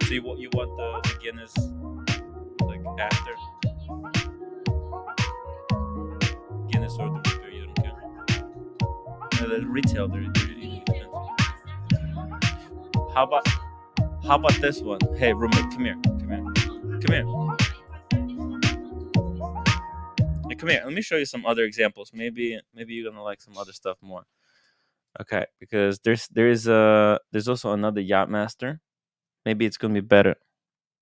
So you want the Guinness like after Guinness or the root beer? You don't care. The retail they're even expensive. How about this one? Hey roommate, come here, come here, come here. Hey, come here. Let me show you some other examples. Maybe you're gonna like some other stuff more. Okay, because there's also another Yachtmaster. Maybe it's gonna be better.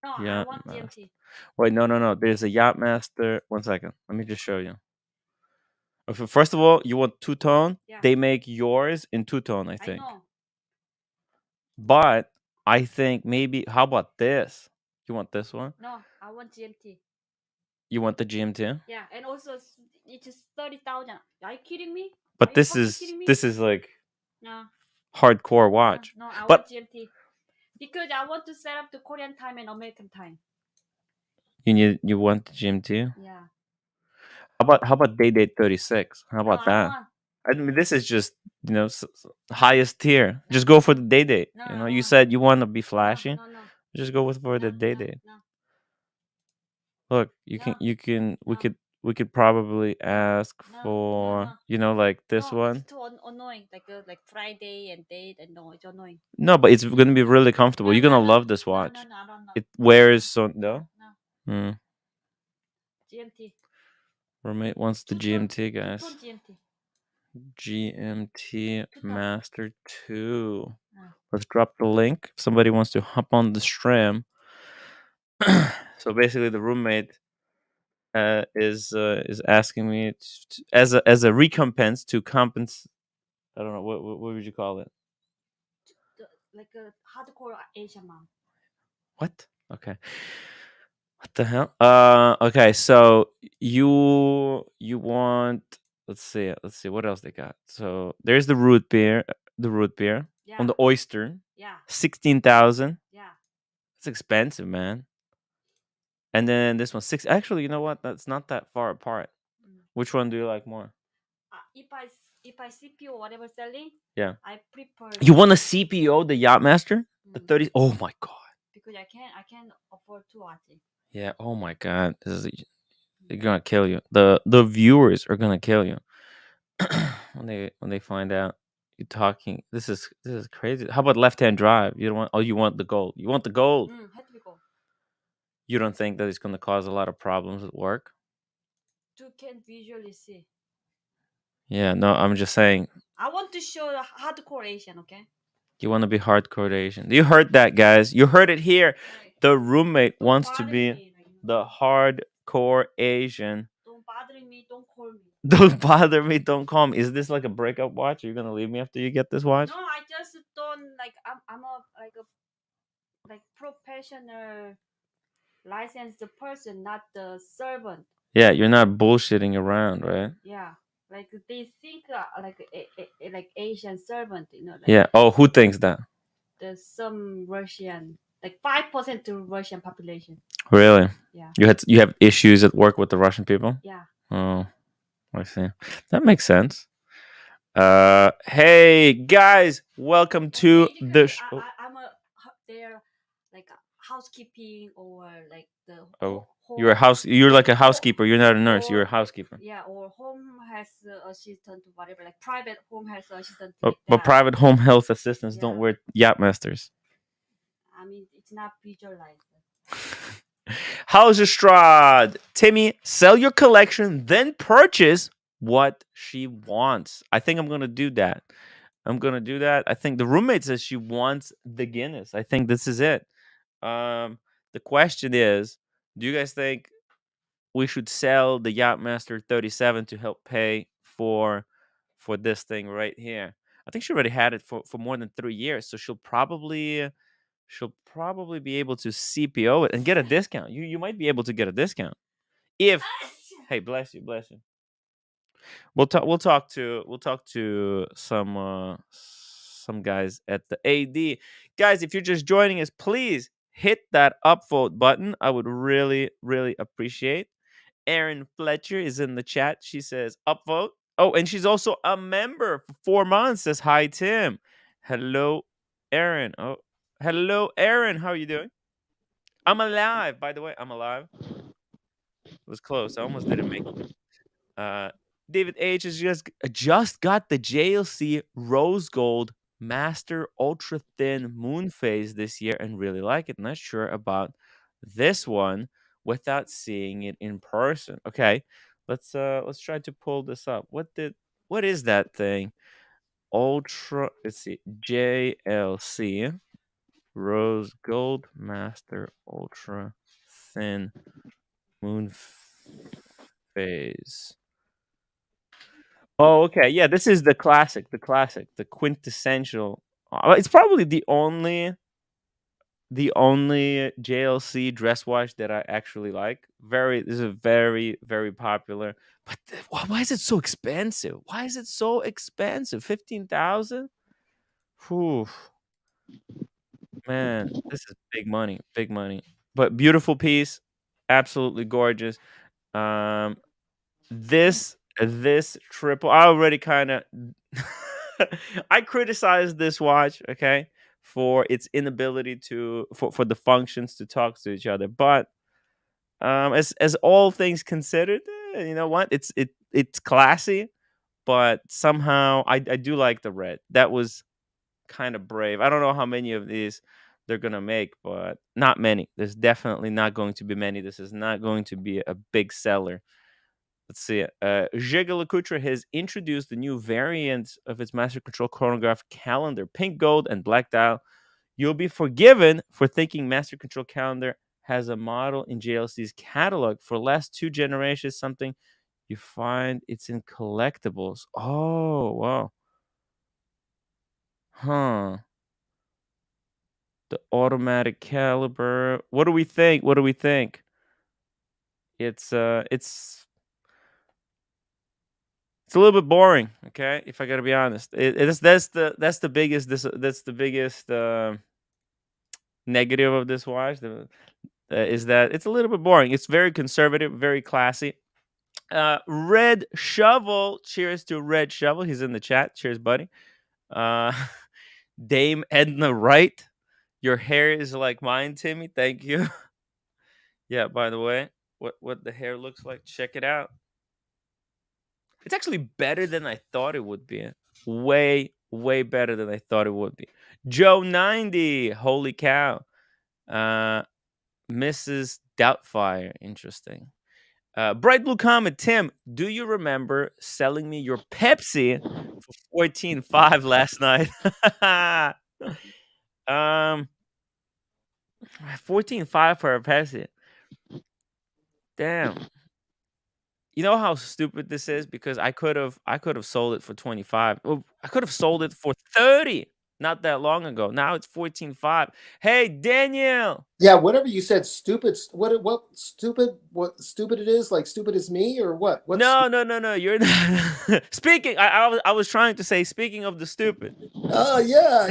No, I Yeah. want GMT. Wait, no. There's a Yachtmaster. 1 second. Let me just show you. First of all, you want two tone. Yeah. They make yours in two tone, I I think. know. But I think maybe. How about this? You want this one? No, I want GMT. You want the GMT? Yeah, and also it is 30,000. Are you kidding me? But Are you this fucking is kidding me? this is like No, hardcore watch. no, I But want GMT because I want to set up the Korean time and American time. you want the GMT? Yeah. How about Day Date 36? How No, about I don't that? want. I mean, this is just highest tier. Just go for the Day Date. No, You I know, don't you want. said you want to be No, flashy. no. Just go for the Day No, Date. no, Look, no, we no. could probably ask No, for no. like this No, one. it's too annoying. Like Friday and date and no, it's annoying. No, but it's gonna be really comfortable. You're gonna love this watch. No, I don't know. It wears so no. No. Hmm. GMT. Roommate wants the GMT, guys. Two-tone GMT. GMT Two-tone. Master 2. Ah. Let's drop the link. If somebody wants to hop on the stream. So basically, the roommate is asking me as a recompense to compensate. I don't know what would you call it? Like a hardcore Asian mom. What? Okay. What the hell? Okay. So you want? Let's see what else they got. So there's the root beer. Yeah. On the oyster. Yeah. 16,000. Yeah. It's expensive, man. And then this one six. Actually, you know what? That's not that far apart. Which one do you like more? If I CPO whatever selling, Yeah. I prefer. You want a CPO, the Yachtmaster, the 30? Oh my god. Because I can't afford to watch it. Yeah. Oh my god. They're gonna kill you. The viewers are gonna kill you when they find out you're talking. This is crazy. How about left hand drive? You don't want. Oh, you want the gold. You want the gold. Had to be gold. You don't think that it's gonna cause a lot of problems at work? You can visually see. Yeah. No, I'm just saying. I want to show the hardcore Asian. Okay. You want to be hardcore Asian. You heard that, guys. You heard it here. The roommate wants to be the hardcore Asian. Don't bother me. Don't call me. Don't bother me. Don't call me. Is this like a breakup watch? Are you gonna leave me after you get this watch? No, I just don't like. I'm a professional licensed person, not the servant. Yeah, you're not bullshitting around, right? Yeah, like they think like Asian servant, Like Yeah. Oh, who thinks that? there's some Russian, like 5% to Russian population. Really? Yeah. You have issues at work with the Russian people? Yeah. Oh, I see. That makes sense. Hey guys, welcome to the show. I'm they're like housekeeping or like the Oh, home, you're like a housekeeper. You're not a nurse. You're a housekeeper. Yeah, or home has assistant, whatever. Like private home has assistant. But private home health assistants don't wear Yachtmasters. I mean, it's not visualized. How's your Strad? Timmy, sell your collection, then purchase what she wants. I think I'm gonna do that. I think the roommate says she wants the Guinness. I think this is it. The question is, do you guys think we should sell the Yachtmaster 37 to help pay for this thing right here? I think she already had it for more than 3 years, so she'll probably be able to CPO it and get a discount. You might be able to get a discount if. Hey, bless you. We'll talk to some guys at the AD. Guys, if you're just joining us, please hit that upvote button. I would really appreciate. Erin Fletcher is in the chat. She says upvote. Oh, and she's also a member for 4 months. Says hi, Tim. Hello, Erin. Oh, hello, Erin. How are you doing? I'm alive, by the way. I'm alive. It was close. I almost didn't make it. David H has just got the JLC Rose Gold Master Ultra Thin Moon Phase this year and really like it. Not sure about this one without seeing it in person. Okay, let's try to pull this up. What is that thing? Ultra. Let's see. JLC Rose Gold Master Ultra Thin Moon Phase. Oh, okay. Yeah, this is the quintessential. It's probably the only JLC dress watch that I actually like. This is very popular. But why is it so expensive? Why is it so expensive? 15,000? Whew, man, this is big money, big money. But beautiful piece, absolutely gorgeous. Um, this triple, I already kind of I criticized this watch, okay, for its inability for the functions to talk to each other. But as all things considered, you know what? It's classy, but somehow I do like the red. That was kind of brave. I don't know how many of these they're gonna make, but not many. There's definitely not going to be many. This is not going to be a big seller. Let's see. Jaeger-LeCoultre has introduced the new variant of its Master Control Chronograph calendar, pink gold and black dial. You'll be forgiven for thinking Master Control Calendar has a model in JLC's catalog for last two generations. Something you find it's in collectibles. Oh wow, huh? The automatic caliber. What do we think? What do we think? It's a little bit boring, okay? If I gotta be honest, that's the biggest negative of this watch. Is that it's a little bit boring. It's very conservative, very classy. Red Shovel, cheers to Red Shovel. He's in the chat. Cheers, buddy. Uh, Dame Edna Wright, your hair is like mine, Timmy. Thank you. Yeah. By the way, what the hair looks like? Check it out. It's actually better than I thought it would be. Way better than I thought it would be. Joe 90. Holy cow. Uh Mrs. Doubtfire. Interesting. Bright Blue Comet, Tim, do you remember selling me your Pepsi for 14.5 last night? um 14.5 for a Pepsi. Damn. You know how stupid this is because I could have sold it for 25. Well, I could have sold it for 30 not that long ago. Now it's 14.5. Hey, Daniel. Yeah, whatever you said, stupid. What stupid? What stupid it is? Like stupid is me or what? No, no, no, no. You're not. Speaking I was trying to say speaking of the stupid. Oh yeah.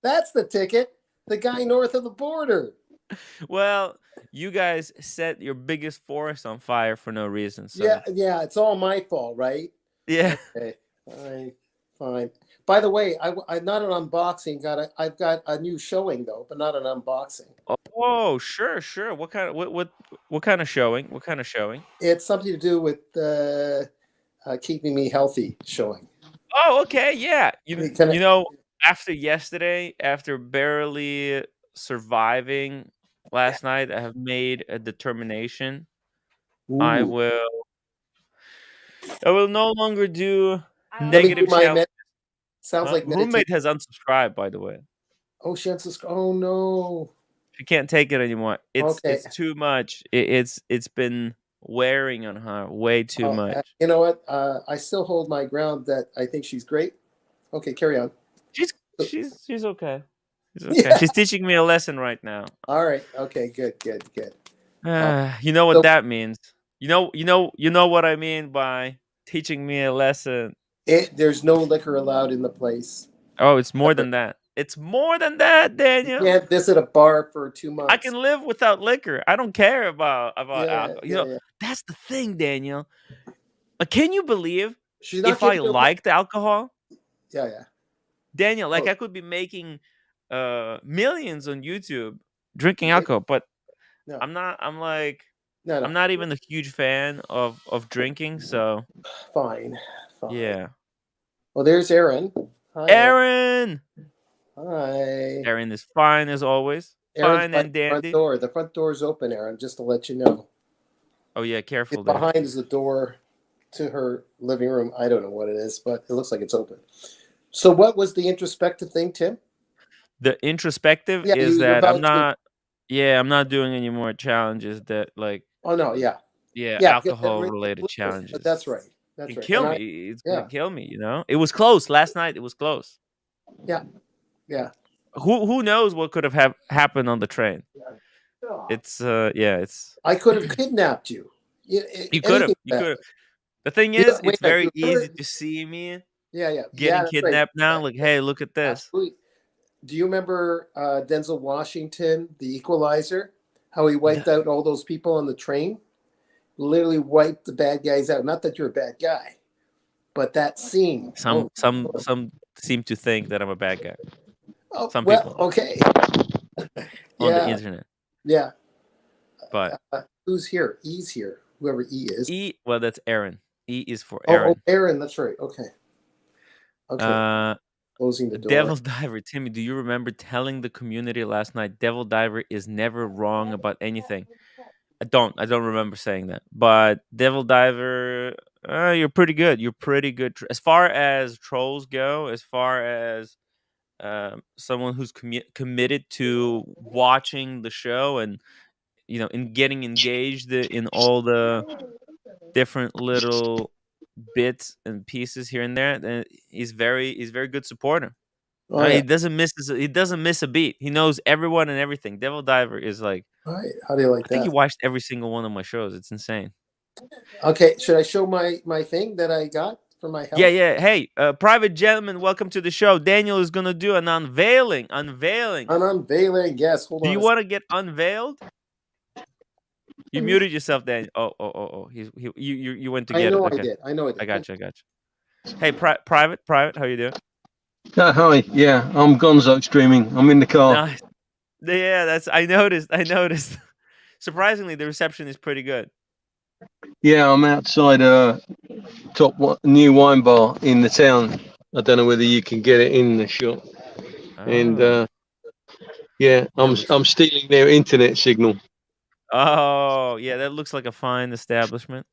That's the ticket. The guy north of the border. Well, you guys set your biggest forest on fire for no reason. So Yeah. It's all my fault, right? yeah. Okay, fine. By the way, I not an unboxing. I've got a new showing though, but not an unboxing. Oh, sure, sure. What kind of showing? What kind of showing? It's something to do with keeping me healthy. Showing. Oh, okay, yeah. Can You know, after yesterday, after barely surviving last night, I have made a determination. I Ooh. will I will no longer do I Let me do negative also my challenges. sounds like meditation. Roommate has unsubscribed, by the way. Oh, chances. Oh no. She can't take it anymore. It's Okay. it's too much. It's been wearing on her way too Oh, much. you know what? I still hold my ground that I think she's great. Okay, carry on. She's she's okay. She's okay. Yeah. She's teaching me a lesson right now. All right. Okay. Good. Uh, You know what so that means. You know what I mean by teaching me a lesson. there's no liquor allowed in the place. Oh, it's more Ever. than that. It's more than that, You Daniel. can't visit a bar for 2 I months. can live without liquor. I don't care about Yeah, alcohol. yeah. That's the thing, Daniel. Can you believe She's not if I giving you. liked alcohol, Yeah. Daniel, like Oh, I could be making millions on YouTube drinking Okay. alcohol, but No, I'm not. I'm like, no, I'm no. not even a huge fan of drinking. So Fine, fine. yeah, Well, there's Aaron. Hi, Aaron. Aaron. Hi. Aaron is fine as always, Aaron's fine by and the front dandy. door. The front door is open, Aaron, just to let you know. Oh yeah, careful there. Behind is the door to her living room. I don't know what it is, but it looks like it's open. So, what was the introspective thing, Tim? The introspective Yeah, is you're that I'm about to. not. Yeah, I'm not doing any more challenges that like Oh no, yeah, yeah, yeah. alcohol related challenges. That's right. That's Can right. kill And I, me. It's gonna yeah, kill me. You know, it was close last night. It was close. yeah, yeah. Who knows what could have happened on the train? It's yeah, it's I could have kidnapped you. you could have. Anything You could could have. happen. The thing You know, is, wait it's a minute. very You easy remember? to see me Yeah, yeah, yeah. getting That's right. kidnapped now. Like, hey, look at this. Absolutely. Do you remember Denzel Washington, The Equalizer? How he No, wiped out all those people on the train? Literally wiped the bad guys out. Not that you're a bad guy, but that scene. some some some seem to think that I'm a bad guy. Oh, Some well, people okay. on the Yeah, internet, yeah. but Who's here? E's here. Whoever E is. E. Well, that's Aaron. E is for Oh, Aaron. Aaron. That's right. Okay. Okay. Uh, Closing the door. Devil Diver, Timmy. Do you remember telling the community last night? Devil Diver is never wrong about anything. I don't. I don't remember saying that. But Devil Diver, you're pretty good. You're pretty good as far as trolls go. As far as someone who's committed to watching the show and in getting engaged in all the different little bits and pieces here and there. Then he's very good supporter. Oh yeah. He doesn't miss a beat. He knows everyone and everything. Devil Diver is like All right. How do you like I think he that? watched every single one of my shows. It's insane. Okay. Should I show my thing that I got for my Yeah, health? yeah. Hey, private gentleman, welcome to the show. Daniel is gonna do an unveiling. Unveiling. I'm unveiling. Yes. Hold Do on you a want to get unveiled? You muted yourself, Daniel. Oh. You went to I get it. know I Okay, did. I know I did. I got you. Hey, private. How you doing? Hi, yeah, I'm Gonzo streaming. I'm in the car. Nice. Yeah, that's. I noticed. Surprisingly, the reception is pretty good. Yeah, I'm outside new wine bar in the town. I don't know whether you can get it in the shop. And Oh. yeah, Yeah, I'm stealing their internet signal. Oh, yeah, that looks like a fine establishment.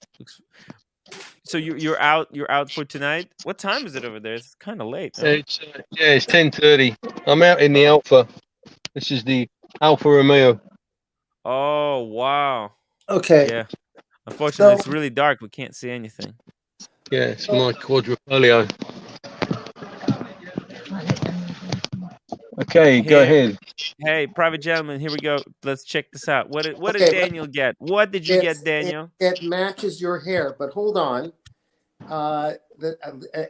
So you're out for tonight. What time is it over there? It's kind of late. No? It's 10:30. I'm out in the Oh. Alpha. This is the Alfa Romeo. Oh wow. Okay. Yeah. Unfortunately, So it's really dark. We can't see anything. Yeah, it's my Quadrifoglio. Okay, go ahead. Hey, private gentleman, here we go. Let's check this out. What did okay, Daniel get? What did you get, Daniel? it matches your hair, but hold on. The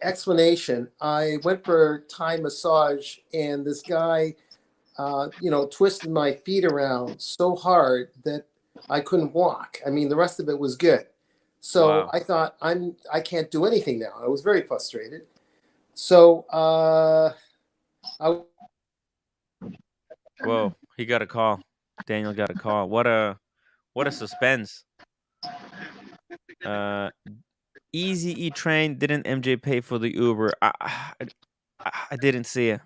explanation. I went for Thai massage, and this guy, twisted my feet around so hard that I couldn't walk. I mean, the rest of it was good. So Wow. I thought I can't do anything now. I was very frustrated. So Whoa, he got a call. Daniel got a call. What a suspense. Easy E train. Didn't MJ pay for the Uber? I didn't see it.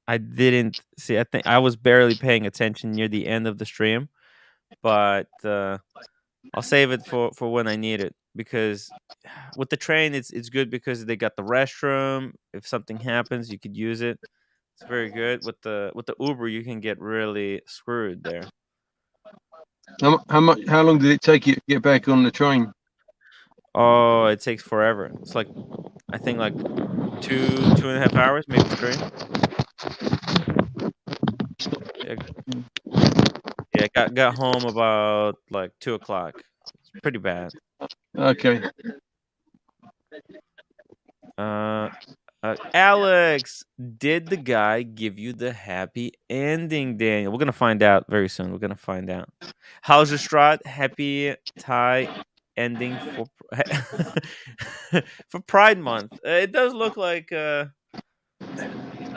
I didn't see. I think I was barely paying attention near the end of the stream, but I'll save it for when I need it because with the train it's good because they got the restroom. If something happens, you could use it. It's very good. With the Uber, you can get really screwed there. How long did it take you to get back on the train? Oh, it takes forever. It's like I think like 2.5 hours, maybe 3. Yeah, got home about like 2 o'clock. It's pretty bad. Okay. Alex, did the guy give you the happy ending, Daniel? We're gonna find out very soon. We're gonna find out. How's your Strat? Happy Thai ending for for Pride Month. It does look like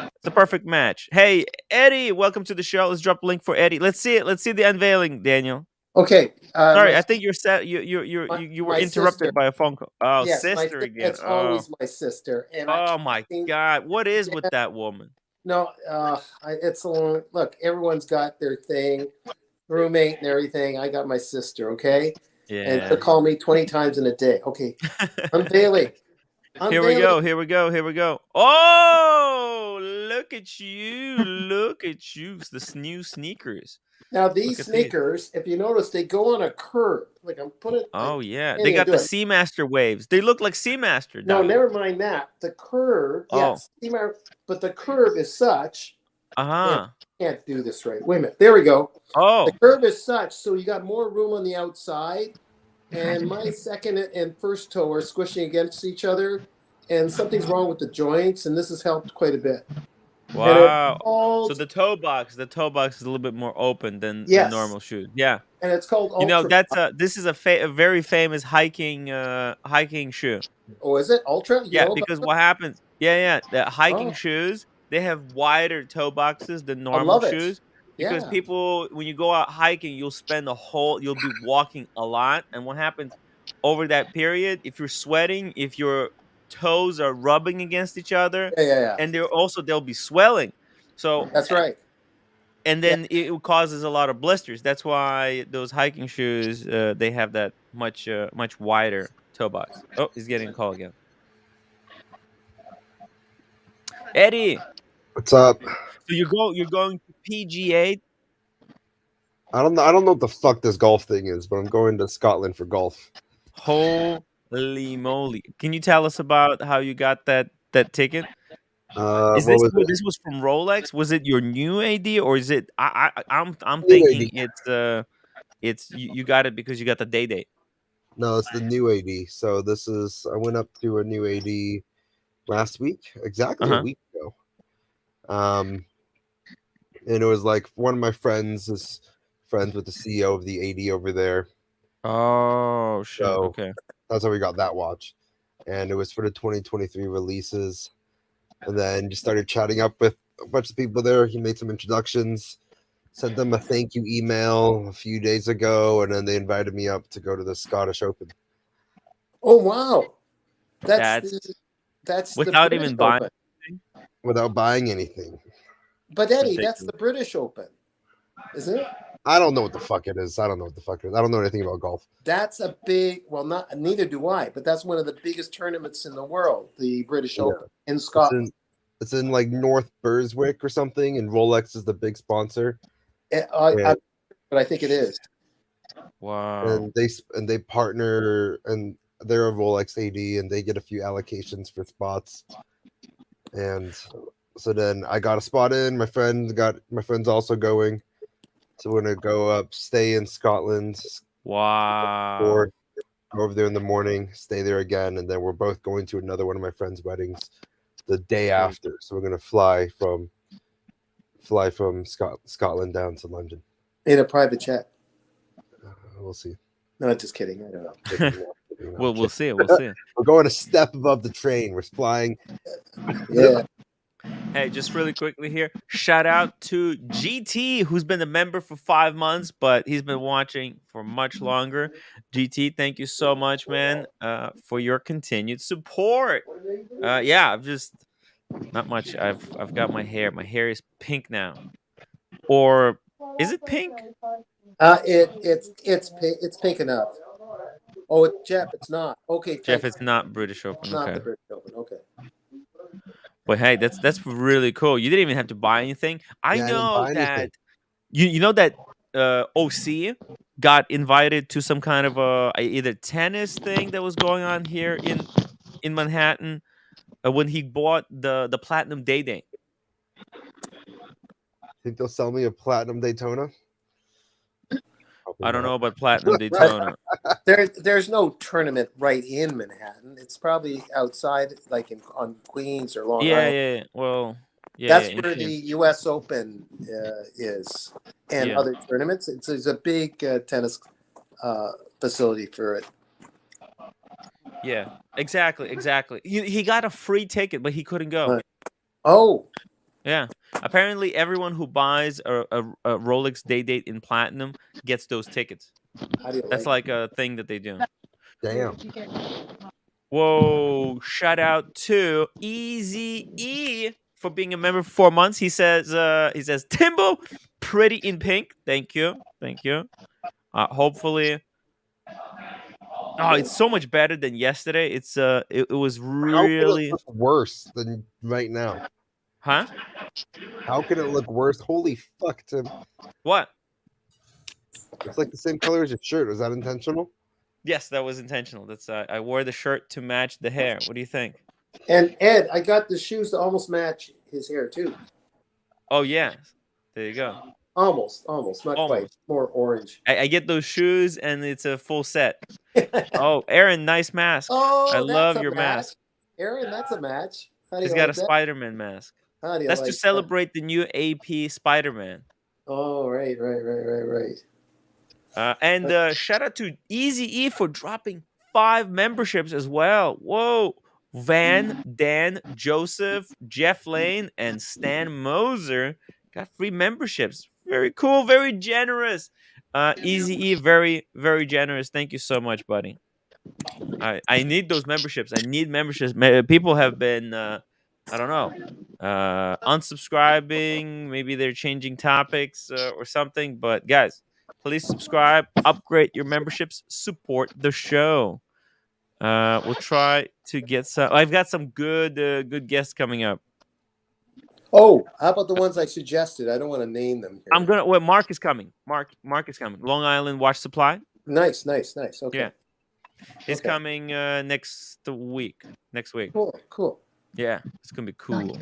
It's a perfect match. Hey, Eddie, welcome to the show. Let's drop a link for Eddie. Let's see it. Let's see the unveiling, Daniel. Okay. Sorry, I think you're set. You were my sister. interrupted by a phone call. Oh, Yes, sister again. it's Oh, always my sister, and I oh can't my seem. God. What is Yeah, with that woman? no, it's a long look. Everyone's got their thing, roommate and everything. I got my sister, okay, and she'll Yeah. call me 20 times in a day. Okay, unveiling, Here we unveiling. go. Here we go. Here we go. Oh, look at you. Look at you. The new sneakers. Now Look these at these. sneakers, if you notice, they go on a curve. Like I'm putting, I Oh yeah. can't They even got do the it. Seamaster waves. They look like Seamaster, No, dog. never mind that. The curve, Oh. yes, but the curve is such. And Uh-huh. I can't do this right. Wait a minute. There we go. The Oh. curve is such so you got more room on the outside, and my second and first toe are squishing against each other, and something's wrong with the joints, and this has helped quite a bit. And it's Wow. So called the toe box is a little bit more open than yes, normal shoes. Yeah. and it's called You know, Ultra. this is a very famous hiking shoe. Oh, is it Ultra? You Yeah, know about because it? what happens? Yeah, yeah, the hiking Oh, shoes, they have wider toe boxes than I normal love it. shoes because Yeah, people when you go out hiking, you'll be walking a lot, and what happens over that period, if you're sweating, if your toes are rubbing against each other, yeah. and they'll be swelling. So That's right. and Yeah. then it causes a lot of blisters. That's why those hiking shoes they have that much wider toe box. Oh, he's getting a call again. Eddie, What's up? so you're going to PGA. I don't know. I don't know what the fuck this golf thing is, but I'm going to Scotland for golf. Holy moly! Can you tell us about how you got that ticket? Is What this was it? this was from Rolex? Was it your new AD or is it? I'm New thinking AD. it's you got it because you got the day date. No, it's the new AD. So this is. I went up to a new AD last week, Uh exactly a huh. week ago. And it was like one of my friends is friends with the CEO of the AD over there. Oh shit! So Okay. that's how we got that watch. And it was for the 2023 releases. And then just started chatting up with a bunch of people there. He made some introductions, sent them a thank you email a few days ago, and then they invited me up to go to the Scottish Open. Oh wow, That's that's the without British even buying. Open. Without buying anything. But It's Eddie, that's the ridiculous. British Open, isn't it? I don't know what the fuck it is. I don't know what the fuck it is. I don't know anything about golf. That's a big. Well, not neither do I. But that's one of the biggest tournaments in the world, the British Yeah. Open in It's Scotland. it's in like North Burswick or something, and Rolex is the big sponsor. But I think it is. Wow. And they partner, and they're a Rolex AD, and they get a few allocations for spots. And so then I got a spot in. My friend's also going. So we're gonna go up, stay in Scotland, Wow. or go over there in the morning, stay there again, and then we're both going to another one of my friend's weddings the day after. So we're gonna fly from Scotland down to London. In a private jet. We'll see. No, just kidding. I don't know. We'll see. We'll see. We're going a step above the train. We're flying. Yeah. Hey, just really quickly here, shout out to GT, who's been a member for 5 months, but he's been watching for much longer. GT, thank you so much, man, for your continued support. Yeah, I've just not much. I've got my hair. My hair is pink now, or is it pink? It's pink enough. Oh, Jeff, it's not. Okay, Jeff, thanks. it's not British Open. Not Okay. the British Open. Okay. But hey, that's really cool. You didn't even have to buy anything. I Yeah, I didn't know buy that anything. you know that OC got invited to some kind of a either tennis thing that was going on here in Manhattan when he bought the Platinum Day. Think they'll sell me a platinum Daytona? Probably I don't not. know about Platinum Daytona. There's no tournament right in Manhattan. It's probably outside, like on Queens or Long Yeah, Island. yeah. Well, yeah. That's Yeah, where the U.S. Open is, and Yeah. other tournaments. It's a big tennis facility for it. Yeah, exactly. He got a free ticket, but he couldn't go. Oh, Yeah. Apparently, everyone who buys a Rolex Day Date in platinum gets those tickets. How do you That's like? like a thing that they do. Damn. Whoa! Shout out to Easy E for being a member for 4 months. He says Timbo, pretty in pink. Thank you, thank you. Hopefully, oh, it's so much better than yesterday. It was How could it really, look worse than right now? huh? How can it look worse? Holy fuck, Tim. What? It's like the same color as your shirt. Was that intentional? Yes, that was intentional. That's I wore the shirt to match the hair. What do you think? And Ed, I got the shoes to almost match his hair too. Oh yeah, there you go. Almost, not quite. Almost. More orange. I get those shoes and it's a full set. Oh, Aaron, nice mask. I Oh, that's love a your match. mask. Aaron, that's a match. How do He's you got like a that? Spider-Man mask. How do you That's to like that? celebrate the new AP Spider-Man. Oh, right. And shout out to Easy E for dropping 5 memberships as well. Whoa. Van, Dan, Joseph, Jeff Lane, and Stan Moser got free memberships. Very cool, very generous. Easy E, very, very generous. Thank you so much, buddy. I need those memberships. I need memberships. People have been I don't know, unsubscribing. Maybe they're changing topics or something. But guys, please subscribe, upgrade your memberships, support the show. We'll try to get some. I've got some good guests coming up. Oh, how about the ones I suggested? I don't want to name them here. I'm gonna. Well, Mark is coming. Mark is coming. Long Island Watch Supply. Nice. Okay. Yeah, he's Okay. coming next week. Next week. Cool. Yeah, it's gonna be cool.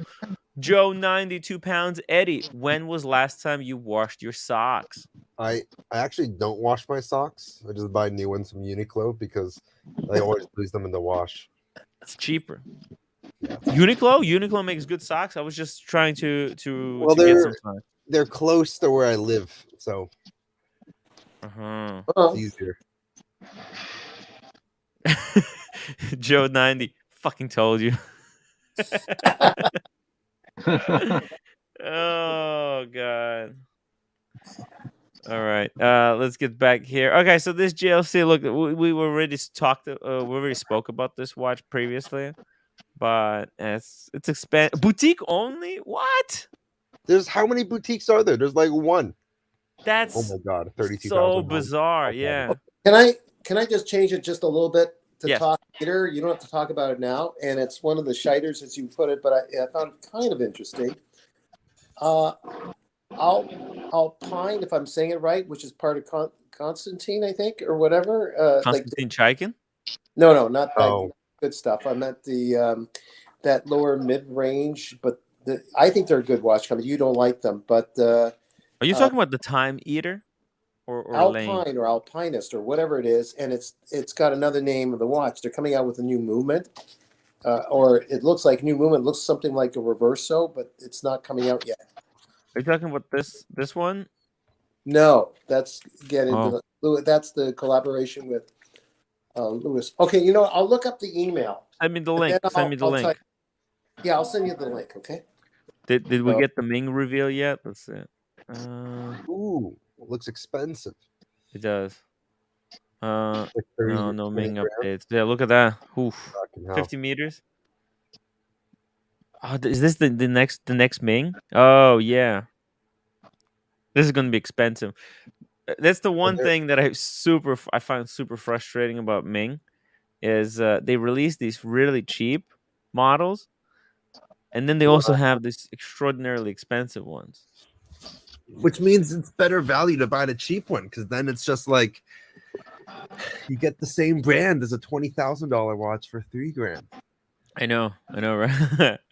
Joe, 92 pounds. Eddie, when was last time you washed your socks? I actually don't wash my socks. I just buy new ones from Uniqlo because I always lose them in the wash. It's cheaper. Yeah. Uniqlo makes good socks. I was just trying to Well, get some socks. they're close to where I live, so Uh-huh. Oh, it's easier. Joe 90. Fucking told you. Oh god. All right. Let's get back here. Okay, so this JLC, look, we already we already spoke about this watch previously, but it's boutique only. What? There's how many boutiques are there? There's like one. That's Oh my god, 32,000. so bizarre. Okay. Yeah. can I just change it just a little bit to Yes. talk later? You don't have to talk about it now. And it's one of the shiders as you put it, but I found it kind of interesting. Alpine, if I'm saying it right, which is part of Constantine, I think, or whatever. Konstantin Chaikin? No, not that Oh. good stuff. I meant the that lower mid range, but I think they're a good watch company. You don't like them, but Are you talking about the Time Eater or Lane? Alpine or Alpinist or whatever it is, and it's got another name of the watch. They're coming out with a new movement, or it looks like new movement. It looks something like a Reverso, but it's not coming out yet. Are you talking about this one? No, that's Oh. that's the collaboration with Lewis. Okay, you know what? I'll look up the email. Send me the and link. then Send me the I'll link. Yeah, I'll send you the link. Okay. Did we Oh. get the Ming reveal yet? Let's see. Ooh, it looks expensive. It does. Like 30, No 20 Ming grand. updates. Yeah, look at that. Oof. Fucking hell. 50 meters. Oh, is this the next Ming? Oh yeah. This is gonna be expensive. That's the one thing that I find super frustrating about Ming is they release these really cheap models, and then they also have these extraordinarily expensive ones. Which means it's better value to buy the cheap one because then it's just like you get the same brand as a $20,000 watch for $3,000. I know, right?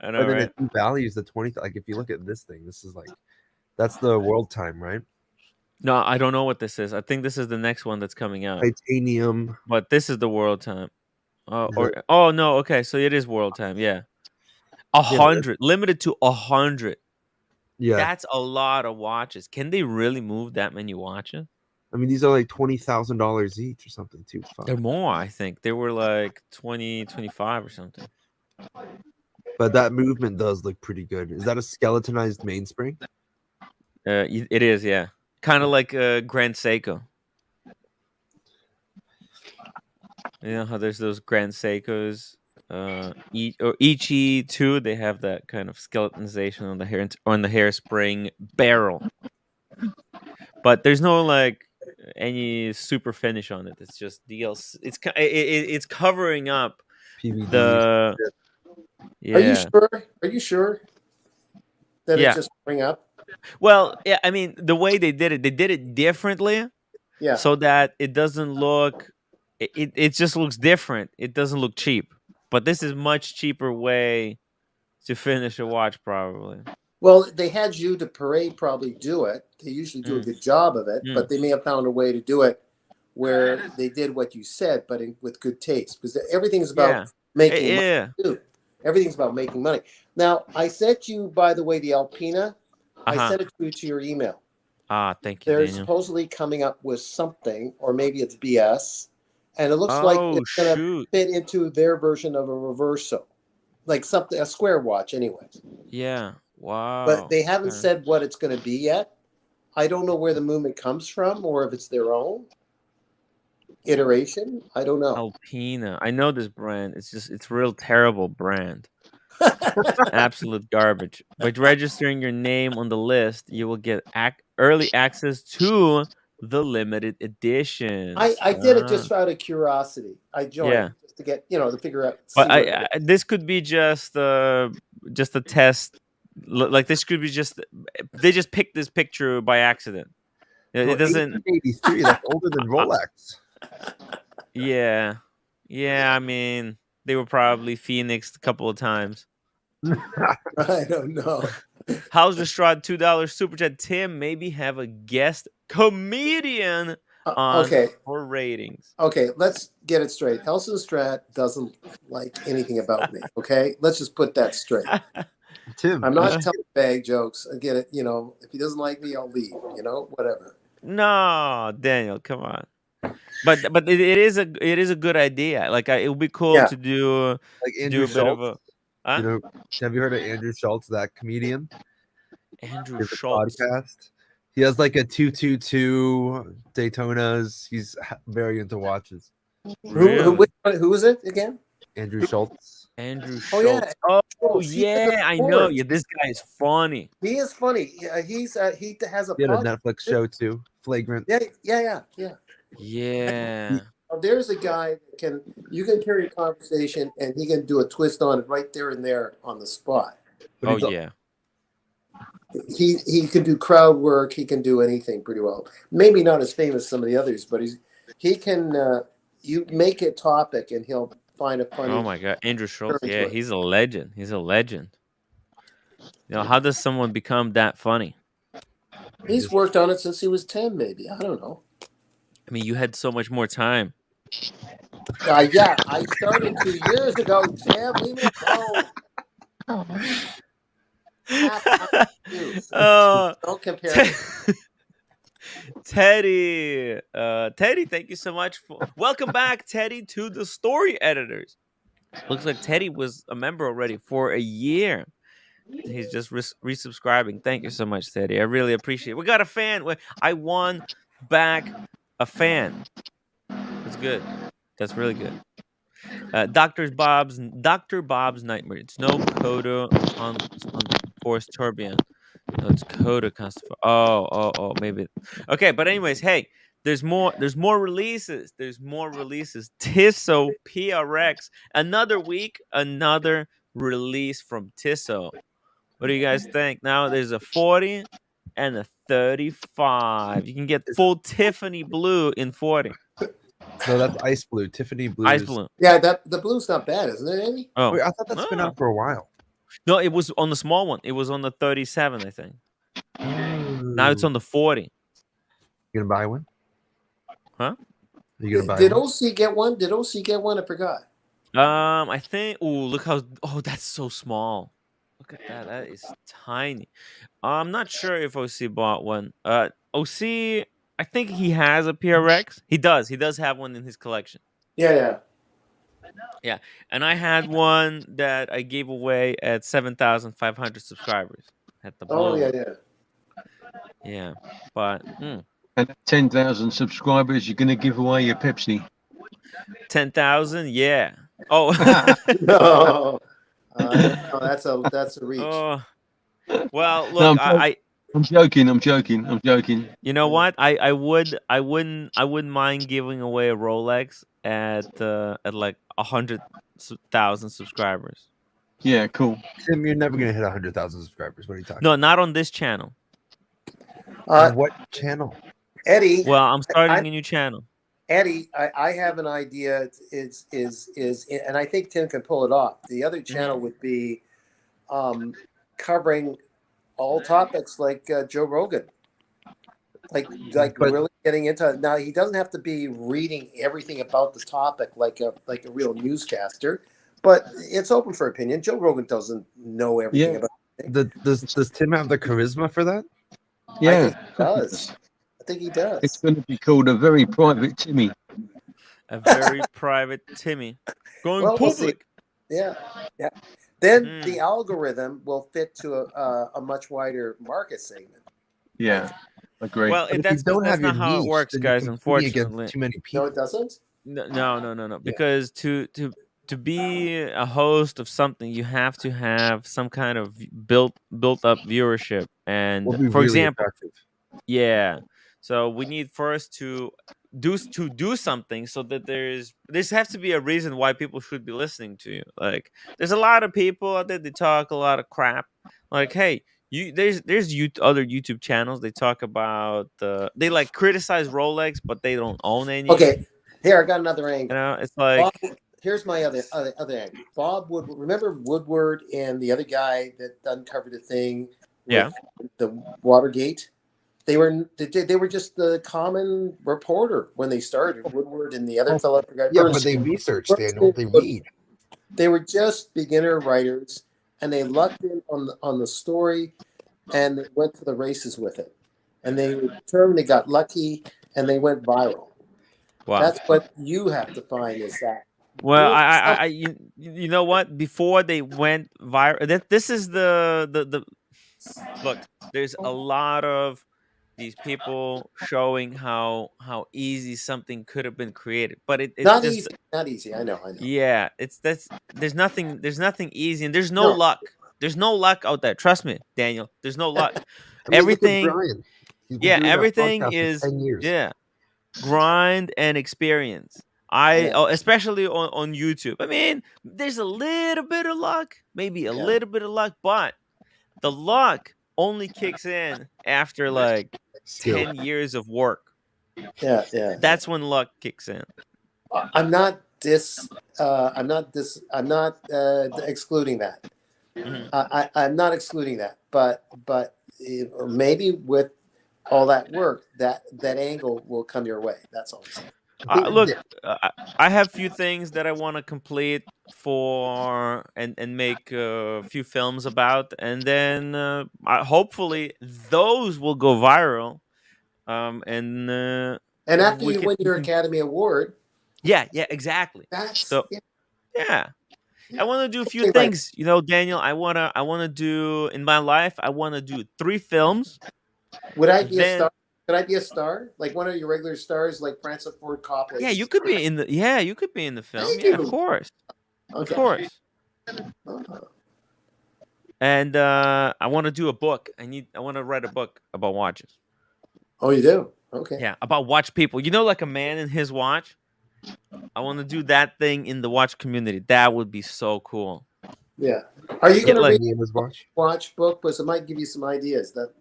I know, But then right? it values the 20. Like if you look at this thing, this is like that's the world time, right? No, I don't know what this is. I think this is the next one that's coming out. Titanium. But this is the world time. The- Oh no, okay, so it is world time. Yeah, 100, limited to 100. Yeah. That's a lot of watches. Can they really move that many watches? I mean, these are like $20,000 each or something too. Fuck. They're more, I think. They were like 20, 25 or something. but that movement does look pretty good. Is that a skeletonized mainspring? It is, yeah. Kind of like Grand Seiko. You know how there's those Grand Seikos, Ichi too. They have that kind of skeletonization on the hairspring barrel, but there's no like any super finish on it. It's just DLC. It's covering up PVD. the Are you yeah sure? Are you sure that yeah. it's just coming up? Well, yeah. I mean, the way they did it differently, Yeah. so that it doesn't look. It just looks different. It doesn't look cheap. But this is much cheaper way to finish a watch, probably. Well, they had Jus de Parade probably do it. They usually do a good job of it, but they may have found a way to do it where they did what you said, but with good taste. Because everything's about making money too. Everything's about making money. Now, I sent you, by the way, the Alpina. I sent it to your email. Thank you, They're Daniel. supposedly coming up with something, or maybe it's BS, and it looks like it's going to fit into their version of a reverso, like something, a square watch, anyways. Yeah. Wow. But they haven't said what it's going to be yet. I don't know where the movement comes from, or if it's their own iteration. I don't know. Alpina. I know this brand. It's real terrible brand. Absolute garbage. By registering your name on the list, you will get early access to the limited edition. I did it just out of curiosity. I joined just to get to figure out. But this could be just a test. Like this could be just they just picked this picture by accident. It doesn't. 1883. That's older than Rolex. Yeah. I mean, they were probably phoenixed a couple of times. I don't know. How's the Strad $2 super chat? Tim, maybe have a guest comedian on for ratings. Okay, let's get it straight. Helson Strat doesn't like anything about me. Okay, let's just put that straight. Tim, I'm not telling bag jokes. I get it. If he doesn't like me, I'll leave. Whatever. No, Daniel, come on. But it is a good idea. Like it would be cool to do like to Andrew do a bit of Schultz. a. Huh? Have you heard of Andrew Schultz, that comedian? Andrew Schultz podcast. He has like a 222 Daytonas. He's very into watches. Really? Who is it again? Andrew Schultz. Andrew Schultz. Oh yeah, I know. Yeah, this guy is funny. He is funny. He has a he had a Netflix show too. Flagrant. Yeah. There's a guy that you can carry a conversation and he can do a twist on it right there and there on the spot. Yeah. He can do crowd work. He can do anything pretty well. Maybe not as famous as some of the others, but he can. You make a topic and he'll find a funny. Oh my God, Andrew Schultz! Yeah, he's a legend. He's a legend. How does someone become that funny? He's worked on it since he was 10, maybe. I don't know. I mean, you had so much more time. Yeah, I started 2 years ago. Sam, leave me alone. Don't compare. Teddy, thank you so much welcome back, Teddy, to the Story Editors. Looks like Teddy was a member already for a year. He's just resubscribing. Thank you so much, Teddy. I really appreciate it. We got a fan. I won back a fan. That's good. That's really good. Dr. Bob's Nightmare. It's no Coda on Force Tourbillon. No, it's Coda Constantine. Oh, maybe. Okay, but anyways, hey, there's more releases. Tissot PRX. Another week, another release from Tissot. What do you guys think? Now there's a 40 and a 35. You can get full Tiffany blue in 40. No, that's ice blue. Tiffany blue. Ice blue. Yeah, the blue's not bad, isn't it, Andy? Oh, wait, I thought that's been out for a while. No, it was on the small one. It was on the 37, I think. Now it's on the 40. You gonna buy one? Huh? You gonna buy Did one? OC get one? Did OC get one? I forgot. I think. Oh, look how. Oh, that's so small. Look at that. That is tiny. I'm not sure if OC bought one. OC, I think he has a PRX. He does. He does have one in his collection. Yeah. Yeah, and I had one that I gave away at 7,500 subscribers at the Oh blue yeah, one. yeah. Yeah, but And at 10,000 subscribers, you're going to give away your Pepsi. 10,000, yeah. Oh, No, no, that's a reach. oh. Well, No, look, I'm joking. I'm joking. I'm joking. you know Yeah. what? I wouldn't mind giving away a Rolex at like 100,000 subscribers. Yeah, cool. Tim, you're never gonna hit 100,000 subscribers. What are you talking No, about? not on this channel. Uh, On what channel? Eddie, Well, I'm I, starting a new channel. Eddie, I have an idea. And I think Tim can pull it off. The other channel would be um, covering all topics like Joe Rogan, like But really getting into it. Now he doesn't have to be reading everything about the topic like a real newscaster, but it's open for opinion. Joe Rogan doesn't know everything Yeah. about. does Tim have the charisma for that? I Yeah. think he does. I think he does. It's going to be called a very private Timmy. A very private Timmy going Well, we'll see. public. Yeah, yeah. Then Hmm. the algorithm will fit to a much wider market segment. Yeah, agree. Well, But if that's you don't that's have your not how it niche, works, then guys. you're competing against Unfortunately, too many No, people. it doesn't. no. Because to be a host of something, you have to have some kind of built up viewership. And Will be for really example, attractive. yeah. So we need first to do something so that there's has to be a reason why people should be listening to you. Like there's a lot of people out there that talk a lot of crap. Like, hey, there's other YouTube channels, they talk about they like criticize Rolex, but they don't own any. Okay, here I got another You angle. know, it's Bob, like here's my other angle. Bob Wood, remember Woodward and the other guy that uncovered the thing yeah. with the Watergate? They were just the common reporter when they started. Woodward and the other fellow, I forgot. Yeah, but they Bernstein. research, Daniel. They read. They were just beginner writers, and they lucked in on the story, and they went to the races with it. And they were determined. They got lucky, and they went viral. Wow. That's what you have to find is that. Well, doing I you know what? Before they went viral, this is the look. There's a lot of these people showing how easy something could have been created, but it's Not just easy, not easy. I know. yeah. There's nothing easy, and there's no No. luck. There's no luck out there. Trust me, Daniel. There's no luck. I mean, look at Everything, Brian. He's been yeah, doing that everything podcast is for 10 years. yeah, grind and experience. Especially on YouTube. I mean, there's a little bit of luck, maybe a little bit of luck, but the luck only kicks in after like Skill. 10 years of work. Yeah. That's when luck kicks in. I'm not excluding that. Mhm. I'm not excluding that, but maybe with all that work, that angle will come your way. That's all I'm saying. Look, I have few things that I want to complete for and make a few films about, and then hopefully those will go viral. And After we you could, win your Academy Award, yeah, exactly. that's So yeah, I want to do a few Right. things. You know, Daniel, I wanna do in my life. I want to do 3 films. Would I be a Then star? Could I be a star? Like one of your regular stars, like Francis Ford Coppola? yeah, you could be in the film. Thank Yeah, of you. course, Okay. of course. Oh. And I want to do a book. I want to write a book about watches. Oh, you do? Okay. Yeah, about watch people. You know, like a man in his watch. I want to do that thing in the watch community. That would be so cool. Yeah. Are you Get going to like read Me and his watch. watch book? Because it might give you some ideas. That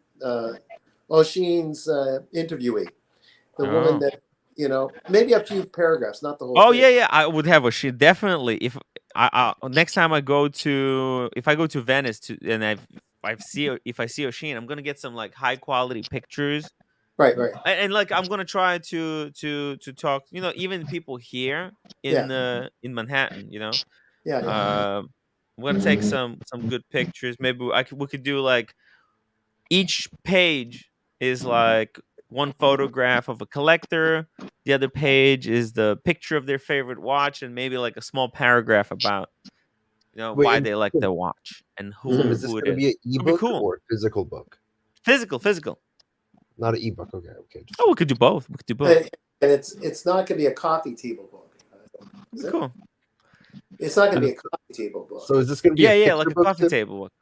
O'Sheen's interviewee, the woman that maybe a few paragraphs, not the whole. oh thing. yeah, I would have a shit definitely. If I next time I go to Venice and if I see O'Sheen, I'm gonna get some like high quality pictures. Right. And like I'm gonna try to talk. You know, even people here in Manhattan. You know, Yeah. I'm gonna take some good pictures. Maybe we could do like each page is like one photograph of a collector. The other page is the picture of their favorite watch, and maybe like a small paragraph about Wait, why and they like their watch and Tim, is this who it going to be is. an It'll be ebook cool. or a physical book? Physical. Not an ebook. Okay. Just Oh, we could do both. And it's not going to be a coffee table book. Is it? Cool. It's not going to be a coffee table book. So is this going to be a like a book, coffee Tim? table book.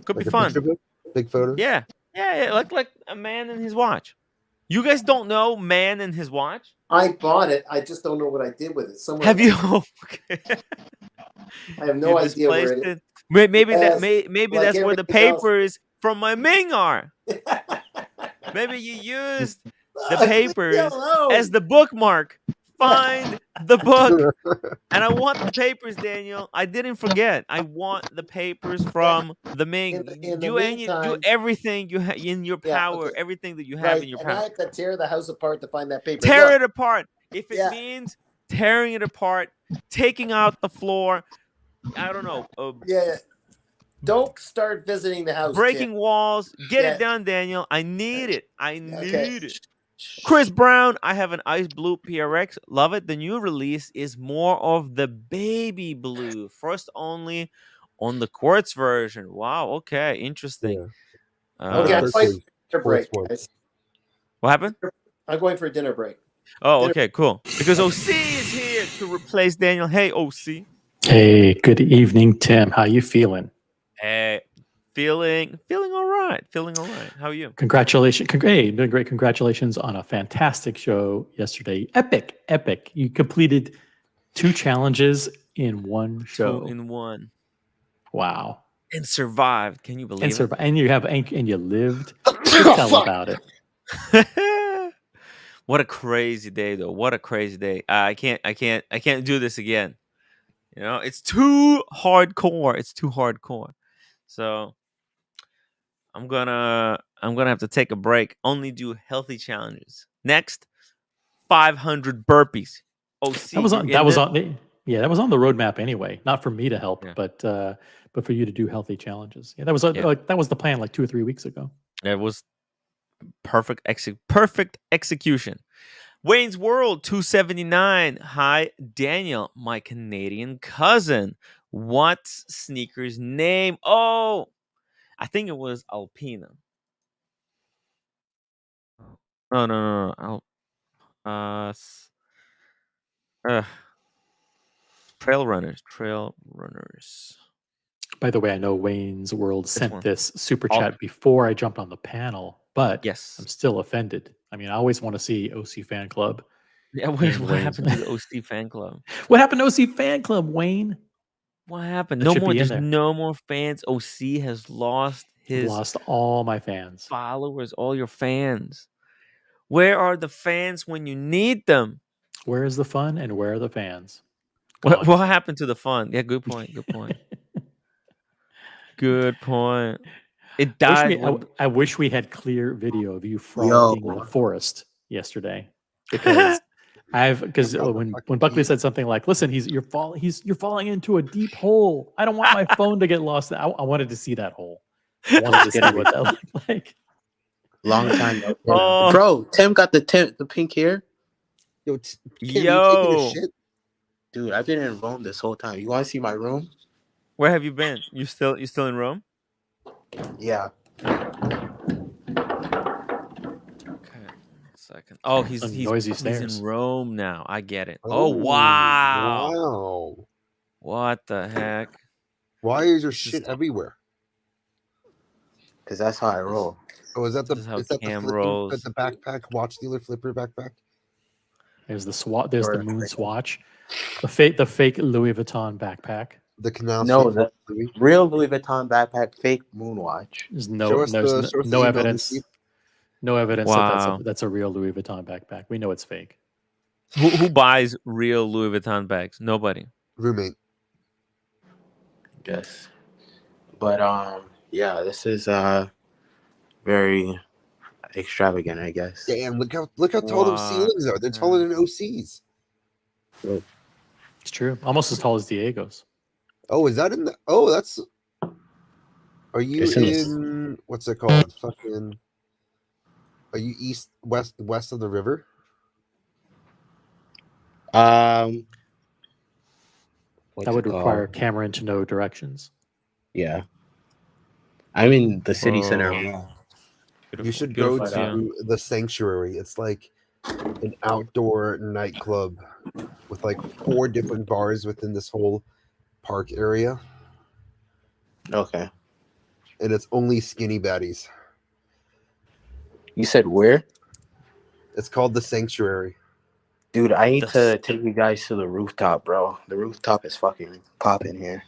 Could Like be a fun. picture book? Big photos? Yeah. Like a man and his watch. You guys don't know Man and His Watch? I bought it. I just don't know what I did with it. Somewhere Have you? Okay. I have no You idea where misplaced it is. it. Maybe Yes, maybe like that's where the everything else. papers from my Ming are. Maybe you used the Leave me papers alone. as the bookmark. Find the book. And I want the papers, Daniel. I didn't forget. I want the papers from the Ming. In the Do meantime, everything you have in your Yeah, power. okay. Everything that you have right, in your and I power. have to tear the house apart to find that paper. Tear Look, it apart. If it Yeah. means tearing it apart, taking out the floor, I don't know, yeah. Don't start visiting the house. breaking Tim. walls. Get Yeah. it done, Daniel. I need it. Okay. it. Chris Brown, I have an ice blue PRX. Love it. The new release is more of the baby blue. First only on the quartz version. Wow. Okay. Interesting. Okay, I'm First going one. for dinner break, First one. guys. What happened? I'm going for a dinner break. Oh, okay, cool. Because OC is here to replace Daniel. Hey, OC. Hey, good evening, Tim. How you feeling? Hey, feeling all right. How are you? Congratulations. Hey, doing great. Congratulations on a fantastic show yesterday. Epic. You completed 2 challenges in one show. 2 in 1. Wow. And survived. Can you believe it? And you lived to tell about it. What a crazy day, though. What a crazy day. I can't do this again. It's too hardcore. So I'm gonna have to take a break. Only do healthy challenges. Next, 500 burpees. That was on the roadmap anyway. Not for me to help, Yeah. but for you to do healthy challenges. Yeah, that was that was the plan like 2 or 3 weeks ago. It was perfect execution. Wayne's World 279. Hi, Daniel, my Canadian cousin. What's sneaker's name? Oh, I think it was Alpina. Oh, no. Trail runners. By the way, I know Wayne's World sent one. this super Oh. chat before I jumped on the panel, but Yes. I'm still offended. I mean, I always want to see OC fan club. Yeah, what happened to the OC fan club? What happened to OC fan club, Wayne? What happened? That No should more. be in There's there. no more fans. OC has lost his Lost all my fans. followers, all your fans. Where are the fans when you need them? Where is the fun and where are the fans? What Gone. happened to the fun? Yeah, good point. Good point. It died. I wish we had clear video of you frolicking in the forest yesterday, because when Buckley said something like, "Listen, you're falling into a deep hole. I don't want my phone to get lost." I wanted to see that hole. I wanted to see what that looked like. Long time. Oh. Bro, Tim got the pink hair. Yo, Tim, you taking a shit? Dude, I've been in Rome this whole time. You want to see my room? Where have you been? You still in Rome? Yeah. Okay, second. Oh, he's noisy he's stairs. in Rome now. I get it. Oh, wow. Wow. What the heck? Why is your shit everywhere? Because that's how I roll. Oh, is that the This is how is that Cam the rolls. that's the backpack watch dealer flipper backpack? There's the moon swatch, the fake Louis Vuitton backpack. The canal. No, the real Louis Vuitton backpack, fake Moonwatch. There's Show us the no email, evidence. Lucy. No evidence Wow. that that's a real Louis Vuitton backpack. We know it's fake. Who buys real Louis Vuitton bags? Nobody. Roommate. Yes. But yeah, this is very extravagant, I guess. Damn, look how tall those ceilings are. They're taller than OC's. It's true. Almost as tall as Diego's. Oh, is that that's. Are you It's in what's it called? Fucking Are you east, west of the river? Um, what's That it would require called? Cameron to know directions. Yeah, I'm in the city center. Oh, Yeah. You beautiful, should go beautiful But view. to the Sanctuary. It's like an outdoor nightclub with like 4 different bars within this whole park area, okay. and it's only skinny baddies. You said where? It's called the Sanctuary. Dude, I need This to take you guys to the rooftop, bro. The rooftop is fucking popping here.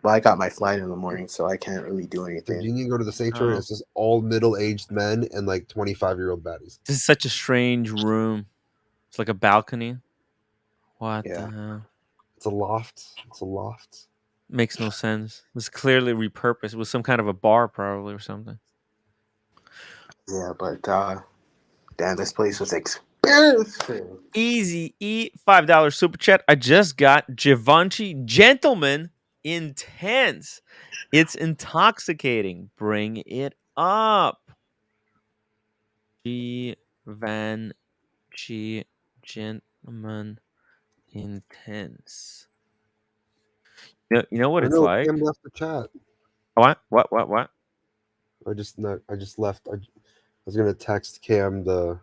Well, I got my flight in the morning, so I can't really do So anything. you need to go to the Sanctuary. It's just all middle-aged men and like 25-year-old baddies. This is such a strange room. It's like a balcony. What the Yeah. hell? It's a loft. It's a loft. Makes no sense. It was clearly repurposed. It was some kind of a bar, probably, or something. Yeah, but damn, this place was expensive. Easy E $5 super chat. I just got Givenchy Gentleman Intense. It's intoxicating. Bring it up. Givenchy Gentleman Intense. You know what I it's know like? Cam left the chat. What? I just left. I was gonna text Cam the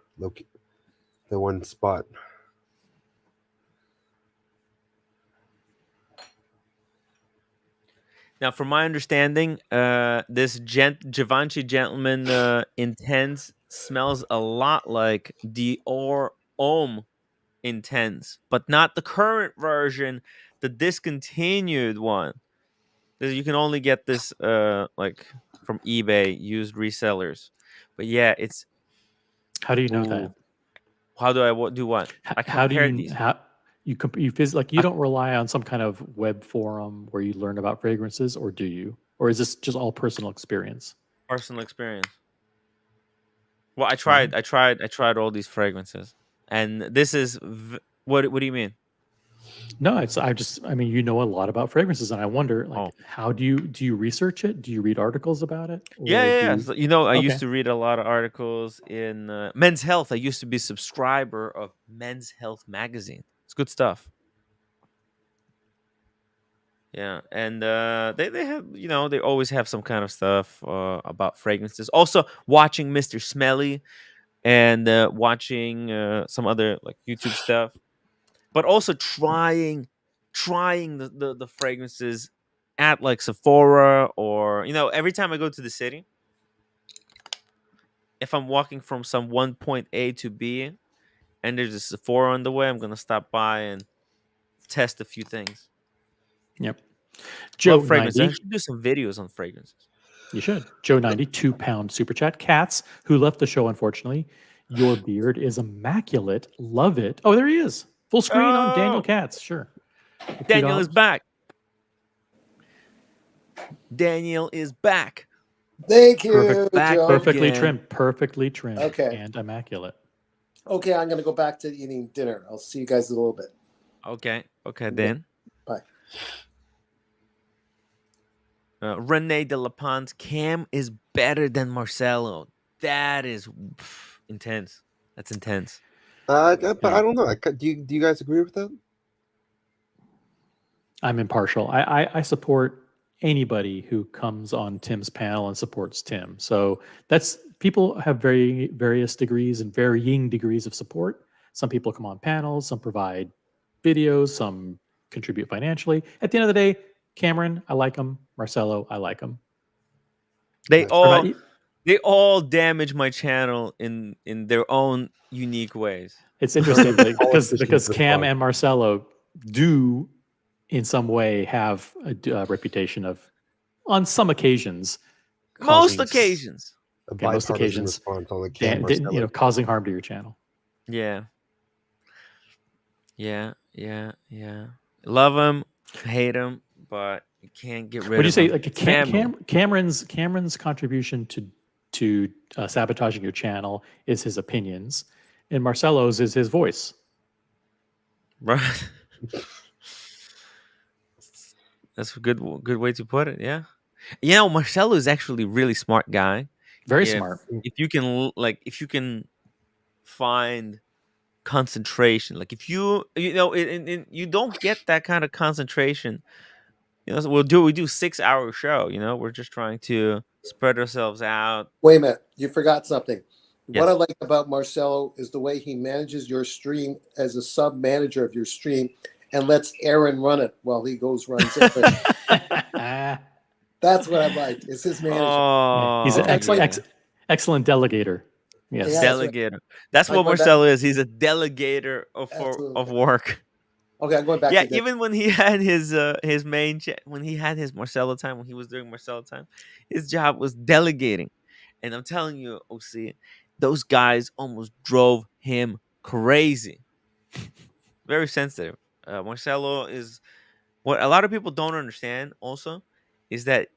one spot. Now, from my understanding, this Givenchy Gentleman Intense smells a lot like Dior Homme Intense, but not the current version, the discontinued one. You can only get this like from eBay, used resellers. But yeah, it's How do you know ooh. that? How do I do what? I How do compared you these. like you I don't rely on some kind of web forum where you learn about fragrances, or do you? Or is this just all personal experience? personal experience. Well, I tried all these fragrances, and this is what? What do you mean? No, I mean, you know a lot about fragrances, and I wonder, Oh, like, how do you research it? Do you read articles about it, yeah, or yeah. do Yeah. you? So, you know, I used Okay, to read a lot of articles in Men's Health. I used to be a subscriber of Men's Health magazine. It's good stuff. Yeah, and they have they always have some kind of stuff about fragrances. Also, watching Mr. Smelly and watching some other like YouTube stuff, but also trying the fragrances at like Sephora, or every time I go to the city, if I'm walking from some one point A to B and there's a Sephora on the way, I'm gonna stop by and test a few things. yep. Joe Love fragrances. I 90, should do some videos on fragrances. you should. Joe 90, £2 super chat. Cats, who left the show, unfortunately. Your beard is immaculate. Love it. Oh, there he is. Full screen on Daniel Oh, Katz. Sure. Daniel is $2. back. Daniel is back. Thank Perfect. you, Back Joe. again. Perfectly trimmed Okay. and immaculate. Okay, I'm going to go back to eating dinner. I'll see you guys in a little bit. Okay, then. Bye. Rene de la Pons. Cam is better than Marcelo. That is intense. That's intense. But I don't know. Do you guys agree with that? I'm impartial. I support anybody who comes on Tim's panel and supports Tim. So that's people have various degrees and varying degrees of support. Some people come on panels, some provide videos, some contribute financially. At the end of the day, Cameron, I like him. Marcelo, I like him. They Nice. all damage my channel in their own unique ways. It's interesting because Politicians Cam respond. and Marcelo do in some way have a reputation of, on some occasions, Most causing occasions. A Okay, most bipartisan occasions, response on the Cam Marcelo. Causing harm to your channel. Yeah. Love him, hate him, but you can't get rid What do you of say? him. Like Cameron's contribution to sabotaging your channel is his opinions, and Marcelo's is his voice. Right. That's a good way to put it. Yeah. Marcelo is actually a really smart guy. Very if smart. if you can if you can find concentration, like if you know you don't get that kind of concentration. So we do 6 hour show. We're just trying to spread ourselves out. Wait a minute, you forgot something. What I Yes. like about Marcelo is the way he manages your stream as a sub manager of your stream and lets Aaron run it while he runs it. That's what I liked. It's his management. He's an Oh, Okay, yeah. excellent delegator. Yes. Yeah, that's right. Delegator. That's I'm what going back. Marcelo is. He's a delegator of Absolutely. work. Okay, I'm going back Yeah, to that. even when he had his main when he had his Marcelo time, when he was doing Marcelo time, his job was delegating. And I'm telling you, OC, those guys almost drove him crazy. Very sensitive. Marcelo is what a lot of people don't understand also is that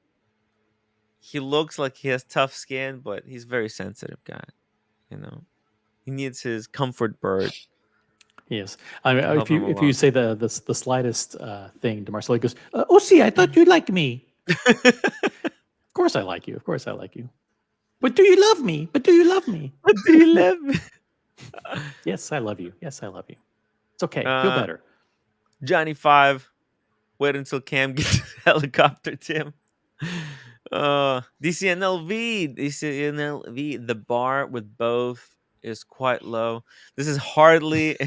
he looks like he has tough skin, but he's a very sensitive guy. He needs his comfort bird. Yes. I mean, to help him if you along. say the slightest thing to Marcelo, he goes, "OC, I thought you liked me." Of course I like you. Of course I like you. But do you love me? But do you love me? But do you love me? Yes, I love you. Yes, I love you. It's okay. Feel better. Johnny 5. Wait until Cam gets his helicopter, Tim. DCNLV. The bar with both is quite low. This is hardly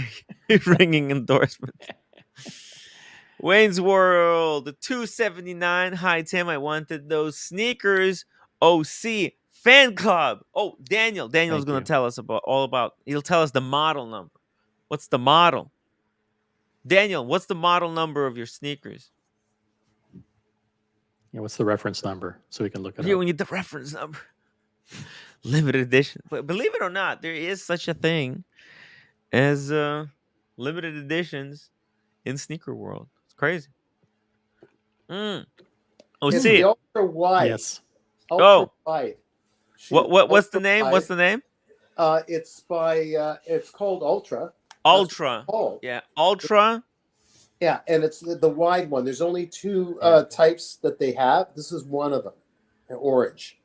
a ringing endorsement. Wayne's World, the 279. Hi, Tim. I wanted those sneakers. OC fan club. Oh, Daniel's Thank going you. to tell us he'll tell us the model number. What's the model? Daniel, what's the model number of your sneakers? Yeah, what's the reference number so we can look it Yeah, up? we need the reference number. Limited edition. But believe it or not, there is such a thing as limited editions in sneaker world. It's crazy. Oh, It's see. the ultra wide. Yes. Ultra wide. What's the name? Wide. What's the name? It's it's called Ultra. Ultra. Called. Yeah, Ultra. Yeah, and it's the wide one. There's only two types that they have. This is one of them, orange.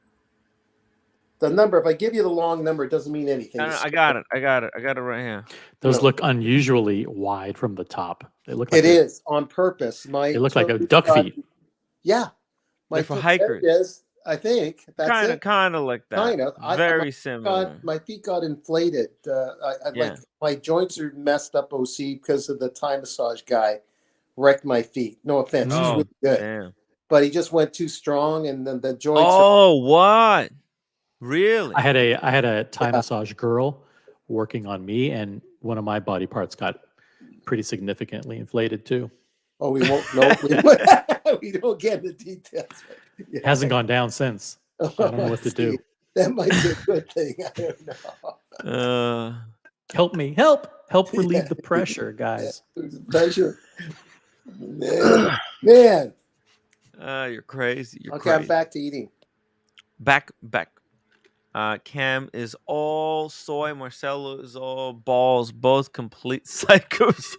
The number, if I give you the long number, it doesn't mean anything. I got it. I got it right here. Those look unusually wide from the top. They look like it is on purpose. They look like a duck feet. Yeah, they're for hikers. Is, I think that's kind of like that. Kind of very similar. My feet got inflated. Like my joints are messed up. OC because of the Thai massage guy wrecked my feet. No offense, he's really good, but he just went too strong, and then the joints. Oh, what? Really? I had a Thai massage girl working on me, and one of my body parts got pretty significantly inflated too. Oh, we won't know. We don't get the details. Yeah. It hasn't gone down since. I don't know what to do. That might be a good thing. I don't know. Help me! Help relieve the pressure, guys. Pressure, man. You're crazy. You're okay, crazy. I'm back to eating. Back. Cam is all soy. Marcelo is all balls. Both complete psychos.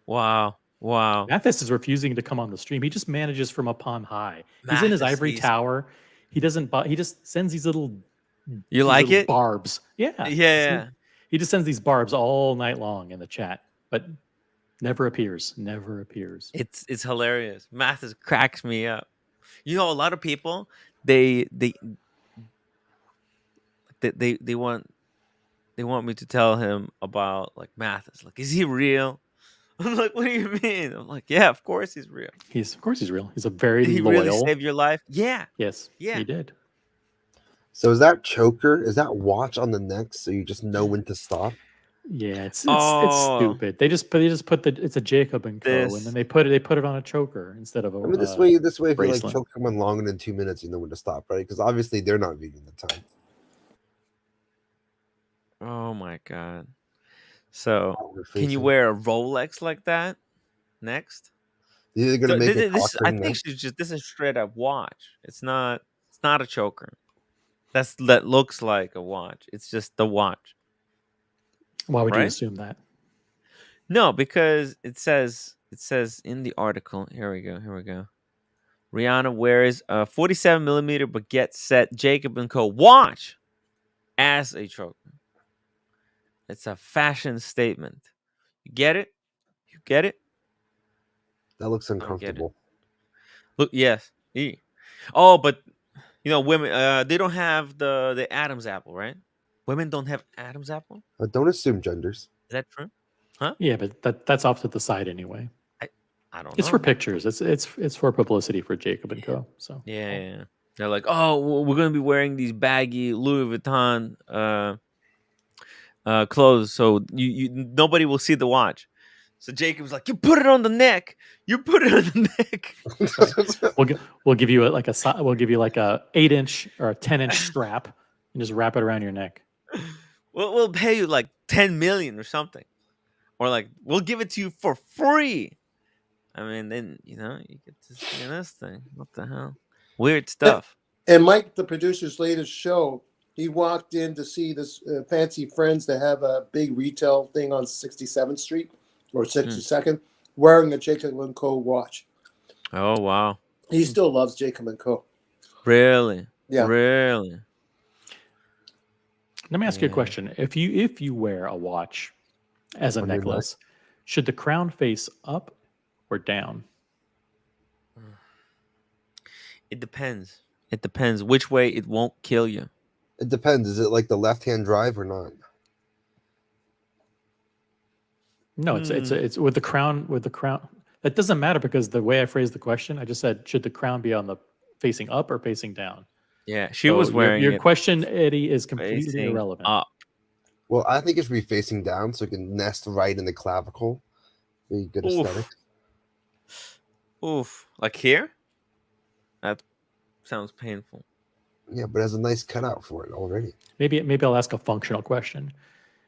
Wow. Mathis is refusing to come on the stream. He just manages from up on high. He's in his ivory tower. He doesn't. He just sends these little. You like it? Barbs. Yeah. Yeah. He just sends these barbs all night long in the chat, but never appears. Never appears. It's hilarious. Mathis cracks me up. A lot of people they want me to tell him about like Mathis. Like, is he real? I'm like, what do you mean? I'm like, yeah, of course he's real. Of course he's real. He's a very Did he loyal. really save your life? Yeah. Yes. Yeah. He did. So is that choker? Is that watch on the neck so you just know when to stop? Yeah, it's stupid. They just put it's a Jacob and Co. And then they put it on a choker instead of a. I mean, this way, if you bracelet. like choke someone longer than 2 minutes, you know when to stop, right? Because obviously they're not reading the time. Oh my god! So can you wear a Rolex like that next? They're gonna make it. I think this is straight up watch. It's not a choker. That looks like a watch. It's just the watch. Why would you assume that? No, because it says in the article. Here we go. Rihanna wears a 47 millimeter baguette set Jacob & Co. watch as a choker. It's a fashion statement. You get it? You get it? That looks I don't get it. uncomfortable. Look, yes. Oh, but women, they don't have the Adam's apple, right? Women don't have Adam's apple. Don't assume genders. Is that true? Huh? Yeah, but that's off to the side anyway. I don't know. It's for pictures. It's for publicity for Jacob and Co. So Yeah. They're like, oh, we're gonna be wearing these baggy Louis Vuitton clothes, so you nobody will see the watch. So Jacob's like, you put it on the neck. You put it on the neck. we'll give you like a 8-inch or a 10-inch strap and just wrap it around your neck. We'll pay you like 10 million or something, or like we'll give it to you for free. I mean, then you get to see this thing. What the hell? Weird stuff. And Mike, the producer's latest show, he walked in to see this fancy friends that have a big retail thing on 67th Street or 62nd, wearing a Jacob & Co. watch. Oh, wow. He still loves Jacob & Co. Really? Yeah. Really? Let me ask you a question. If you wear a watch as a necklace, should the crown face up or down? It depends. It depends which way it won't kill you. It depends. Is it like the left-hand drive or not? No, it's with the crown. With the crown, that doesn't matter because the way I phrased the question, I just said, should the crown be on the facing up or facing down? Yeah, she was wearing your question, Eddie, is completely irrelevant. Up. Well, I think it should be facing down so it can nest right in the clavicle. Be good aesthetic. Oof. Like here? That sounds painful. Yeah, but it has a nice cutout for it already. Maybe I'll ask a functional question.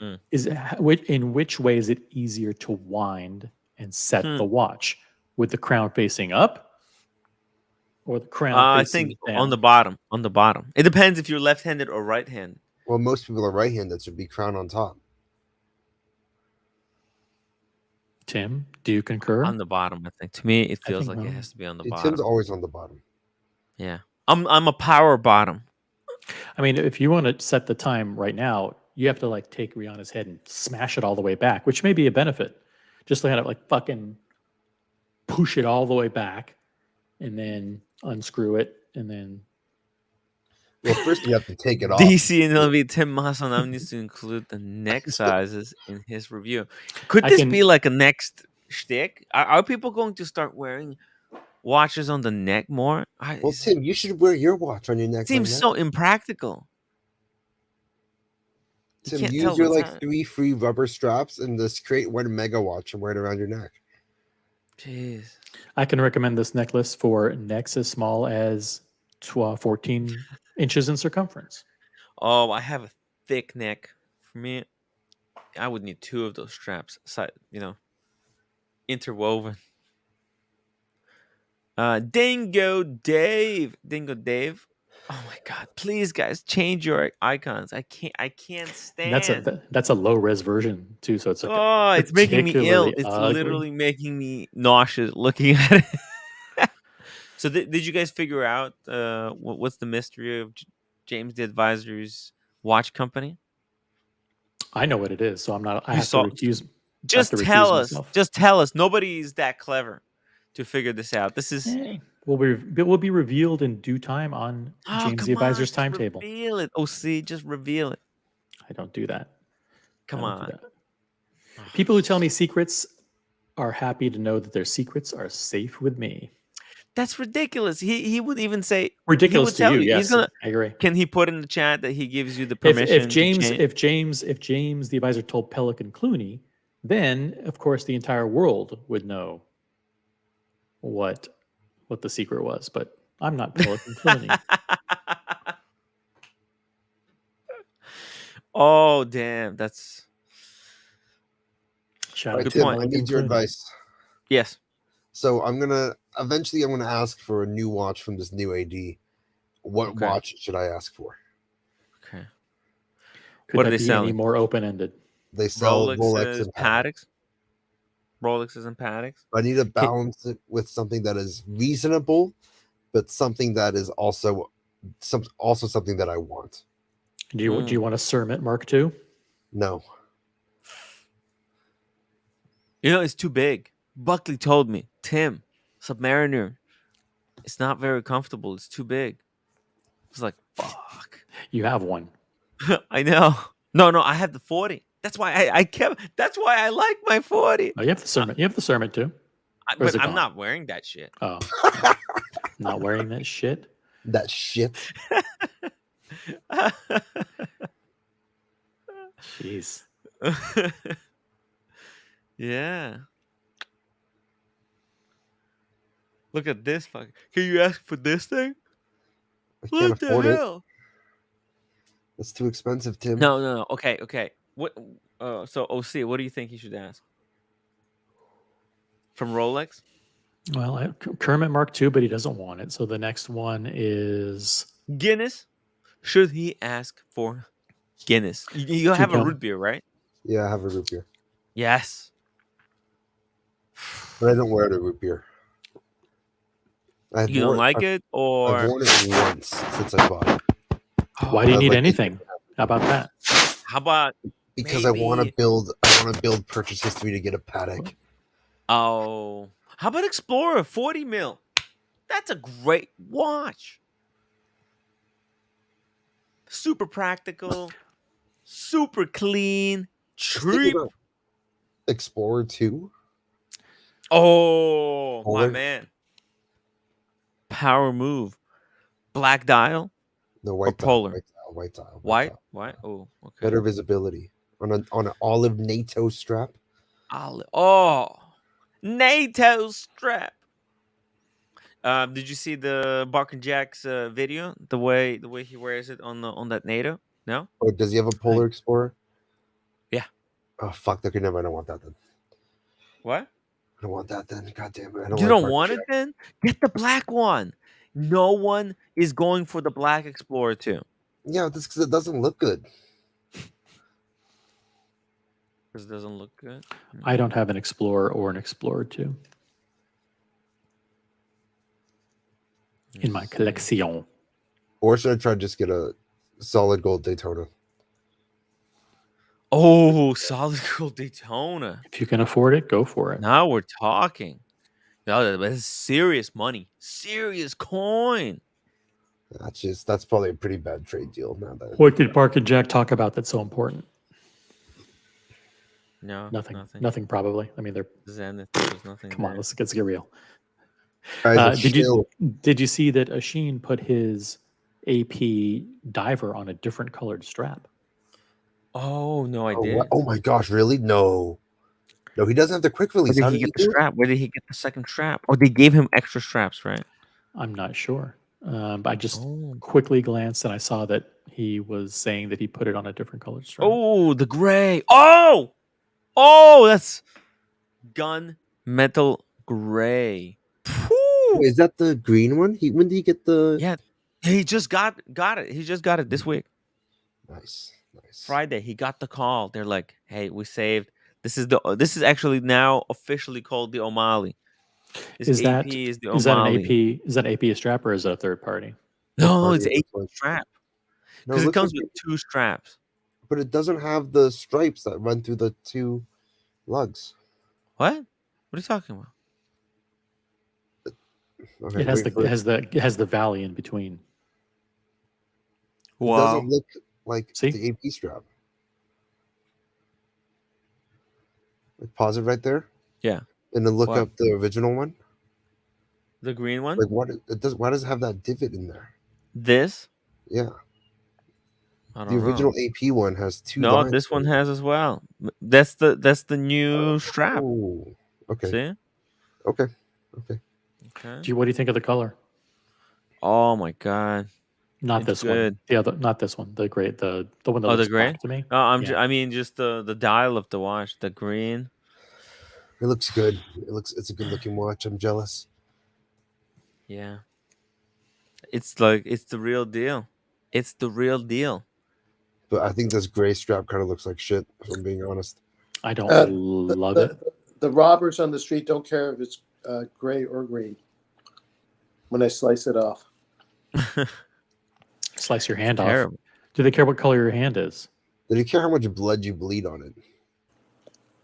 In which way is it easier to wind and set the watch? With the crown facing up or the crown facing I think down? on the bottom. On the bottom. It depends if you're left-handed or right-handed. Well, most people are right-handed, so it'd be crown on top. Tim, do you concur? On the bottom, I think. To me, it feels like it has to be on the bottom. Tim's always on the bottom. Yeah. I'm a power bottom. I mean, if you want to set the time right now, you have to like take Rihanna's head and smash it all the way back, which may be a benefit. Just kind of like fucking push it all the way back and then unscrew it and then. Well, first you have to take it off. DC and LV Tim Masanam needs to include the neck sizes in his review. Could this be like a next shtick? Are people going to start wearing watches on the neck more? Well, Tim, you should wear your watch on your neck. Seems so impractical. Tim, use your like 3 free rubber straps and just create one mega watch and wear it around your neck. Jeez. I can recommend this necklace for necks as small as 14 inches in circumference. Oh, I have a thick neck. For me, I would need 2 of those straps, interwoven. Dingo Dave. Oh my God! Please, guys, change your icons. I can't stand. That's a low res version too. So it's like it's making me ill. It's literally making me nauseous looking at it. So did you guys figure out what's the mystery of James the Advisor's watch company? I know what it is, so I'm not. I have to refuse. Just tell us. Just tell us. Nobody's that clever to figure this out. This is will be revealed in due time on James the Advisor's timetable. Reveal it. Just reveal it. I don't do that. Come on. People who tell me secrets are happy to know that their secrets are safe with me. That's ridiculous. He would even say ridiculous to you. Yes, I agree. Can he put in the chat that he gives you the permission? If James the Advisor told Pelican Clooney, then of course the entire world would know what the secret was. But I'm not Pelican Clooney. Oh damn, that's. Good point. I need your advice. Yes. So I'm gonna ask for a new watch from this new AD. What watch should I ask for? Okay. What are they selling? Any more open-ended? They sell Rolexes and Pateks. Rolexes and Pateks. I need to balance it with something that is reasonable, but something that is also something that I want. Do you want a Cermet Mark II? No. You know, it's too big. Buckley told me, Tim, Submariner, it's not very comfortable. It's too big. I was like, fuck. You have one. I know. No, I have the 40. That's why I kept. That's why I like my 40. Oh, you have the Cermet. You have the Cermet too. Or is But it I'm gone? not wearing that shit. Oh, not wearing that shit. That shit. Jeez. Yeah. Look at this fucking. Can you ask for this thing? I can't What the afford it. hell? It's too expensive, Tim. No. Okay. What? So OC, what do you think he should ask? From Rolex? Well, Kermit Mark II, but he doesn't want it. So the next one is Guinness? Should he ask for Guinness? You have a Toucan. root beer, right? Yeah, I have a root beer, Yes. but I don't wear the root beer. You don't like it, I've or worn it once since I bought it. Why do you I'd need like to- anything? How about that? how about Because I want maybe- to build. I want to build purchase history to get a paddock. how about Explorer 40 mil? That's a great watch. Super practical, super clean, cheap. Explorer 2. Oh, my Polar? man. Power move. Black dial. No, white dial, polar? White dial. White? dial. White? Oh, okay. Better visibility on an olive NATO strap. Oh, NATO strap. Did you see the Bark and Jack's video? The way he wears it on that NATO? No. Oh, does he have a Polar Explorer? Yeah. Oh fuck! Okay, never. I don't want that then. What? I don't want that then. God damn it! I You like don't Bark want and it then? Get the black one. No one is going for the black Explorer 2. Jack. Yeah, that's because it doesn't look good. Because it doesn't look good. I don't have an Explorer or an Explorer 2 in my collection. Or should I try to just get a solid gold Daytona? Oh, solid gold Daytona. If you can afford it, go for it. Now we're talking. No, that's serious money. Serious coin. That's probably a pretty bad trade deal now. That What did Bark and Jack talk about that's so important? No, Nothing probably. I mean, they're There's nothing. come on. there. Let's get real. Guys, Did you see that Asheen put his AP diver on a different colored strap? Oh no, I did. Oh my gosh, really? No, he doesn't have the quick release. Where How did he did get the do it? strap? Where did he get the second strap? Oh, they gave him extra straps, right? I'm not sure. But I just Oh. quickly glanced and I saw that he was saying that he put it on a different colored strap. Oh, the gray. Oh, that's gun metal gray. Wait, is that the green one? When did he get the? Yeah, he just got it. He just got it this week. Nice. Friday, he got the call. They're like, "Hey, we saved. This is actually now officially called the O'Malley. This Is that AP is the is that an O'Malley. AP? Is that AP a strap or is it a third party? No, it's Party, AP it looks like. strap No, because it looks comes like with two straps. but it doesn't have the stripes that run through the two lugs. What? What are you talking about? Okay, It has wait the for it has the valley in between. It doesn't look like See? the AP strap. Like, pause it right there. Yeah. And then look What? up the original one. The green one. Like what it does? Why does it have that divot in there? This. Yeah, I the don't know. original AP one has two. No, lines this one in it. has as well. That's the new strap. Oh, okay. See? Okay. Okay. What do you think of the color? Oh my god. Not It's this good. one. The other, not this one. The gray. The one that Oh, the looks gray? black to me. No, Yeah. I mean just the dial of the watch, the green. It looks good. It's a good looking watch. I'm jealous. Yeah. It's the real deal. It's the real deal. But I think this gray strap kind of looks like shit, if I'm being honest. I don't love it. The robbers on the street don't care if it's gray or green. when I slice it off. Slice your hand off. Terrible. Do they care what color your hand is? Do you care how much blood you bleed on it?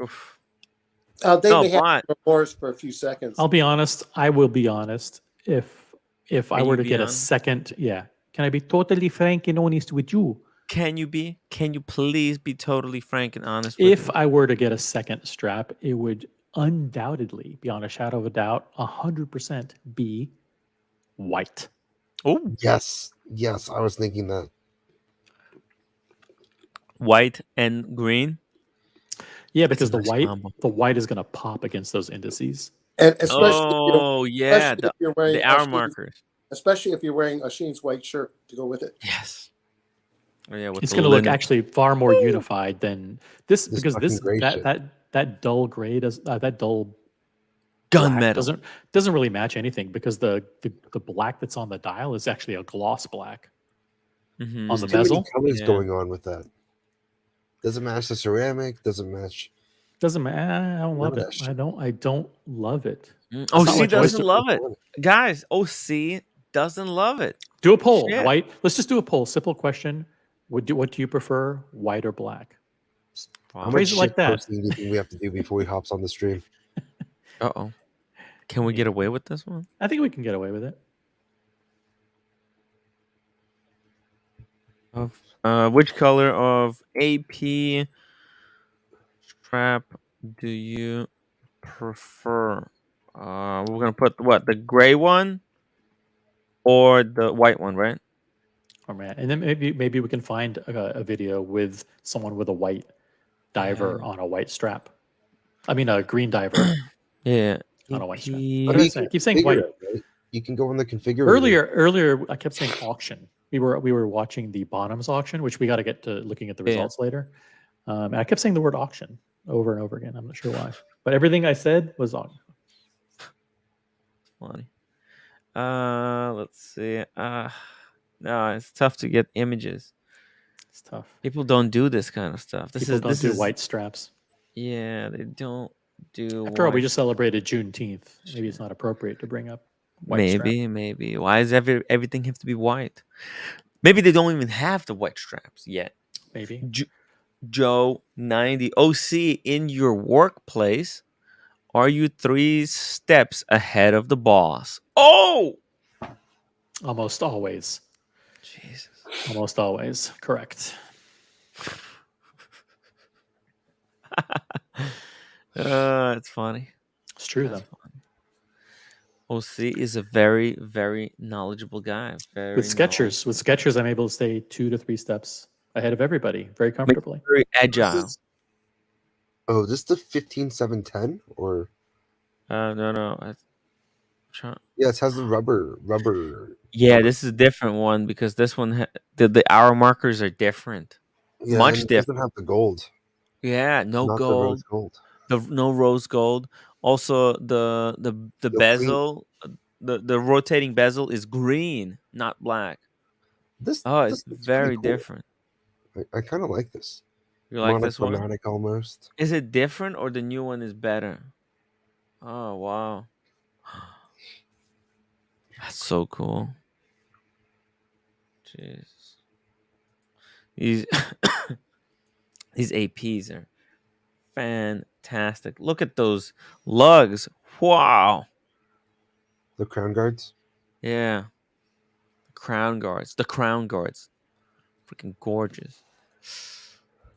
Oof. They No, may have but remorse for a few seconds. I'll be honest. I will be honest. If I Can were you to be get a honest? second, yeah. Can I be totally frank and honest with you? can you be? Can you please be totally frank and honest with If me? I were to get a second strap, it would undoubtedly, beyond a shadow of a doubt, 100% be white. Oh, Yes, I was thinking that. white and green. Yeah, That's a because the nice white, combo. the white is going to pop against those indices. And especially, Oh yeah, especially if you're wearing the hour Asheen's, markers. especially if you're wearing Asheen's white shirt to go with it. Yes. Oh yeah, with It's the going to look linen. actually far more unified than this, This because fucking gray shit. that dull gray does that dull Gunmetal. black doesn't really match anything, because the black that's on the dial is actually a gloss black Mhm. on the Too many bezel. colors Yeah. going on with that. Doesn't match the ceramic. Doesn't match. Doesn't matter. I don't love None it. of that I don't love it. Mm, not OC my choice. doesn't love it, guys. OC doesn't love it. Do a poll. Shit. White. Let's just do a poll. Simple question. What do you prefer, white or black? How Wow. much Phrase it like shit that. posting do you think we have to do before he hops on the stream? Uh-oh. Can we get away with this one? I think we can get away with it. Which color of AP strap do you prefer? We're gonna put what, the gray one or the white one, right? Oh man. And then maybe we can find a video with someone with a white diver Yeah. on a white strap. I mean, a green diver Yeah. on a white strap. AP. What did I say? I keep saying white. It, right? You can go in the configurator. Earlier, I kept saying auction. We were watching the Bonhams auction, which we got to get to looking at the Yeah. results later. And I kept saying the word auction over and over again. I'm not sure why, but everything I said was on. Funny. Let's see. No, it's tough to get images. It's tough. People don't do this kind of stuff. People don't do white straps. Yeah, they don't do. After all, we white. just celebrated Juneteenth. Maybe it's not appropriate to bring up white strap. Maybe. Why does everything have to be white? Maybe they don't even have the white straps yet. Maybe. Joe 90 OC, in your workplace, are you 3 steps ahead of the boss? Oh, Almost always. Jesus. Almost always. Correct. It's funny. It's true, That's though. funny. OC is a very, very knowledgeable guy. With Skechers, I'm able to stay 2 to 3 steps ahead of everybody very comfortably. Very agile. Oh, this the 15710 or? No. Yeah, it has the rubber. Yeah, this is a different one because this one the hour markers are different. Yeah, Much and it different. doesn't have the gold. Yeah, no Not gold. the rose gold. No rose gold. Also, the bezel, the rotating bezel is green, not black. This It's looks very pretty cool. different. I kind of like this. You like this one? Monochromatic almost. Is it different or the new one is better? Oh wow, that's so cool. Jeez, these these APs are fantastic. Look at those lugs. Wow. The crown guards. Yeah. The crown guards. Freaking gorgeous.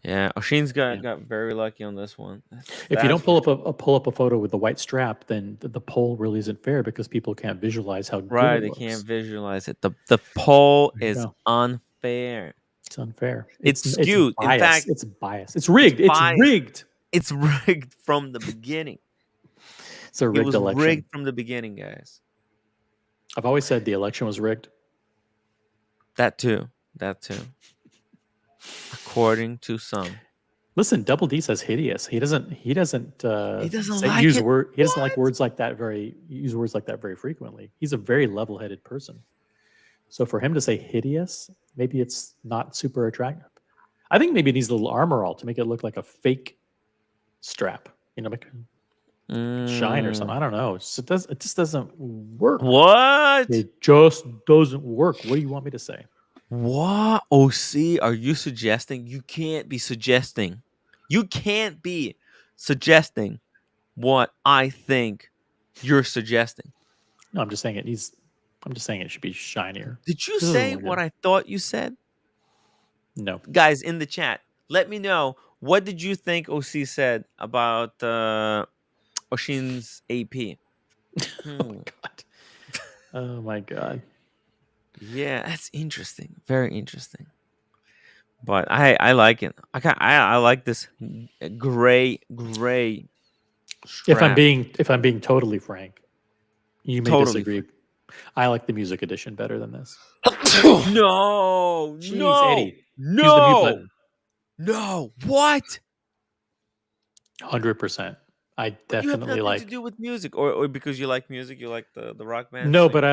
Yeah. Oshin's got very lucky on this one. If you don't pull up a photo with the white strap, then the poll really isn't fair because people can't visualize how good right, it they looks. can't visualize it. The poll There you is go. unfair. It's unfair. It's skewed. Biased. In fact, it's biased. It's rigged. It's biased. rigged. It's rigged from the beginning. It's a It rigged was election. rigged from the beginning, guys. I've always said the election was rigged. That too. According to some. Listen, Double D says hideous. He doesn't He doesn't like use it? word. He doesn't like What? words like that very frequently. He's a very level-headed person. So for him to say hideous, maybe it's not super attractive. I think maybe it needs a little armor all to make it look like a fake strap. You know, shine or something. I don't know. It just doesn't work. What? It just doesn't work. What do you want me to say? What? OC, are you suggesting? You can't be suggesting. You can't be suggesting what I think you're suggesting. No, I'm just saying it needs. I'm just saying it should be shinier. Did you This doesn't say look what good. I thought you said? No. Guys in the chat, let me know, what did you think OC said about Oshin's AP? Oh my god. Oh my god. Yeah, that's interesting. Very interesting. But I like it. I like this gray If I'm strap. being totally frank, you may Totally disagree. I like the music edition better than this. No, Jeez, Eddie. no, Use the mute no, button. no. What? 100%. I But you have definitely nothing to like. do with music, or because you like music, you like the rock band. No, so but you-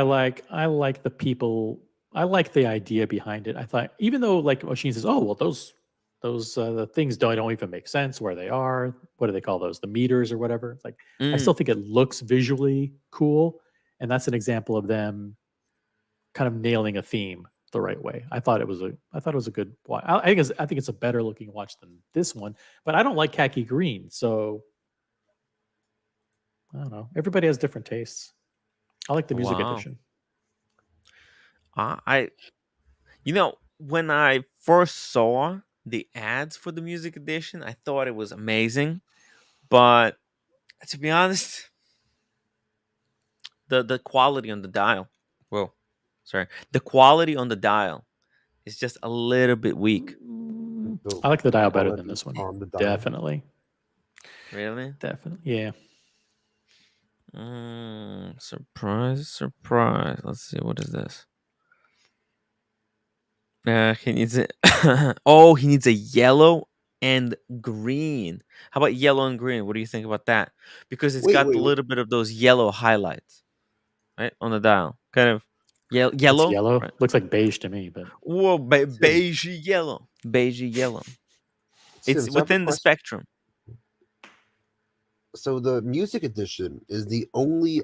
I like the people. I like the idea behind it. I thought, even though like Oshin says, oh well, those the things don't even make sense where they are. What do they call those? The meters or whatever. It's like I Mm, still think it looks visually cool, and that's an example of them kind of nailing a theme the right way. I thought it was a good watch. I think it's a better looking watch than this one, but I don't like khaki green, so I don't know. Everybody has different tastes. I like the music wow. edition. I when I first saw the ads for the music edition, I thought it was amazing, but to be honest, the quality on the dial, well, sorry, the quality on the dial is just a little bit weak. So, I like the dial better than quality this one. on the dial. Definitely. Really? Yeah. Surprise, surprise. Let's see, what is this? He needs it. Oh, he needs a yellow and green. How about yellow and green? What do you think about that? Because it's got a Wait. little bit of those yellow highlights, right, on the dial. Kind of It's yellow, yellow. right? Looks like beige to me, but Whoa, beige yellow. Beige yellow. It's So I have a within the question. spectrum. So the music edition is the only.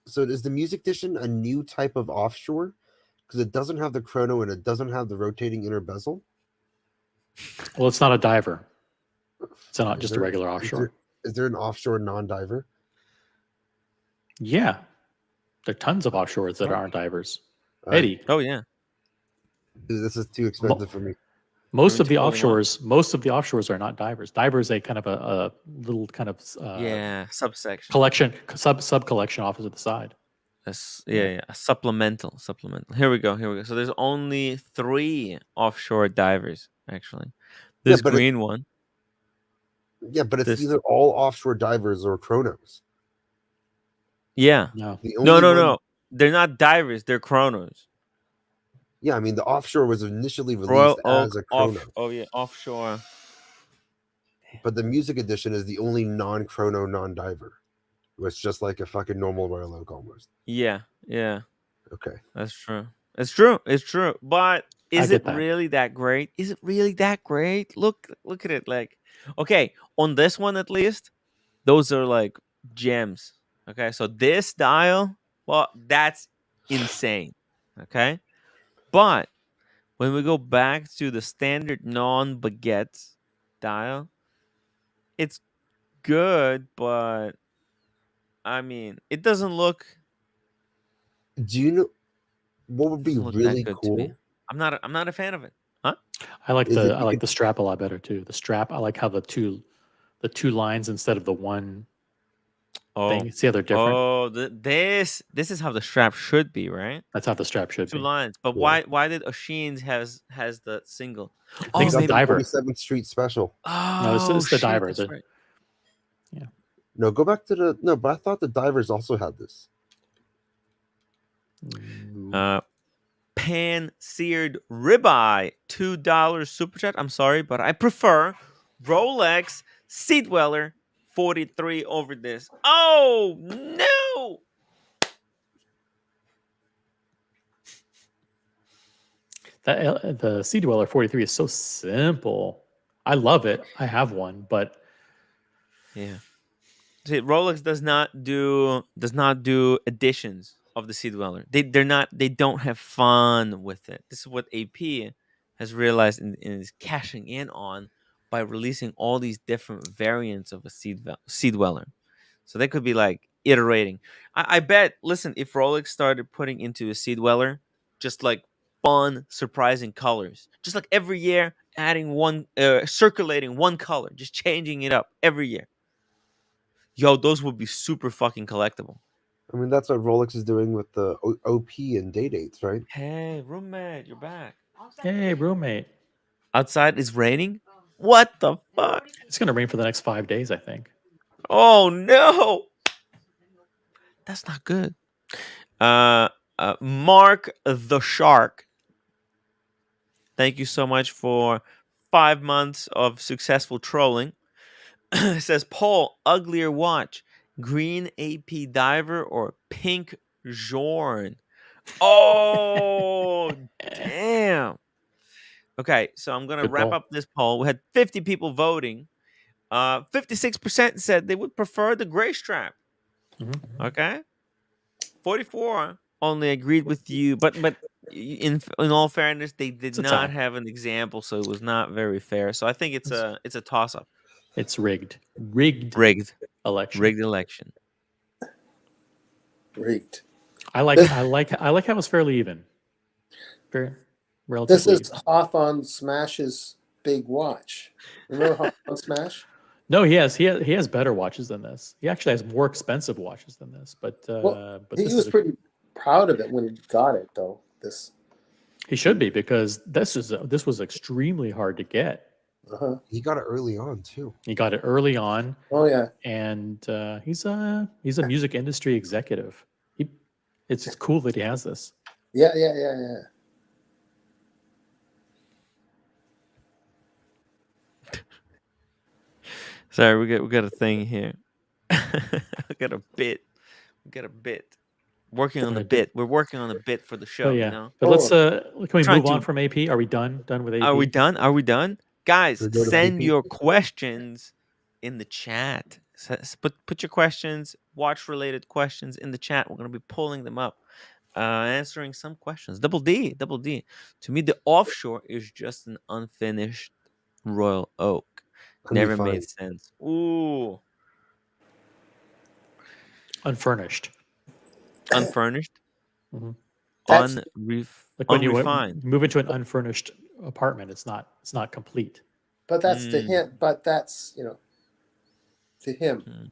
So is the music edition a new type of offshore? Because it doesn't have the chrono and it doesn't have the rotating inner bezel. well, it's not a diver. It's not Is just a there- regular offshore. Is there an offshore non-diver? Yeah. There are tons of offshores that aren't divers. Uh, Eddie, Oh yeah. Dude, this is too expensive for me. most me of the to pull one? offshores are not divers. Diver is a kind of a little kind of Yeah, subsection. collection sub collection off to the side. Yeah, a supplemental. Here we go. So there's only 3 offshore divers actually. This but green one. Yeah, but it's This either all offshore divers or chronos. Yeah. No. The only No, one, no. They're not divers, they're chronos. Yeah, I mean the offshore was initially Royal released Oak as a chrono, offshore. but the music edition is the only non-chrono non-diver. It's just like a fucking normal Royal Oak almost. Yeah. Okay. That's true. It's true. But I is get it that. really that great? Is it really that great? Look at it. Like, okay, on this one at least, those are like gems. Okay, so this dial, well, that's insane. Okay, but when we go back to the standard non-baguette dial, it's good, but I mean, it doesn't look Do you know what would be doesn't look really that good to me. cool? I'm not a fan of it. Huh? I like Is if I you like could- the strap a lot better too. The strap, I like how the two lines instead of the one thing. See how they're different? Oh, this is how the strap should be, right? That's how the strap should 2 be. lines. But Yeah. why did Oshin's has the single? I think Oh, it's the maybe. diver. 47th Street Special. No, it's the shit, diver. that's right. No, go back to but I thought the divers also had this. Pan-seared ribeye, $2 super chat. I'm sorry, but I prefer Rolex Sea Dweller 43 over this. Oh no! The Sea Dweller 43 is so simple. I love it. I have one, but Yeah. See, Rolex does not do editions of the Sea Dweller. They don't have fun with it. This is what AP has realized and is cashing in on by releasing all these different variants of a Sea Dweller. So they could be like iterating. I bet. Listen, if Rolex started putting into a Sea Dweller just like fun, surprising colors, just like every year adding one, circulating one color, just changing it up every year. Yo, those would be super fucking collectible. I mean, that's what Rolex is doing with the OP and day dates, right? Hey, roommate, you're back. Hey, roommate. Outside is raining? What the fuck? It's gonna rain for the next 5 days, I think. Oh no. That's not good. Mark the Shark. Thank you so much for 5 months of successful trolling. It says, Paul, uglier watch, green AP Diver or pink Jorn? Oh, damn. Okay, so I'm going to Good wrap poll. up this poll. We had 50 people voting. 56% said they would prefer the gray strap. Mhm. Okay. 44 only agreed with you, but in all fairness, they did It's a not tie. have an example, so it was not very fair. So I think it's a toss up. It's rigged. Rigged Rigged election. election. Great. I like how it's fairly even. Very This relatively is even. Hawthorne Smash's big watch. Remember Hawthorne Smash? No, he has better watches than this. He actually has more expensive watches than this. But Well, but he this was is pretty proud of it when he got it, though. This. he should be, because this was extremely hard to get. Uh-huh. He got it early on too. He got it early on, Oh yeah. and he's a music industry executive. It's cool that he has this. Yeah. Sorry, we got a thing here. We got a bit. Working on the bit. We're working on a bit for the show, But yeah, you know. but let's Oh. can we Trying move on to- from AP? Are we done? Done with AP? Are we done? Are we done? Guys, Should we go to send VP? your questions in the chat. Put your questions, watch related questions in the chat. We're gonna be pulling them up, answering some questions. Double D. To me, the offshore is just an unfinished Royal Oak. Never made sense. Ooh, Unfurnished. unfurnished, Mhm. That's Like when you unrefined. move into an unfurnished apartment, it's not complete. but that's to him. But that's to him.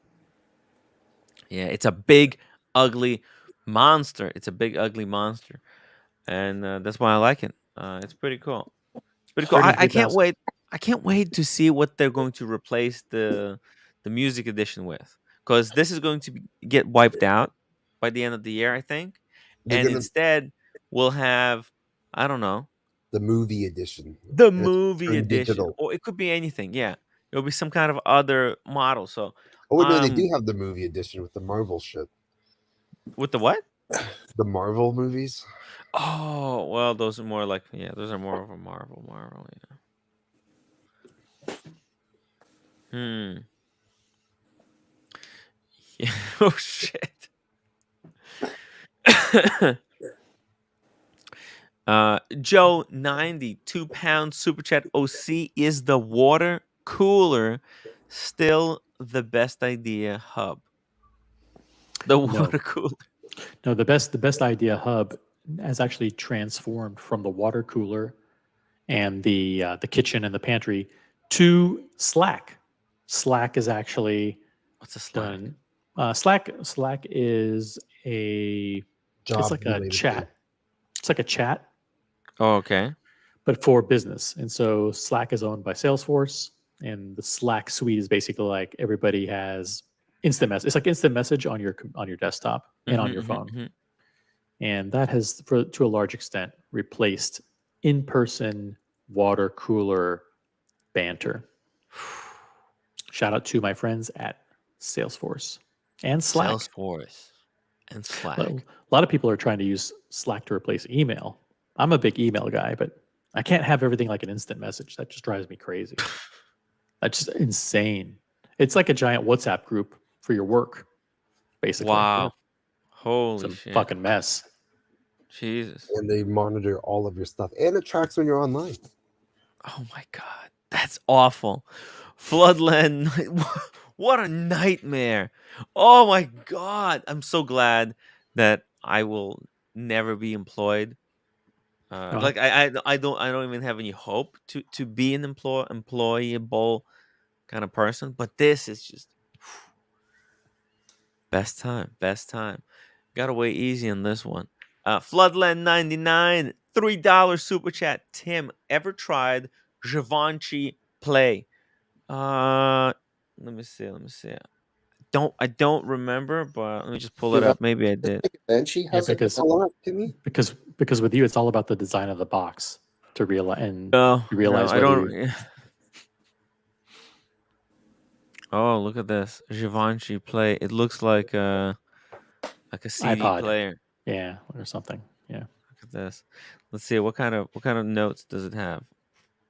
Yeah, it's a big, ugly monster. And that's why I like it. It's pretty cool. I can't 33,000. wait. I can't wait to see what they're going to replace the music edition with, because this is going to get wiped out by the end of the year, I think, They're and gonna instead we'll have, I don't know, the movie edition. the and it's movie turned edition, digital. or it could be anything. Yeah, it'll be some kind of other model. So Oh no, they do have the movie edition with the Marvel shit. with the what? The Marvel movies. Oh well, those are more like, those are more of a Marvel, yeah. Yeah. Oh shit. Joe 90 £2 super chat. OC, is the water cooler still the best idea hub? The water cooler. No, the best idea hub has actually transformed from the water cooler and the kitchen and the pantry to Slack. Slack is actually What's a Slack? done. Slack is it's like a Job-related chat. thing. It's like a chat, Oh, okay. but for business. And so Slack is owned by Salesforce, and the Slack suite is basically like everybody has instant message. It's like instant message on your desktop and on your phone. And that has, to a large extent, replaced in-person water cooler banter. Shout out to my friends at Salesforce and Slack. Salesforce and Slack. A lot of people are trying to use Slack to replace email. I'm a big email guy, but I can't have everything like an instant message. That just drives me crazy. That's just insane. It's like a giant WhatsApp group for your work, basically. Wow. Holy Some shit. fucking mess. Jesus. And they monitor all of your stuff, and it tracks when you're online. Oh my god. That's awful. Floodland. What a nightmare. Oh my god. I'm so glad that I will never be employed. Oh. Like I don't even have any hope to be an employable kind of person. But this is just best time. Gotta weigh easy on this one. Floodland 99, $3 super chat. Tim, ever tried Givenchy Play? Let me see. I don't remember, but let me just pull it up. Maybe I did. Givenchy, Yeah, how's it because going? because with you, it's all about the design of the box to realize, and No, you realize I whether don't. you, Oh, look at this Givenchy Play. It looks like a CD iPod. player. Yeah, or something. Yeah. Look at this. Let's see what kind of notes does it have?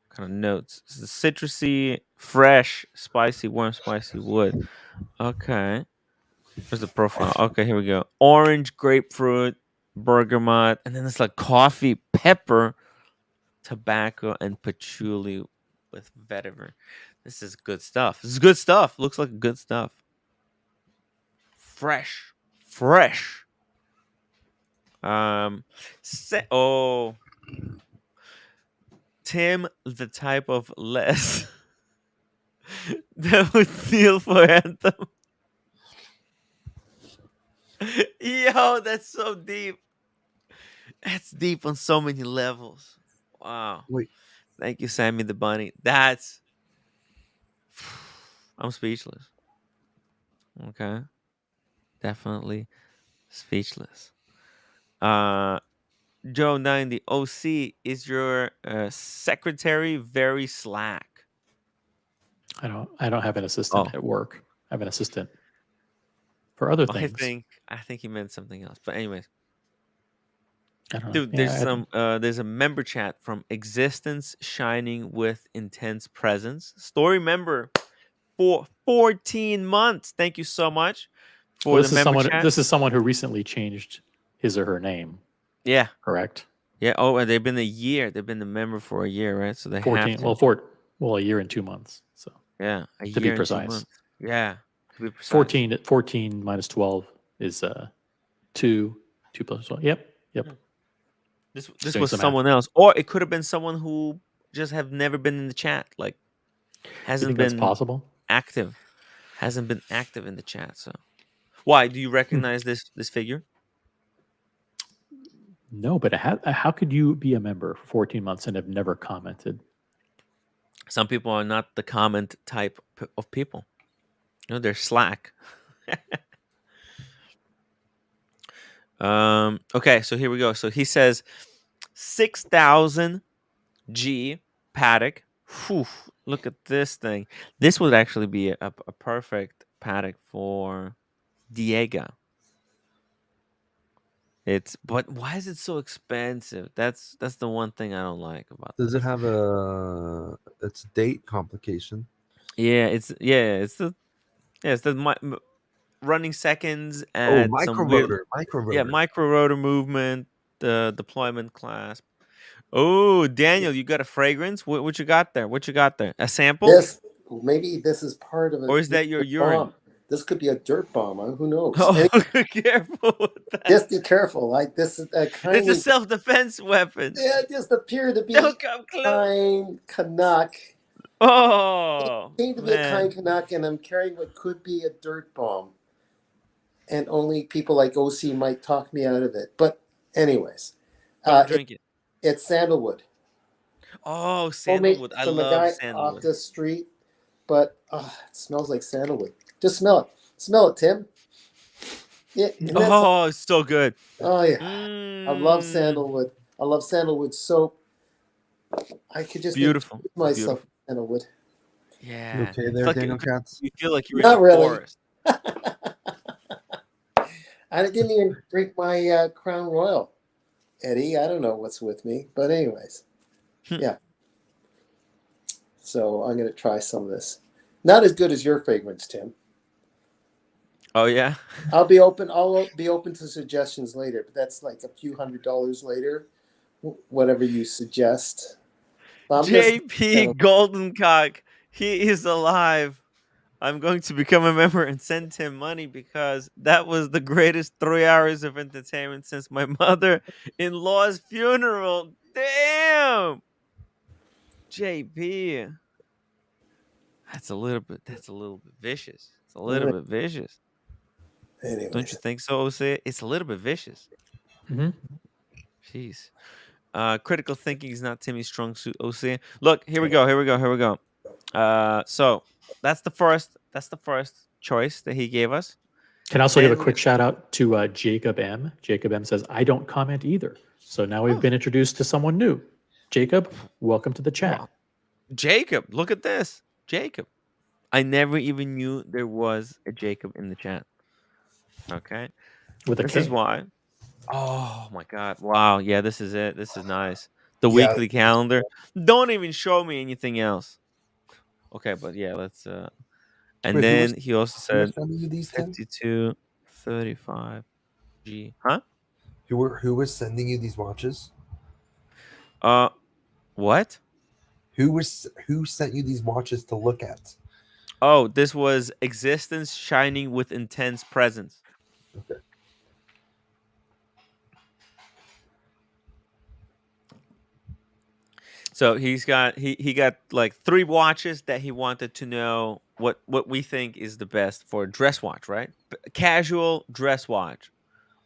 What kind of notes? This is citrusy, fresh, spicy, warm, spicy wood. Okay. Where's the profile? Okay, here we go. Orange, grapefruit, bergamot, and then it's like coffee, pepper, tobacco, and patchouli with vetiver. This is good stuff. This is good stuff. Looks like good stuff. Fresh. Oh, Tim, the type of less that would feel for Anthem. Yo, that's so deep. That's deep on so many levels. Wow. Wait. Thank you, Sammy the Bunny. That's I'm speechless. Okay. Definitely speechless. Joe 90 OC, is your secretary very slack? I don't have an assistant Oh. at work. I have an assistant for other I things. think he meant something else. But anyways, I don't know. dude, Yeah, there's a member chat from Existence Shining with Intense Presence. Story member for 14 months. Thank you so much for well, the member chat. This is someone who recently changed his or her name. Yeah. Correct. Yeah. Oh, and they've been a year. They've been a member for a year, right? So they 14. have to. Well, a year and 2 months. So Yeah, a to be year and 2 precise. months. Yeah, to be precise. 14 minus 12 is 2 plus 12. Yep. This doing was some math. someone else, or it could have been someone who just have never been in the chat, like You hasn't think that's been possible? active, hasn't been active in the chat. So, why do you recognize this figure? No, but how could you be a member for 14 months and have never commented? Some people are not the comment type of people. You know, they're slack. Okay, so here we go. So he says 6,000 G paddock. Whew, look at this thing. This would actually be a perfect paddock for Diego. But why is it so expensive? That's the one thing I don't like about Does this. it have its date complication? It's the running seconds Oh, at some weird micro rotor. micro rotor movement, the deployment clasp. Oh, Daniel, you got a fragrance? What you got there? A sample? Maybe this is part of Or is that your urine? bomb. This could be a dirt bomb. Who knows? Oh, careful with that. Just be careful. Like this is a kind It's a self-defense weapon. Yeah, just appear to be Don't come close. kind Canuck. Oh, Seem to be a kind Canuck, and I'm carrying what could be a dirt bomb. And only people like OC might talk me out of it. But anyways, don't drink it. It's sandalwood. Oh, sandalwood! I from love a guy sandalwood. off the street, but it smells like sandalwood. Just smell it. Smell it, Tim. Yeah. Oh, it's so good. Oh yeah. I love sandalwood. I love sandalwood soap. I could just beautiful myself with sandalwood. Yeah. You okay there, Daniel Katz? You feel like you're Not in the really. forest. I didn't even drink my Crown Royal, Eddie. I don't know what's with me, but anyways, yeah. So I'm gonna try some of this. Not as good as your fragrance, Tim. Oh yeah. I'll be open. I'll be open to suggestions later, but that's like a few $100s later. Whatever you suggest. But I'm just JP Goldencock, he is alive. I'm going to become a member and send him money because that was the greatest 3 hours of entertainment since my mother-in-law's funeral. Damn, JP. That's a little bit vicious. It's a little bit vicious. anyway. Don't you think so, Ose? It's a little bit vicious. Mhm. Jeez. Critical thinking is not Timmy's strong suit, OC. Look, here we go. So that's the first choice that he gave us. Can I also give a Then we quick got- shout out to Jacob M. Jacob M says, I don't comment either. So now we've Oh. been introduced to someone new. Jacob, welcome to the chat. Wow. Jacob, look at this. Jacob. I never even knew there was a Jacob in the chat. Okay. With a This K. is why. Oh my god. Wow. Yeah, this is it. This is nice. The Yeah. weekly calendar. Don't even show me anything else. Okay, but yeah, let's and Wait, then he also Who was said sending you these, Tim? 52 35 G. Huh? Who was sending you these watches? What? Who sent you these watches to look at? Oh, this was existence shining with intense presence. Okay. So he got like 3 watches that he wanted to know what we think is the best for a dress watch, right? Casual dress watch.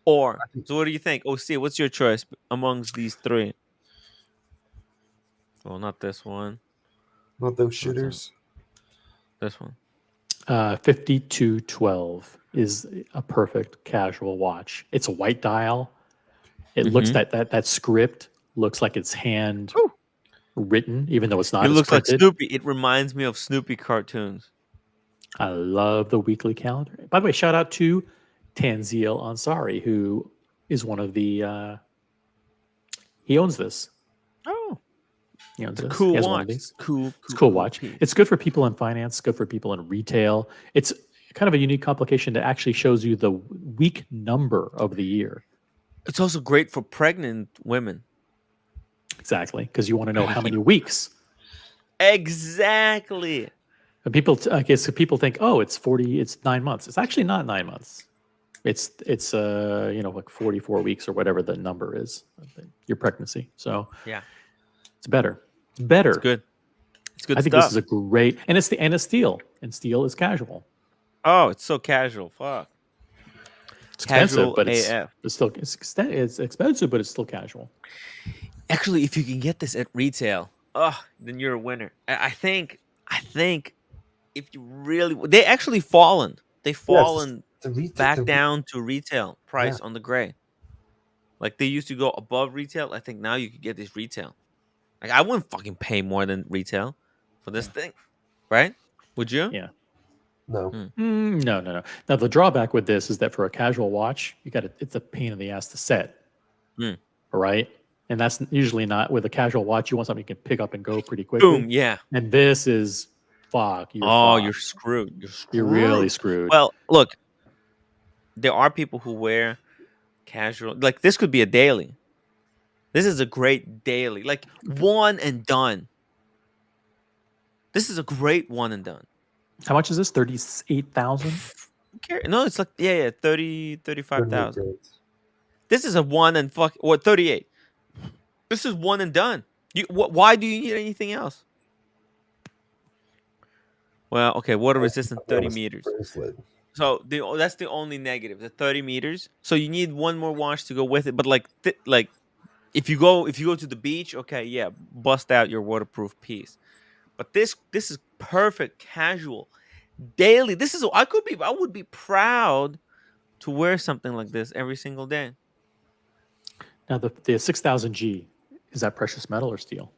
Or so what do you think? OC, what's your choice amongst these 3? Well, not this one. Not those Not shooters. This one. 5212 is a perfect casual watch. It's a white dial. It looks that script looks like it's hand Ooh. written, even though it's not. It It's looks like printed. Snoopy. It reminds me of Snoopy cartoons. I love the weekly calendar. By the way, shout out to Tanzil Ansari, who is one of the he owns this. Oh, He owns it's a this. cool He has one watch. of these. Cool It's a cool watch. piece. It's good for people in finance, good for people in retail. It's kind of a unique complication that actually shows you the week number of the year. It's also great for pregnant women. Exactly, because you want to know how many weeks. Exactly. And people, so people think, oh, it's 9 months. It's actually not 9 months. It's like 44 weeks or whatever the number is, your pregnancy. So Yeah, it's better. It's better. it's good. It's good I think stuff. this is a great, and it's steel, and steel is casual. Oh, it's so casual. Fuck. It's Casual expensive, but AF. it's expensive, but it's still casual. Actually, if you can get this at retail, then you're a winner. I think if you really, they actually fallen. They fallen back down to retail price on the gray. Like they used to go above retail. I think now you could get this retail. Like I wouldn't fucking pay more than retail for this thing, right? Would you? Yeah. No. No. Now the drawback with this is that for a casual watch, it's a pain in the ass to set. Mm. All right. And that's usually not with a casual watch. You want something you can pick up and go pretty quickly. Boom. Yeah. And this is fuck. You're screwed. You're screwed. You're really screwed. Well, look, there are people who wear casual. Like this could be a daily. This is a great daily, like one and done. This is a great one and done. How much is this? 38,000? No, it's like 35,000. This is a one and 38. This is one and done. Why do you need anything else? Well, okay, water resistant 30 meters. So that's the only negative, the 30 meters. So you need one more watch to go with it. But like if you go to the beach, okay, yeah, bust out your waterproof piece. But this is perfect casual daily. I would be proud to wear something like this every single day. Now the 6000G, is that precious metal or steel?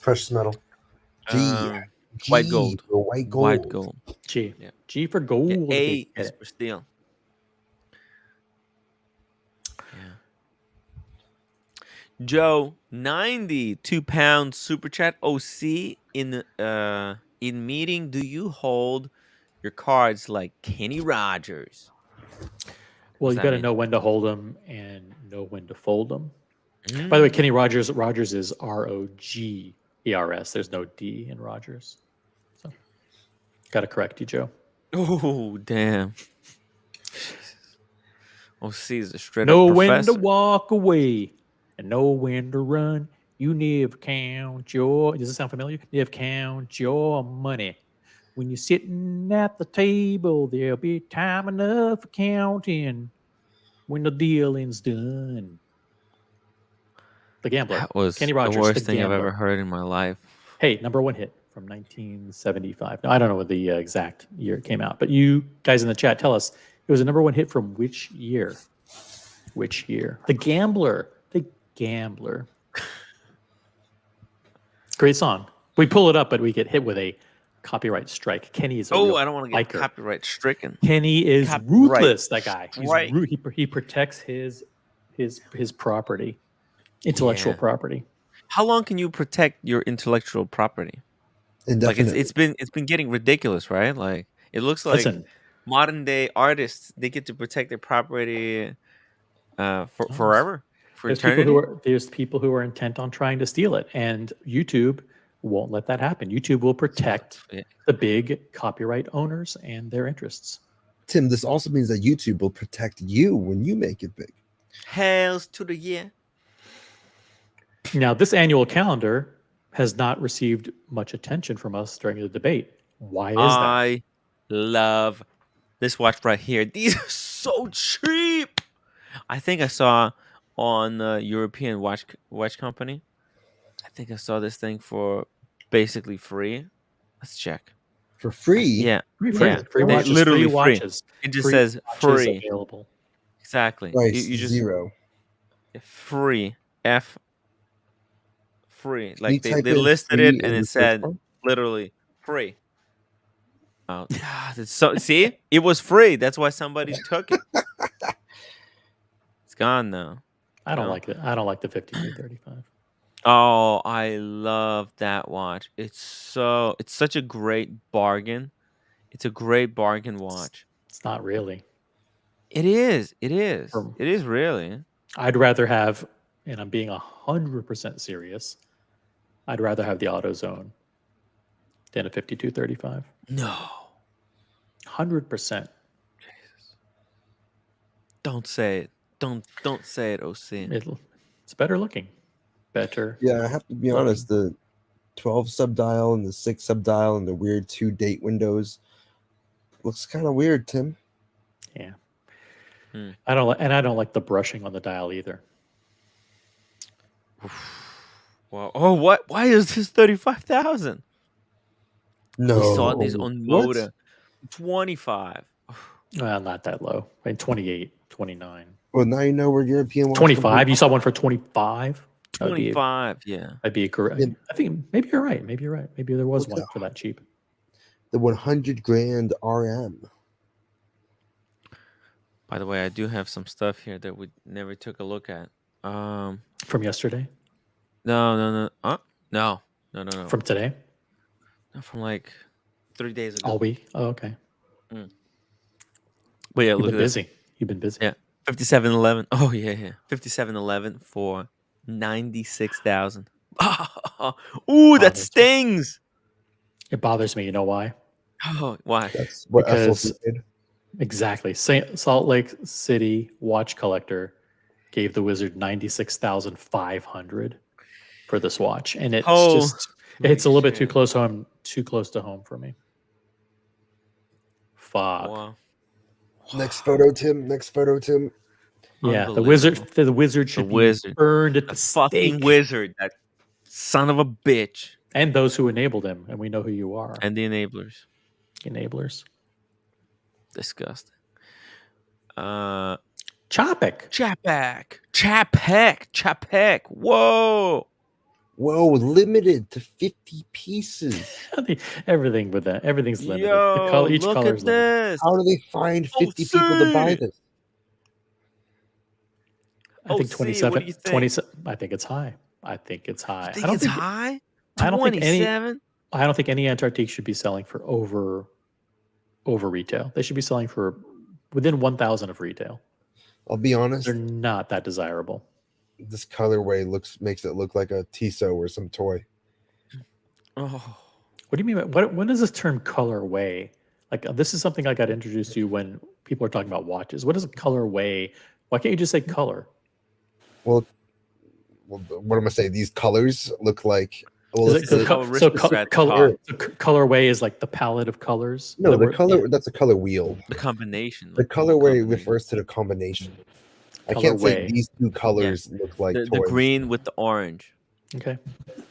Precious metal. White gold. White gold. White gold. G. Yeah. G for gold. Yeah, A Okay, is for steel. Yeah. Joe, 92 pounds super chat. OC in meeting. Do you hold your cards like Kenny Rogers. Well, What's you that got to mean? know when to hold them and know when to fold them. By the way, Kenny Rogers is Rogers. There's no D in Rogers. So, got to correct you, Joe. Oh, damn. Jesus. OC is a straight Know up when to professor. walk away and know when to run. You never count your. Does it sound familiar? You never count your money. When you're sitting at the table, there'll be time enough for counting when the dealing's done. The Gambler. That was Kenny the Rogers, The worst thing I've ever Gambler. heard in my life. Hey, #1 hit from 1975. Now, I don't know what the exact year it came out, but you guys in the chat tell us it was a #1 hit from which year? Which year? The Gambler. The Gambler. Great song. We pull it up, but we get hit with a copyright strike. Kenny is a real I don't want to get biker. copyright stricken. Kenny is Copyright ruthless. That guy. He's strike. he protects his property, intellectual Yeah. property. How long can you protect your intellectual property? Like Indefinitely. it's been getting ridiculous, right? Like it looks like Listen, modern day artists, they get to protect their property for forever, for eternity. there's people who are intent on trying to steal it, and YouTube won't let that happen. YouTube will protect Yeah. the big copyright owners and their interests. Tim, this also means that YouTube will protect you when you make it big. Hells to the yeah. Now, this annual calendar has not received much attention from us during the debate. Why is that? I love this watch right here. These are so cheap. I think I saw on European watch company. I think I saw this thing for basically free. Let's check. For free? Yeah, Free yeah. watches. Literally free free. watches. It just Free says watches free. available. Exactly. Price You just zero. free. Free. Can you Like they type in listed free it and in the it search said bar? literally free. Oh, God, it's so see, it was free. That's why somebody took it. It's gone now. I don't No. like it. I don't like the 5335. Oh, I love that watch. It's such a great bargain. It's a great bargain watch. It's not really. It is. It is. For- It is really. I'd rather have, and I'm being 100% serious, I'd rather have the AutoZone than a 5235. No. 100%. Don't say it. Don't say it, OC. It's better looking. Better. Yeah, I have to be honest. The 12 subdial and the 6 subdial and the weird 2 date windows looks kind of weird, Tim. Yeah. Hmm. I don't like the brushing on the dial either. Wow. Oh, what? Why is this 35,000? No. We saw these on What? Moda. 25. Well, not that low. I mean, 28, 29. Well, now you know where European watch 25. You saw one for 25? 25, yeah. That'd be correct. Yeah. I think maybe you're right. Maybe you're right. Maybe there was What's one that? for that cheap. The 100 grand RM. By the way, I do have some stuff here that we never took a look at. From yesterday? No. No. From today? From like 3 days ago. All week? Oh, okay. But yeah, You've look been at this. busy. You've been busy. Yeah. 5711. Oh yeah. 5711 for 96,000. Ooh, that Bothers me. stings. It bothers me. You know why? Oh, why? That's what Because- SLC did. Exactly. Salt Lake City watch collector gave the Wizard 96,500 for this watch, and it's just it's a little bit too close home. Too close to home for me. Fuck. Wow. Next photo, Tim. Yeah, the Wizard should be Wizard. burned at The the fucking stake. wizard, that son of a bitch. And those who enabled him, and we know who you are. And the enablers. Enablers. Disgusting. Chapek. Chapek. Whoa. Whoa, limited to 50 pieces. Everything with that. Everything's limited. Yo, Each look color at is limited. this. How do they find 50 people to buy this? I think OC, 27. what do you think? 27. I think it's high. I think it's high. You think it's high? I don't think any. 27? I don't think any Antarctique should be selling for over over retail. They should be selling for within 1,000 of retail. I'll be honest. They're not that desirable. This colorway makes it look like a Tissot or some toy. Oh, What do you mean? What is this term colorway? Like this is something I got introduced to when people are talking about watches. What is a colorway? Why can't you just say color? Well, what am I saying? These colors look like. Well, Is let's it, say- colorway is like the palette of colors? no, the Word? color. That's a color wheel. the combination. The like, colorway combination. refers to the combination. I can't say Colorway. these two colors look like the toys. green with the orange. Okay.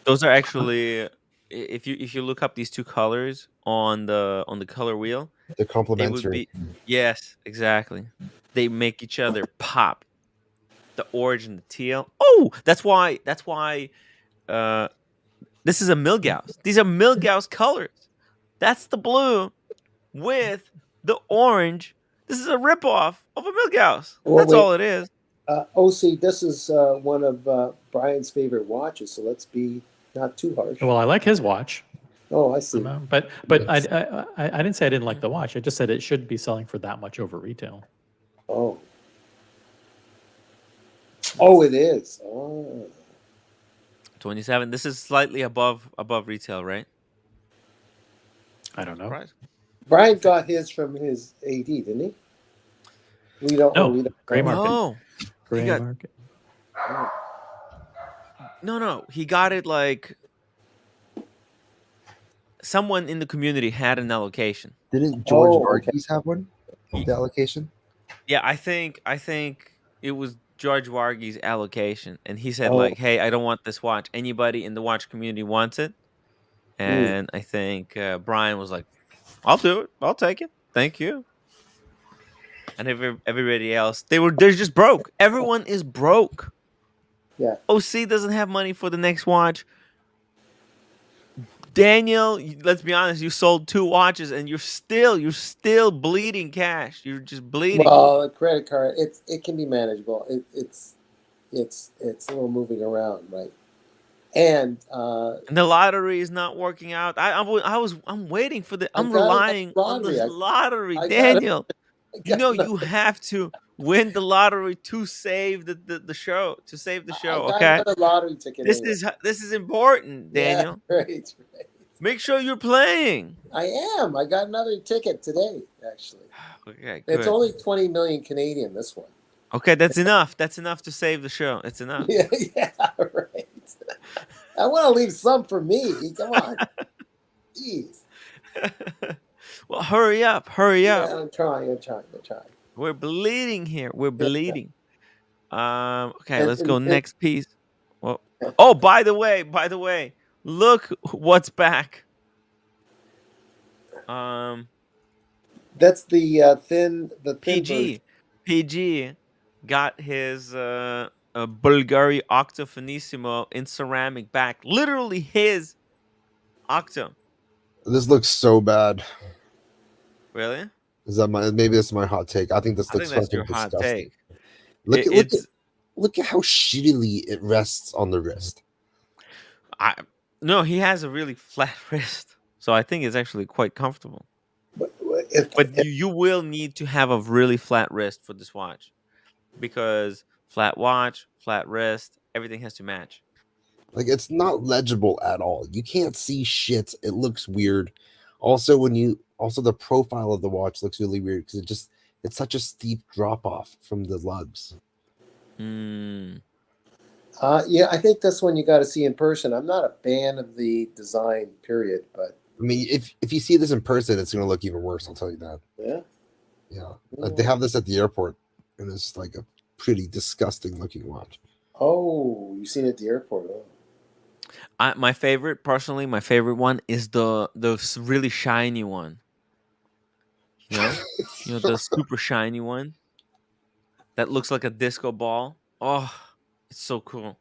Those are actually, if you look up these two colors on the color wheel, They're they would complementary. be, yes, exactly. They make each other pop. The orange and the teal. Oh, that's why. This is a Milgauss. These are Milgauss colors. That's the blue with the orange. This is a ripoff of a Milgauss. Well, That's wait. all it is. OC, this is one of Brian's favorite watches, so let's be not too harsh. Well, I like his watch. Oh, I see. But I didn't say I didn't like the watch. I just said it should be selling for that much over retail. Oh. Oh, it is. Oh. 27. This is slightly above retail, right? I don't know. Price. Brian got his from his AD, didn't he? We don't. No, we don't gray know. market. No, Gray got- market. no. He got it like someone in the community had an allocation. Didn't George Oh, okay. Varghese have one? The allocation? Yeah, I think it was George Varghese' allocation, and he said Oh. like, "Hey, I don't want this watch. Anybody in the watch community wants it." And I think Brian was like, "I'll do it. I'll take it. Thank you." And everybody else, they're just broke. Everyone is broke. Yeah. OC doesn't have money for the next watch. Daniel, let's be honest, you sold 2 watches and you're still bleeding cash. You're just bleeding. Well, a credit card, it can be manageable. It's a little moving around, right? And And the lottery is not working out. I'm waiting for I'm relying on the lottery, Daniel. You have to win the lottery to save the show, to save the show. I got Okay, another lottery ticket. this is important, Daniel. Yeah, right. Make sure you're playing. I am. I got another ticket today, actually. Okay, It's good. only 20 million Canadian, this one. Okay, that's enough. That's enough to save the show. It's enough. Yeah, right. I want to leave some for me. Come on. Jeez. Well, hurry up. Yeah, I'm trying. We're bleeding here. We're bleeding. Okay, And- let's go and- next piece. Well, oh, by the way, look what's back. That's the thin PG. version. PG got his Bulgari Octo Finissimo in ceramic back. Literally his Octo. This looks so bad. Really? Is that maybe that's my hot take? I think this I looks think that's your fucking hot disgusting. take. Look at how shittily it rests on the wrist. No, he has a really flat wrist, so I think it's actually quite comfortable. But you will need to have a really flat wrist for this watch, because flat watch, flat wrist, everything has to match. Like, it's not legible at all. You can't see shit. It looks weird. Also, the profile of the watch looks really weird because it's such a steep drop off from the lugs. Yeah, I think that's one you got to see in person. I'm not a fan of the design, period. But I mean, if you see this in person, it's going to look even worse. I'll tell you that. yeah. They have this at the airport, and it's like a pretty disgusting looking watch. Oh, you seen it at the airport? Oh. My favorite one is the really shiny one. You know, the super shiny one that looks like a disco ball. Oh, it's so cool.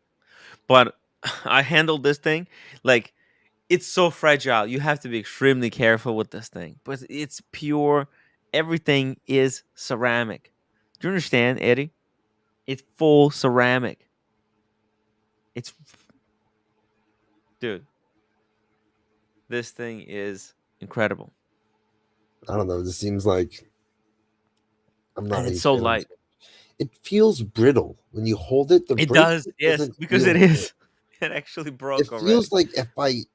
But I handled this thing like, it's so fragile. You have to be extremely careful with this thing. But it's pure. Everything is ceramic. Do you understand, Eddie? It's full ceramic. Dude, this thing is incredible. I don't know. This seems like I'm not And a it's so fan of this. light. It feels brittle when you hold it. The It bracelet does, yes, doesn't because feel it good. is. It actually It broke already. feels like if like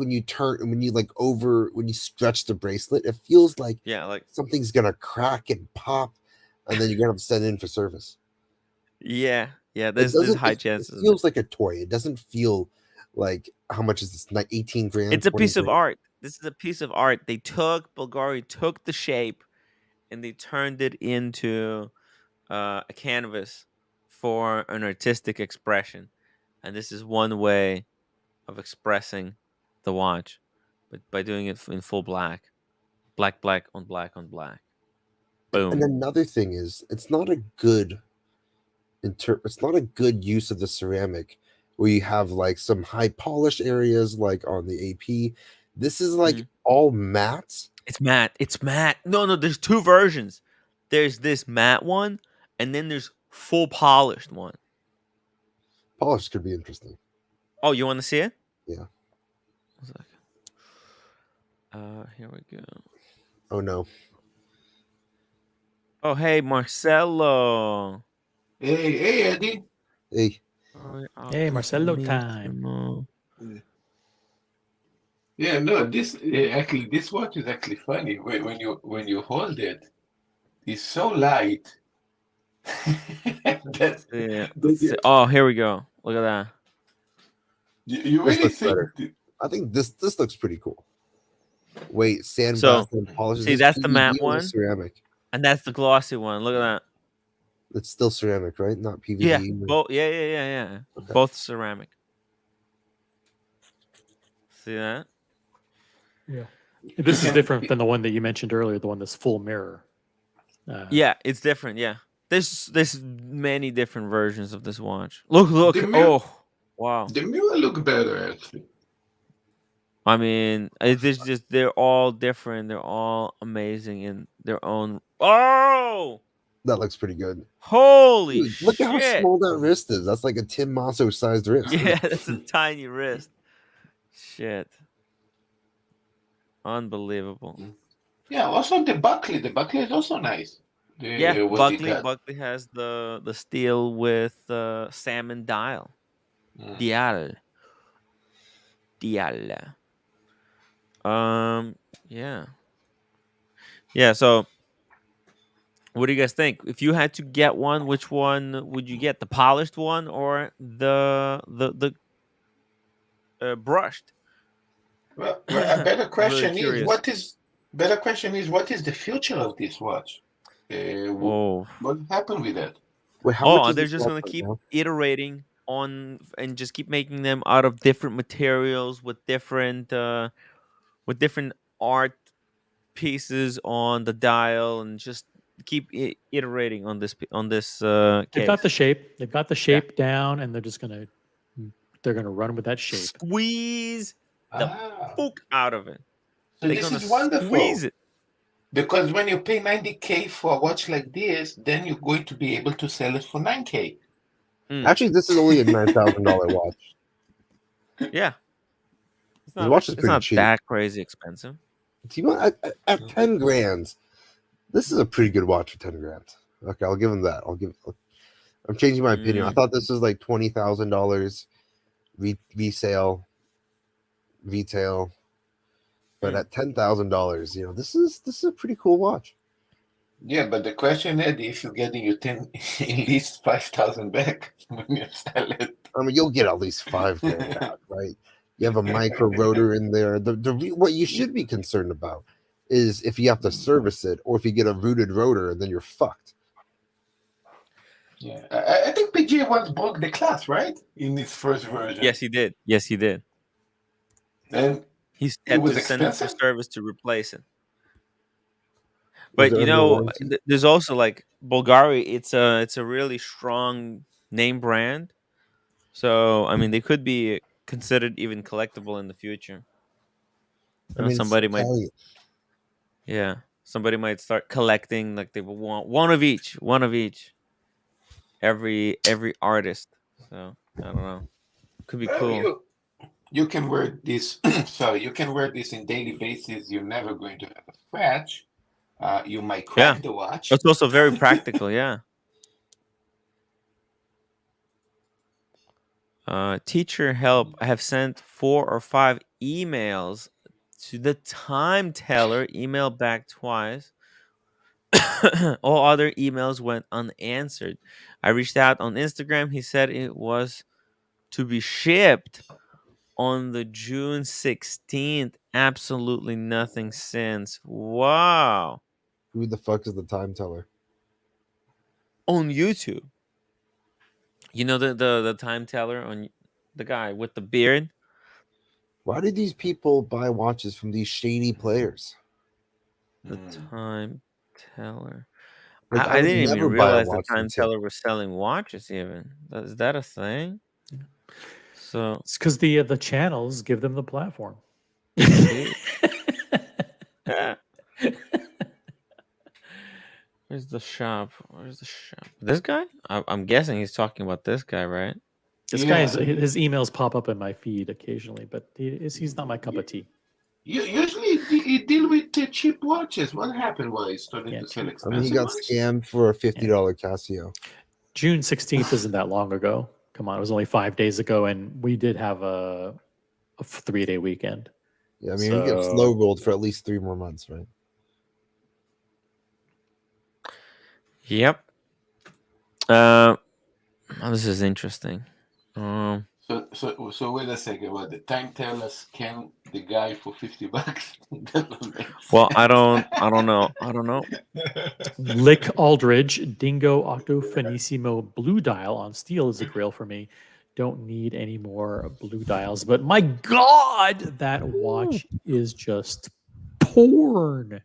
when you when you when you stretch the bracelet, it feels like Yeah, like something's gonna crack and pop, and then you're gonna have to send it in for service. yeah. It There's doesn't. high It chances of it. feels like a toy. It doesn't feel like how much is this? Like 18 grand, It's a 20 piece of grand. art. This is a piece of art. Bulgari took the shape and they turned it into a canvas for an artistic expression. And this is one way of expressing the watch, but by doing it in full black, black on black on black. And Boom. another thing is, it's not a good use of the ceramic where you have like some high polish areas like on the AP. This is like Mhm. all matte. It's matte. It's matte. No, there's two versions. There's this matte one, and then there's full polished one. Polish could be interesting. Oh, you want to see it? Yeah. One second. Here we go. Oh no. Oh, hey, Marcelo. Hey, Eddie. Hey. Hey, Marcelo time. Yeah, no, this watch is actually funny. When you hold it, it's so light. that, Yeah. that Oh, here we go. Look at that. you This really looks think better. I think this looks pretty cool. Wait, So, sandblast and polish. Is see, this that's the PVD matte or one, ceramic? and that's the glossy one. Look at that. It's still ceramic, right? Not PVD. Yeah, both. Yeah. Okay. Both ceramic. See that? Yeah. This is different than the one that you mentioned earlier, the one that's full mirror. Yeah, it's different. Yeah, there's many different versions of this watch. Look. The mirror, Oh, wow. the mirror look better actually. I mean, it's just they're all different. They're all amazing in their own. Oh, That looks pretty good. holy Dude, look at how shit! small that wrist is. That's like a Tim Masso sized wrist. Yeah, that's a tiny wrist. Shit, unbelievable. Yeah, also the buckle. The buckle is also nice. Yeah, What they got. Buckley has the steel with salmon dial. Dial. Yeah. Yeah, so what do you guys think? If you had to get one, which one would you get? The polished one or the brushed? Well, a better I'm really question is curious. what is the future of this watch? Oh. What happened with that? Wait, how much is They're this just watch gonna right keep now? iterating on and just keep making them out of different materials with different art pieces on the dial and just keep iterating on this They've got case. the shape. They've got the shape down, and they're gonna run with that shape. Squeeze the fuck out of it. So They're this gonna is wonderful. squeeze it. Because when you pay 90K for a watch like this, then you're going to be able to sell it for 9K. Actually, this is only a $9,000 watch. Yeah. It's The watch is pretty not cheap. that crazy expensive. At 10 grand, this is a pretty good watch for 10 grand. Okay, I'll give him that. I'm changing my opinion. I thought this was like $20,000 resale, retail, but at $10,000, this is a pretty cool watch. Yeah, but the question is, if you're getting your at least 5,000 back when you sell it. I mean, you'll get at least 5 grand back, right? You have a micro rotor in there. What you should be concerned about is if you have to service it or if you get a rooted rotor and then you're fucked. Yeah, I think PG once broke the class, right? In its first version. Yes, he did. And he it had was to send it for expensive. service to replace it. Was But it under warranty? there's also like Bulgari. It's a really strong name brand. So I mean, they could be considered even collectible in the future. I mean, Somebody it's might, Italian. somebody might start collecting. Like they will want one of each. Every artist. So I don't know. Could be cool. You can wear this. Sorry, you can wear this in daily basis. You're never going to have a scratch. You might Yeah. crack the watch. It's also very practical. Yeah. Teacher help. I have sent 4 or 5 emails to the time teller. Email back twice. All other emails went unanswered. I reached out on Instagram. He said it was to be shipped on the June 16th. Absolutely nothing since. Wow. Who the fuck is the time teller? On YouTube. You know the time teller on the guy with the beard? Why did these people buy watches from these shady players? The time teller. Like, I I would didn't even never buy a realize the watch from time Tim. teller was selling watches even. Is that a thing? So It's because the channels give them the platform. see. Yeah. Where's the shop? Where's the shop? This guy? I'm guessing he's talking about this guy, right? This guy, his emails pop up in my feed occasionally, but he's not my cup of tea. You usually you deal with cheap watches. What happened? Why he started to sell I expensive mean, he got ones? scammed for a $50 Casio. June 16th isn't that long ago. Come on, it was only 5 days ago, and we did have a 3-day weekend. Yeah, I mean, he gets slow rolled for at least 3 more months, right? Yep. This is interesting. So wait a second. What the time teller scam the guy for $50? Well, I don't know. Lick Aldridge, Dingo Octo Finissimo Blue Dial on steel is a grail for me. Don't need any more blue dials, but my God, that watch is just porn.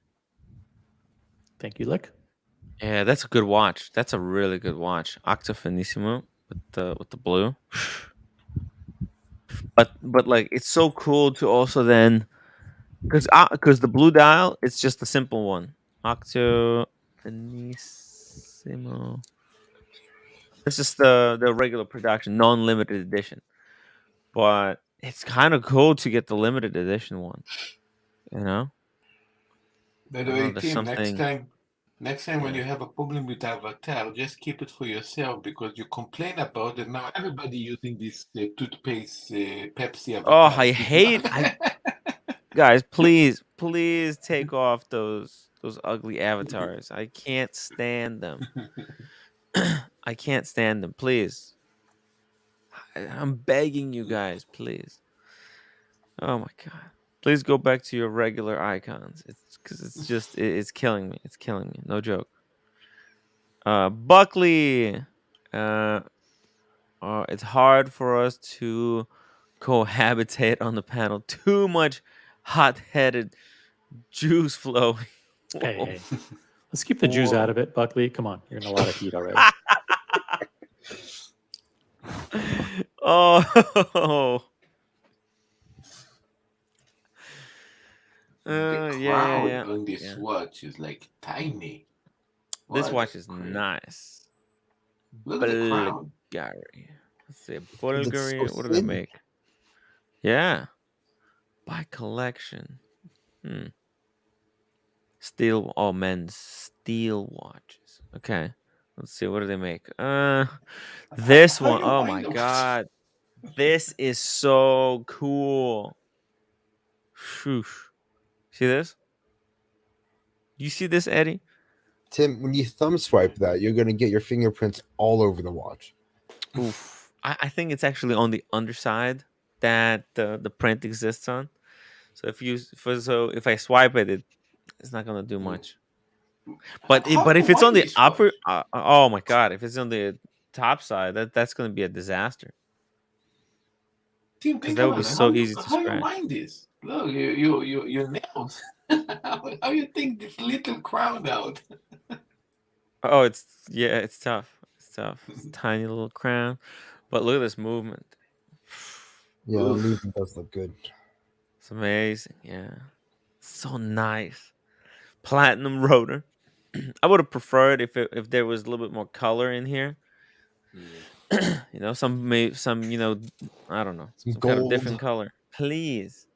Thank you, Lick. Yeah, that's a good watch. That's a really good watch. Octo Finissimo with the blue. But like it's so cool to also then because the blue dial it's just a simple one. Octo Finissimo. This is the regular production, non-limited edition. But it's kind of cool to get the limited edition one. You know? By the way, There's Tim, something. next time when you have a problem with Avatar, just keep it for yourself because you complain about it. Now everybody using this toothpaste Pepsi Oh, Avatar. I hate guys, please take off those ugly avatars. I can't stand them. I can't stand them. Please. I'm begging you guys, please. Oh my god. Please go back to your regular icons. It's because it's just it's killing me. It's killing me. No joke. Buckley. It's hard for us to cohabitate on the panel. Too much hot-headed juice flow. Hey, let's keep the Jews out of it, Buckley. Come on, you're in a lot of heat already. Oh. The crown on this watch is like tiny. This watch is nice. Look at the crown. Bulgari. Let's see. Bulgari. What do they make? Yeah. By collection. Steel. Oh, men's steel watches. Okay. Let's see. What do they make? This one. Oh my god. This is so cool. Shoosh. See this? You see this, Eddie? Tim, when you thumb swipe that, you're going to get your fingerprints all over the watch. Oof. I think it's actually on the underside that the print exists on. So if I swipe it, it's not gonna do much. But if it's on the upper, oh my god! If it's on the top side, that's gonna be a disaster. Because that would be so easy to How scratch. you mind this? Look, your nails. How you think this little crown out? Oh, it's tough. It's tough. It's a tiny little crown, but look at this movement. Yeah, the movement does look good. It's amazing. Yeah, so nice. Platinum rotor. I would have preferred if there was a little bit more color in here. You know, some I don't know, some kind of different color. please.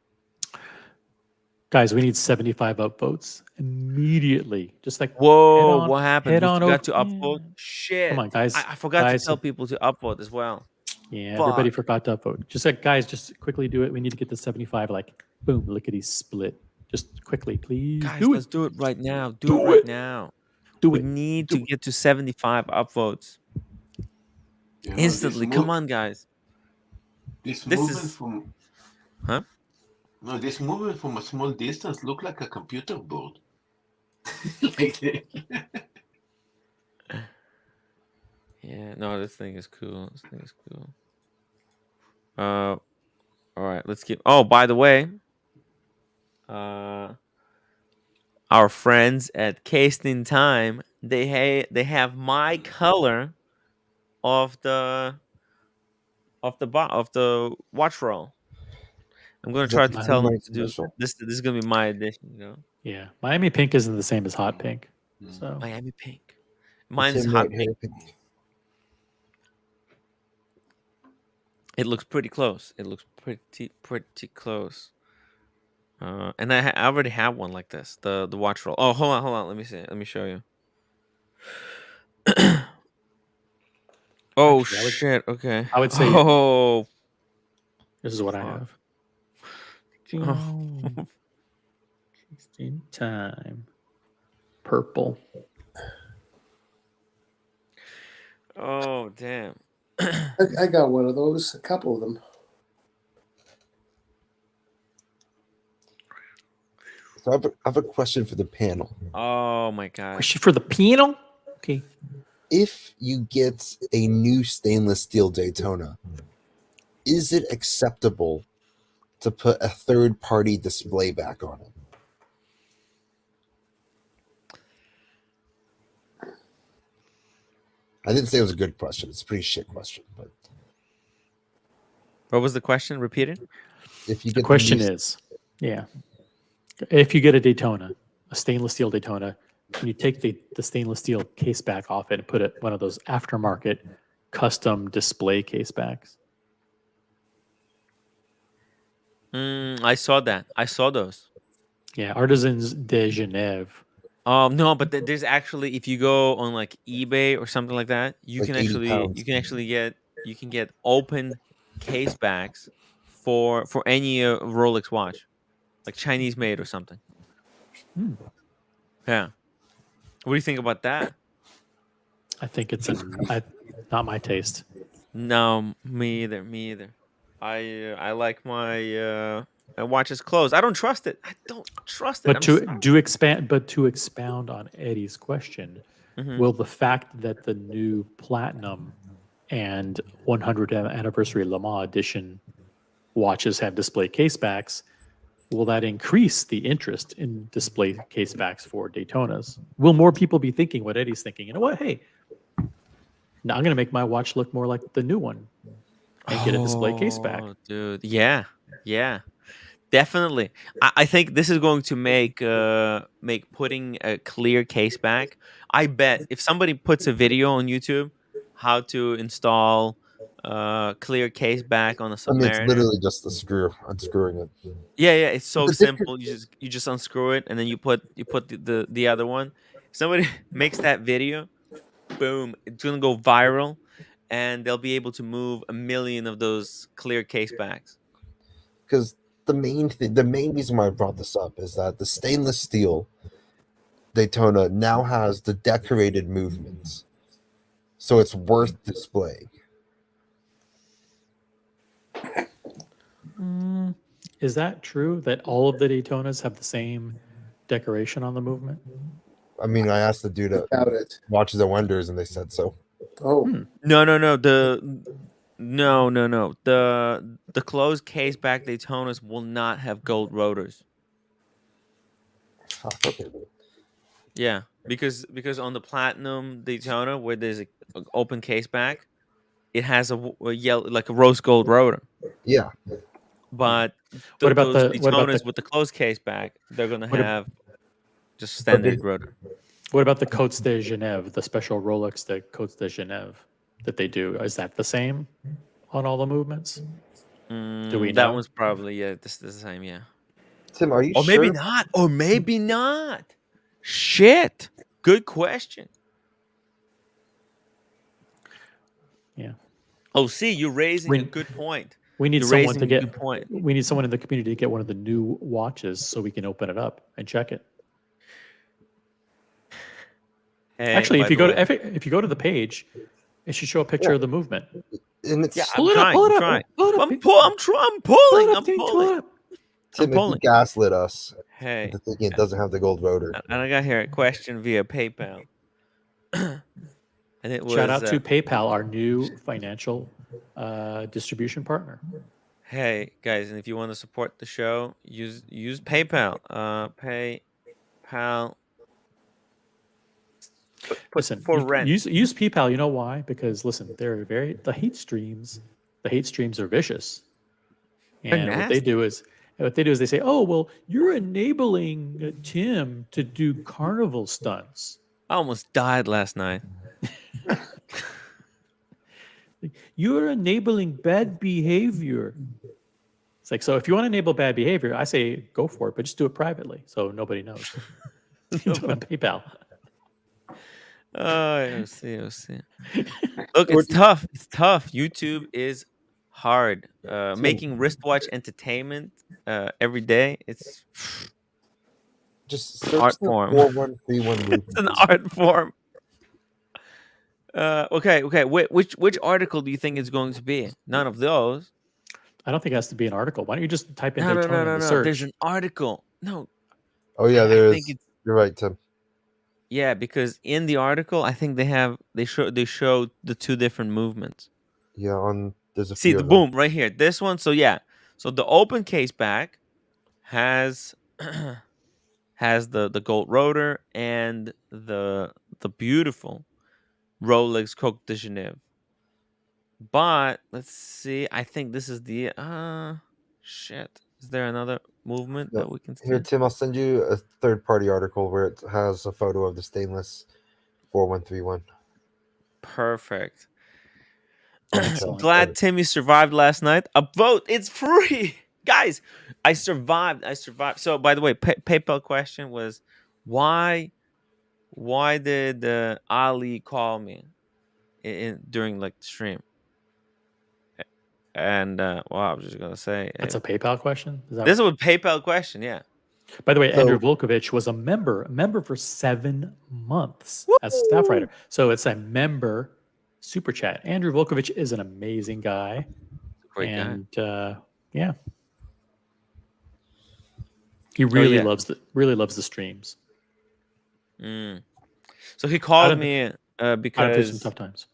Guys, we need 75 upvotes immediately. Just like Whoa, what happened? head We on forgot over. to upvote. Shit. Come on, guys. I forgot to Guys, tell people to upvote as well. yeah, everybody Fuck. forgot to upvote. Just like, guys, just quickly do it. We need to get to 75. Like, boom, lickety split. Just quickly, please. Guys, do let's it. do it right now. Do it right now. Do We it. need to get to 75 upvotes You know, instantly. Come on, guys. This This movement is- from Huh? no, this movement from a small distance looked like a computer board. Like Yeah, no, this thing is cool. This thing is cool. All right, let's keep. Oh, by the way, our friends at Cased in Time, they have my color of the of the watch roll. I'm gonna Is try that to tell them my to do special? this. This is gonna be my edition. Yeah, Miami pink isn't the same as hot pink. So Miami pink. It's Mine's him hot right here, pink. It looks pretty close. It looks pretty close. And I already have one like this. The watch roll. Oh, hold on. Let me see. Let me show you. Oh Actually, shit. Okay. I would say Oh. this is what I fuck. have. Oh. Just in time. Purple. Oh damn. I got one of those, a couple of them. So I have a question for the panel. Oh my god. Question for the piano? Okay. If you get a new stainless steel Daytona, is it acceptable to put a third-party display back on it? I didn't say it was a good question. It's a pretty shit question. But What was the question? Repeat it. if you The get question new, is, yeah, if you get a Daytona, a stainless steel Daytona, can you take the stainless steel case back off it and put it one of those aftermarket custom display case backs? I saw that. I saw those. Yeah, Artisans de Genève. No, but there's actually, if you go on like eBay or something like that, you Like can 80 actually pounds. get open case backs for any Rolex watch, like Chinese made or something. Hmm. Yeah. What do you think about that? I think it's not my taste. No, me either. Me either. I like my watches closed. I don't trust it. I don't trust it. But I'm to sorry. to expound on Eddie's question, Mhm. will the fact that the new platinum and 100th anniversary Le Mans edition watches have display case backs, will that increase the interest in display case backs for Daytonas? Will more people be thinking what Eddie's thinking? You know what? Hey, now I'm going to make my watch look more like the new one and get a display case back. Oh, dude. Yeah. Yeah. Definitely. I think this is going to make putting a clear case back. I bet if somebody puts a video on YouTube how to install clear case back on a I mean, it's Submariner. literally just the screw, unscrewing it. Yeah, it's so the simple. You just unscrew it and then you put the other one. Somebody makes that video, boom, it's gonna go viral, and they'll be able to move 1 million of those clear case backs. Because the main reason why I brought this up is that the stainless steel Daytona now has the decorated movements, so it's worth displaying. Is that true that all of the Daytonas have the same decoration on the movement? I mean, I asked the dude that About it. watches at Wonders, and they said so. Oh, No. No. The closed case back Daytonas will not have gold rotors. Fuck, okay, dude. Yeah, because on the platinum Daytona where there's a open case back, it has a yellow, like a rose gold rotor. Yeah. But What about those the- what about Daytonas the- with the closed case back, they're gonna What ab- have just standard there's- rotor. What about the Côtes de Genève, the special Rolex, the Côtes de Genève that they do? Is that the same on all the movements? Do we That know? one's probably this the same. Yeah. Tim, are you Or sure? maybe not. Or maybe not. Shit. Good question. Yeah. Oh, see, you're raising a We, good point. we need You're someone to raising a get. good point. We need someone in the community to get one of the new watches so we can open it up and check it. Hey, Actually, by if you the go way. to if you go to the page, it should show a picture Yeah. of the movement. And it's Yeah, I'm Pull it up. trying. Pull I'm it up. trying. Pull it up. I'm Pull pulling. it up. I'm Pull pulling. it up. I'm Tim, if you pulling. gaslit us Hey. into thinking it doesn't have the gold rotor. And I got here a question via PayPal. And it was Shout out to PayPal, our new financial distribution partner. hey guys, and if you want to support the show, use PayPal. PayPal. Listen, for rent. use PayPal. You know why? Because listen, they're the hate streams. The hate streams are vicious, and what they do is they say, "Oh, well, you're enabling Tim to do carnival stunts. I almost died last night. You're enabling bad behavior." It's like, so if you want to enable bad behavior, I say go for it, but just do it privately so nobody knows. Do it on PayPal. Oh, I see. Look, it's tough. It's tough. YouTube is hard. Making wristwatch entertainment every day. It's Just art search the form. 4131 movement. It's an art form. Okay. Which article do you think it's going to be? None of those. I don't think it has to be an article. Why don't you just type in No. Daytona in the search? There's an article. No. Oh yeah, I think it's. You're right, Tim. Yeah, because in the article, I think they show the two different movements. Yeah, there's a See few the of them. boom right here. This one. So yeah. So the open case back has has the gold rotor and the beautiful Rolex Coq de Genève. But let's see. I think this is the shit. Is there another movement No. that we can see? Here, Tim, I'll send you a third-party article where it has a photo of the stainless 4131. Perfect. Excellent. Glad Timmy survived last night. A vote. It's free. Guys, I survived. So by the way, PayPal question was why did Ali call me during like the stream? And well, I was just gonna say That's a PayPal question. this is a PayPal question. Yeah. By the way, Andrew Volkovich was a member for 7 months as a staff writer. So it's a member super chat. Andrew Volkovich is an amazing guy. Great guy. Yeah. He really loves the streams. So he called me because some tough times.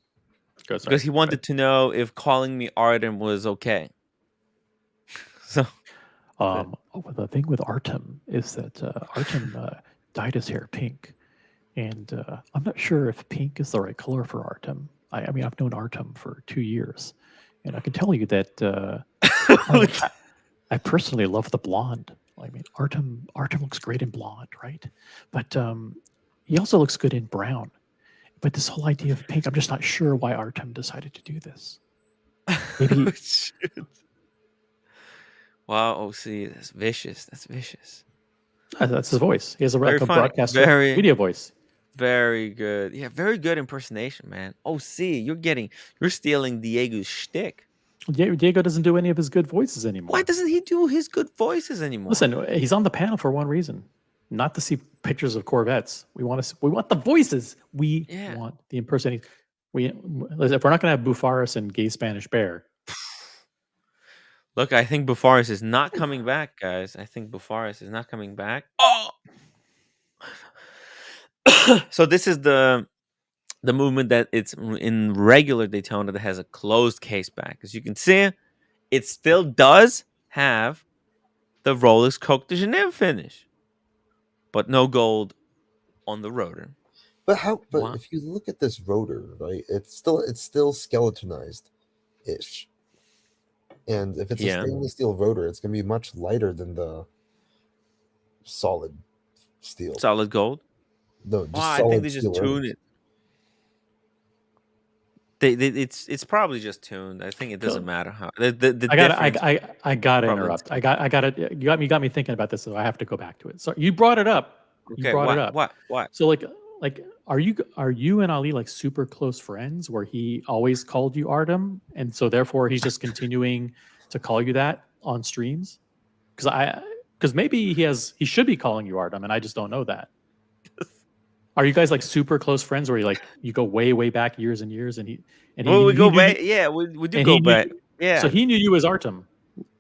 Because he wanted to know if calling me Artem was okay. So the thing with Artem is that Artem dyed his hair pink, and I'm not sure if pink is the right color for Artem. I mean, I've known Artem for 2 years, and I can tell you that I personally love the blonde. I mean, Artem looks great in blonde, right? But he also looks good in brown. But this whole idea of pink, I'm just not sure why Artem decided to do this. Maybe. Wow, OC, that's vicious. That's vicious. That's his voice. He has a broadcaster video voice. Very good. Yeah, very good impersonation, man. OC, you're stealing Diego's shtick. Diego doesn't do any of his good voices anymore. Why doesn't he do his good voices anymore? Listen, he's on the panel for one reason. Not to see pictures of Corvettes. We want the voices. We want the impersonating. If we're not going to have Bufaris and Gay Spanish Bear. Look, I think Bufaris is not coming back, guys. I think Bufaris is not coming back. Oh, so this is the movement that it's in regular Daytona that has a closed case back. As you can see, it still does have the Rolex Coq de Genève finish, but no gold on the rotor. But if you look at this rotor, right, it's still skeletonized ish. And if it's a stainless steel rotor, it's going to be much lighter than the solid steel. Solid gold? No, just I solid think they just steel tuned rotors. it. It's probably just tuned. I think it doesn't matter how the I gotta difference. I gotta probably interrupt. I gotta you got me thinking about this, so I have to go back to it. So you brought it up. You Okay, brought it what up. what? So like are you and Ali like super close friends where he always called you Artem, and so therefore he's just continuing to call you that on streams? Because maybe he should be calling you Artem, and I just don't know that. Are you guys like super close friends where you go way back years and years, and he Well, we he go knew back. you, Yeah, we do and go he knew back. so Yeah, he knew you as Artem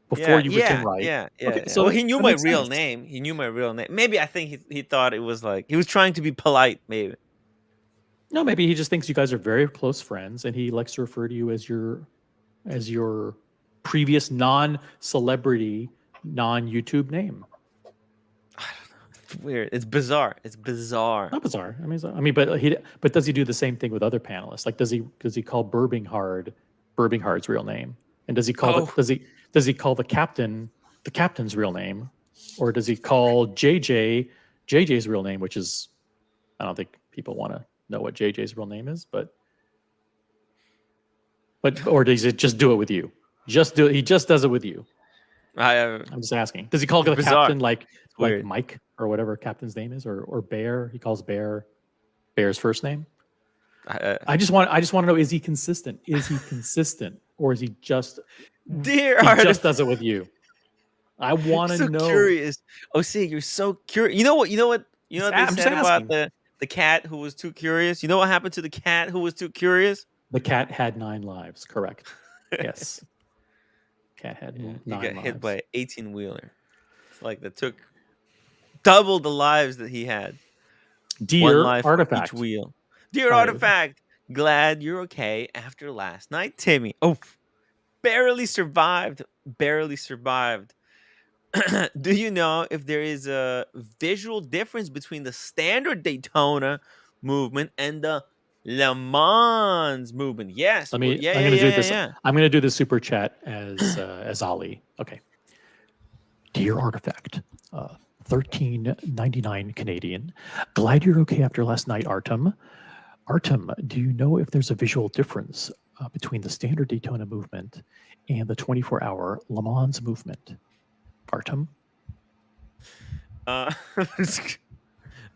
before you became yeah. right. Okay, Yeah. so Well, he knew that my makes real sense. name. He knew my real name. Maybe I think he thought it was like he was trying to be polite. Maybe. No, maybe he just thinks you guys are very close friends, and he likes to refer to you as your previous non-celebrity, non-YouTube name. It's weird. It's bizarre. It's bizarre. Not bizarre. I mean, but does he do the same thing with other panelists? Like, does he call Birbinghard's real name, and does he call Oh. does he call the captain's real name, or does he call JJ's real name, which is, I don't think people want to know what JJ's real name is, but or does he just do it with you? He just does it with you. I'm just asking. Does he call the bizarre. captain like weird. Mike or whatever captain's name is, or Bear? He calls Bear's first name. I just want to know: is he consistent? Is he consistent, or is he just Dear he Artem, just does it with you? I want to so know. curious. Oh, see, you're so curious. You know what? You know what they I'm just said about asking. the cat who was too curious. You know what happened to the cat who was too curious? The cat had 9 lives. Correct. Yes. Cat had 9 He got lives. hit by an 18-wheeler. It's like that took double the lives that he had. Dear One life Artifact. for each wheel. Dear All right. Artifact, glad you're okay after last night, Timmy. Oh, barely survived. Barely survived. Do you know if there is a visual difference between the standard Daytona movement and the Le Mans movement? Yes. I'm gonna do this. I'm gonna do the super chat as Ali. Okay. Dear Artifact, 13.99 Canadian. Glad you're okay after last night, Artem. Artem, do you know if there's a visual difference between the standard Daytona movement and the 24-hour Le Mans movement? Artem? I'm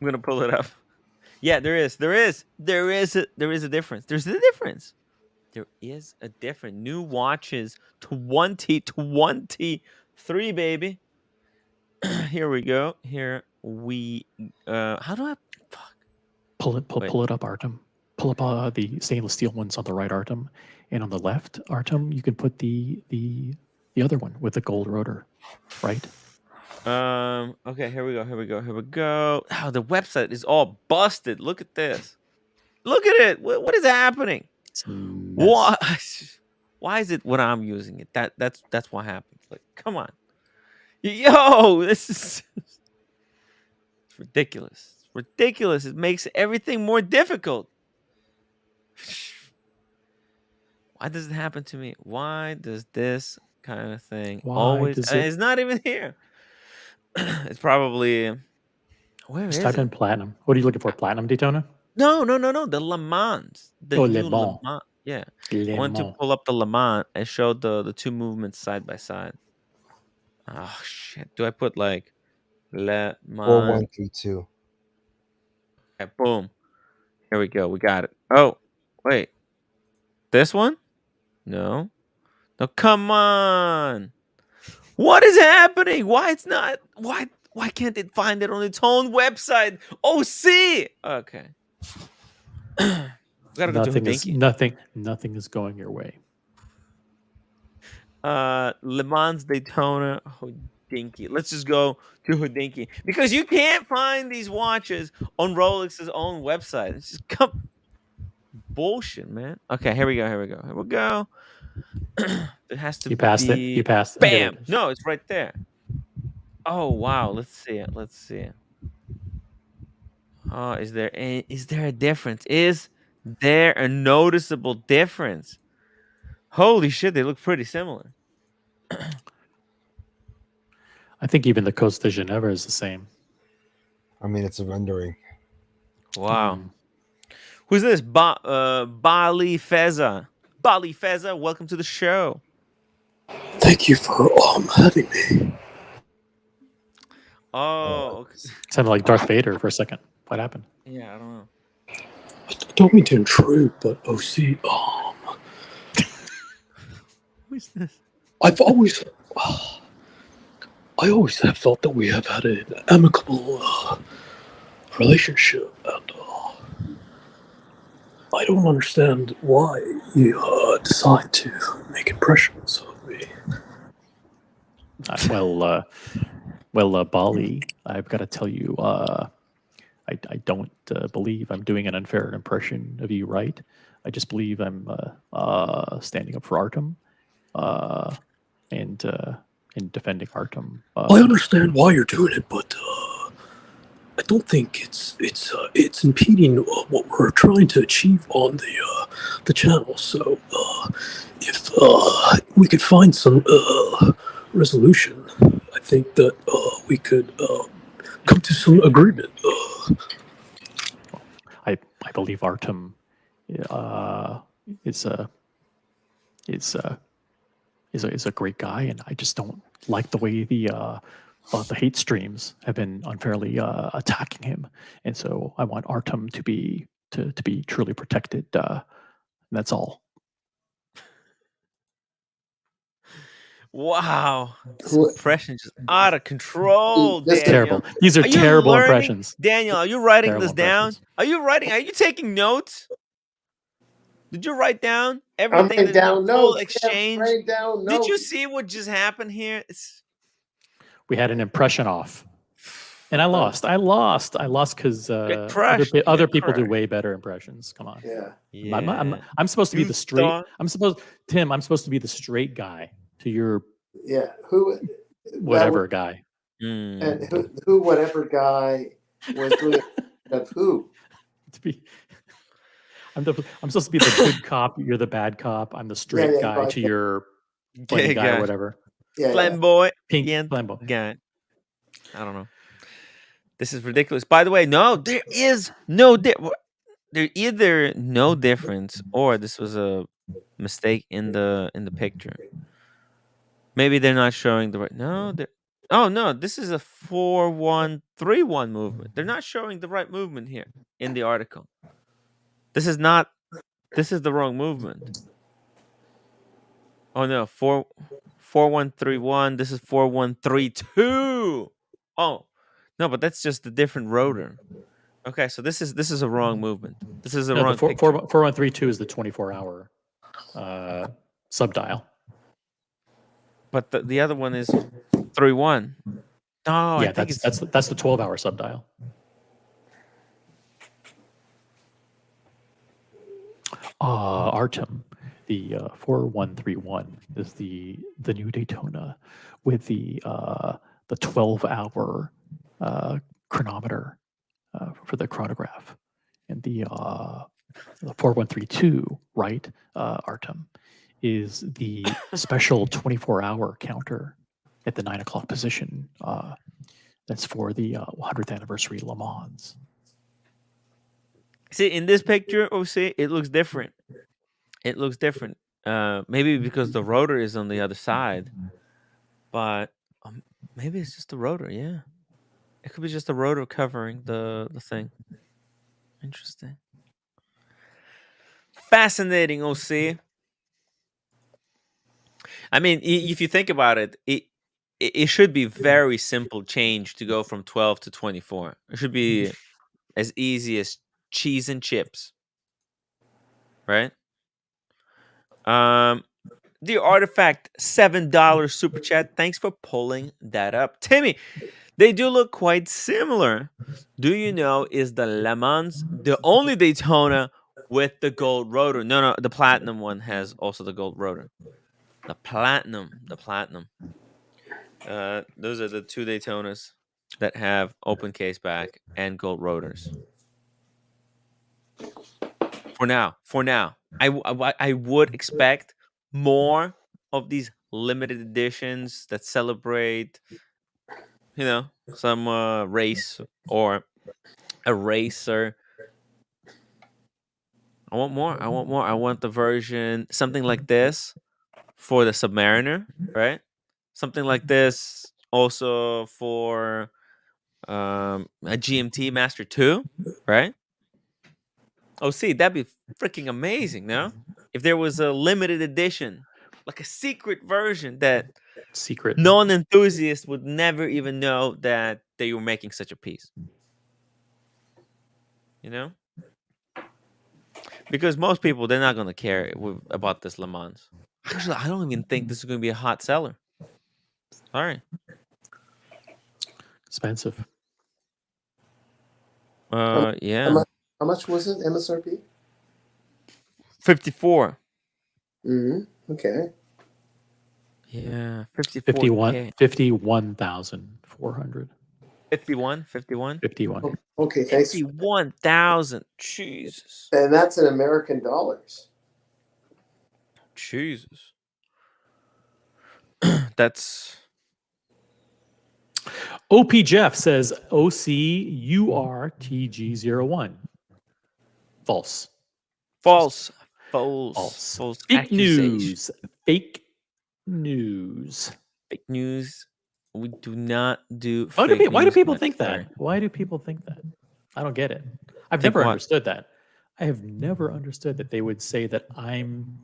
gonna pull it up. Yeah, there is a difference. There's a difference. There is a difference. New watches 2023, baby. Here we go. Here we how do I pull it up, Artem? Pull up the stainless steel ones on the right, Artem, and on the left, Artem, you can put the other one with the gold rotor, right? Okay, here we go. Oh, the website is all busted. Look at this. Look at it. What is happening? Why is it when I'm using it? That's what happens. Like, come on. Yo, this is it's ridiculous. It's ridiculous. It makes everything more difficult. Why does it happen to me? Why does this kind of thing always? It's not even here. It's probably where just is type it? in platinum. What are you looking for? Platinum Daytona? No. The Le Mans. The new Le Mans. Yeah. Le I want to Mans. pull up the Le Mans and show the two movements side by side. Oh shit! Do I put like Le Mans? 4132. Okay, boom. Here we go. We got it. Oh, wait. This one? No. No, come on. What is happening? Why it's not? Why can't it find it on its own website? Oh, see. Okay. Gotta go to Hodinkee. Nothing is going your way. Le Mans Daytona Hodinkee. Let's just go to Hodinkee because you can't find these watches on Rolex's own website. It's just bullshit, man. Okay, here we go. It has to You passed be. it. You passed. Bam! No, it's right there. Oh wow! Let's see it. Oh, is there a difference? Is there a noticeable difference? Holy shit! They look pretty similar. I think even the Costa de Geneva is the same. I mean, it's a rendering. Wow. Who's this? Bali Feza. Bali Feza, welcome to the show. Thank you for having me. Oh, okay. Sounded like Darth Vader for a second. What happened? Yeah, I don't know. I don't mean to intrude, but OC, Who's this? I always have felt that we have had an amicable relationship, and I don't understand why you decide to make impressions of me. Bali, I've got to tell you, I don't believe I'm doing an unfair impression of you, right? I just believe I'm standing up for Artem and defending Artem. I understand why you're doing it, but I don't think it's impeding what we're trying to achieve on the channel. So if we could find some resolution, I think that we could come to some agreement. I believe Artem is a great guy, and I just don't like the way the hate streams have been unfairly attacking him, and so I want Artem to be truly protected. And that's all. Wow, this impression just out of control, Just Daniel. Terrible. These are terrible learning? impressions. Daniel, are you writing Terrible this down? impressions. Are you taking notes? Did you write down I'm everything? writing down Full notes. exchange? Writing down Did you notes. see what just happened here? We had an impression off, and I lost. I lost because crushed. other Get people do crushed. way better impressions. Come on. Yeah. I'm supposed to be You the straight. thought- I'm supposed to be the straight guy to your Yeah. Who? whatever guy. And who? Whatever guy was doing of who? To be, I'm supposed to be the good cop. You're the bad cop. I'm the straight guy to your funny guy or whatever. Flamboy. Pink Yeah, flamboy. guy. I don't know. This is ridiculous. By the way, no, there is no there either no difference or this was a mistake in the picture. Maybe they're not showing the right. No, oh no, this is a 4131 movement. They're not showing the right movement here in the article. This is the wrong movement. Oh no, 4131. This is 4132. Oh no, but that's just a different rotor. Okay, so this is a wrong movement. This is a wrong The picture. 4132 is the 24-hour subdial. But the other one is 31. Oh, yeah, that's the 12-hour subdial. Artem, the 4131 is the new Daytona with the 12-hour chronometer for the chronograph, and the 4132, right, Artem, is the special 24-hour counter at the 9 o'clock position. That's for the 100th anniversary Le Mans. See, in this picture, it looks different. It looks different. Maybe because the rotor is on the other side, but maybe it's just the rotor. Yeah, it could be just the rotor covering the thing. Interesting. Fascinating, OC. I mean, if you think about it, it should be very simple change to go from 12 to 24. It should be as easy as cheese and chips, right? The Artifact $7 super chat. Thanks for pulling that up, Timmy. They do look quite similar. Do you know, is the Le Mans the only Daytona with the gold rotor? No, the platinum one has also the gold rotor. The platinum. Those are the two Daytonas that have open case back and gold rotors. For now, I would expect more of these limited editions that celebrate, some race or a racer. I want more. I want more. I want the version something like this for the Submariner, right? Something like this also for a GMT Master 2, right? Oh, see, that'd be freaking amazing, no? If there was a limited edition, like a secret version that Secret. non-enthusiasts would never even know that they were making such a piece. You know? Because most people, they're not going to care about this Le Mans. Actually, I don't even think this is going to be a hot seller. Sorry. Expensive. Yeah. How much was it, MSRP? 54. Okay. Yeah, 54K. 51,400. 51. 51. Okay, thanks. 51,000. Jesus. And that's in American dollars. Jesus. That's OP Jeff says OCURTG01. False. false. Fake accusation. news. Fake news. Fake news. We do not do Why fake do news people much, think sorry. that? Why do people think that? I don't get it. I've Think never what? understood that. I have never understood that they would say that I'm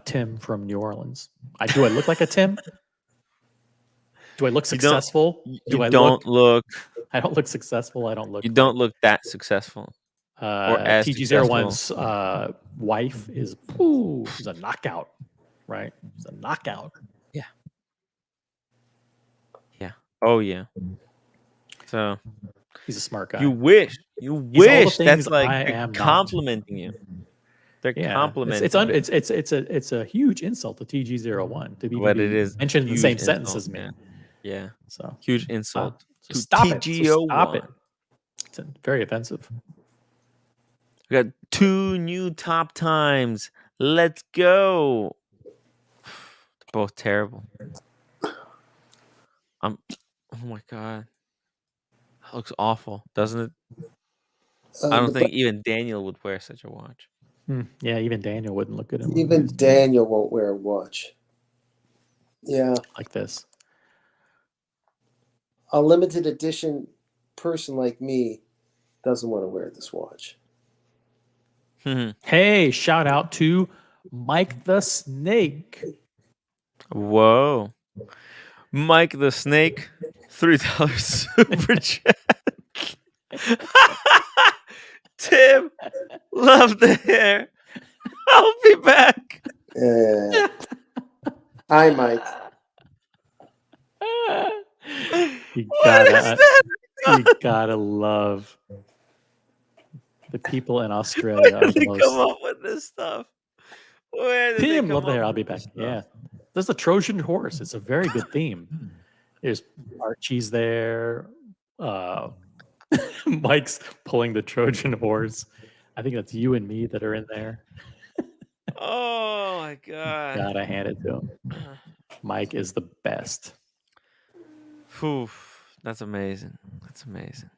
Tim from New Orleans. Do I look like a Tim? Do I look successful? You don't look. I don't look successful. I don't look. You don't look that successful. Or as TG01's wife is she's a knockout, right? She's a knockout. Yeah. Yeah. Oh yeah. So he's a smart guy. You wish that's like they're complimenting you. They're complimenting. It's a huge insult to TG01 to be mentioned in the same sentence as me. Yeah. So huge insult to stop TG01. Stop it. It's very offensive. We got 2 new top times. Let's go. They're both terrible. Oh my god. That looks awful, doesn't it? I don't think even Daniel would wear such a watch. Yeah, even Daniel wouldn't look good in one. Even Daniel won't wear a watch. Yeah. Like this. A limited edition person like me doesn't want to wear this watch. Hey, shout out to Mike the Snake. Whoa. Mike the Snake, $3 super chat. Tim, love the hair. I'll be back. Hi, Mike. You gotta love the people in Australia. Where did they come up with this stuff? Where did Tim, they love come the hair. up I'll be back. Yeah. There's the Trojan horse. It's a very good theme. There's Archie's there. Mike's pulling the Trojan horse. I think that's you and me that are in there. Oh my god. Gotta hand it to him. Mike is the best. Whew, that's amazing. That's amazing.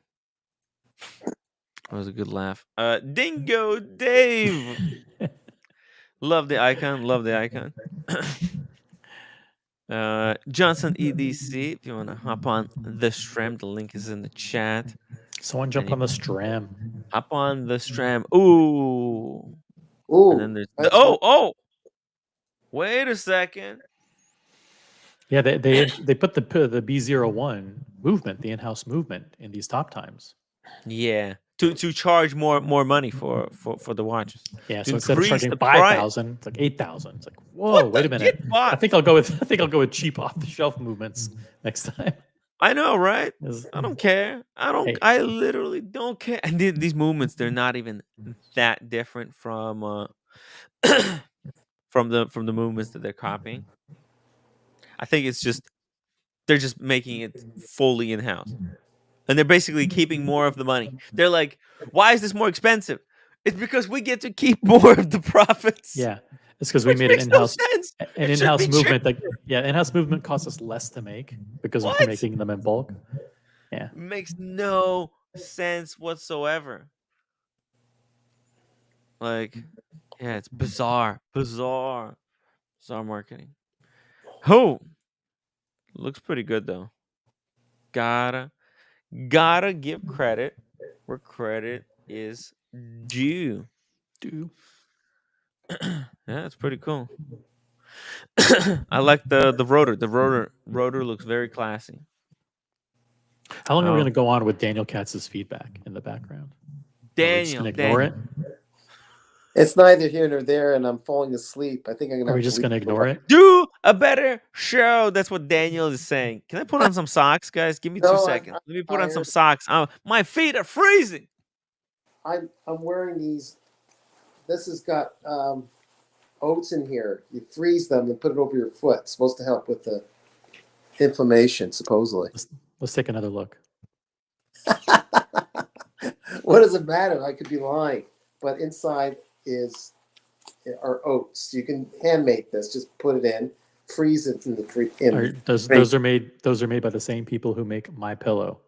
That was a good laugh. Dingo Dave. Love the icon. Love the icon. Johnson EDC. If you want to hop on the stream, the link is in the chat. Someone jump on the stream. Hop on the stream. Ooh. Ooh. And then there's wait a second. Yeah, they put the B01 movement, the in-house movement, in these top times. Yeah, to charge more money for the watches. Yeah, so instead of charging 5,000, it's like 8,000. It's like, whoa, wait a minute. I think I'll go with cheap off the shelf movements next time. I know, right? I don't care. I literally don't care. And these movements, they're not even that different from from the movements that they're copying. I think it's just they're just making it fully in-house. And they're basically keeping more of the money. They're like, why is this more expensive? It's because we get to keep more of the profits. Yeah. It's because we made an in-house movement. In-house movement costs us less to make because we're making them in bulk. Yeah. Makes no sense whatsoever. Like, yeah, it's bizarre marketing. Oh, looks pretty good though. Gotta give credit where credit is due. Yeah, it's pretty cool. I like the rotor. The rotor looks very classy. How long are we going to go on with Daniel Katz's feedback in the background? Are we just going to ignore it? It's neither here nor there, and I'm falling asleep. I think I'm gonna. Are we just going to ignore it? Do a better show. That's what Daniel is saying. Can I put on some socks, guys? Give me 2 seconds. Let me put on some socks. My feet are freezing. I'm wearing these. This has got oats in here. You freeze them and put it over your foot. It's supposed to help with the inflammation, supposedly. Let's take another look. What does it matter? I could be lying, but inside are oats. You can hand make this. Just put it in, freeze it in the Those are made by the same people who make My Pillow.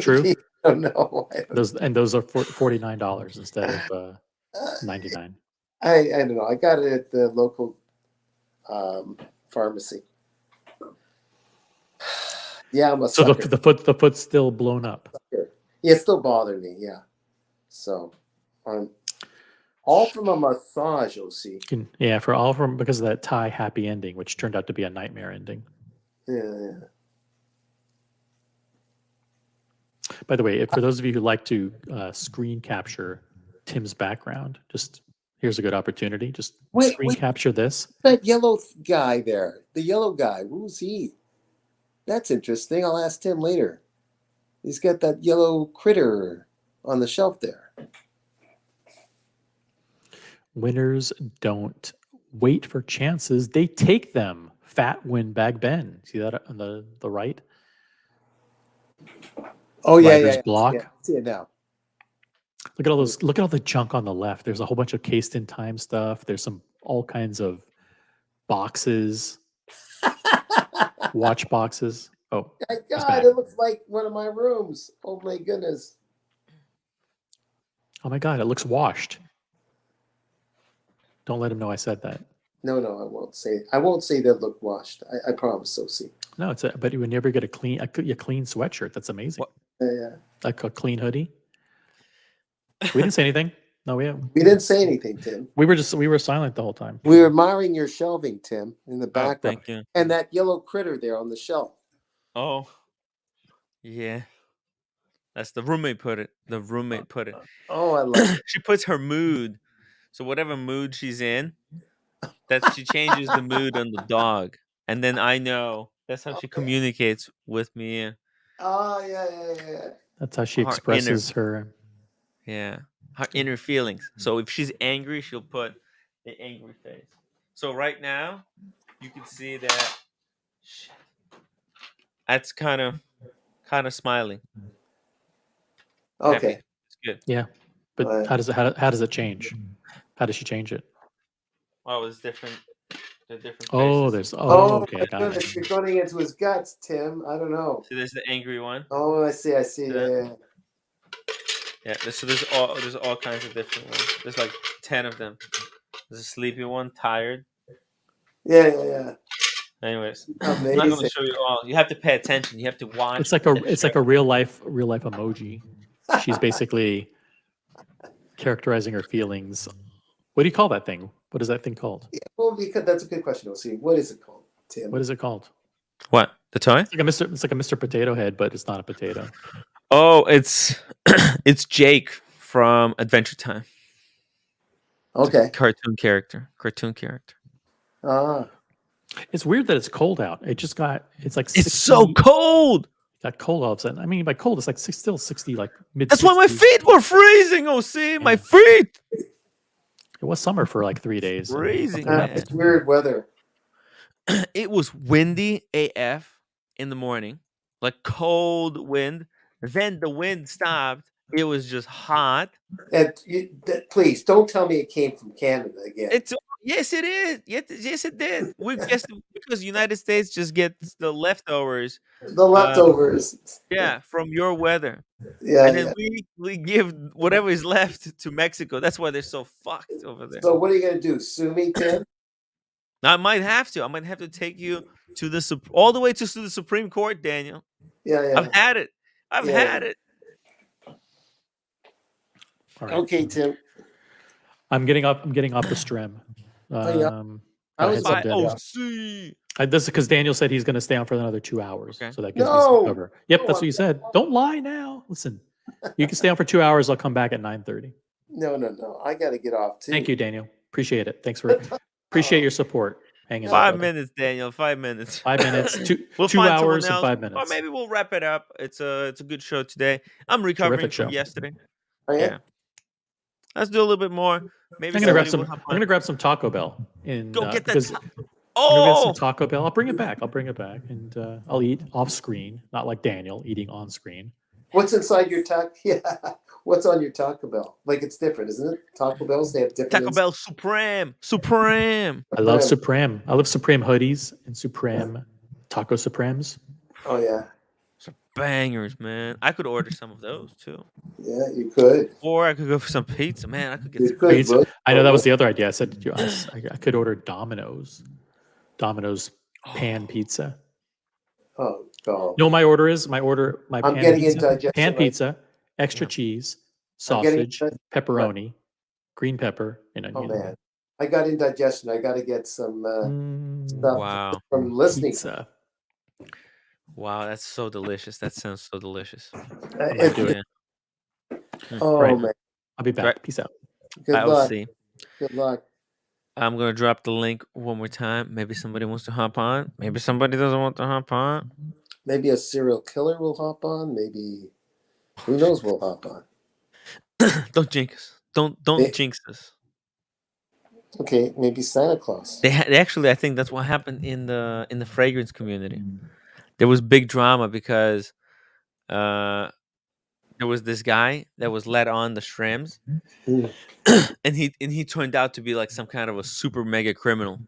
True. I don't know. Those are $49 instead of $99. I don't know. I got it at the local pharmacy. Yeah, I'm a sucker. So the foot's still blown up. Yeah, it still bothered me. Yeah. So, all from a massage, OC. Yeah, because of that Thai happy ending, which turned out to be a nightmare ending. Yeah. By the way, for those of you who like to screen capture Tim's background, just here's a good opportunity. Just screen capture this. That yellow guy there, the yellow guy, who's he? That's interesting. I'll ask Tim later. He's got that yellow critter on the shelf there. Winners don't wait for chances. They take them. Fat Windbag Ben. See that on the right? Oh, yeah. Block. Yeah. See it now. Look at all those. Look at all the junk on the left. There's a whole bunch of cased in time stuff. There's all kinds of boxes. Watch boxes. Oh, my God, it looks like one of my rooms. Oh my goodness. Oh my God, it looks washed. Don't let him know I said that. No, I won't say. I won't say they look washed. I promise, OC. No, but you would never get a clean sweatshirt. That's amazing. Yeah. Like a clean hoodie. We didn't say anything. No, we didn't say anything, Tim. We were silent the whole time. We were admiring your shelving, Tim, in the background. Thank you. And that yellow critter there on the shelf. Oh, yeah. That's the roommate put it. Oh, I love it. She puts her mood. So whatever mood she's in, she changes the mood on the dog. And then I know that's how she communicates with me. Oh, yeah. That's how she expresses her. Yeah. Her inner feelings. So if she's angry, she'll put the angry face. So right now, you can see that that's kind of smiling. Okay. Happy. It's good. Yeah. But how does it change? How does she change it? Oh, it's different. They're different faces. Okay. Got it. You're going into his guts, Tim. I don't know. So there's the angry one. Oh, I see. Yeah. Yeah. So there's all kinds of different ones. There's like 10 of them. There's a sleepy one, tired. Yeah. Anyways, I'm not going to show you all. You have to pay attention. You have to watch. It's like a real life emoji. She's basically characterizing her feelings. What do you call that thing? What is that thing called? Yeah, well, because that's a good question. We'll see. What is it called, Tim? What is it called? What? The toy? It's like a Mr. Potato Head, but it's not a potato. Oh, it's Jake from Adventure Time. Okay. Cartoon character. It's weird that it's cold out. It's like 60, it's so cold. Got cold all of a sudden. I mean, by cold, it's like still 60, like mid. That's why my feet were freezing. Oh, see, my feet. It was summer for like 3 days. Freezing. It's weird weather. It was windy AF in the morning, like cold wind. Then the wind stopped, It was just hot. And please don't tell me it came from Canada again. Yes, it is. Yes, it did. We guess because United States just gets the leftovers. The leftovers. Yeah, from your weather. Yeah, And then we give whatever is left to Mexico. That's why they're so fucked over there. So what are you gonna do? Sue me, Tim? I might have to. I might have to take you to the all the way to the Supreme Court, Daniel. Yeah. I've had it. I've had it. All right. Okay, Tim. I'm getting off the stream. This is because Daniel said he's going to stay on for another 2 hours. Okay. So that gives me some cover. Yep, that's what you said. Don't lie now. Listen, you can stay on for 2 hours. I'll come back at 9:30. No. I got to get off too. Thank you, Daniel. Appreciate it. Thanks for appreciate your support. Hanging 5 minutes, Daniel. 5 minutes. 5 minutes. We'll 2 find hours someone and else, 5 minutes. or maybe we'll wrap it up. It's a good show today. I'm recovering Terrific from show. yesterday. Oh, yeah. Let's do a little bit more. Maybe I'm gonna grab some Taco Bell. Go get that. I'm gonna get some Taco Bell. I'll bring it back, and I'll eat off screen, not like Daniel eating on screen. What's inside your taco? Yeah. What's on your Taco Bell? Like it's different, isn't it? Taco Bells, they have different. Taco Bell Supreme. I love Supreme. I love Supreme hoodies and Supreme Taco Supremes. Oh yeah. Some bangers, man. I could order some of those too. Yeah, you could. Or I could go for some pizza, man. I could get some pizza. I know that was the other idea. I said I could order Domino's pan pizza. Oh God. No, my order is my I'm getting indigestion. Pan pizza, extra cheese, sausage, pepperoni, green pepper, and onion. Oh man, I got indigestion. I got to get some stuff from listening. Pizza. Wow, that's so delicious. That sounds so delicious. Oh man, I'll be back. Peace out. Good I'll luck. see. Good luck. I'm gonna drop the link one more time. Maybe somebody wants to hop on. Maybe somebody doesn't want to hop on. Maybe a serial killer will hop on. Maybe who knows? Will hop on. Don't jinx us. Don't jinx us. Okay, maybe Santa Claus. They actually, I think that's what happened in the fragrance community. There was big drama because there was this guy that was let on the Shrems, and he turned out to be like some kind of a super mega criminal.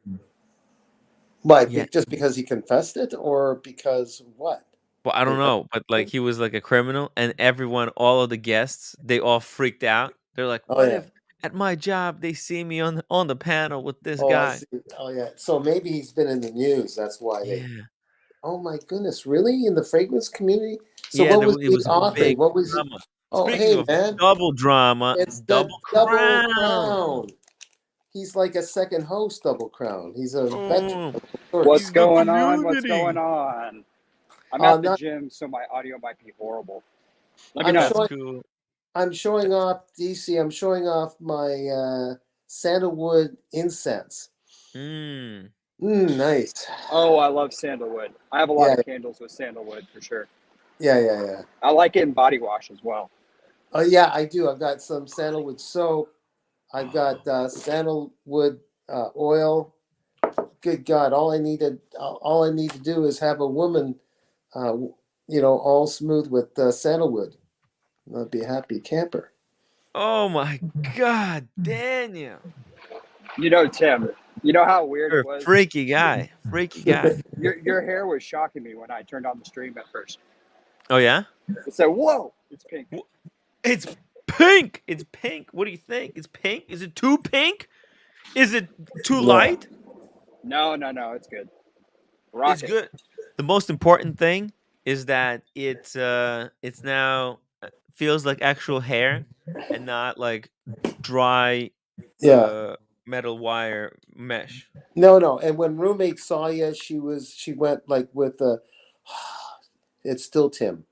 Why? Just because he confessed it, or because what? Well, I don't know, but like he was like a criminal, and all of the guests, they all freaked out. They're like, "What if at my job they see me on the panel with this guy?" I see. Oh yeah, so maybe he's been in the news. That's why. Oh my goodness, really? In the fragrance community? So what was the author? What was drama. Oh, hey man, double drama. It's double crown. He's like a second host. Double Crown. He's a veteran. What's going on? What's going on? I'm at the gym, so my audio might be horrible. Let me know. I'm showing off DC. I'm showing off my sandalwood incense. Nice. Oh, I love sandalwood. I have a lot of candles with sandalwood for sure. Yeah. I like it in body wash as well. Oh yeah, I do. I've got some sandalwood soap. I've got sandalwood oil. Good God! All I need to do is have a woman, all smooth with sandalwood. I'll be a happy camper. Oh my God, Daniel! Tim. You know how weird it was? Freaky guy. Your hair was shocking me when I turned on the stream at first. Oh yeah? It said, "Whoa, it's pink." It's pink. It's pink. What do you think? It's pink. Is it too pink? Is it too light? No, it's good. It's good. The most important thing is that it's now feels like actual hair and not like dry metal wire mesh. No. And when roommate saw you, she went like with it's still Tim.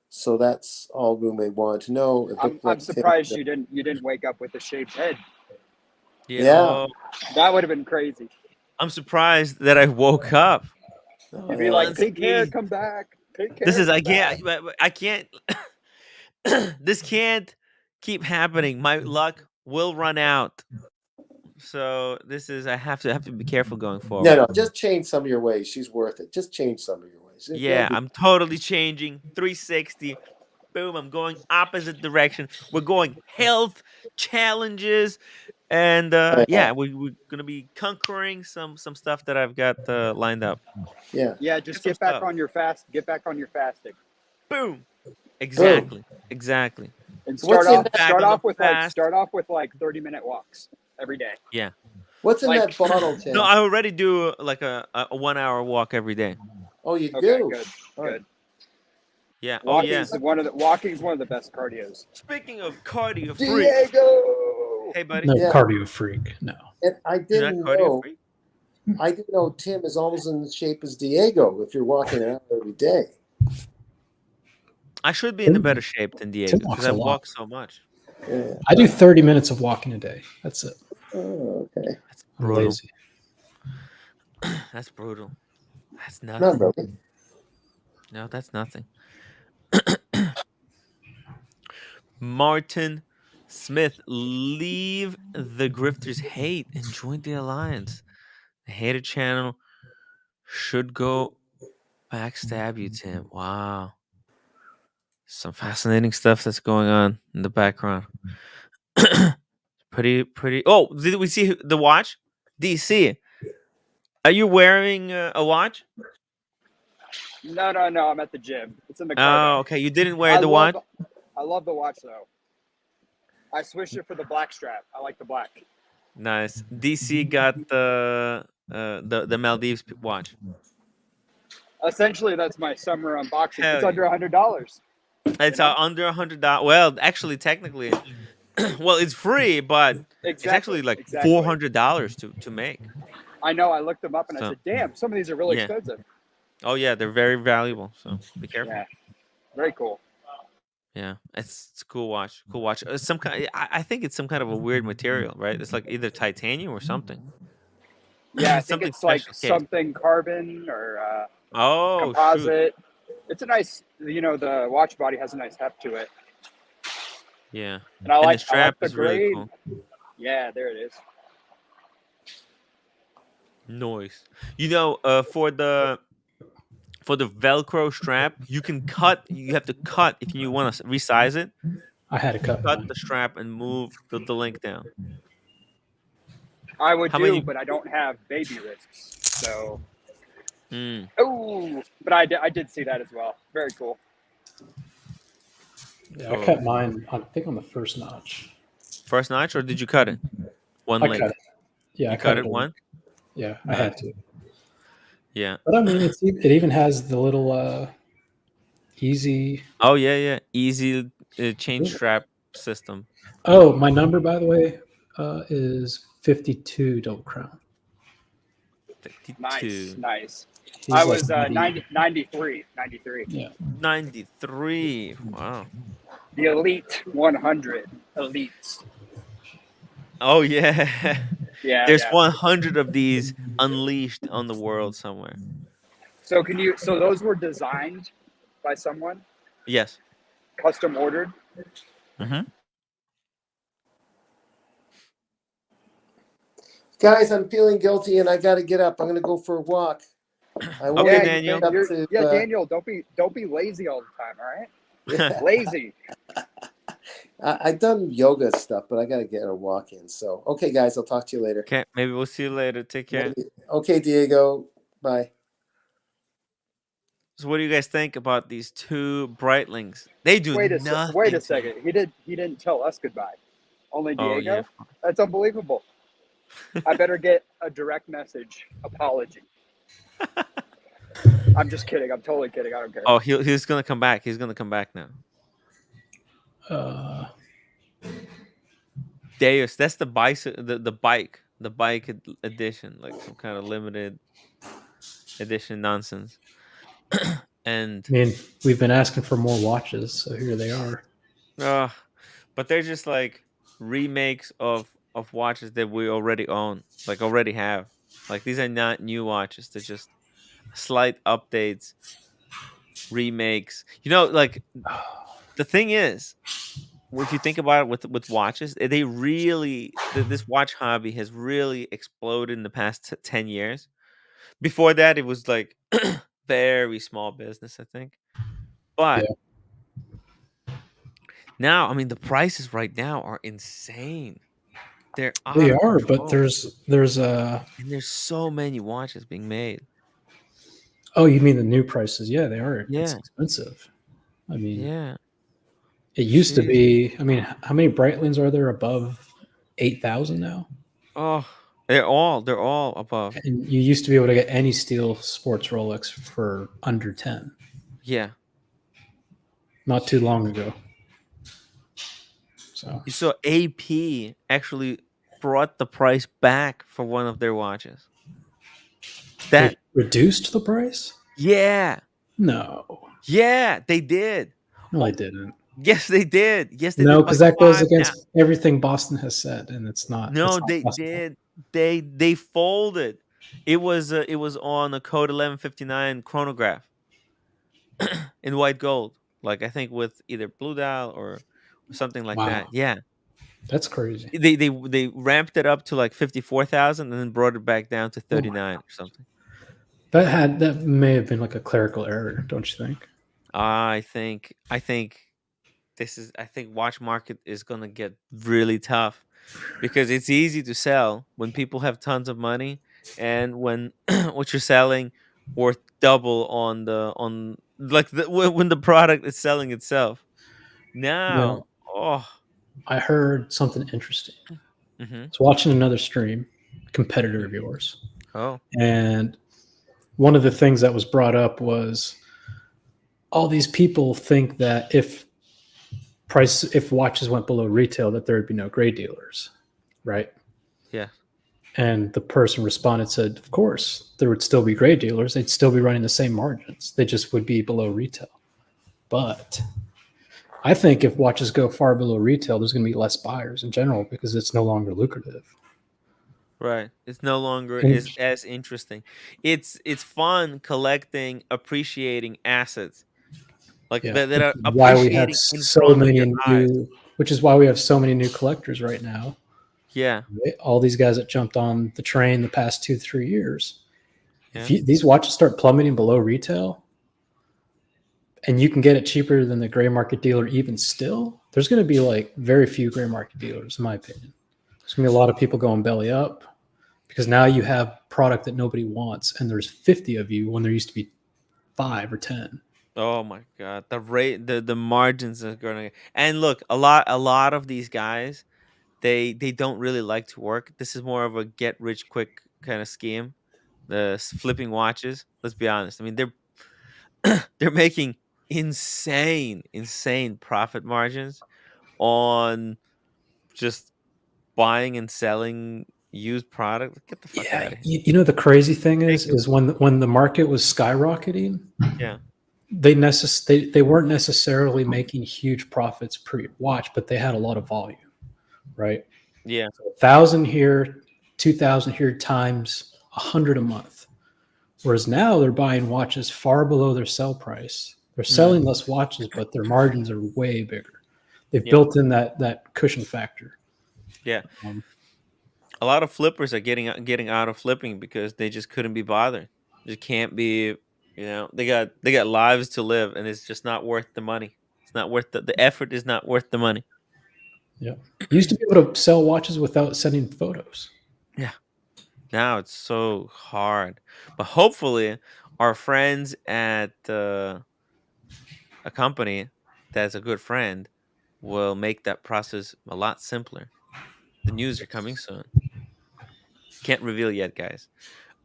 So that's all roommate wanted to know. I'm surprised you didn't wake up with a shaved head. Yeah. That would have been crazy. I'm surprised that I woke up. You'd be like, pink hair, come back. Pink hair. This is I can't this can't keep happening. My luck will run out. So this is I have to be careful going forward. No, just change some of your ways. She's worth it. Just change some of your ways. Yeah, I'm totally changing 360. boom. I'm going opposite direction. We're going health challenges, and yeah, we're gonna be conquering some stuff that I've got lined up. Yeah. Yeah, just get back on your fast. Get back on your fasting. Boom. Exactly. Exactly. And What's start in off with like 30-minute walks every day. Yeah. What's in Like- that bottle, Tim? No, I already do like a 1 hour walk every day. Oh, you Okay, do? good, All right. good. Yeah. Walking Oh yeah. is one of the best cardios. Speaking of cardio freak, Diego. hey buddy. No Yeah. cardio freak. No. And I You're not didn't cardio know. freak? I didn't know Tim is almost in the shape as Diego. If you're walking out every day. I should be in a better shape than Diego walks because I a lot. walk so much. Yeah. I do 30 minutes of walking a day. That's it. Oh, okay. That's I'm brutal. lazy. That's brutal. That's Not nothing. really. No, that's nothing. Martin Smith, leave the grifters hate and join the alliance. The hater channel should go backstab you, Tim. Wow. Some fascinating stuff that's going on in the background. pretty. Oh, did we see the watch? DC, are you wearing a watch? No, I'm at the gym. It's in the car. Oh, okay. You didn't wear the watch? I love the watch though. I switched it for the black strap. I like the black. Nice. DC got the Maldives watch. Essentially, that's my summer unboxing. Hell It's yeah. under $100. It's under $100. Well, actually, technically, well, it's free, but it's actually like $400 to make. I know. I looked them up and I So- said, "Damn, some of these are really Yeah. expensive." Oh yeah, they're very valuable. So be careful. Yeah, very cool. Yeah, it's a cool watch. Cool watch. Some kind. I think it's some kind of a weird material, right? It's like either titanium or something. Yeah, I think Something it's like special case. something carbon or Oh, shoot. composite. It's a nice, the watch body has a nice heft to it, Yeah. and I And like the strap the is really grade. cool. Yeah, there it is. Noise. For the Velcro strap, you can cut. You have to cut if you want to resize it. I had to cut Cut mine. the strap and move the link down. I would How do, many- but I don't have baby wrists, so. Mm. Oh, but I did see that as well. Very cool. Yeah, I cut mine, I think, on the first notch. First notch, or did you cut it? One I link. cut it. Yeah, You I cut it a one? link. Yeah, I had to. Yeah. But I mean, it even has the little easy. Oh yeah. Easy chain strap system. Oh, my number, by the way, is 52 double crown. 52. Nice. He's I like was 93. 93. Yeah. 93. Wow. The Elite 100. Elites. Oh yeah. Yeah. There's yeah. 100 of these unleashed on the world somewhere. So so those were designed by someone, Yes. custom ordered? Mm-hmm. Guys, I'm feeling guilty and I got to get up. I'm going to go for a walk. I Okay, wanted to Daniel. get up to, Daniel, don't be lazy all the time, all right? Lazy. I've done yoga stuff, but I got to get a walk in. So, okay, guys, I'll talk to you later. Okay, maybe we'll see you later. Take care. Okay, Diego. Bye. So what do you guys think about these two Breitlings? They do Wait nothing. a second. He didn't tell us goodbye. Only Diego? Oh, yeah. That's unbelievable. I better get a direct message apology. I'm just kidding. I'm totally kidding. I don't care. Oh, he's gonna come back. He's gonna come back now. Deus, that's the bike edition, like some kind of limited edition nonsense. And I mean, we've been asking for more watches, so here they are. but they're just like remakes of watches that we already own, like already have. Like these are not new watches. They're just slight updates, remakes. Like the thing is, if you think about it with watches, they really this watch hobby has really exploded in the past 10 years. Before that, it was like very small business, I think. But Now, I mean, the prices right now are insane. They're out They of are, but control. there's And there's so many watches being made. oh, you mean the new prices? Yeah, they are. It's Yeah. expensive. I mean, Yeah. it used to Jeez. be. I mean, how many Breitlings are there above 8,000 now? Oh, they're all above. And you used to be able to get any steel sports Rolex for under 10. Yeah. Not too long ago. So You saw AP actually brought the price back for one of their watches. they That reduced the price? yeah. No. Yeah, they did. No, Oh, they didn't. yes, they did. Yes, they No, did by because that goes 5 now. against everything Boston has said, and it's not. No, It's not they possible. did. They folded. It was on a code 1159 chronograph in white gold. Like I think with either blue dial or something like that. Wow, Yeah. that's crazy. They ramped it up to like 54,000 and then brought it back down to Oh my 39 or something. that may have been like a clerical error, don't you think? I think I think watch market is going to get really tough because it's easy to sell when people have tons of money and when what you're selling worth double on like when the product is selling itself. Now, Well, oh, I heard something interesting. mhm. I was watching another stream, competitor Mm. of yours, Oh, and one of the things that was brought up was all these people think that if watches went below retail, that there would be no gray dealers, right? yeah. And the person responded, said, of course, there would still be gray dealers. They'd still be running the same margins. They just would be below retail. But I think if watches go far below retail, there's going to be less buyers in general because it's no longer lucrative. Right. It's no longer And as interesting. It's fun collecting, appreciating assets like yeah, that are why we have appreciating in so front of your many eyes. new, which is why we have so many new collectors right now. Yeah. Right? All these guys that jumped on the train the past 2-3 years. Yeah. These watches start plummeting below retail, and you can get it cheaper than the gray market dealer even still, there's going to be like very few gray market dealers, in my opinion. There's going to be a lot of people going belly up because now you have product that nobody wants, and there's 50 of you when there used to be 5 or 10. Oh my god. The margins are going to. And look, a lot of these guys, they don't really like to work. This is more of a get rich quick kind of scheme. Flipping watches. Let's be honest. I mean, they're making insane profit margins on just buying and selling used product. Get the fuck Yeah, out of here. you know the crazy thing Make is your is when the market was skyrocketing, yeah. they weren't necessarily making huge profits per watch, but they had a lot of volume, right? Yeah. 1,000 here, 2,000 here times 100 a month. Whereas now they're buying watches far below their sell price. They're Mhm. selling less watches, but their margins are way bigger. They've Yeah. built in that cushion factor. Yeah. Um, A lot of flippers are getting out of flipping because they just couldn't be bothered. Just can't be, they got lives to live and it's just not worth the money. It's not worth the effort is not worth the money. yeah, you used to be able to sell watches without sending photos. Yeah. Now it's so hard. But hopefully our friends at a company that's a good friend will make that process a lot simpler. The news are coming soon. Can't reveal yet, guys.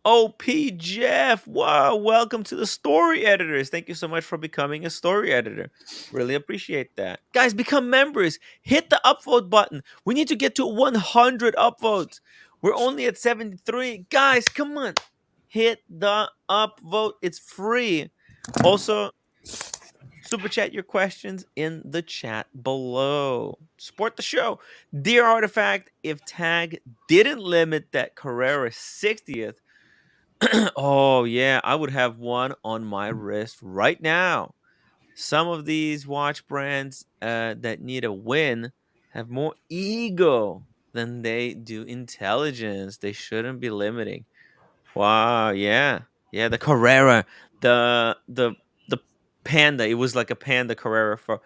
OP Jeff, wow, welcome to the story editors. Thank you so much for becoming a story editor. Really appreciate that. Guys, become members. Hit the upvote button. We need to get to 100 upvotes. We're only at 73. Guys, come on. Hit the upvote. It's free. Also, super chat your questions in the chat below. Support the show. Dear Artifact, if Tag didn't limit that Carrera 60th, oh yeah, I would have one on my wrist right now. Some of these watch brands that need a win have more ego than they do intelligence. They shouldn't be limiting. Wow, yeah, yeah. The Carrera, the the Panda. It was like a Panda Carrera for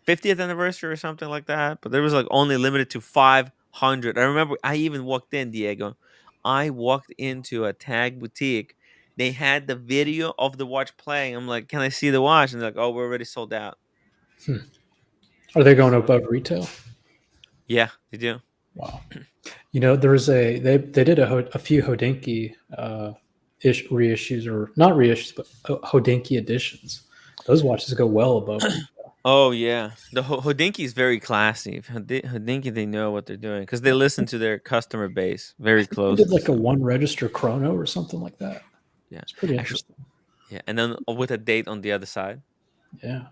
50th anniversary or something like that. But there was like only limited to 500. I remember I even walked in, Diego. I walked into a tag boutique. They had the video of the watch playing. I'm like, can I see the watch? And they're like, oh, we're already sold out. Are they going above retail? Yeah, they do. Wow. You know, there's they did a few Hodinkee reissues, or not reissues, but Hodinkee editions. Those watches go well above. Oh yeah, the Hodinkee is very classy. Hodinkee, they know what they're doing because they listen to their customer base very closely. They did like a one register chrono or something like that. Yeah, it's pretty interesting. Yeah, and then with a date on the other side. Yeah.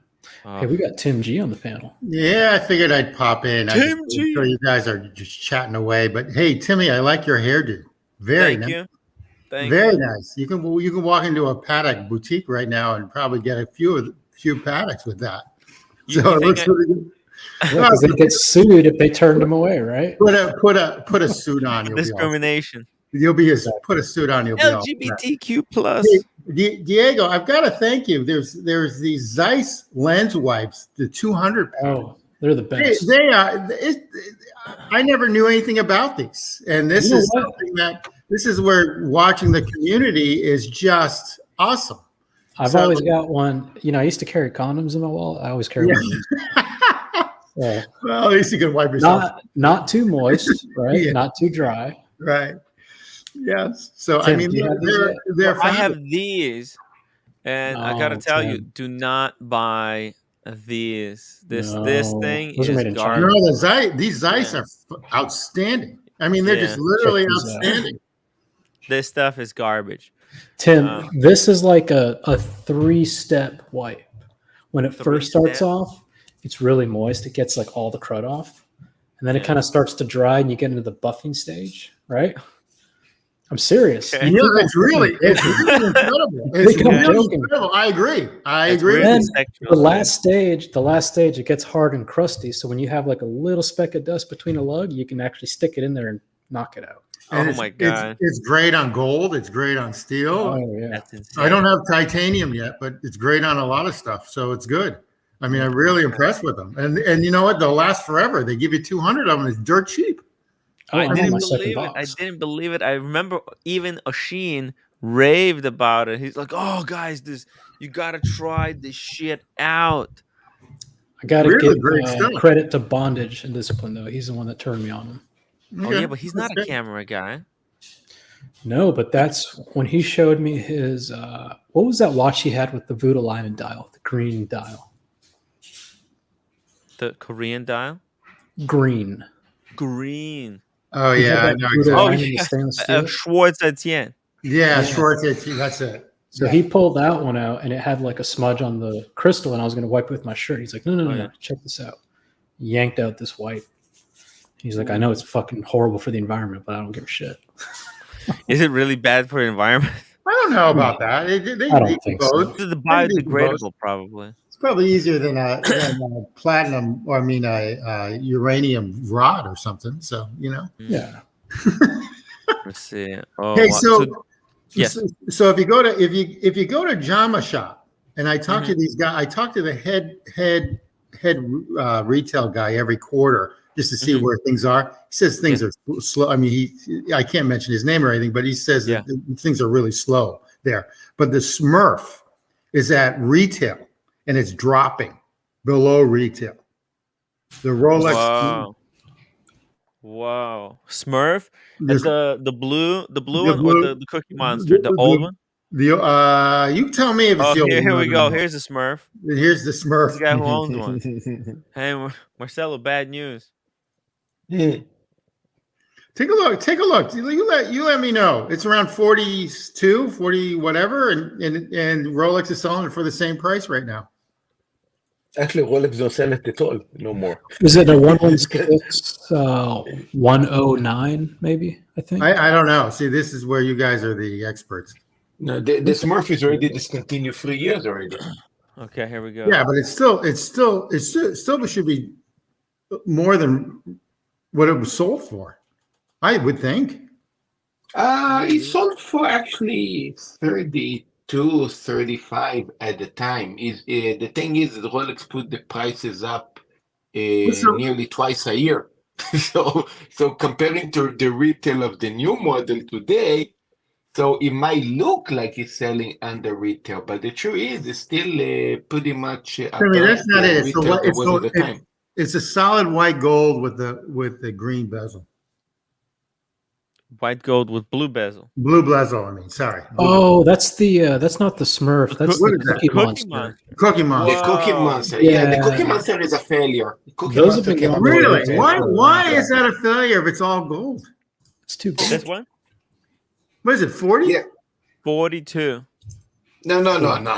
Hey, we got Tim G on the panel. Yeah, I figured I'd pop in. Tim G. Sure you guys are just chatting away, but hey, Timmy, I like your hairdo. Very nice. You. Thank Very you. nice. You can walk into a paddock boutique right now and probably get a few paddocks with that. So it looks really good. Yeah, they get sued if they turned them away, right? Put a suit on. You'll Discrimination. Put a suit on. You'll be LGBTQ plus. Hey, Diego, I've got to thank you. There's these Zeiss lens wipes, the 200 pound. Oh, they're the best. They are. I never knew anything about these, and this is something that where watching the community is just awesome. I've always got one. You know, I used to carry condoms in my wallet. I always carry one. Well, at least you can wipe yourself. Not too moist, right? Yeah. Not too dry. Right. Yes. So Tim, I mean, they're I have these, and I gotta tell you, do not buy these. This thing is garbage. No, these Zeiss are outstanding. I mean, they're just literally outstanding. This stuff is garbage. Tim, this is like a 3-step wipe. When it first starts off, it's really moist. It gets like all the crud off. And then it kind of starts to dry and you get into the buffing stage, right? I'm serious. Okay. It's really incredible. It's really incredible. I agree. Then the last stage, it gets hard and crusty. So when you have like a little speck of dust between a lug, you can actually stick it in there and knock it out. And my God. It's great on gold. It's great on steel. Oh, yeah. That's insane. I don't have titanium yet, but it's great on a lot of stuff. So it's good. I mean, I'm really impressed with them. And you know what? They'll last forever. They give you 200 of them. It's dirt cheap. I didn't believe it. I remember even Oshin raved about it. He's like, "Oh, guys, you gotta try this shit out." I gotta give credit to Bondage and Discipline though. He's the one that turned me on him. Oh yeah, but he's not a camera guy. No, but that's when he showed me his. What was that watch he had with the Voodoo Lyman dial, the green dial? The Korean dial. Green. Oh yeah, I know exactly. Schwartz Etienne. Yeah, Schwartz Etienne. That's it. So he pulled that one out, and it had like a smudge on the crystal, and I was going to wipe it with my shirt. He's like, "No, check this out." Yanked out this wipe. He's like, "I know it's fucking horrible for the environment, but I don't give a shit." Is it really bad for the environment? I don't know about that. I don't think so. This is the biodegradable, probably. It's probably easier than a platinum, or a uranium rod or something. So Yeah. Let's see. Oh, hey, yes. So if you go to Jama Shop, and I talk to these guys, I talk to the head retail guy every quarter just to see where things are. He says things are slow. I mean, I can't mention his name or anything, but he says that things are really slow there. But the Smurf is at retail, and it's dropping below retail. The Rolex. Wow. Smurf? The blue one or the Cookie Monster, the old one? You tell me if it's the old one. Here we go. Here's the Smurf. Here's the Smurf. The guy who owns one. Hey, Marcelo, bad news. Take a look. You let me know. It's around 42, 40, whatever, and Rolex is selling it for the same price right now. Actually, Rolex don't sell it at all no more. Is it a 109 maybe? I think. I don't know. See, this is where you guys are the experts. No, the Smurf is already discontinued 3 years already. Okay, here we go. Yeah, but it still should be more than what it was sold for. I would think. It sold for actually 32 $235 at the time. The thing is, Rolex put the prices up nearly twice a year. so comparing to the retail of the new model today, so it might look like it's selling under retail, but the truth is it's still pretty much above that's not the it. So retail that was at the time. It's a solid white gold with the green bezel. White gold with blue bezel. Blue bezel. I mean, sorry. Oh, that's not the Smurf. That's What the is that? Cookie Cookie Monster. Cookie Monster. The Cookie Monster. Yeah. Yeah, the Cookie Monster is a failure. The Cookie Those Monster have been came going out on with a Really? retail. Why is that a failure if it's all gold? It's too big. That's what? What is it? 40? Yeah. 42. No.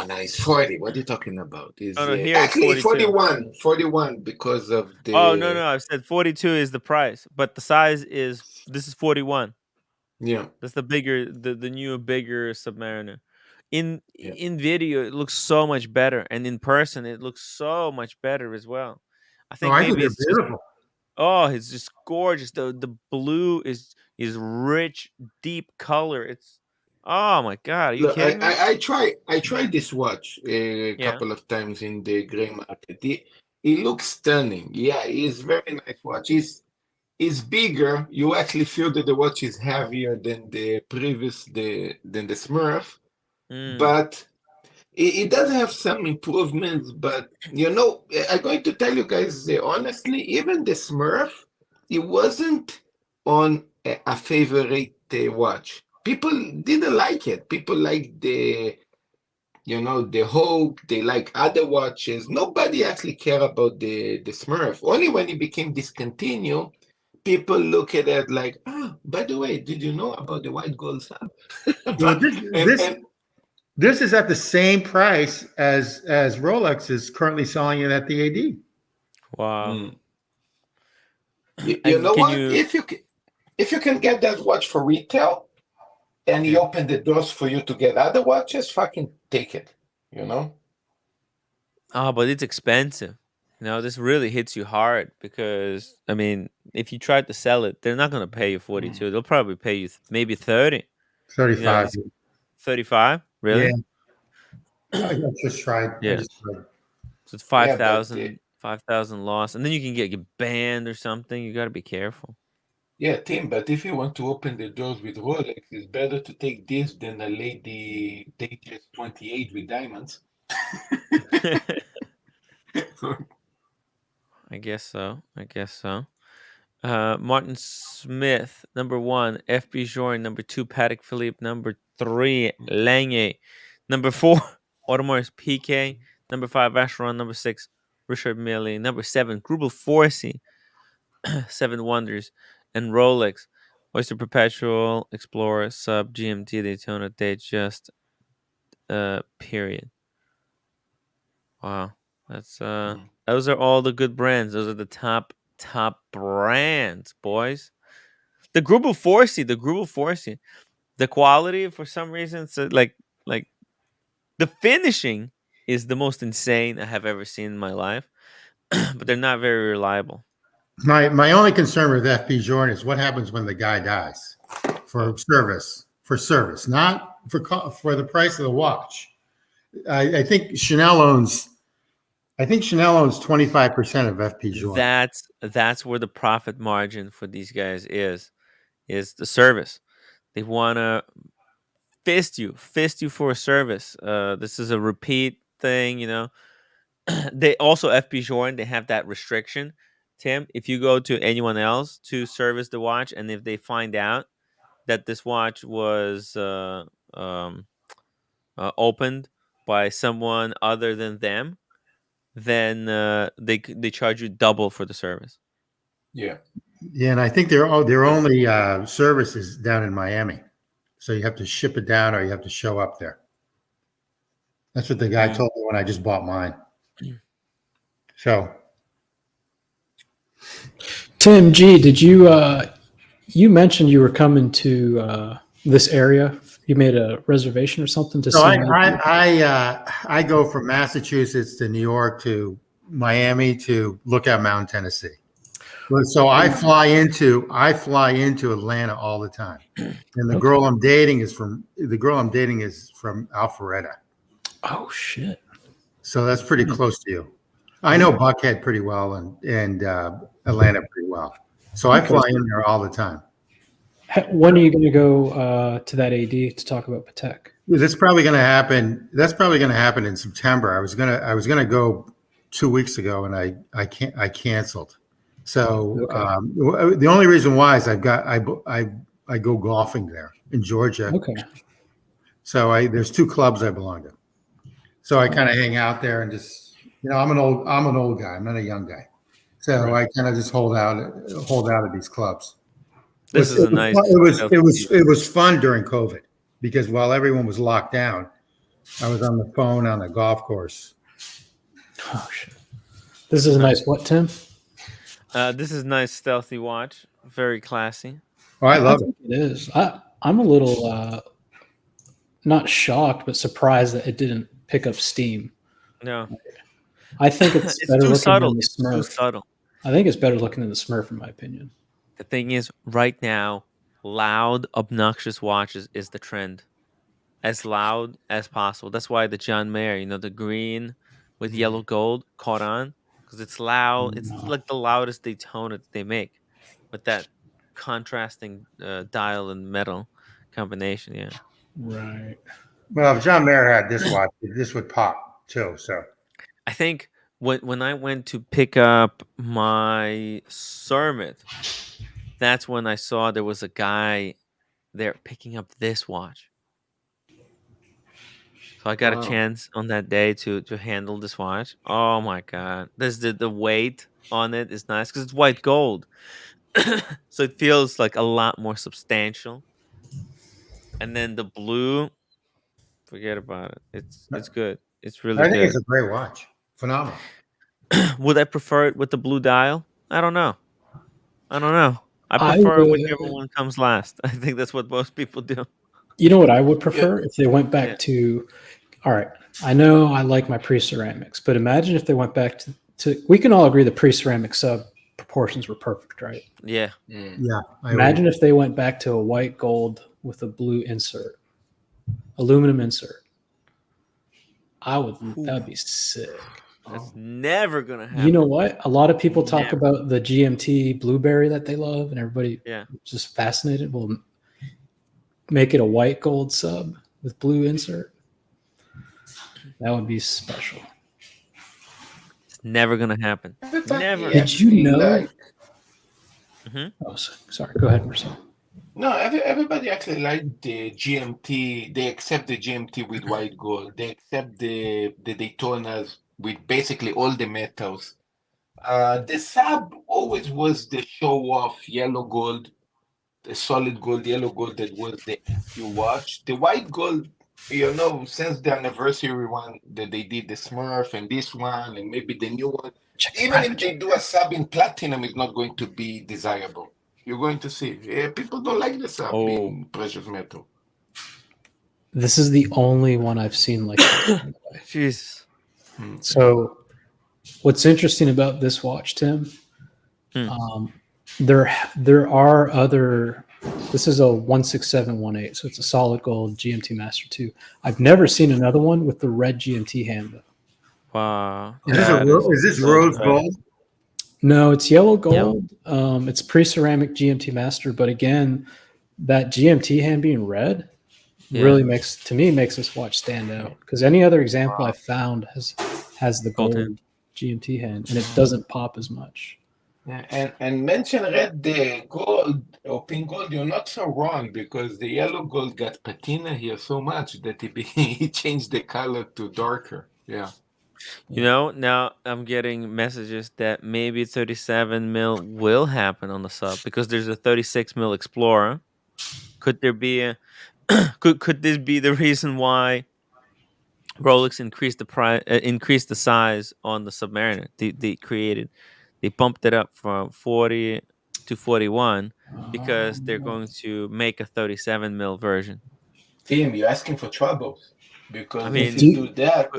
It's 40. What are you talking about? It's, Oh, no, here actually, it's 42. 41 because of the. Oh, no. I said 42 is the price, but the size is, this is 41. Yeah. That's the bigger, the new bigger Submariner. In video, it looks so much better, and in person, it looks so much better as well. I think maybe they're it's just, beautiful. it's just gorgeous. The blue is rich, deep color. It's, oh my God, are you Look, kidding me? I tried this watch a couple of times in the gray market. It looks stunning. Yeah, it's very nice watch. It's bigger. You actually feel that the watch is heavier than the previous than the Smurf, but it does have some improvements. But I'm going to tell you guys honestly, even the Smurf, it wasn't on a favorite watch. People didn't like it. People like the Hope. They like other watches. Nobody actually cared about the Smurf. Only when it became discontinued, people look at it like, by the way, did you know about the white gold sub? This is at the same price as Rolex is currently selling it at the AD. Wow. You know what? If you can get that watch for retail, and he opened the doors for you to get other watches, fucking take it. Oh, but it's expensive. This really hits you hard because, I mean, if you try to sell it, they're not going to pay you 42. They'll probably pay you maybe 30. 35. 35? Really? Yeah. I just tried. Yeah. So it's 5,000 loss. And then you can get banned or something. You got to be careful. Yeah, Tim, but if you want to open the doors with Rolex, it's better to take this than a lady Datejust 28 with diamonds. I guess so. Martin Smith, number 1. F.B. Journe, number 2. Patek Philippe, number 3. Lange, number 4. Audemars Piguet, number 5. Vacheron, number 6. Richard Mille, number 7. Grubel Forsey, 7 Wonders, and Rolex. Oyster Perpetual, Explorer, Sub, GMT, Daytona, Datejust, period. Wow. That's those are all the good brands. Those are the top brands, boys. The Grubel Forsey, the quality for some reason, it's like the finishing is the most insane I have ever seen in my life, but they're not very reliable. My only concern with FB Journe is what happens when the guy dies for service, not for the price of the watch. I think Chanel owns 25% of FP Journe. That's where the profit margin for these guys is the service. They want to fist you for a service. This is a repeat thing, They also, FP Journe, they have that restriction, Tim. If you go to anyone else to service the watch, and if they find out that this watch was opened by someone other than them, then they charge you double for the service. Yeah, and I think their only service is down in Miami, so you have to ship it down or you have to show up there. That's what the guy told me when I just bought mine. So, Tim G, did you you mentioned you were coming to this area? You made a reservation or something to see? I go from Massachusetts to New York to Miami to Lookout Mountain, Tennessee. So I fly into Atlanta all the time, and the girl I'm dating is from Alpharetta. Oh shit! So that's pretty close to you. I know Buckhead pretty well and Atlanta pretty well. So I fly in there all the time. When are you going to go to that AD to talk about Patek? That's probably going to happen. That's probably going to happen in September. I was gonna go 2 weeks ago, and I canceled. So the only reason why is I go golfing there in Georgia. Okay. So there's 2 clubs I belong to. So I kind of hang out there and just, I'm an old guy. I'm not a young guy. So I kind of just hold out at these clubs. This is a nice. It was fun during COVID because while everyone was locked down, I was on the phone on the golf course. Oh shit! This is a nice what, Tim? This is nice stealthy watch. Very classy. Oh, I love it. It is. I'm a little not shocked, but surprised that it didn't pick up steam. No. I think it's better too looking subtle. than the Smurf. It's too subtle. I think it's better looking than the Smurf, in my opinion. The thing is, right now, loud, obnoxious watches is the trend. As loud as possible. That's why the John Mayer, the green with yellow gold caught on because it's loud. It's like the loudest Daytona that they make with that contrasting dial and metal combination. Yeah. Right. Well, if John Mayer had this watch, this would pop too. So I think when I went to pick up my Cermet, that's when I saw there was a guy there picking up this watch. So I got a chance on that day to handle this watch. Oh my god, the weight on it is nice because it's white gold, so it feels like a lot more substantial. And then the blue, forget about it. It's good. It's really good. I think it's a great watch. Phenomenal. Would I prefer it with the blue dial? I don't know. I prefer whichever one comes last. I think that's what most people do. You know what I would prefer if they went back to. All right, I know I like my pre-ceramics, but imagine if they went back to we can all agree the pre-ceramic sub proportions were perfect, right? Yeah. Yeah. Imagine if they went back to a white gold with a blue insert, aluminum insert. That'd be sick. That's never gonna happen. You know what? A lot of people talk about the GMT blueberry that they love, and everybody just fascinated. We'll make it a white gold sub with blue insert. That would be special. It's never gonna happen. Never. Did you know? Oh, sorry. Go ahead, Marcel. No, everybody actually like the GMT. They accept the GMT with white gold. They accept the Daytonas with basically all the metals. The sub always was the show off yellow gold, the solid gold, yellow gold that was the FU watch. The white gold, since the anniversary one that they did, the Smurf and this one and maybe the new one, even if they do a sub in platinum, it's not going to be desirable. You're going to see. People don't like the sub in precious metal. This is the only one I've seen like that. Jeez. So what's interesting about this watch, Tim, there are other. This is a 16718, so it's a solid gold GMT Master 2. I've never seen another one with the red GMT hand though. Wow. Is this rose gold? No, it's yellow gold. It's pre-ceramic GMT Master, but again, that GMT hand being red really makes this watch stand out. Because any other example I found has the gold GMT hand, and it doesn't pop as much. Yeah, and mention red, the gold or pink gold, you're not so wrong because the yellow gold got patina here so much that he changed the color to darker. Yeah. Now I'm getting messages that maybe 37 mil will happen on the sub because there's a 36 mil Explorer. Could there be could this be the reason why Rolex increased the size on the Submariner? They bumped it up from 40 to 41 because they're going to make a 37 mil version. Tim, you're asking for troubles because if you do that,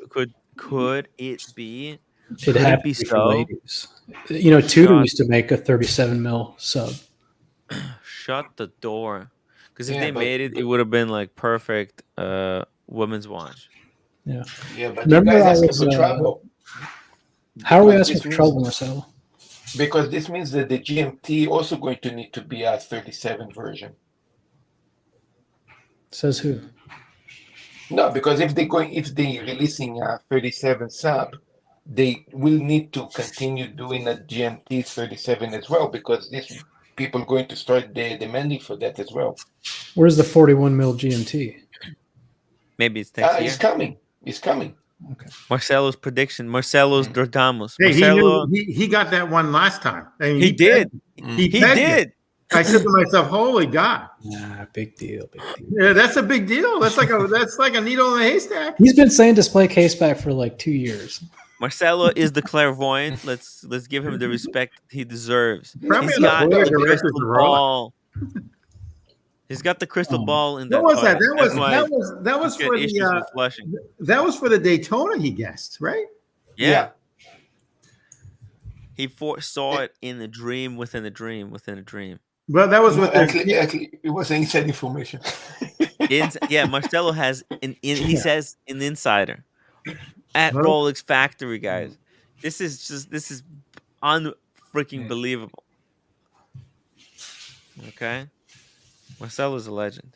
could it be It Could had it be to be for so? ladies. You know, Tudor Shut, used to make a 37 mil sub. shut the door. Because if Yeah, they made it, it would have been like perfect women's watch. Yeah. Yeah, but you Remember, guys I asking was. for trouble How are we because asking this for means trouble, Marcelo? because this means that the GMT also going to need to be a 37 version. Says who? No, because if they're releasing a 37 sub, they will need to continue doing a GMT 37 as well, because these people are going to start demanding for that as well. Where's the 41 mil GMT? Maybe it's next year. It's coming. It's coming. Okay. Marcelo's prediction. Marcelo's Dordamus. Hey, Marcelo, he got that one last time. I mean, he did. He He pegged did. it. I said to myself, "Holy God!" Nah, big deal, big deal. Yeah, that's a big deal. That's like a needle in a haystack. He's been saying display case back for like 2 years. Marcelo is the clairvoyant. Let's give him the respect he deserves. Probably He's on the got board of the directors crystal of Rolex. ball. He's got the crystal ball in that. What was fight. that? That was he's got for issues the with flushing. that was for the Daytona he guessed, right? Yeah. He saw it in a dream within a dream within a dream. Well, that was No, with actually, it was inside information. Marcelo has he says an insider at Rolex factory, guys. This is unfreaking believable. Okay, Marcelo's a legend.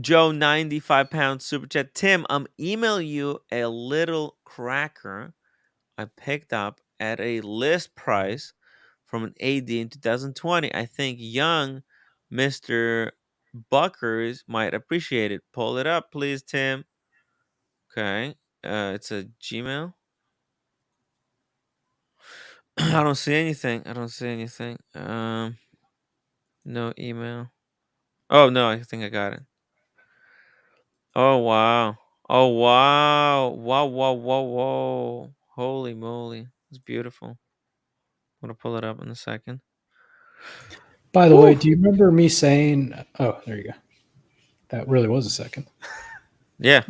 Joe, 95 pounds super chat. Tim, I'm emailing you a little cracker I picked up at a list price from an AD in 2020. I think young Mr. Buckers might appreciate it. Pull it up, please, Tim. Okay. It's a Gmail. I don't see anything. No email. Oh no, I think I got it. Oh wow. Oh wow. Whoa. Holy moly. It's beautiful. I'm gonna pull it up in a second. By the way, do you remember me saying, oh, there you go. That really was a second. Yeah.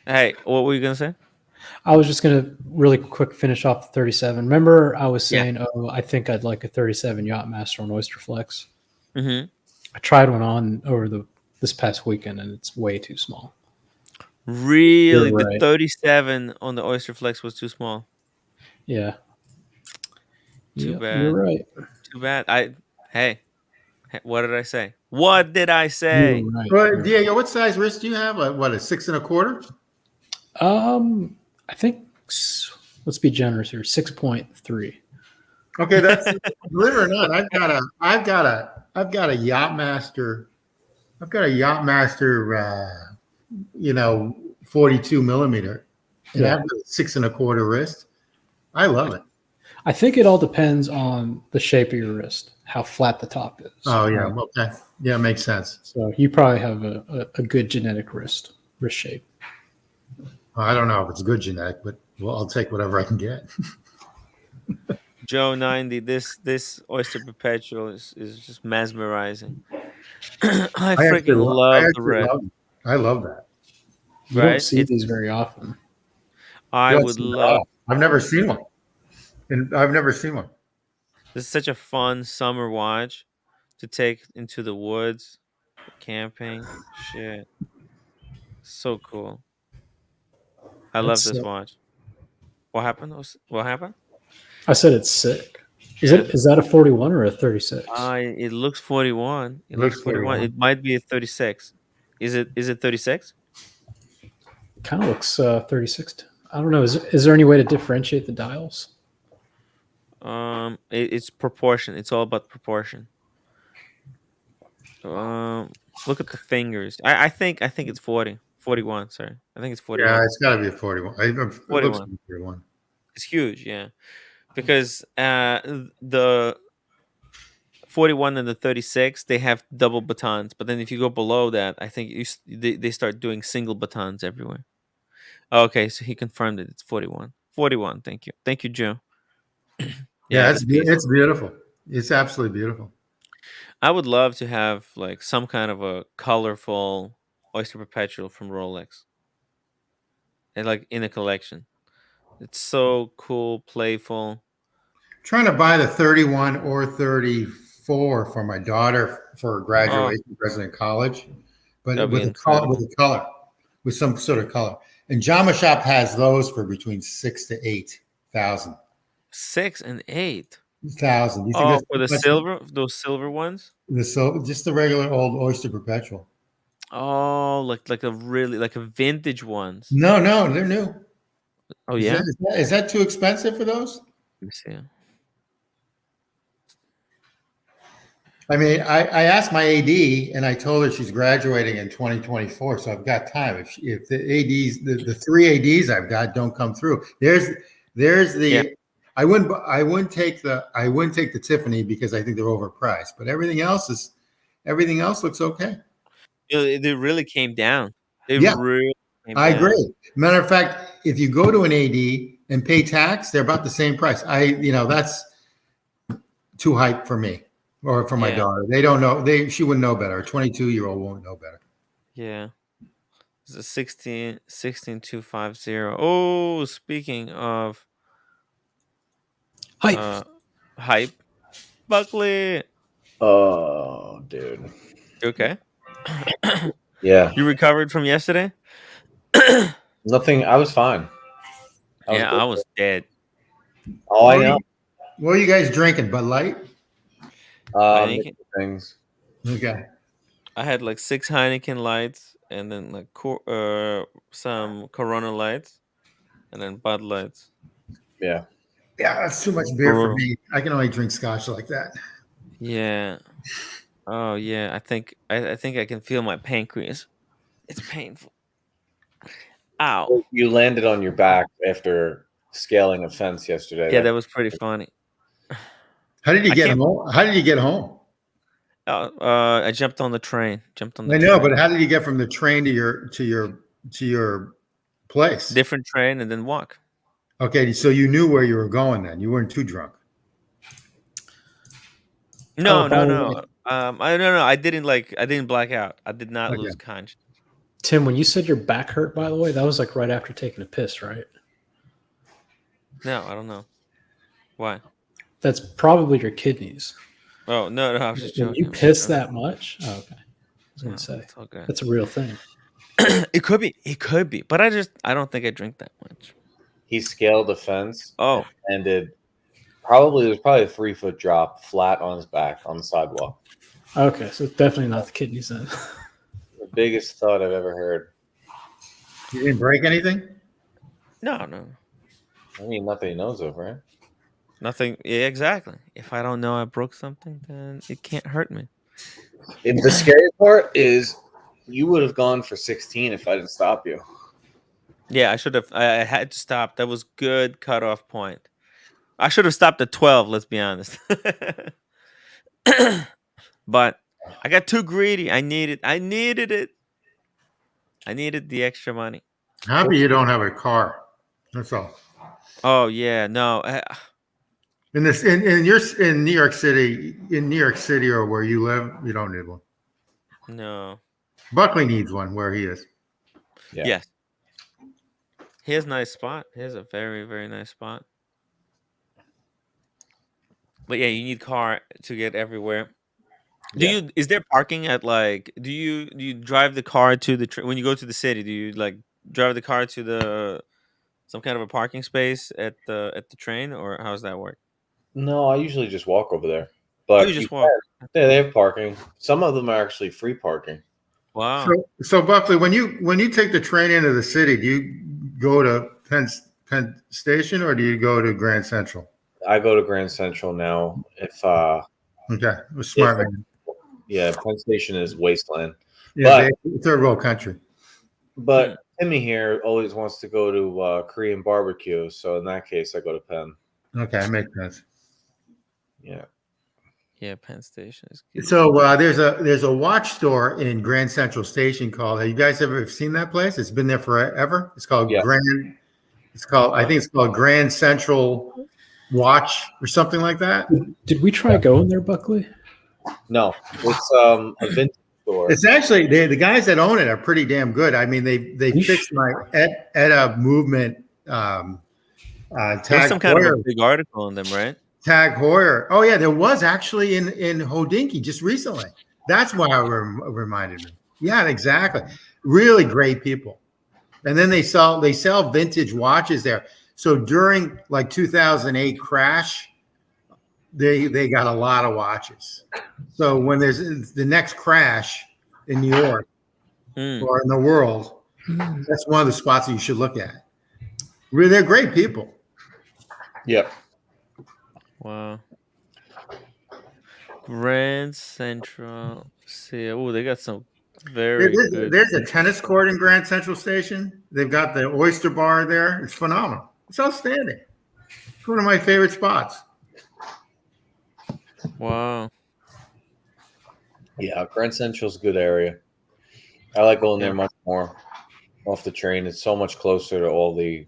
Hey, what were you gonna say? I was just gonna really quick finish off the 37. Remember, I was saying, oh, I think I'd like a 37 Yachtmaster on Oyster Flex. Mm-hmm. I tried one on over this past weekend, and it's way too small. Really, You're the right. 37 on the Oyster Flex was too small. Yeah. Too bad. You're right. Too bad. Hey, what did I say? What did I say? You're right. Well, Diego, what size wrist do you have? What, a 6 1/4? I think let's be generous here. 6.3. Okay, that's believe it or not, I've got a Yachtmaster. I've got a Yachtmaster 42 millimeter. And I've got a 6 1/4 wrist. I love it. I think it all depends on the shape of your wrist, how flat the top is. Oh yeah, okay, yeah, it makes sense. So you probably have a good genetic wrist shape. I don't know if it's good genetic, but I'll take whatever I can get. Joe 90, this Oyster Perpetual is just mesmerizing. I freaking love the red. I love that. You don't see these very often. I would love. I've never seen one. And I've never seen one. This is such a fun summer watch to take into the woods for camping. Shit. So cool. I love this watch. What happened? What happened? I said it's sick. Is that a 41 or a 36? It looks 41. It looks 41. It might be a 36. Is it 36? Kind of looks 36. I don't know. Is there any way to differentiate the dials? It's proportion. It's all about proportion. Look at the fingers. I think it's 40. 41, sorry. I think it's 41. Yeah, it's got to be a 41. 41. It looks like 41. It's huge, yeah. Because the 41 and the 36, they have double batons. But then if you go below that, I think they start doing single batons everywhere. Okay, so he confirmed it. It's 41. 41, thank you. Thank you, Joe. Yeah, it's beautiful. It's absolutely beautiful. I would love to have like some kind of a colorful Oyster Perpetual from Rolex. And like in a collection. It's so cool, playful. Trying to buy the 31 or 34 for my daughter for her graduation present in college, but with with some sort of color. And Jama Shop has those for between 6,000 to 8,000. 6,000 and 8,000. You think Oh, that's for those silver ones? Just the regular old Oyster Perpetual. Oh, like a vintage ones. No, they're new. Oh yeah. Is that too expensive for those? Let me see. I mean, I asked my AD and I told her she's graduating in 2024, so I've got time. If the ADs, the 3 ADs I've got don't come through, there's the. Yeah. I wouldn't take the Tiffany because I think they're overpriced, but everything else looks okay. They really came down. I agree. Matter of fact, if you go to an AD and pay tax, they're about the same price. That's too hype for me or for my daughter. They don't know. She wouldn't know better. A 22-year-old won't know better. Yeah. It's a 16250. Oh, speaking of hype, Buckley. Oh, dude. You okay? Yeah. You recovered from yesterday? Nothing. I was fine. I was dead. All I know. What are you guys drinking? Bud Light? Things. Okay. I had like 6 Heineken lights and then like some Corona lights and then Bud Lights. Yeah. Yeah, that's too much beer for me. I can only drink scotch like that. Yeah. Oh yeah. I think I can feel my pancreas. It's painful. Ow. You landed on your back after scaling a fence yesterday. Yeah, that was pretty funny. How did you get home? How did you get home? I jumped on the train. I know, but how did you get from the train to your place? Different train and then walk. Okay, so you knew where you were going then. You weren't too drunk. No. I didn't black out. I did not lose consciousness. Tim, when you said your back hurt, by the way, that was like right after taking a piss, right? No, I don't know. Why? That's probably your kidneys. Oh, no, I was just joking. You piss that much? Oh, okay. I was going to say. That's a real thing. It could be. But I don't think I drink that much. He scaled a fence. Oh. And there's probably a 3-foot drop flat on his back on the sidewalk. Okay, so definitely not the kidneys then. The biggest thud I've ever heard. You didn't break anything? No. I mean, nothing he knows of, right? Nothing. Yeah, exactly. If I don't know I broke something, then it can't hurt me. And the scary part is you would have gone for 16 if I didn't stop you. Yeah, I should have. I had to stop. That was good cutoff point. I should have stopped at 12. Let's be honest. But I got too greedy. I needed it. I needed the extra money. Happy you don't have a car. That's all. Oh yeah, no. In New York City or where you live, you don't need one. No. Buckley needs one where he is. Yeah. Yes. He has a nice spot. He has a very, very nice spot. But yeah, you need car to get everywhere. Is there parking at do you drive the car to when you go to the city? Do you drive the car to some kind of a parking space at the train, or how does that work? No, I usually just walk over there. But you just walk? Yeah, they have parking. Some of them are actually free parking. Wow. So Buckley, when you take the train into the city, do you go to Penn Station or do you go to Grand Central? I go to Grand Central now. Okay, it was smart, man. Yeah, Penn Station is wasteland. Yeah, third world country. But Timmy here always wants to go to Korean barbecue, so in that case, I go to Penn. Okay, makes sense. Yeah. Yeah, Penn Station is good. So there's a watch store in Grand Central Station called. Have you guys ever seen that place? It's been there forever. It's called Grand. I think it's called Grand Central Watch or something like that. Did we try going there, Buckley? No, it's a vintage store. It's actually the guys that own it are pretty damn good. I mean, they fixed my ETA movement There was some kind of a big article on them, right? Tag Heuer. Oh yeah, there was actually in Hodinkee just recently. That's why I reminded me. Yeah, exactly. Really great people. And then they sell vintage watches there. So during like 2008 crash, they got a lot of watches. So when there's the next crash in New York or in the world, that's one of the spots that you should look at. Really, they're great people. Yep. Wow. Grand Central. See, oh, they got some very good. There's a tennis court in Grand Central Station. They've got the Oyster Bar there. It's phenomenal. It's outstanding. It's one of my favorite spots. Wow. Yeah, Grand Central's a good area. I like going there much more off the train. It's so much closer to all the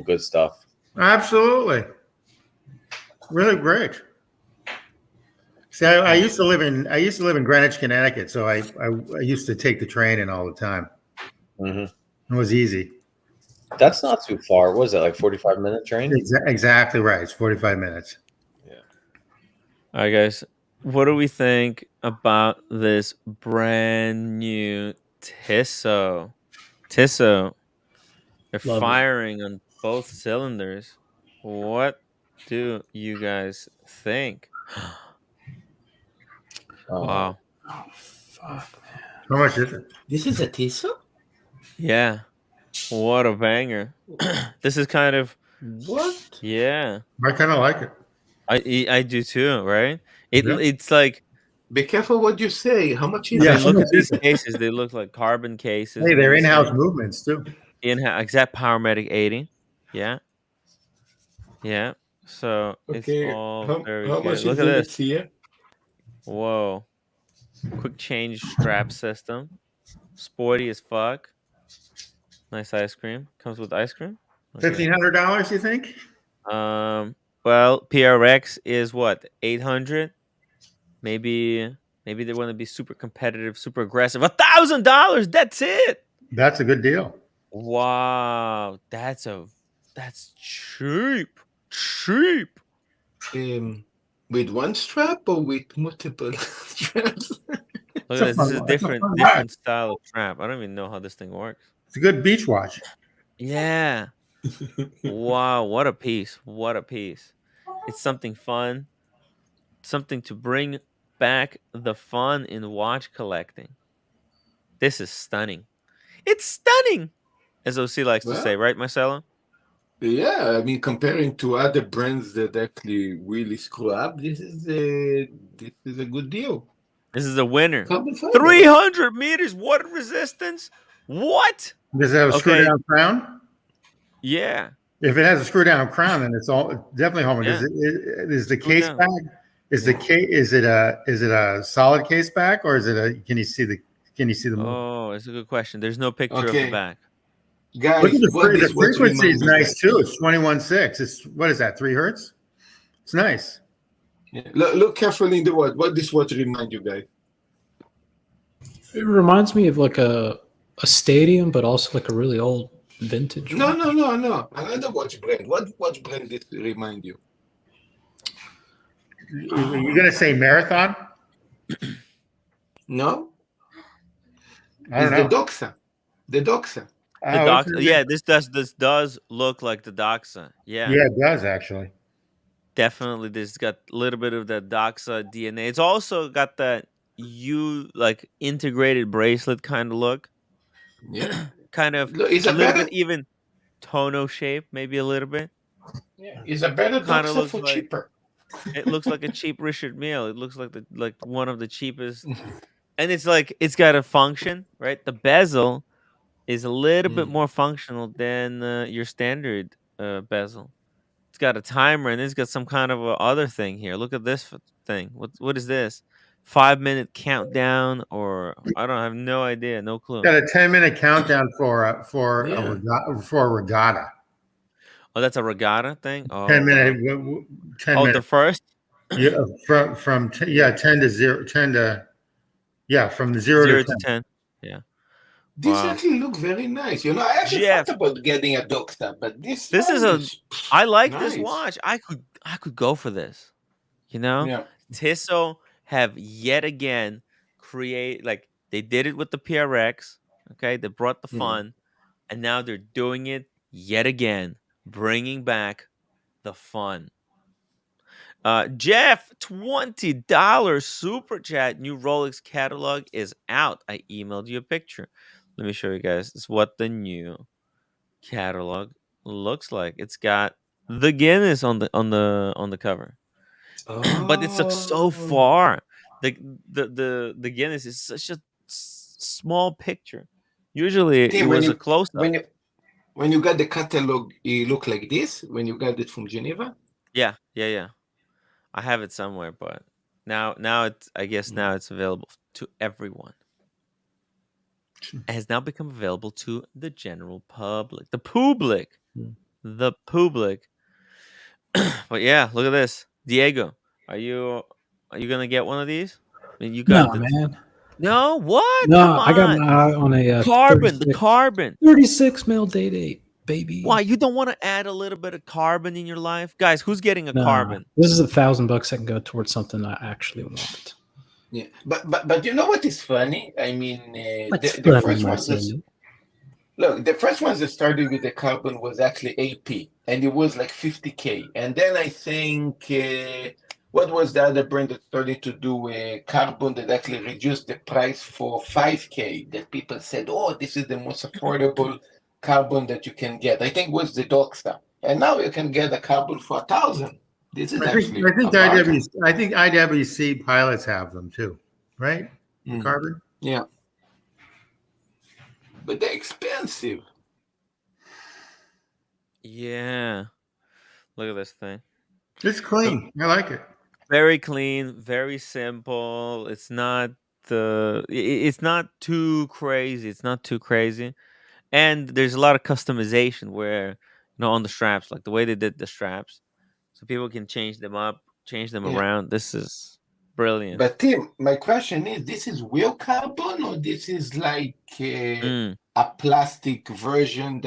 good stuff. Absolutely. Really great. See, I used to live in Greenwich, Connecticut, so I used to take the train in all the time. Mm-hmm. It was easy. That's not too far. What is that, like 45-minute train? Exactly right. It's 45 minutes. Yeah. All right, guys. What do we think about this brand new Tissot? They're Love firing on both cylinders. What do you guys think? Wow. Oh, fuck, man. How much is it? This is a Tissot? Yeah. What a banger. This is kind of what? Yeah. I kind of like it. I do too, right? It's like, be careful what you say. How much is yeah, it? look at these cases. They look like carbon cases. Hey, they're in-house movements too. In-house, exact Powermatic 80. Yeah. Yeah. So it's all very how good. much Look is at it this. here? Whoa. Quick change strap system. Sporty as fuck. Nice ice cream. Comes with ice cream. $1,500, you think? Well, PRX is what, 800? Maybe they want to be super competitive, super aggressive. $1,000. That's it. That's a good deal. Wow, that's cheap. Cheap. With one strap or with multiple straps? Look at this. This is different style of strap. I don't even know how this thing works. It's a good beach watch. Yeah. Wow, what a piece. What a piece. It's something fun. Something to bring back the fun in watch collecting. This is stunning. It's stunning, as OC likes to say, right, Marcelo? Yeah, I mean, comparing to other brands that actually really screw up, this is a good deal. This is a winner. 300 meters water resistance. What? Does it have a screw down crown? Yeah. If it has a screw down crown, then it's all definitely home. Yeah. Is the case back? Is it a solid case back, or is it a? Can you see the movement? Oh, it's a good question. There's no picture of the back. Guys, look at the frequency is nice too. It's 21.6. It's what is that? 3 hertz. It's nice. Yeah. Look carefully in the watch. What this watch remind you guys? It reminds me of like a stadium, but also like a really old vintage. No. Another watch brand. What watch brand did it remind you? You're gonna say Marathon? No. I don't know. The Doxa. The Doxa. The Doxa. Yeah, this does look like the Doxa. Yeah. Yeah, it does actually. Definitely, this got a little bit of the Doxa DNA. It's also got that like integrated bracelet kind of look. Yeah. Kind of a little bit even tono shape, maybe a little bit. Yeah. It's a better Doxa for cheaper. It looks like a cheap Richard Mille. It looks like one of the cheapest. And it's got a function, right? The bezel is a little bit more functional than your standard bezel. It's got a timer and it's got some kind of other thing here. Look at this thing. What is this? 5-minute countdown, or I have no idea, no clue. Got a 10-minute countdown for a regatta. Oh, that's a regatta thing. Oh, 10 minute. 10 minutes. The first. Yeah, from 10 to 0. 10 to from 0 to 10. Yeah. This actually look very nice. You know, I actually thought about getting a Doxa, but this is I like nice. this watch. I could go for this. You know, Yeah. Tissot have yet again they did it with the PRX. Okay, they brought the fun, and now they're doing it yet again, bringing back the fun. Jeff, $20 super chat. New Rolex catalog is out. I emailed you a picture. Let me show you guys. This is what the new catalog looks like. It's got the Guinness on the cover. But it's like so far. The Guinness is such a small picture. Usually it was a close up. When you got the catalog, it looked like this. When you got it from Geneva. Yeah. I have it somewhere, but now it's now it's available to everyone. It has now become available to the general public. The public. But yeah, look at this. Diego, are you gonna get one of these? I mean, you got man. No, what? No, Come on. I got my eye on a carbon. The carbon. 36 mil date, baby. Why you don't want to add a little bit of carbon in your life, guys? Who's getting a carbon? This is $1,000 that can go towards something I actually want. Yeah, but you know what is funny? I mean, the first ones. Look, the first ones that started with the carbon was actually AP, and it was like 50K. And then I think, what was the other brand that started to do a carbon that actually reduced the price for 5K? That people said, oh, this is the most affordable carbon that you can get. I think it was the Doxa. And now you can get a carbon for 1,000. This is I think IWC pilots have them too, right? Carbon? Yeah. But they're expensive. Yeah. Look at this thing. It's clean. I like it. Very clean, very simple. It's not too crazy. It's not too crazy. And there's a lot of customization where, on the straps, like the way they did the straps. So people can change them up, change them around. This is brilliant. But Tim, my question is, this is real carbon or this is like a plastic version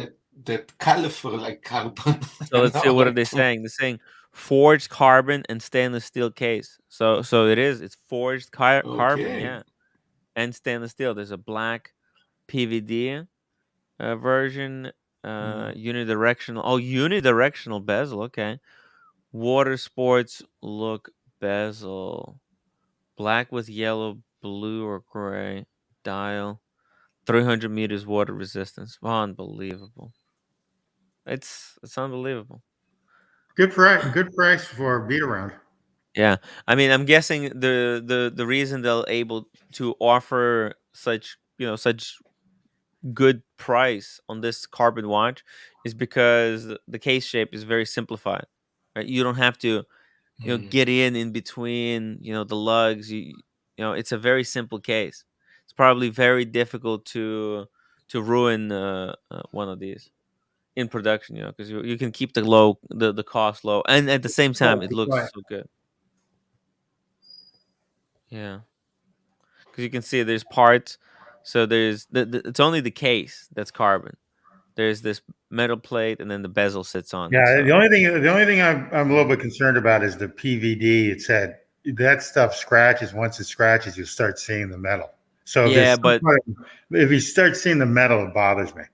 that colorful like carbon? So let's see, what are they saying? They're saying forged carbon and stainless steel case. So it's forged carbon, yeah, and stainless steel. There's a black PVD version, unidirectional. Oh, unidirectional bezel. Okay, water sports look bezel, black with yellow, blue, or gray dial. 300 meters water resistance. Unbelievable. It's unbelievable. Good price for a beat around. Yeah, I mean, I'm guessing the reason they're able to offer such good price on this carbon watch is because the case shape is very simplified. Right, you don't have to get in between the lugs. It's a very simple case. It's probably very difficult to ruin one of these in production, because you can keep the cost low, and at the same time it looks so good. Yeah, because you can see there's parts. So there's it's only the case that's carbon. There's this metal plate, and then the bezel sits on. Yeah, so. the only thing I'm a little bit concerned about is the PVD. It said that stuff scratches. Once it scratches, you start seeing the metal. So if you start seeing the metal, it bothers me.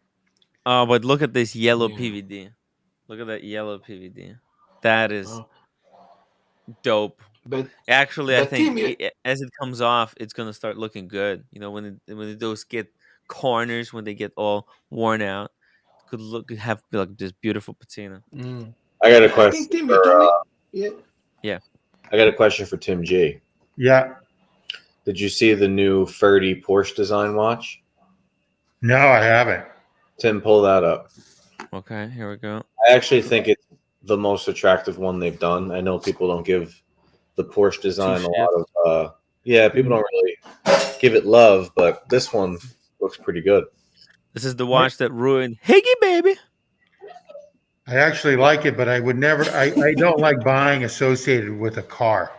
Oh, but look at this yellow PVD. Look at that yellow PVD. That is dope. But actually, I think as it comes off, it's gonna start looking good. When those get corners, when they get all worn out, could have like this beautiful patina. I got a question. Yeah. I got a question for Tim G. Yeah. Did you see the new Ferdi Porsche design watch? No, I haven't. Tim, pull that up. Okay, here we go. I actually think it's the most attractive one they've done. I know people don't give the Porsche design a lot of people don't really give it love, but this one looks pretty good. This is the watch that ruined Higgy Baby. I actually like it, but I would never. I don't like buying associated with a car.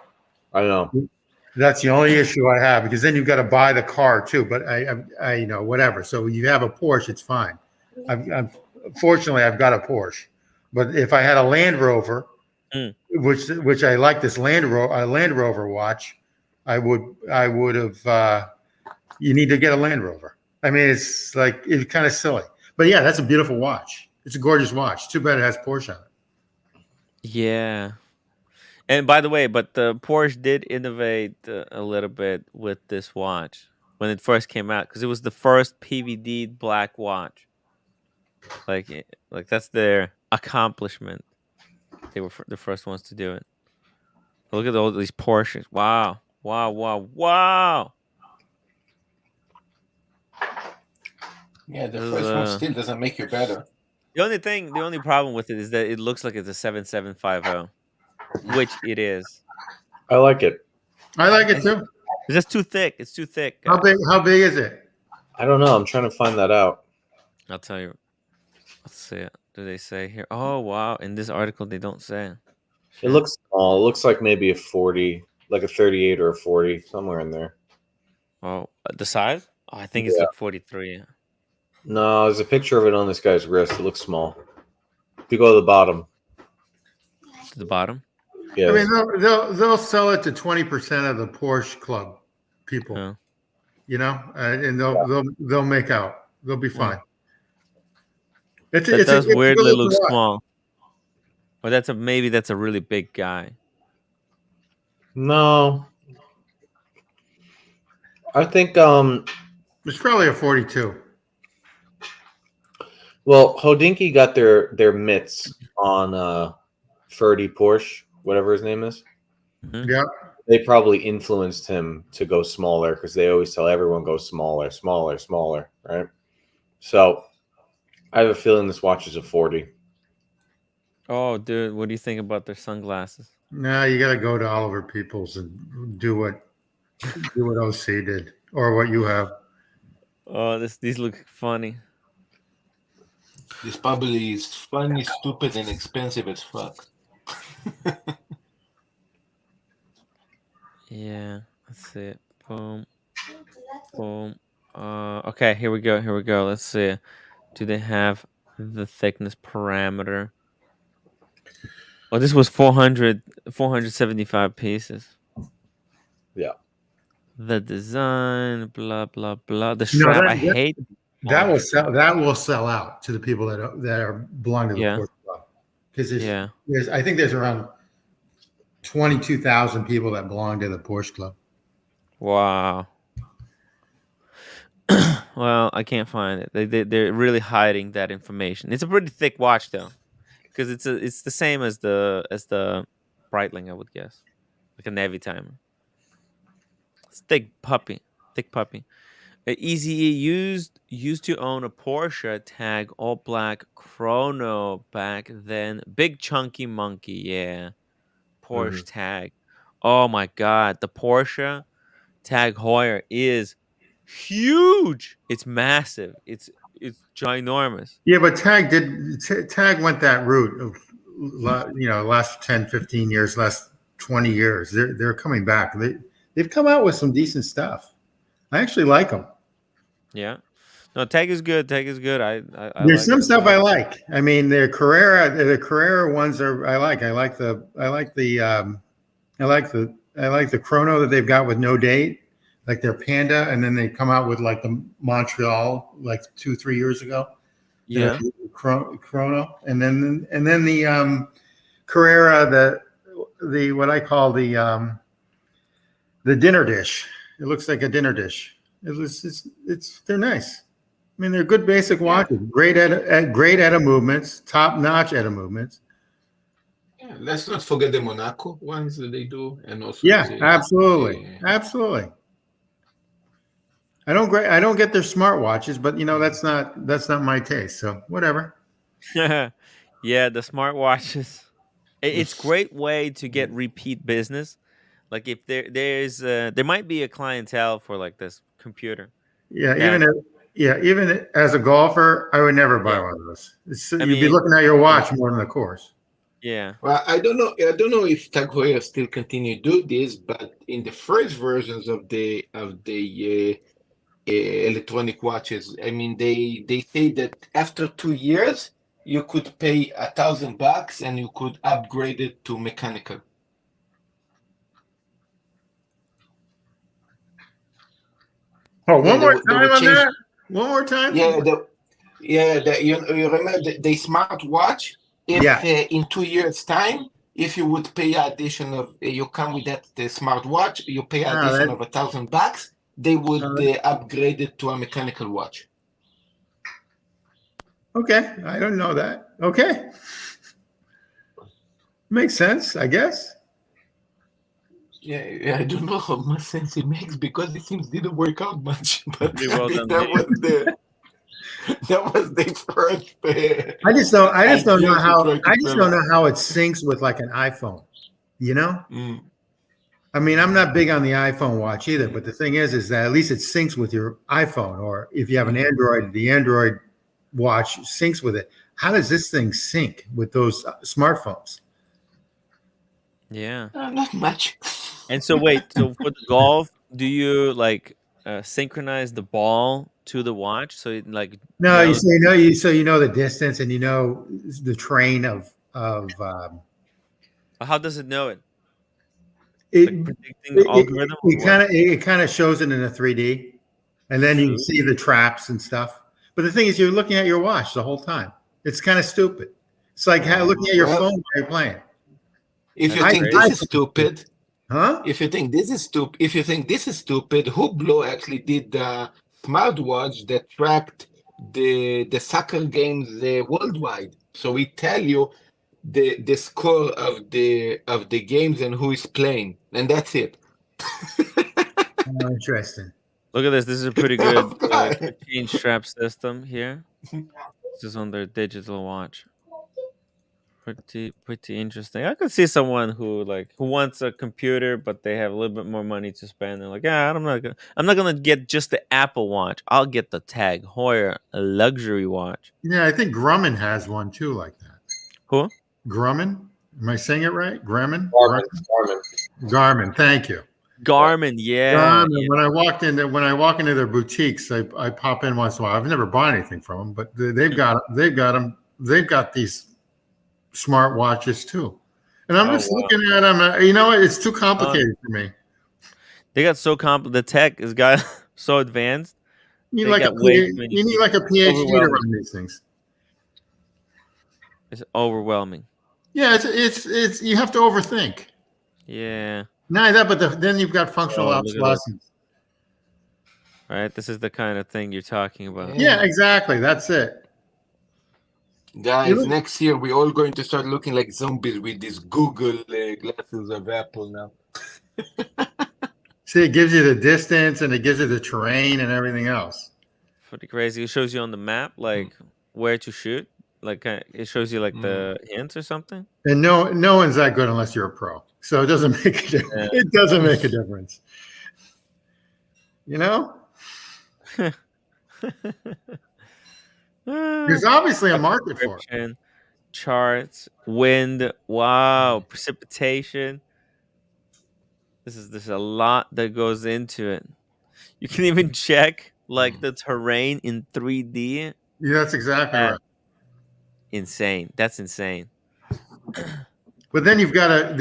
I know. That's the only issue I have, because then you've got to buy the car too. But I whatever. So you have a Porsche, it's fine. Fortunately, I've got a Porsche. But if I had a Land Rover, which I like this Land Rover watch, I would have. You need to get a Land Rover. I mean, it's kind of silly. But yeah, that's a beautiful watch. It's a gorgeous watch. Too bad it has Porsche on it. Yeah. And by the way, but the Porsche did innovate a little bit with this watch when it first came out, because it was the first PVD black watch. Like that's their accomplishment. They were the first ones to do it. Look at all these Porsches. Wow. Wow, wow, wow. Yeah, the first one still doesn't make you better. The only problem with it is that it looks like it's a 7750, which it is. I like it. I like it too. It's just too thick. It's too thick. How big is it? I don't know. I'm trying to find that out. I'll tell you. Let's see. Do they say here? Oh, wow. In this article, they don't say. It looks small. It looks like maybe a 40, like a 38 or a 40, somewhere in there. Oh, the size? Oh, I think it's like 43. No, there's a picture of it on this guy's wrist. It looks small. If you go to the bottom. To the bottom? Yeah. I mean, they'll sell it to 20% of the Porsche club people. You know, and they'll make out. They'll be fine. It does weirdly look small. Or maybe that's a really big guy. No. I think it's probably a 42. Well, Hodinky got their mitts on Ferdy Porsche, whatever his name is. Mm-hmm. Yeah. They probably influenced him to go smaller, because they always tell everyone go smaller, smaller, smaller, right? So I have a feeling this watch is a 40. Oh, dude, what do you think about their sunglasses? No, you got to go to Oliver Peoples and do what OC did, or what you have. Oh, these look funny. This probably is funny, stupid, and expensive as fuck. Yeah, let's see it. Boom, boom. Okay, here we go. Let's see. Do they have the thickness parameter? Oh, this was 475 pieces. Yeah. The design, blah blah blah. The strap, I hate. That will sell out to the people that belong to the Porsche Club, because I think there's around 22,000 people that belong to the Porsche Club. Wow. Well, I can't find it. They're really hiding that information. It's a pretty thick watch though, because it's the same as the Breitling, I would guess, like a Navy timer. It's thick puppy. Easy used to own a Porsche tag all black chrono back then. Big chunky monkey, yeah. Porsche tag. Oh my god, the Porsche tag Heuer is huge. It's massive. It's ginormous. Yeah, but Tag went that route of last 10, 15 years, last 20 years. They're coming back. They've come out with some decent stuff. I actually like them. Yeah. No, Tag is good. I There's some stuff I like. I mean, the Carrera ones I like. I like the Chrono that they've got with no date, like their Panda, and then they come out with like the Montreal like 2-3 years ago. Yeah. Chrono, and then the Carrera, the what I call the dinner dish. It looks like a dinner dish. They're nice. I mean, they're good basic watches. Great ETA movements, top notch ETA movements. Yeah, let's not forget the Monaco ones that they do, and also absolutely. I don't get their smart watches, but that's not my taste. So whatever. Yeah, the smart watches. It's great way to get repeat business. Like if there might be a clientele for like this computer. Yeah, even as a golfer, I would never buy one of those. You'd be looking at your watch more than the course. Yeah. Well, I don't know. I don't know if Tag Heuer still continue to do this, but in the first versions of the electronic watches, I mean, they say that after 2 years you could pay $1,000 and you could upgrade it to mechanical. Oh, one more time on that. One more time. Yeah, you remember the smartwatch? If in 2 years' time, if you would pay addition of you come with that the smartwatch, you pay addition of $1,000, they would upgrade it to a mechanical watch. Okay, I don't know that. Okay, makes sense, I guess. Yeah, I don't know how much sense it makes because it seems didn't work out much. But Well that was the first. I just don't know how it syncs with like an iPhone. You know. I mean, I'm not big on the iPhone watch either, but the thing is that at least it syncs with your iPhone, or if you have an Android, the Android watch syncs with it. How does this thing sync with those smartphones? Yeah. Not much. And so wait, so for the golf, do you like synchronize the ball to the watch so it like No, knows? you know the distance and you know the train of How does it know it? It predicting algorithm. It kind of shows it in a 3D, and then you see the traps and stuff. But the thing is, you're looking at your watch the whole time. It's kind of stupid. It's like looking at your phone while you're playing. If you think this is stupid, If you think this is stupid, Hublot actually did the smartwatch that tracked the soccer games worldwide. So we tell you the score of the games and who is playing, and that's it. Interesting. Look at this. This is a pretty good change strap system here. This is on their digital watch. Pretty interesting. I could see someone who wants a computer, but they have a little bit more money to spend. They're like, yeah, I'm not gonna get just the Apple Watch. I'll get the Tag Heuer luxury watch. Yeah, I think Grumman has one too, like that. Who? Grumman? Am I saying it right? Grumman? Garmin. Thank you. Garmin, yeah. Garmin. Yeah. When I walk into their boutiques, I pop in once in a while. I've never bought anything from them, but they've got these smart watches too. And I'm just looking at them. You know what? It's too complicated for me. They got so the tech has got so advanced. You need like a PhD to run these things. It's overwhelming. Yeah, it's you have to overthink. Yeah. Not that, but then you've got functional obsolescence. Right. This is the kind of thing you're talking about. Yeah, exactly. That's it. Guys, next year we're all going to start looking like zombies with these Google glasses of Apple now. See, it gives you the distance and it gives you the terrain and everything else. Pretty crazy. It shows you on the map like where to shoot. Like it shows you like the hints or something. And no one's that good unless you're a pro. So it doesn't make a difference. Yeah. It doesn't make a difference. You know? There's obviously a market for it. Charts, wind, wow, precipitation. There's a lot that goes into it. You can even check like the terrain in 3D. Yeah, that's exactly right. Insane. That's insane. But then you've got to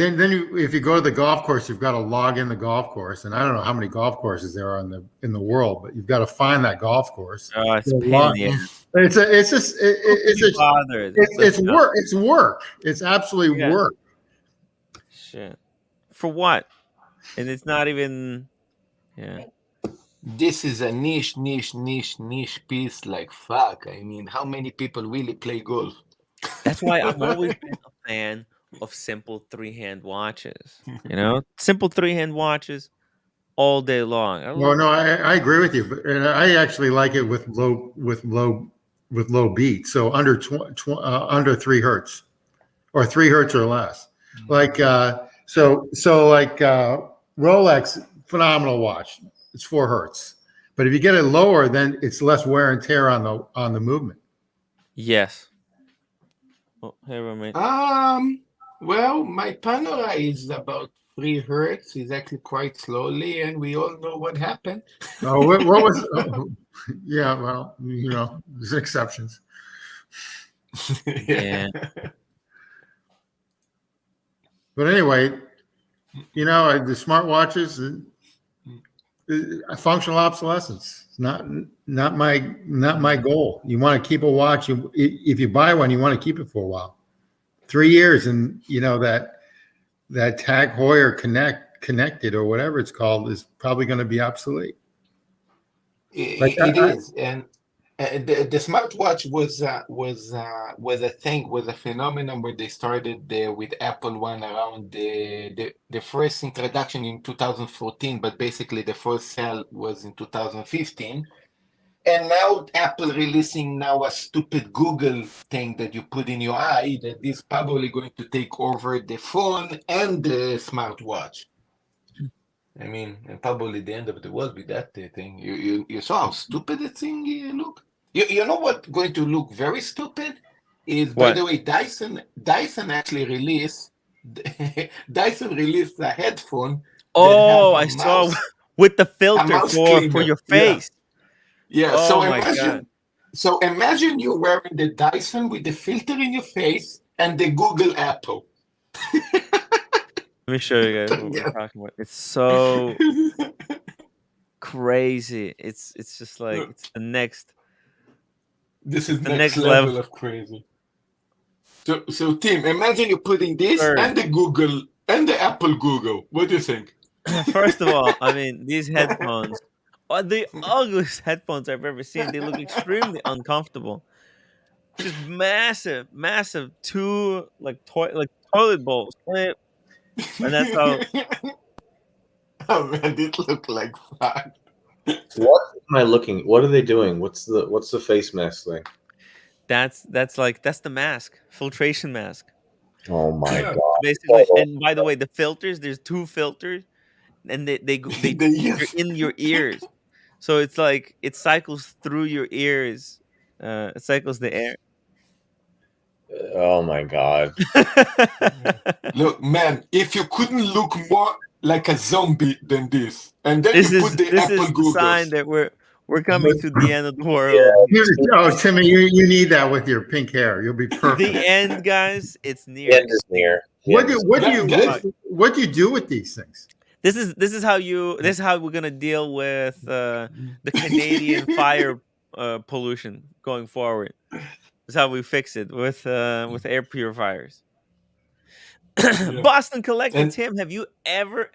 if you go to the golf course, you've got to log in the golf course, and I don't know how many golf courses there are in the world, but you've got to find that golf course. Oh, it's work. It's work. It's absolutely work. Shit. For what? And it's not even. Yeah. This is a niche piece. Like fuck. I mean, how many people really play golf? That's why I've always been a fan of simple 3-hand watches. You know, simple 3-hand watches all day long. I agree with you, but I actually like it with low beat, so under 3 hertz, or 3 hertz or less. Like so Rolex, phenomenal watch. It's 4 hertz, but if you get it lower, then it's less wear and tear on the movement. Yes. Oh, hey, roommate. Well, my Panora is about 3 hertz. It's actually quite slowly, and we all know what happened. Oh, what was? Yeah, well, there's exceptions. Yeah. But anyway, the smartwatches, functional obsolescence. It's not my goal. You want to keep a watch. If you buy one, you want to keep it for a while. 3 years, and that Tag Heuer connected or whatever it's called is probably going to be obsolete. It is, and the smartwatch was a thing, was a phenomenon where they started with Apple One around the first introduction in 2014, but basically the first sale was in 2015. And now Apple releasing now a stupid Google thing that you put in your eye that is probably going to take over the phone and the smartwatch. I mean, and probably the end of the world with that thing. You saw how stupid that thing look? You know what going to look very stupid is, by the way, Dyson actually released a headphone. Oh, I saw with the filter for your face. Yeah. Oh so imagine you wearing the Dyson with the filter in your face and the Google Apple. Let me show you guys what we're talking about. It's so crazy. It's just like it's the next. This is the next level of crazy. So Tim, imagine you're putting this and the Google and the Apple Google. What do you think? First of all, I mean, these headphones are the ugliest headphones I've ever seen. They look extremely uncomfortable. Just massive, two toilet bowls. And that's how. Oh man, it looked like fun. What am I looking? What are they doing? What's the face mask thing? That's the mask, filtration mask. Oh my god! Basically, and by the way, the filters. There's 2 filters, and they're in your ears. So it's like it cycles through your ears. It cycles the air. Oh my god! Look, man, if you couldn't look more like a zombie than this, and then this you is put the this Apple is the Googles. sign that we're coming to the end of the world. Oh, Timmy, you need that with your pink hair. You'll be perfect. The end, guys. It's near. The end is near. What do you do with these things? This is how we're gonna deal with the Canadian fire pollution going forward. This is how we fix it with air purifiers. Boston Collector Tim, have you ever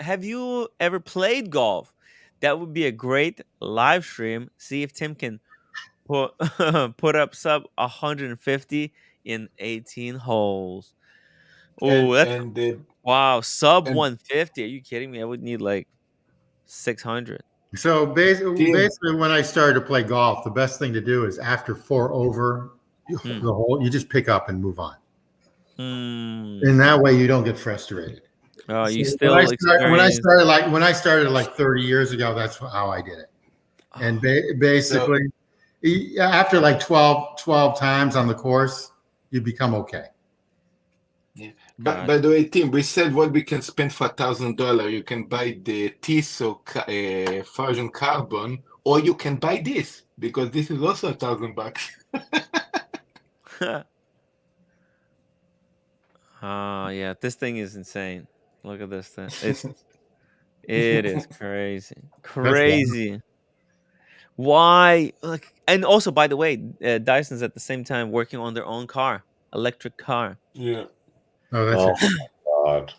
played golf? That would be a great live stream. See if Tim can put up sub 150 in 18 holes. Oh, wow, sub 150. Are you kidding me? I would need like 600. So basically, when I started to play golf, the best thing to do is after 4 over the hole, you just pick up and move on. And that way you don't get frustrated. Oh, you so still when I started like 30 years ago, that's how I did it. And basically, after like 12 times on the course, you become okay. Yeah. But by the way, Tim, we said what we can spend for $1,000. You can buy the Tissot Fusion Carbon, or you can buy this because this is also $1,000. Oh yeah, this thing is insane. Look at this thing. It is crazy. Why? And also, by the way, Dyson's at the same time working on their own electric car. Yeah. Oh, that's my god.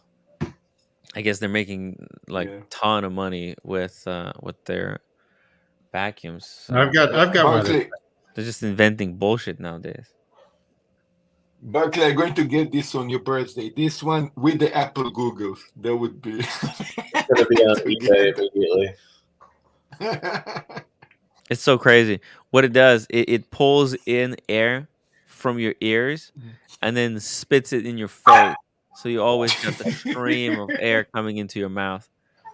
I guess they're making ton of money with their vacuums. So. I've got one. They're just inventing bullshit nowadays. Barkley, I'm going to get this on your birthday. This one with the Apple Googles. That would be. It's going to be on eBay immediately. It's so crazy. What it does, it pulls in air from your ears and then spits it in your face. So you always got the stream of air coming into your mouth.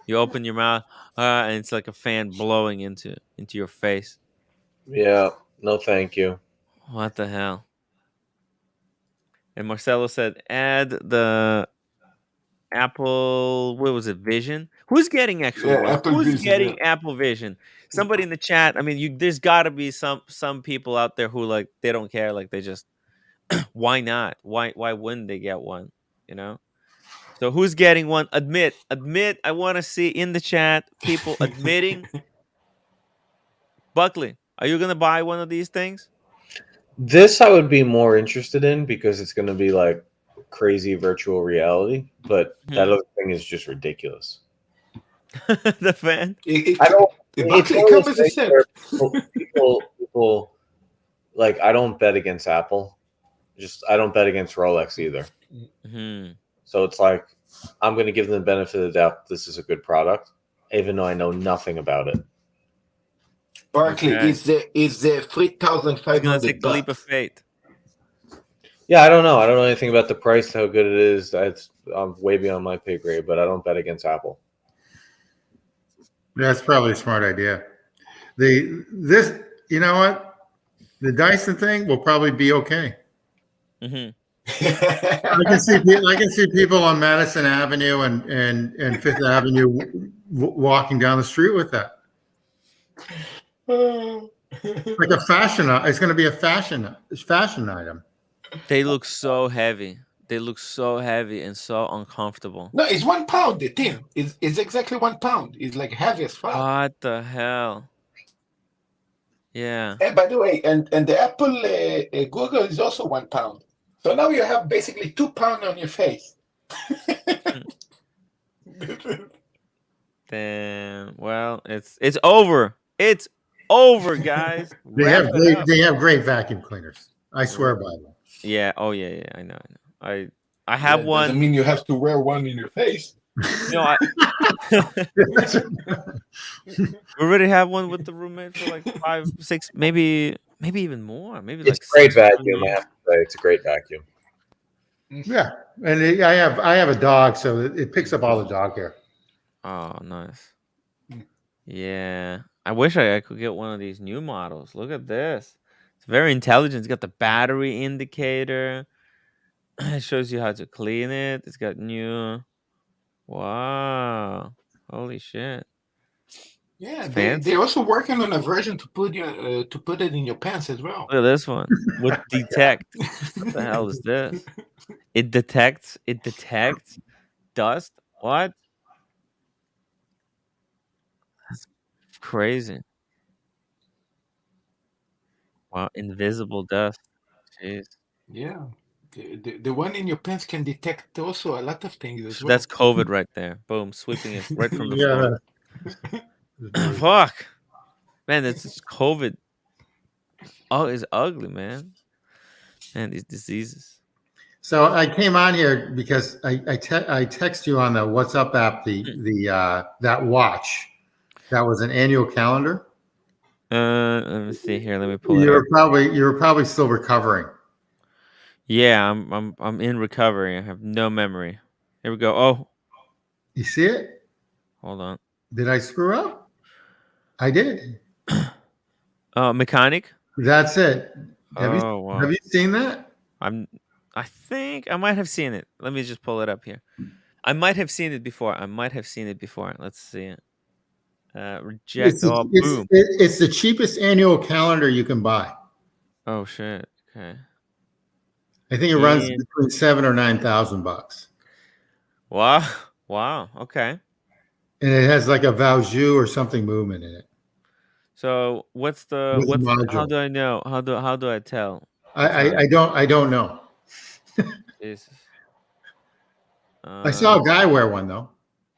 You open your mouth, and it's like a fan blowing into your face. Yeah. No, thank you. What the hell? And Marcelo said, add the Apple, what was it, Vision? Who's getting actually Yeah, one? Apple Who's Vision. Yeah. getting Apple Vision? Somebody in the chat. I mean, there's got to be some people out there who like they don't care. Like they just why not? Why wouldn't they get one? You know. So who's getting one? Admit. I want to see in the chat people admitting. Buckley, are you gonna buy one of these things? This I would be more interested in because it's going to be like crazy virtual reality, but that other thing is just ridiculous. The fan. I don't. Buckley, It's come as a set. people like. I don't bet against Apple. I don't bet against Rolex either. Mm-hmm. So it's like I'm going to give them the benefit of the doubt. This is a good product, even though I know nothing about it. Barkley is the $3,500. Gonna take the leap of faith. Yeah, I don't know. I don't know anything about the price, how good it is. I'm way beyond my pay grade, but I don't bet against Apple. That's probably a smart idea. You know what? The Dyson thing will probably be okay. Mm-hmm. I can see people on Madison Avenue and Fifth Avenue walking down the street with that. Like a fashion. It's going to be a fashion item. They look so heavy. They look so heavy and so uncomfortable. No, it's 1 pound. The thing is exactly 1 pound. It's like heavy as fuck. What the hell? Yeah. And by the way, and the Apple Google is also 1 pound. So now you have basically 2 pounds on your face. Damn. Well, it's over. It's over, guys. They have great vacuum cleaners. I swear by them. Yeah. Oh yeah. I know. I have one. Doesn't mean you have to wear one in your face. No, we already have one with the roommate for like 5, 6, maybe even more. Maybe it's like great vacuum. I have to say, it's a great vacuum. Yeah, and I have a dog, so it picks up all the dog hair. Oh, nice. Yeah, I wish I could get one of these new models. Look at this. It's very intelligent. It's got the battery indicator. It shows you how to clean it. It's got new. Wow. Holy shit. Yeah, they're also working on a version to put it in your pants as well. Look at this one with detect. What the hell is this? It detects dust. What? That's crazy. Wow, invisible dust. Jeez. Yeah. The one in your pants can detect also a lot of things as So well. that's COVID right there. Boom, sweeping it right from the Yeah. floor. Fuck. Man, it's COVID. Oh, it's ugly, man. And these diseases. So I came on here because I text you on the WhatsApp app that watch. That was an annual calendar. Let me see here. Let me pull it You up. were probably still recovering. Yeah, I'm in recovery. I have no memory. Here we go. Oh, you see it? Hold on. Did I screw up? I did. Mechanic. That's it. Have Wow. you seen that? I think I might have seen it. Let me just pull it up here. I might have seen it before. Let's see it. Reject. Boom. It's the cheapest annual calendar you can buy. Oh shit. Okay. I think it runs between $7,000 or $9,000. Wow. Okay. And it has like a Valjoux or something movement in it. So how do I know? How do I tell? I don't know. Jesus. I saw a guy wear one though.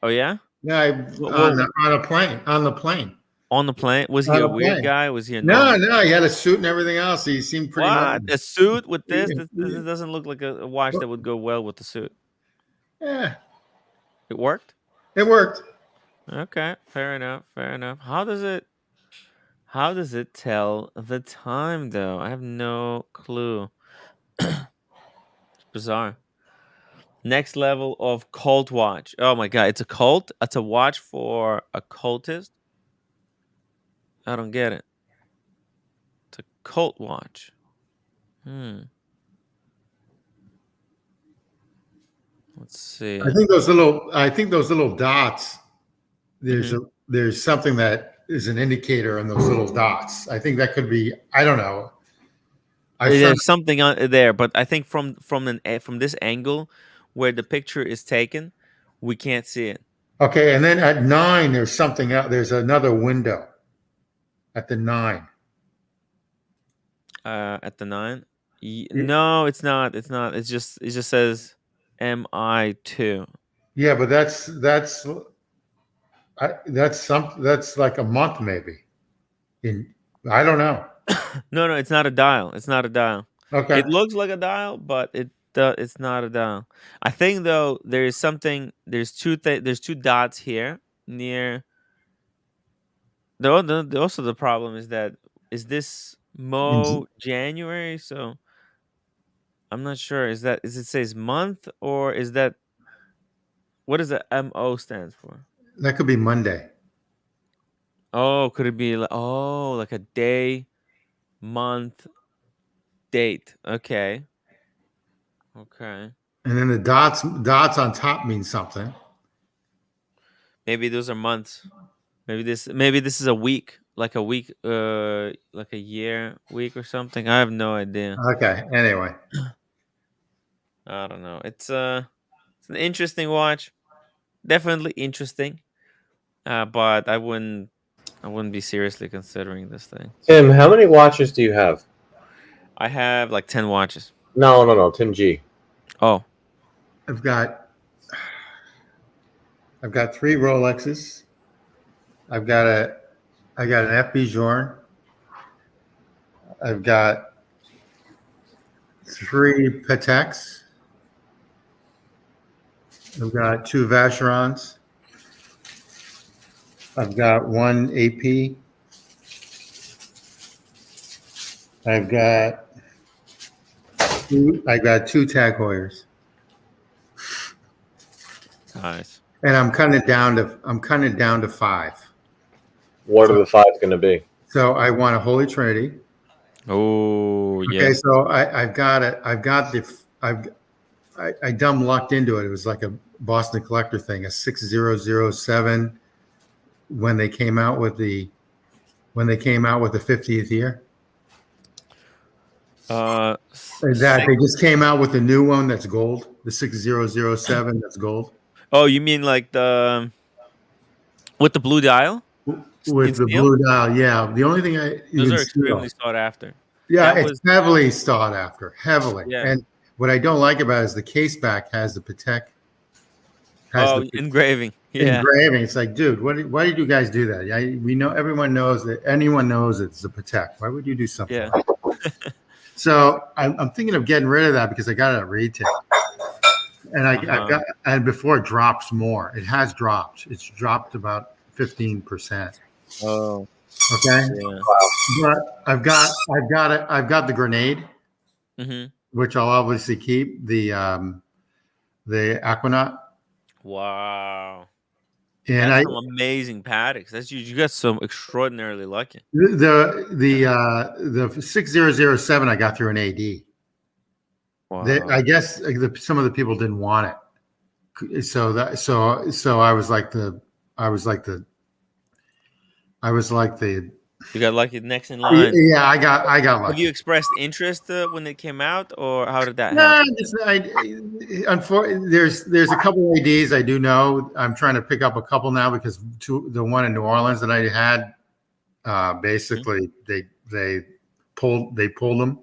Oh yeah? Yeah, on the plane. On the plane? Was he a weird guy? Was he a No, he had a suit and everything else. He seemed pretty normal. A suit with this? This doesn't look like a watch that would go well with the suit. Yeah. It worked? It worked. Okay, fair enough. How does it tell the time though? I have no clue. It's bizarre. Next level of cult watch. Oh my god, it's a cult? It's a watch for a cultist? I don't get it. It's a cult watch. Let's see. I think those little dots. There's something that is an indicator on those little dots. I think that could be. I don't know. There's something on there, but I think from this angle where the picture is taken, we can't see it. Okay, and then at 9, there's something out. There's another window at the 9. At the 9. No, it's not. It just says MI2. Yeah, but that's like a month maybe. I don't know. No, it's not a dial. It's not a dial. Okay. It looks like a dial, but it's not a dial. I think though there is something. There's two dots here near. Also the problem is that this January, so I'm not sure. Is it says month or is that what does the MO stands for? That could be Monday. Oh, could it be like a day, month, date? Okay. And then the dots on top mean something. Maybe those are months. Maybe this is a week, like a week, like a year week or something. I have no idea. Okay. Anyway, I don't know. It's an interesting watch. Definitely interesting. But I wouldn't be seriously considering this thing. Tim, how many watches do you have? I have like 10 watches. No, Tim G. Oh. I've got 3 Rolexes. I got an FB Journe. I've got 3 Pateks. I've got 2 Vacherons. I've got 1 AP. I've got 2 Tag Heuers. Nice. And I'm cutting it down to 5. What are the 5 going to be? So I want a Holy Trinity. Oh, yeah. Okay, so I dumb lucked into it. It was like a Boston Collector thing, a 6007 when they came out with the 50th year. They just came out with a new one that's gold, the 6007 that's gold. Oh, you mean like with the blue dial? With the blue dial, yeah. The only thing those are extremely sought after. Yeah, it's heavily sought after, heavily. Yeah. And what I don't like about it is the case back has the Patek. Engraving. Yeah. Engraving. It's like, dude, why did you guys do that? We know, everyone knows that, anyone knows it's the Patek. Why would you do something like that? So I'm thinking of getting rid of that because I got it at retail. And and before it drops more, it has dropped. It's dropped about 15%. Oh. Okay. Yeah. But I've got the Grenade, which I'll obviously keep, the Aquanaut. Wow. And that's some amazing paddocks. You got so extraordinarily lucky. The 6007 I got through an AD. Wow. I guess some of the people didn't want it, so I was like the. You got lucky next in line. Yeah, I got lucky. Have you expressed interest when it came out, or how did that happen? There's a couple of ADs I do know. I'm trying to pick up a couple now because the one in New Orleans that I had, basically they pulled them,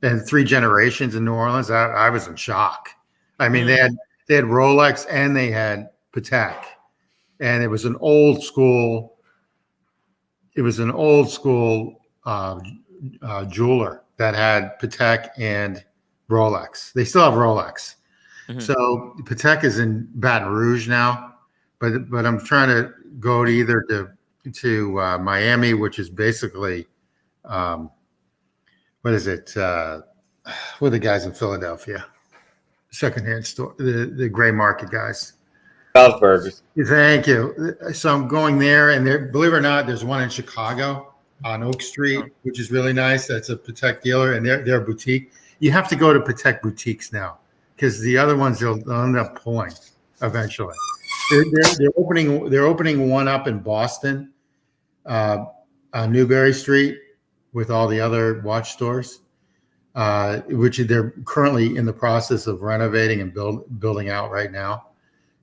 and 3 generations in New Orleans. I was in shock. I mean, they had Rolex and they had Patek, and it was an old school. It was an old school jeweler that had Patek and Rolex. They still have Rolex. So Patek is in Baton Rouge now, but I'm trying to go to Miami, which is basically what is it? What are the guys in Philadelphia? Secondhand store, the gray market guys. Salzburg. Thank you. So I'm going there, and believe it or not, there's one in Chicago on Oak Street, which is really nice. That's a Patek dealer, and they're a boutique. You have to go to Patek boutiques now because the other ones they'll end up pulling eventually. They're opening one up in Boston, on Newbury Street, with all the other watch stores, which they're currently in the process of renovating and building out right now.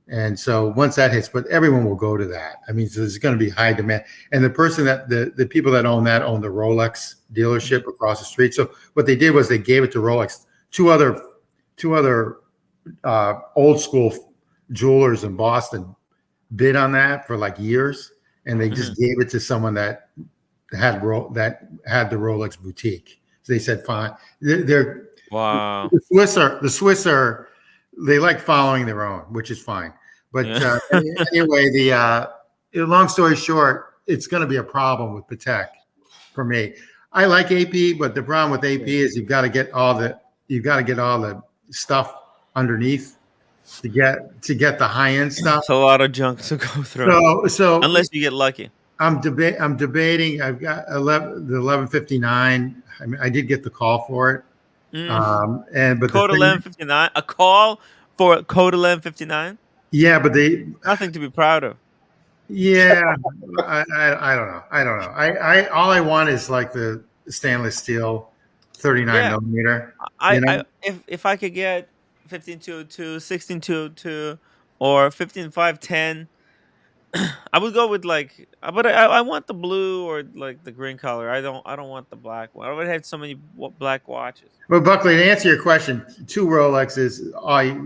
And so once that hits, but everyone will go to that. I mean, so there's going to be high demand. And the person that the people that own that own the Rolex dealership across the street. So what they did was they gave it to Rolex. Two other old school jewelers in Boston bid on that for like years, and they just gave it to someone that had the Rolex boutique. So they said, fine. They're wow. The Swiss are they like following their own, which is fine. But anyway, the long story short, it's going to be a problem with Patek for me. I like AP, but the problem with AP is you've got to get all the stuff underneath to get the high end stuff. It's a lot of junk to go through. So unless you get lucky. I'm debating. I've got the 1159. I mean, I did get the call for it. But code 1159, a call for code 1159. Yeah, but nothing to be proud of. Yeah, I don't know. I all I want is like the stainless steel 39 millimeter. If I could get 15202, 16202, or 15510. I would go with like, but I want the blue or like the green color. I don't want the black one. I would have so many black watches. Well, Buckley, to answer your question, 2 Rolexes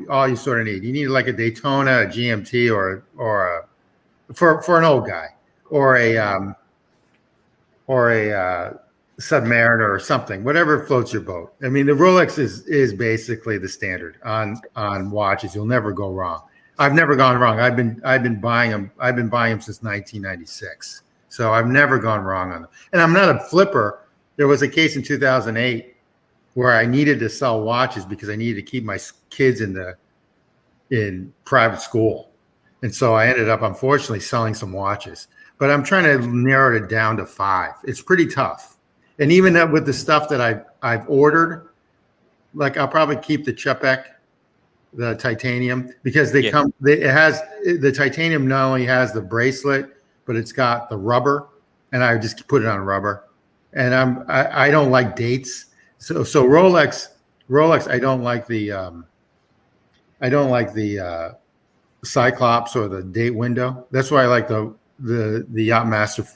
all you sort of need. You need like a Daytona, a GMT, or a for an old guy, or a Submariner or something, whatever floats your boat. I mean, the Rolex is basically the standard on watches. You'll never go wrong. I've never gone wrong. I've been buying them. I've been buying them since 1996. So I've never gone wrong on them. And I'm not a flipper. There was a case in 2008 where I needed to sell watches because I needed to keep my kids in private school. And so I ended up, unfortunately, selling some watches. But I'm trying to narrow it down to 5. It's pretty tough. And even with the stuff that I've ordered, like I'll probably keep the Chepek, the titanium, because it has the titanium not only has the bracelet, but it's got the rubber, and I just put it on rubber. And I don't like dates. So Rolex, I don't like the Cyclops or the date window. That's why I like the Yachtmaster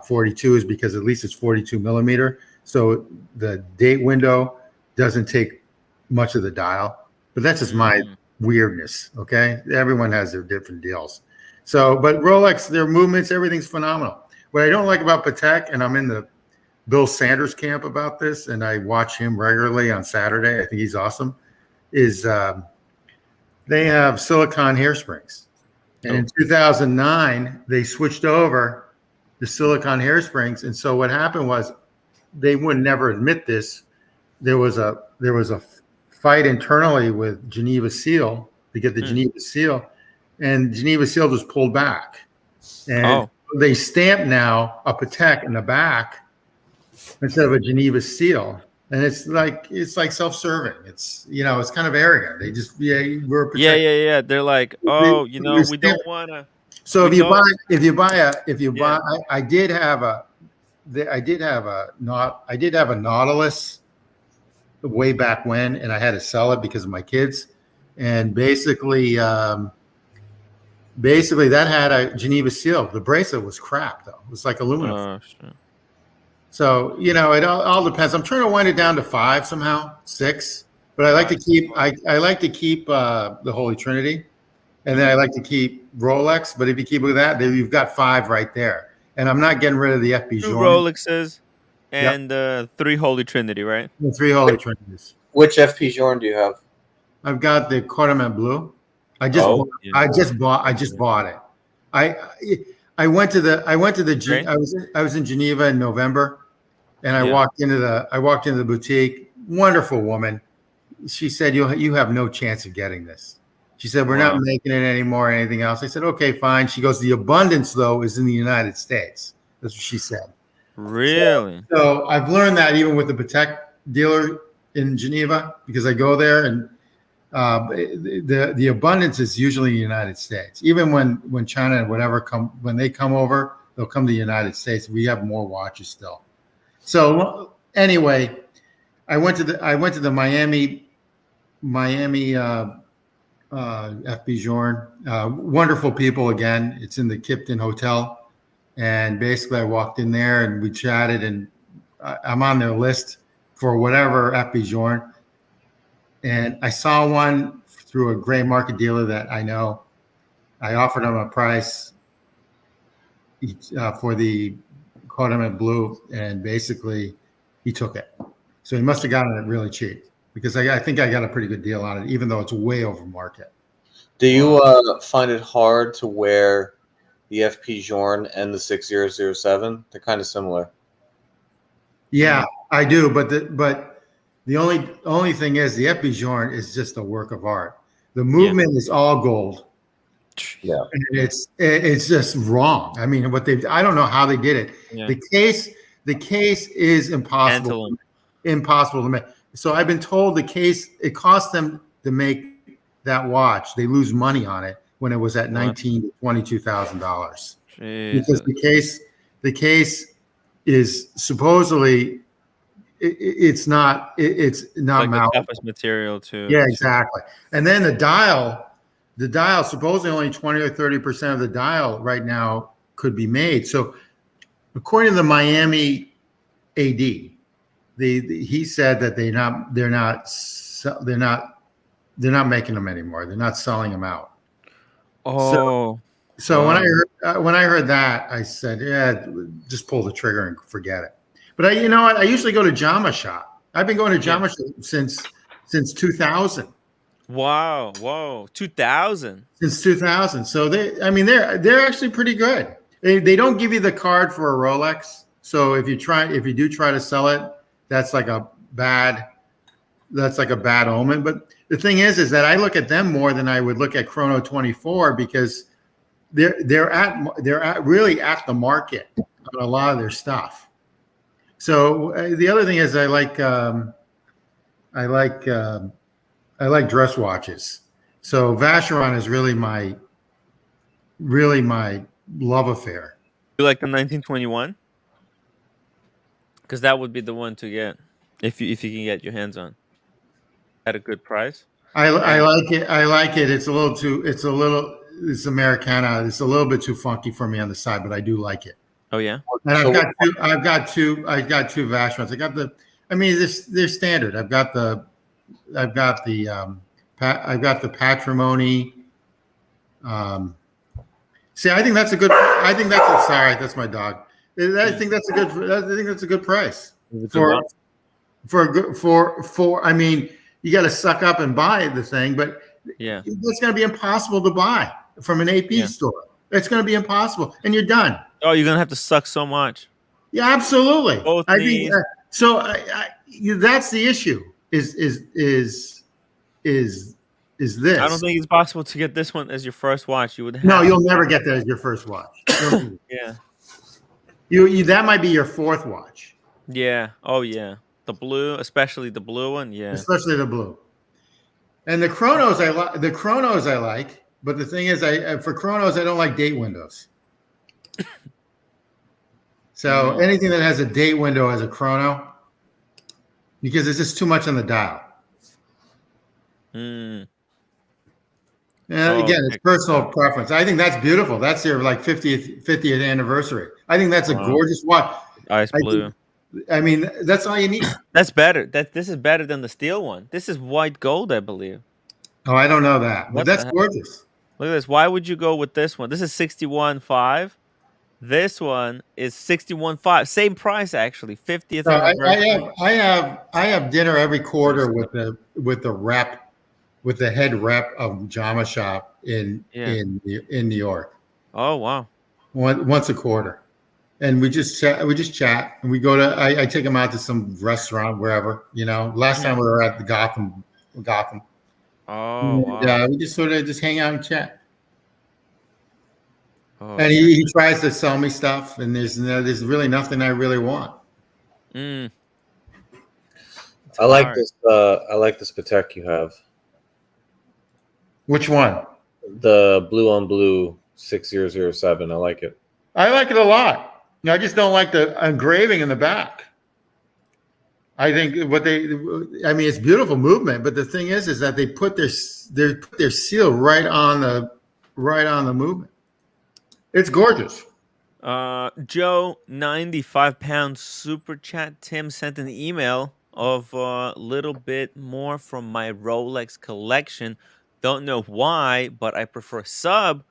42 is because at least it's 42 millimeter. So the date window doesn't take much of the dial. But that's just my weirdness, okay? Everyone has their different deals. So, but Rolex, their movements, everything's phenomenal. What I don't like about Patek, and I'm in the Bill Sanders camp about this, and I watch him regularly on Saturday, I think he's awesome, is they have silicone hairsprings. And in 2009, they switched over to silicone hairsprings. And so what happened was they would never admit this. There was a fight internally with Geneva Seal to get the Geneva Seal, and Geneva Seal just pulled back. And they stamp now a Patek in the back instead of a Geneva Seal. And it's like self-serving. It's it's kind of arrogant. They just we're a Patek. They're like, we don't want to. So if you buy I did have a Nautilus way back when, and I had to sell it because of my kids. And basically that had a Geneva Seal. The bracelet was crap though. It was like aluminum. So it all depends. I'm trying to wind it down to 5 somehow, 6. But I like to keep the Holy Trinity, and then I like to keep Rolex. But if you keep with that, then you've got 5 right there. And I'm not getting rid of the FP 2 Rolexes and 3 Holy Trinity, right? The 3 Holy Trinities. Which FP Journe do you have? I've got the Cardamom Blue. I just bought it. I went to the I was in Geneva in November, and I walked into the boutique. Wonderful woman. She said, "You have no chance of getting this." She said, "We're not making it anymore or anything else." I said, "Okay, fine." She goes, "The abundance though is in the United States." That's what she said. Really? So I've learned that even with the Patek dealer in Geneva, because I go there and the abundance is usually in the United States. Even when China and whatever when they come over, they'll come to the United States. We have more watches still. So anyway, I went to the Miami FB Journe. Wonderful people again. It's in the Kipton Hotel, and basically I walked in there and we chatted, and I'm on their list for whatever FB Journe. And I saw one through a gray market dealer that I know. I offered him a price for the Cardamom Blue, and basically he took it. So he must have gotten it really cheap, because I think I got a pretty good deal on it, even though it's way over market. Do you find it hard to wear the FP Journe and the 6007? They're kind of similar. Yeah, I do, but the only thing is the FP Journe is just a work of art. The movement is all gold. Yeah, and it's just wrong. I mean, I don't know how they did it. Yeah. The case is impossible to make. So I've been told the case, it cost them to make that watch. They lose money on it when it was at $19,000 to $22,000. Because the case is supposedly it's not like the toughest material too. Yeah, exactly. And then the dial supposedly only 20 or 30% of the dial right now could be made. So according to the Miami AD, he said that they're not making them anymore. They're not selling them out. Oh. So when I heard that, I said, yeah, just pull the trigger and forget it. But you know what? I usually go to Jama Shop. I've been going to Jama Shop since 2000. Wow. Whoa. 2000. Since 2000. So they're actually pretty good. They don't give you the card for a Rolex. So if you do try to sell it, that's like a bad omen. But the thing is that I look at them more than I would look at Chrono 24, because they're really at the market on a lot of their stuff. So the other thing is I like dress watches. So Vacheron is really my love affair. You like the 1921? Because that would be the one to get if you can get your hands on at a good price. I like it. I like it. It's Americana. It's a little bit too funky for me on the side, but I do like it. Oh yeah. And I've got two Vacherons. They're standard. I've got the Patrimony. I think that's a good. Sorry, that's my dog. I think that's a good price for. I mean, you got to suck up and buy the thing, but it's going to be impossible to buy from an AP store. It's going to be impossible, and you're done. Oh, you're going to have to suck so much. Yeah, absolutely. Both knees. That's the issue. Is this? I don't think it's possible to get this one as your first watch. You would have. No, you'll never get that as your first watch. Yeah. You that might be your fourth watch. Yeah. Oh yeah. The blue, especially the blue one. Yeah. Especially the blue. And the chronos I like, but the thing is, for chronos I don't like date windows. So anything that has a date window as a chrono, because it's just too much on the dial. And again, it's personal preference. I think that's beautiful. That's their 50th anniversary. I think that's a gorgeous watch. Ice blue. That's all you need. That's better. This is better than the steel one. This is white gold, I believe. Oh, I don't know that, but that's gorgeous. Look at this. Why would you go with this one? This is 61.5. This one is 61.5. Same price actually. 50th anniversary. I have dinner every quarter with the rep, with the head rep of Jama Shop in New York. Oh wow! Once a quarter, and we just chat. And we go to. I take them out to some restaurant wherever. Last time we were at the Gotham. Oh wow! Yeah, we just sort of hang out and chat. Oh, and he tries to sell me stuff, and there's really nothing I really want. I like this. I like this Patek you have. Which one? The blue on blue 6007. I like it. I like it a lot. I just don't like the engraving in the back. I think it's beautiful movement, but the thing is that they put their seal right on the movement. It's gorgeous. Joe, 95 pounds super chat. Tim sent an email of a little bit more from my Rolex collection. Don't know why, but I prefer sub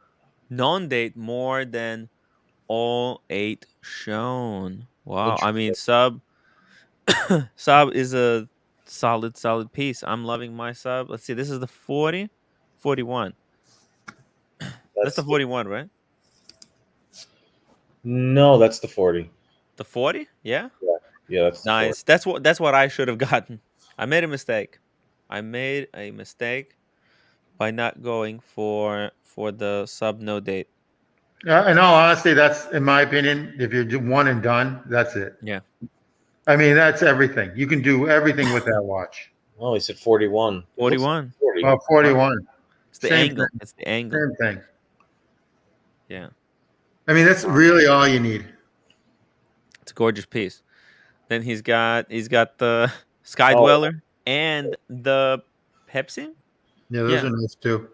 non-date more than all 8 shown. Wow. I mean, sub is a solid piece. I'm loving my sub. Let's see. This is the 40, 41. That's the 41, right? No, that's the 40. The 40? Yeah. Yeah, that's nice. That's what I should have gotten. I made a mistake. I made a mistake by not going for the sub no date. In all honesty, that's, in my opinion, if you're one and done, that's it. Yeah. I mean, that's everything. You can do everything with that watch. Oh, he said 41. 41. 40. Well, 41. It's the Same angle. thing. It's the angle. Same thing. Yeah. I mean, that's really all you need. It's a gorgeous piece. Then he's got the Sky Dweller and the Pepsi. Yeah, those are nice too.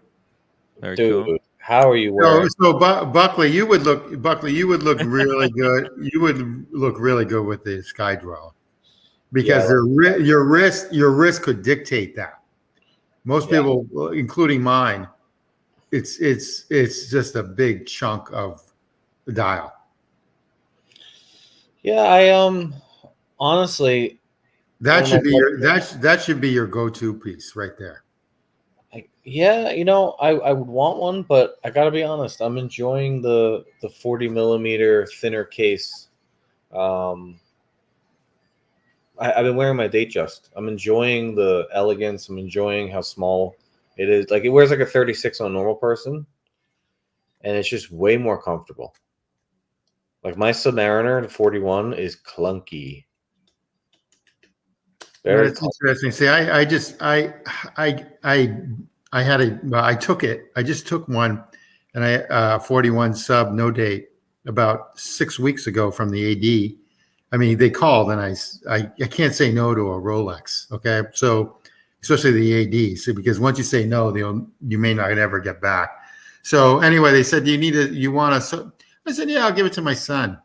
Very Dude, cool. how are you wearing? So Buckley, you would look really good. You would look really good with the Sky Dweller because your wrist could dictate that. Most people, including mine, it's just a big chunk of the dial. Yeah, I honestly, that should be your go-to piece right there. Yeah, I would want one, but I gotta be honest. I'm enjoying the 40 millimeter thinner case. I've been wearing my Datejust. I'm enjoying the elegance. I'm enjoying how small it is. Like it wears like a 36 on a normal person, and it's just way more comfortable. Like my Submariner, the 41, is clunky. Very That's interesting. See, I just took one, and I 41 sub no date about 6 weeks ago from the AD. I mean, they called, and I can't say no to a Rolex. Okay, so especially the AD, so because once you say no, you may not ever get back. So anyway, they said, you want a? I said, yeah, I'll give it to my son.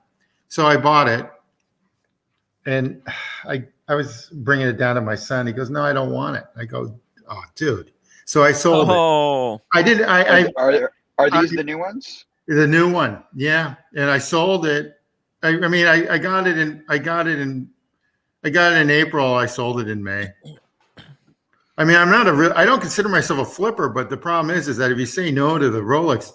So I bought it, and I was bringing it down to my son. He goes, no, I don't want it. I go, oh, dude. So I sold it. I didn't. Are these the new ones? The new one, yeah. And I sold it. I got it in April. I sold it in May. I mean, I don't consider myself a flipper, but the problem is that if you say no to the Rolex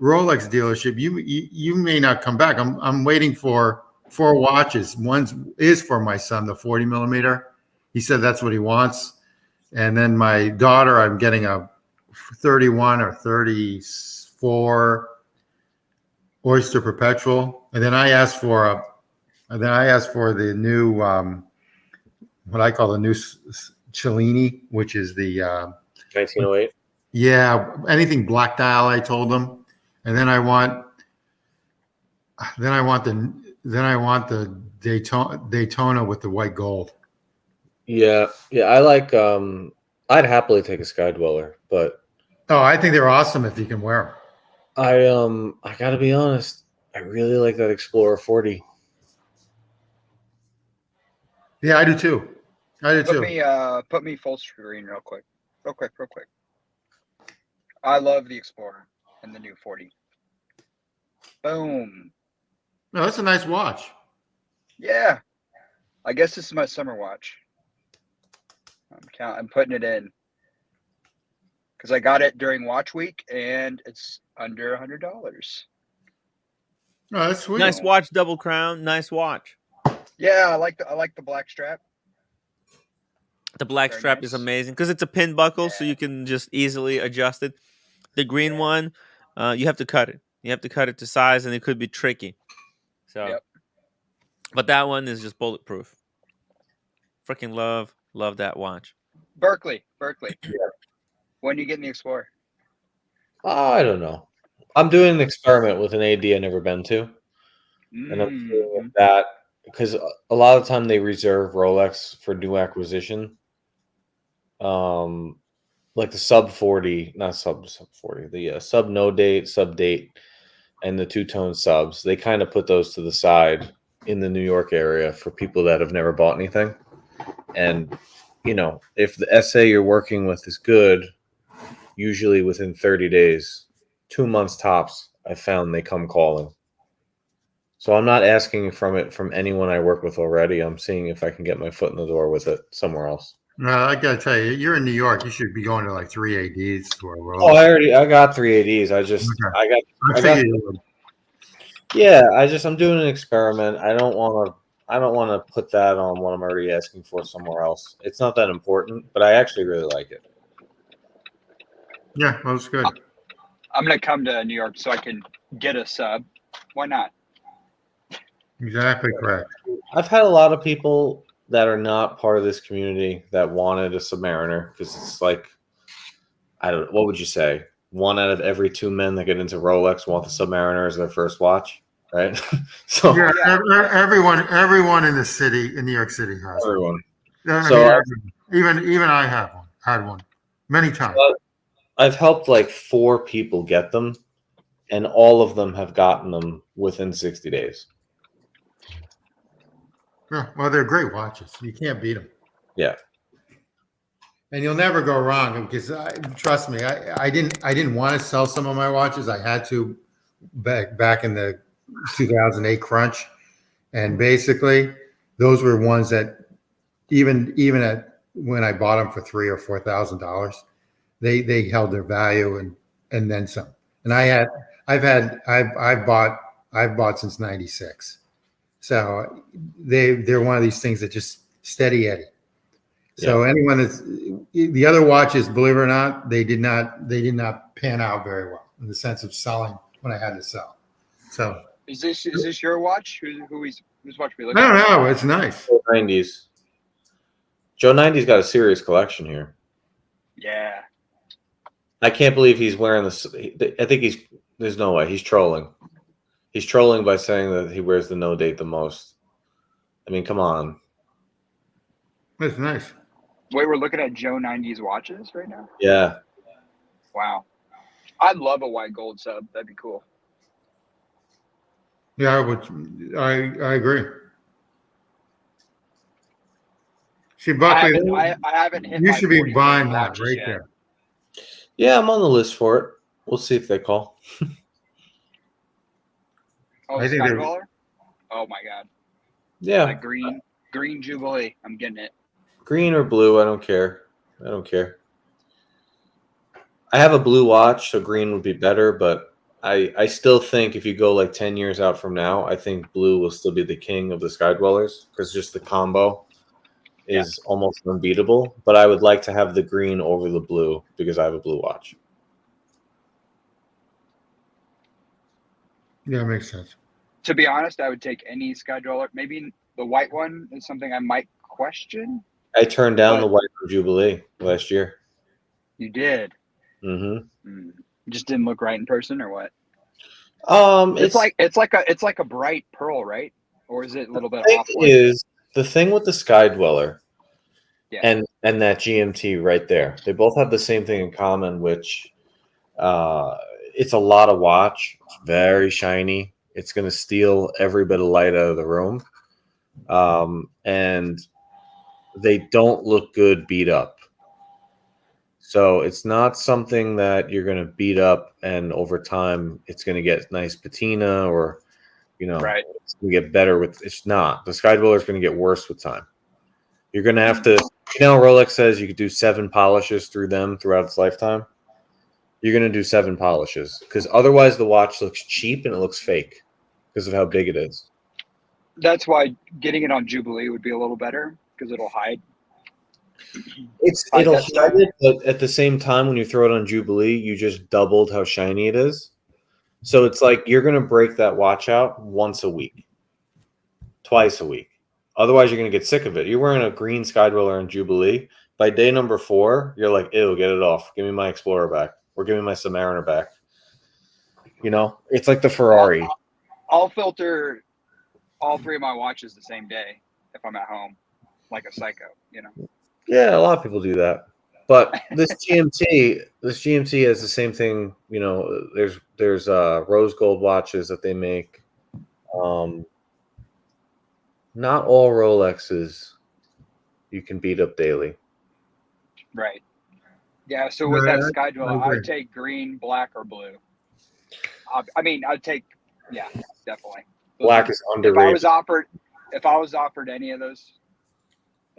dealership, you may not come back. I'm waiting for 4 watches. One is for my son, the 40 millimeter. He said that's what he wants. And then my daughter, I'm getting a 31 or 34 Oyster Perpetual. And then I asked for the new what I call the new Cellini, which is the 1908. Yeah, anything black dial, I told them. And then I want the Daytona with the white gold. Yeah, I like. I'd happily take a Sky Dweller, but I think they're awesome if you can wear them. I gotta be honest. I really like that Explorer 40. Yeah, I do too. Put me full screen real quick. I love the Explorer and the new 40. Boom. No, that's a nice watch. Yeah. I guess this is my summer watch. I'm putting it in because I got it during watch week and it's under $100. Oh, that's sweet. Nice watch, Double Crown. Nice watch. Yeah, I like the black strap. The black strap is amazing because it's a pin buckle, so you can just easily adjust it. The green one, you have to cut it. You have to cut it to size, and it could be tricky. So, but that one is just bulletproof. Freaking love that watch. Berkeley. When are you getting the Explorer? I don't know. I'm doing an experiment with an AD I've never been to, and I'm seeing if that because a lot of the time they reserve Rolex for new acquisition. Like the sub 40, not sub 40, the sub no date, sub date, and the two-tone subs. They kind of put those to the side in the New York area for people that have never bought anything. And you know, if the SA you're working with is good, usually within 30 days, 2 months tops, I found they come calling. So I'm not asking from anyone I work with already. I'm seeing if I can get my foot in the door with it somewhere else. No, I gotta tell you, you're in New York. You should be going to like 3 ADs for a roll. Oh, I got 3 ADs. I'm doing an experiment. I don't want to put that on what I'm already asking for somewhere else. It's not that important, but I actually really like it. Yeah, well, it's good. I'm gonna come to New York so I can get a sub. Why not? Exactly correct. I've had a lot of people that are not part of this community that wanted a Submariner because it's like, what would you say? 1 out of every 2 men that get into Rolex want the Submariner as their first watch, right? So yeah, everyone in the city, in New York City, has everyone. Even I had one many times. I've helped like 4 people get them, and all of them have gotten them within 60 days. Yeah, well, they're great watches. You can't beat them. Yeah. And you'll never go wrong because trust me, I didn't want to sell some of my watches. I had to back in the 2008 crunch, and basically those were ones that even at when I bought them for $3,000 or $4,000, they held their value and then some. And I've bought since '96, so they're one of these things that just steady Eddie. So anyone that's the other watches, believe it or not, they did not pan out very well in the sense of selling when I had to sell. So is this your watch? Whose watch we looking at? I don't know. It's nice. Joe 90s. Joe 90's got a serious collection here. Yeah. I can't believe he's wearing this. I think there's no way. He's trolling. He's trolling by saying that he wears the no date the most. I mean, come on. That's nice. Wait, we're looking at Joe 90's watches right now? Yeah. Wow. I'd love a white gold sub. That'd be cool. Yeah, I would. I agree. See, Buckley, I haven't hit. You should be buying that right there. Yeah, I'm on the list for it. We'll see if they call. Oh, Skydweller? Oh my god. Yeah. That green Jubilee. I'm getting it. Green or blue, I don't care. I have a blue watch, so green would be better, but I still think if you go like 10 years out from now, I think blue will still be the king of the Skydwellers because just the combo is almost unbeatable. But I would like to have the green over the blue because I have a blue watch. Yeah, it makes sense. To be honest, I would take any Skydweller. Maybe the white one is something I might question. I turned down the white Jubilee last year. You did? Mm-hmm. Just didn't look right in person, or what? It's like a bright pearl, right? Or is it a little bit off? Is the thing with the Skydweller and that GMT right there? They both have the same thing in common, which it's a lot of watch. It's very shiny. It's going to steal every bit of light out of the room, and they don't look good beat up. So it's not something that you're going to beat up and over time it's going to get nice patina or, it's going to get better with. It's not. The Skydweller is going to get worse with time. You're going to have to, Rolex says you could do 7 polishes through them throughout its lifetime. You're going to do 7 polishes because otherwise the watch looks cheap and it looks fake because of how big it is. That's why getting it on Jubilee would be a little better because it'll hide. It'll hide it, but at the same time, when you throw it on Jubilee, you just doubled how shiny it is. So it's like you're going to break that watch out once a week, twice a week. Otherwise, you're going to get sick of it. You're wearing a green Skydweller on Jubilee. By day number 4, you're like, ew, get it off. Give me my Explorer back. or give me my Submariner back. You know, it's like the Ferrari. I'll filter all 3 of my watches the same day if I'm at home, like a psycho, you know. Yeah, a lot of people do that. But this GMT has the same thing. You know, there's rose gold watches that they make. Not all Rolexes you can beat up daily. Right. Yeah. So with that schedule, I would take green, black, or blue. I mean, I'd take, yeah, definitely. Black is underrated. If I was offered any of those,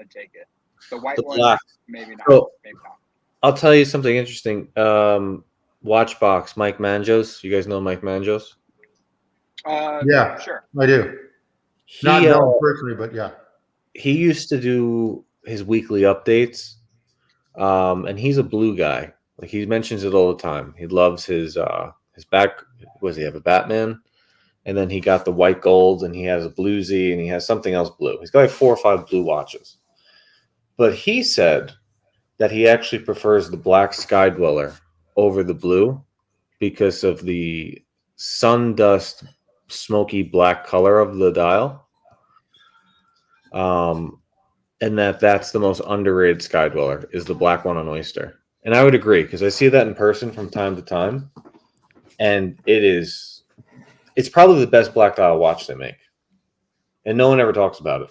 I'd take it. The white one, maybe not. So, maybe not. I'll tell you something interesting. Watchbox, Mike Manjos. You guys know Mike Manjos? Yeah, sure. I do. Not known personally, but yeah. He used to do his weekly updates, and he's a blue guy. Like, he mentions it all the time. He loves his back. Was he have a Batman? And then he got the white gold, and he has a Blue Z, and he has something else blue. He's got like 4 or 5 blue watches. But he said that he actually prefers the black Sky Dweller over the blue because of the sun dust, smoky black color of the dial. And that's the most underrated Sky Dweller is the black one on Oyster. And I would agree because I see that in person from time to time. And it's probably the best black dial watch they make. And no one ever talks about it.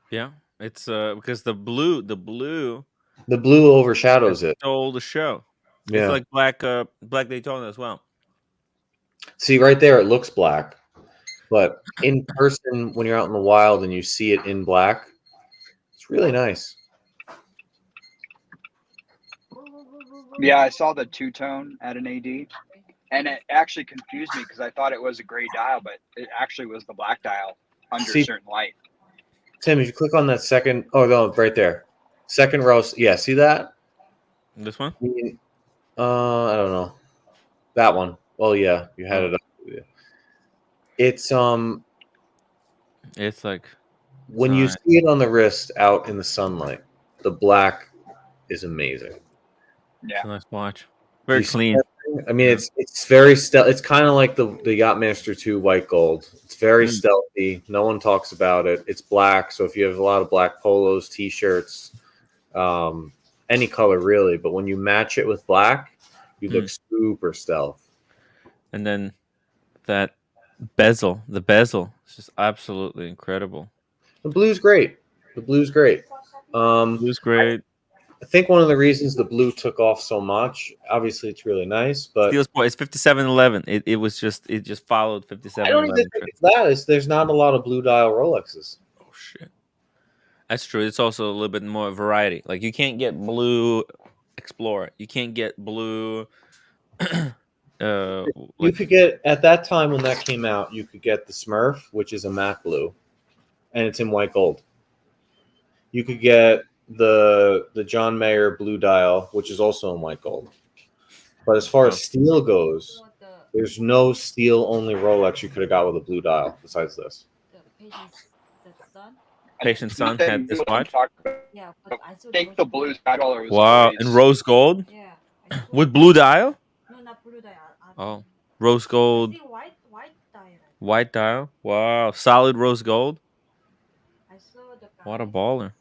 Yeah. It's because the blue overshadows it. Stole the show. Yeah. It's like black Daytona as well. See, right there, it looks black. But in person, when you're out in the wild and you see it in black, it's really nice. Yeah, I saw the 2-tone at an AD, and it actually confused me because I thought it was a gray dial, but it actually was the black dial under a certain light. Tim, if you click on that second, no, right there. Second row, yeah, see that? This one? I don't know. That one. Oh, yeah, you had it up. It's like when you see it on the wrist out in the sunlight, the black is amazing. Yeah, it's a nice watch. Very clean. I mean, it's very stealthy. It's kind of like the Yachtmaster 2 white gold. It's very stealthy. No one talks about it. It's black, so if you have a lot of black polos, t-shirts, any color really, but when you match it with black, you look super stealth. And then that bezel, the bezel is just absolutely incredible. The blue's great. Blue's great. I think one of the reasons the blue took off so much, obviously it's really nice, but it's 5711. It just followed 5711. I don't even think it's that. There's not a lot of blue dial Rolexes. Oh shit. That's true. It's also a little bit more variety. Like you can't get blue Explorer. You can't get blue you could get at that time when that came out, you could get the Smurf, which is a matte blue, and it's in white gold. You could get the John Mayer blue dial, which is also in white gold. But as far as steel goes, there's no steel only Rolex you could have got with a blue dial besides this. Patient Sun had this watch. Yeah, I think the blue Sky Dweller was wow, in rose gold. Yeah. With blue dial. No, not blue dial. Oh, rose gold. White dial. White dial. Wow, solid rose gold. I saw the guy. What a baller.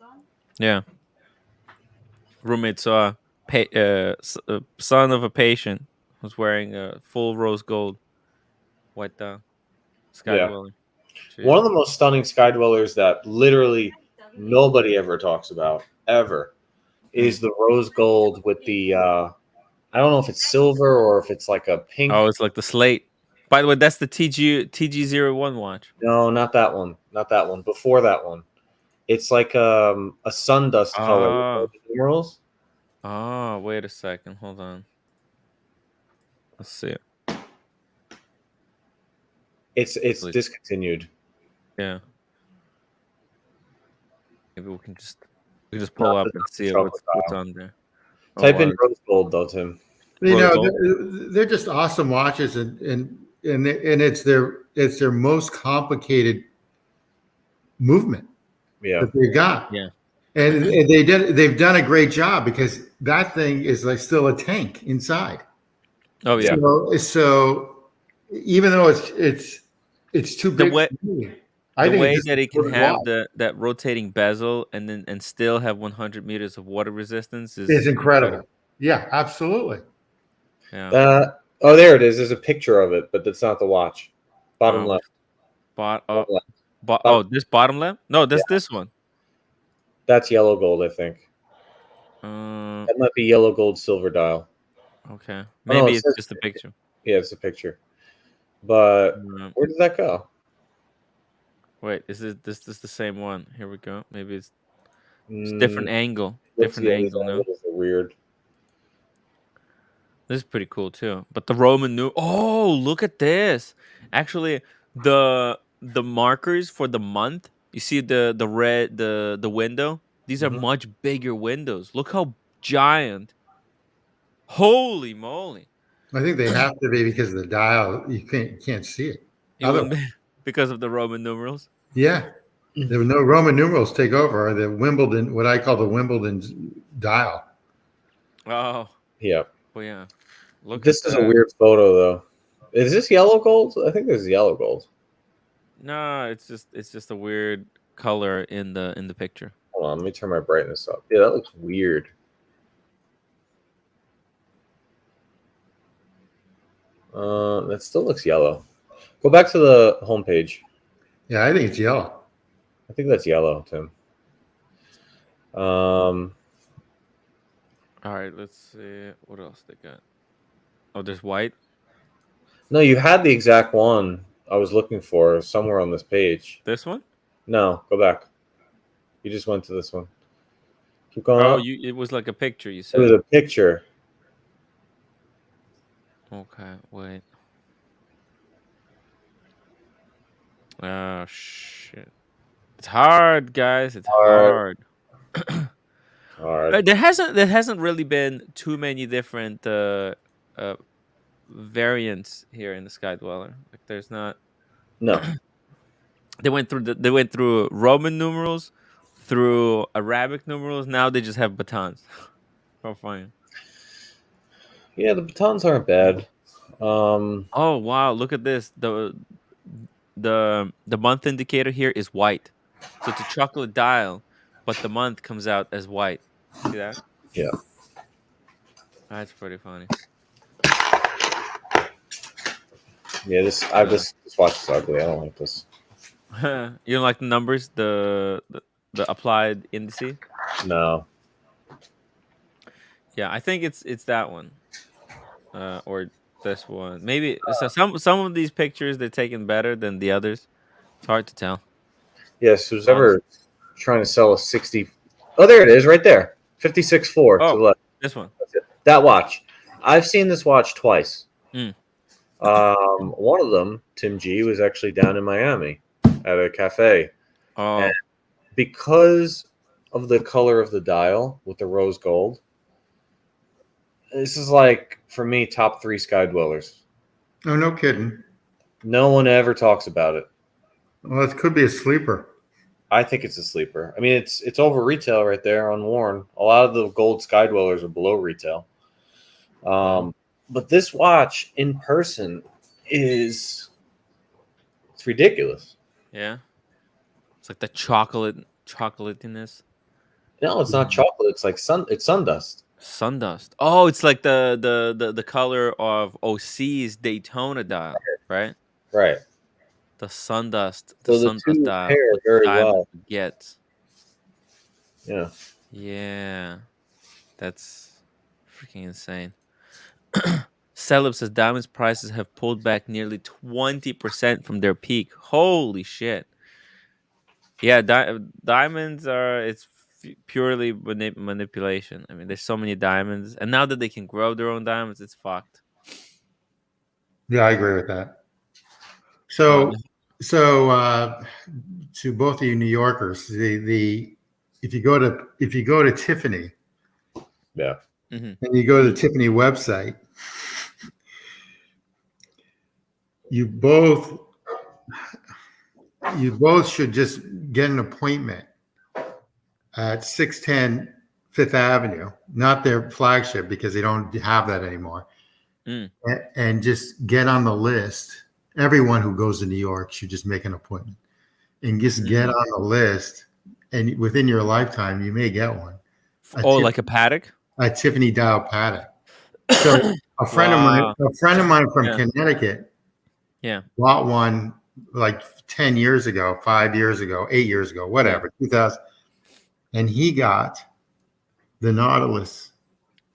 Yeah. Roommate saw son of a patient was wearing a full rose gold white dial Sky Dweller. One of the most stunning Sky Dwellers that literally nobody ever talks about ever is the rose gold with the I don't know if it's silver or if it's like a pink. Oh, it's like the slate. By the way, that's the TG01 watch. No, not that one. Not that one. Before that one. It's like a sun dust color with numerals. Oh, wait a second. Hold on. Let's see it. It's discontinued. Yeah. Maybe we can just pull up and see what's on there. Type in rose gold though, Tim. You know, they're just awesome watches, and it's their most complicated movement. Yeah, that they got. Yeah, and they've done a great job because that thing is like still a tank inside. Oh yeah. So even though it's too The big way for me, the I think it's way just that a it can foot have wide. that rotating bezel and still have 100 meters of water resistance It's is incredible. Yeah, absolutely. Yeah. Oh, there it is. There's a picture of it, but that's not the watch. Bottom left. Bottom left. this bottom left? No, that's this one. That's yellow gold, I think. That might be yellow gold silver dial. Okay. Oh, no, Maybe it it's says- just a picture. Yeah, it's a picture. But where did that go? Wait, is this the same one? Here we go. Maybe it's different angle. Let's Different see, these angle now. angles are weird. This is pretty cool too. But the Roman new Oh, look at this. Actually, the markers for the month, you see the red the window? These are Mhm. much bigger windows. Look how giant. Holy moly. I think they have to be because of the dial. You can't see it. It wouldn't be because of the Roman numerals. Yeah. There were no Roman numerals take over, or the Wimbledon, what I call the Wimbledon dial. Oh. Yeah. Well, yeah. Look This at is that. a weird photo, though. Is this yellow gold? I think this is yellow gold. No, it's just a weird color in the picture. Hold on, let me turn my brightness up. Yeah, that looks weird. That still looks yellow. Go back to the homepage. Yeah, I think it's yellow. I think that's yellow, Tim. All right, let's see what else they got. Oh, there's white. No, you had the exact one I was looking for somewhere on this page. This one? No, go back. You just went to this one. Keep going Oh, up. it was like a picture. You It said. was a picture. Okay, wait. Oh shit! It's hard, guys. It's hard. Hard. There hasn't really been too many different variants here in the Sky Dweller. Like, there's not. No. They went through Roman numerals, through Arabic numerals. Now they just have batons. How funny. Yeah, the batons aren't bad. Oh wow! Look at this. The month indicator here is white, so it's a chocolate dial, but the month comes out as white. See that? Yeah. That's pretty funny. Yeah, this watch is ugly. I don't like this. You don't like the numbers, the applied indice? No. Yeah, I think it's that one, or this one. Maybe so. Some of these pictures they're taken better than the others. It's hard to tell. Yes, who's ever trying to sell a 60? Oh, there it is, right there. 56.4 to the left. This one. That watch. I've seen this watch twice. Mm. One of them, Tim G, was actually down in Miami at a cafe. Oh. And because of the color of the dial with the rose gold, this is like, for me, top 3 Sky Dwellers. Oh, no kidding. No one ever talks about it. Well, it could be a sleeper. I think it's a sleeper. I mean, it's over retail right there on Warren. A lot of the gold Sky Dwellers are below retail. But this watch in person it's ridiculous. Yeah. It's like the chocolatiness. No, it's not chocolate. It's like it's sundust. Sundust. Oh, it's like the color of OC's Daytona dial, right? Right. The sundust. So the Sundust two dial. pair with very diamond well. baguettes. Yeah. Yeah. That's freaking insane. Celeb says diamonds prices have pulled back nearly 20% from their peak. Holy shit. Yeah, diamonds it's purely manipulation. I mean, there's so many diamonds, and now that they can grow their own diamonds, it's fucked. Yeah, I agree with that. So to both of you New Yorkers, if you go to Tiffany, yeah, and you go to the Tiffany website, you both should just get an appointment at 610 Fifth Avenue, not their flagship because they don't have that anymore. And just get on the list. Everyone who goes to New York should just make an appointment and just get on the list. And within your lifetime, you may get one. Like a paddock? A Tiffany dial paddock. So a friend of mine from Connecticut bought one like 10 years ago, 5 years ago, 8 years ago, whatever, 2000. And he got the Nautilus.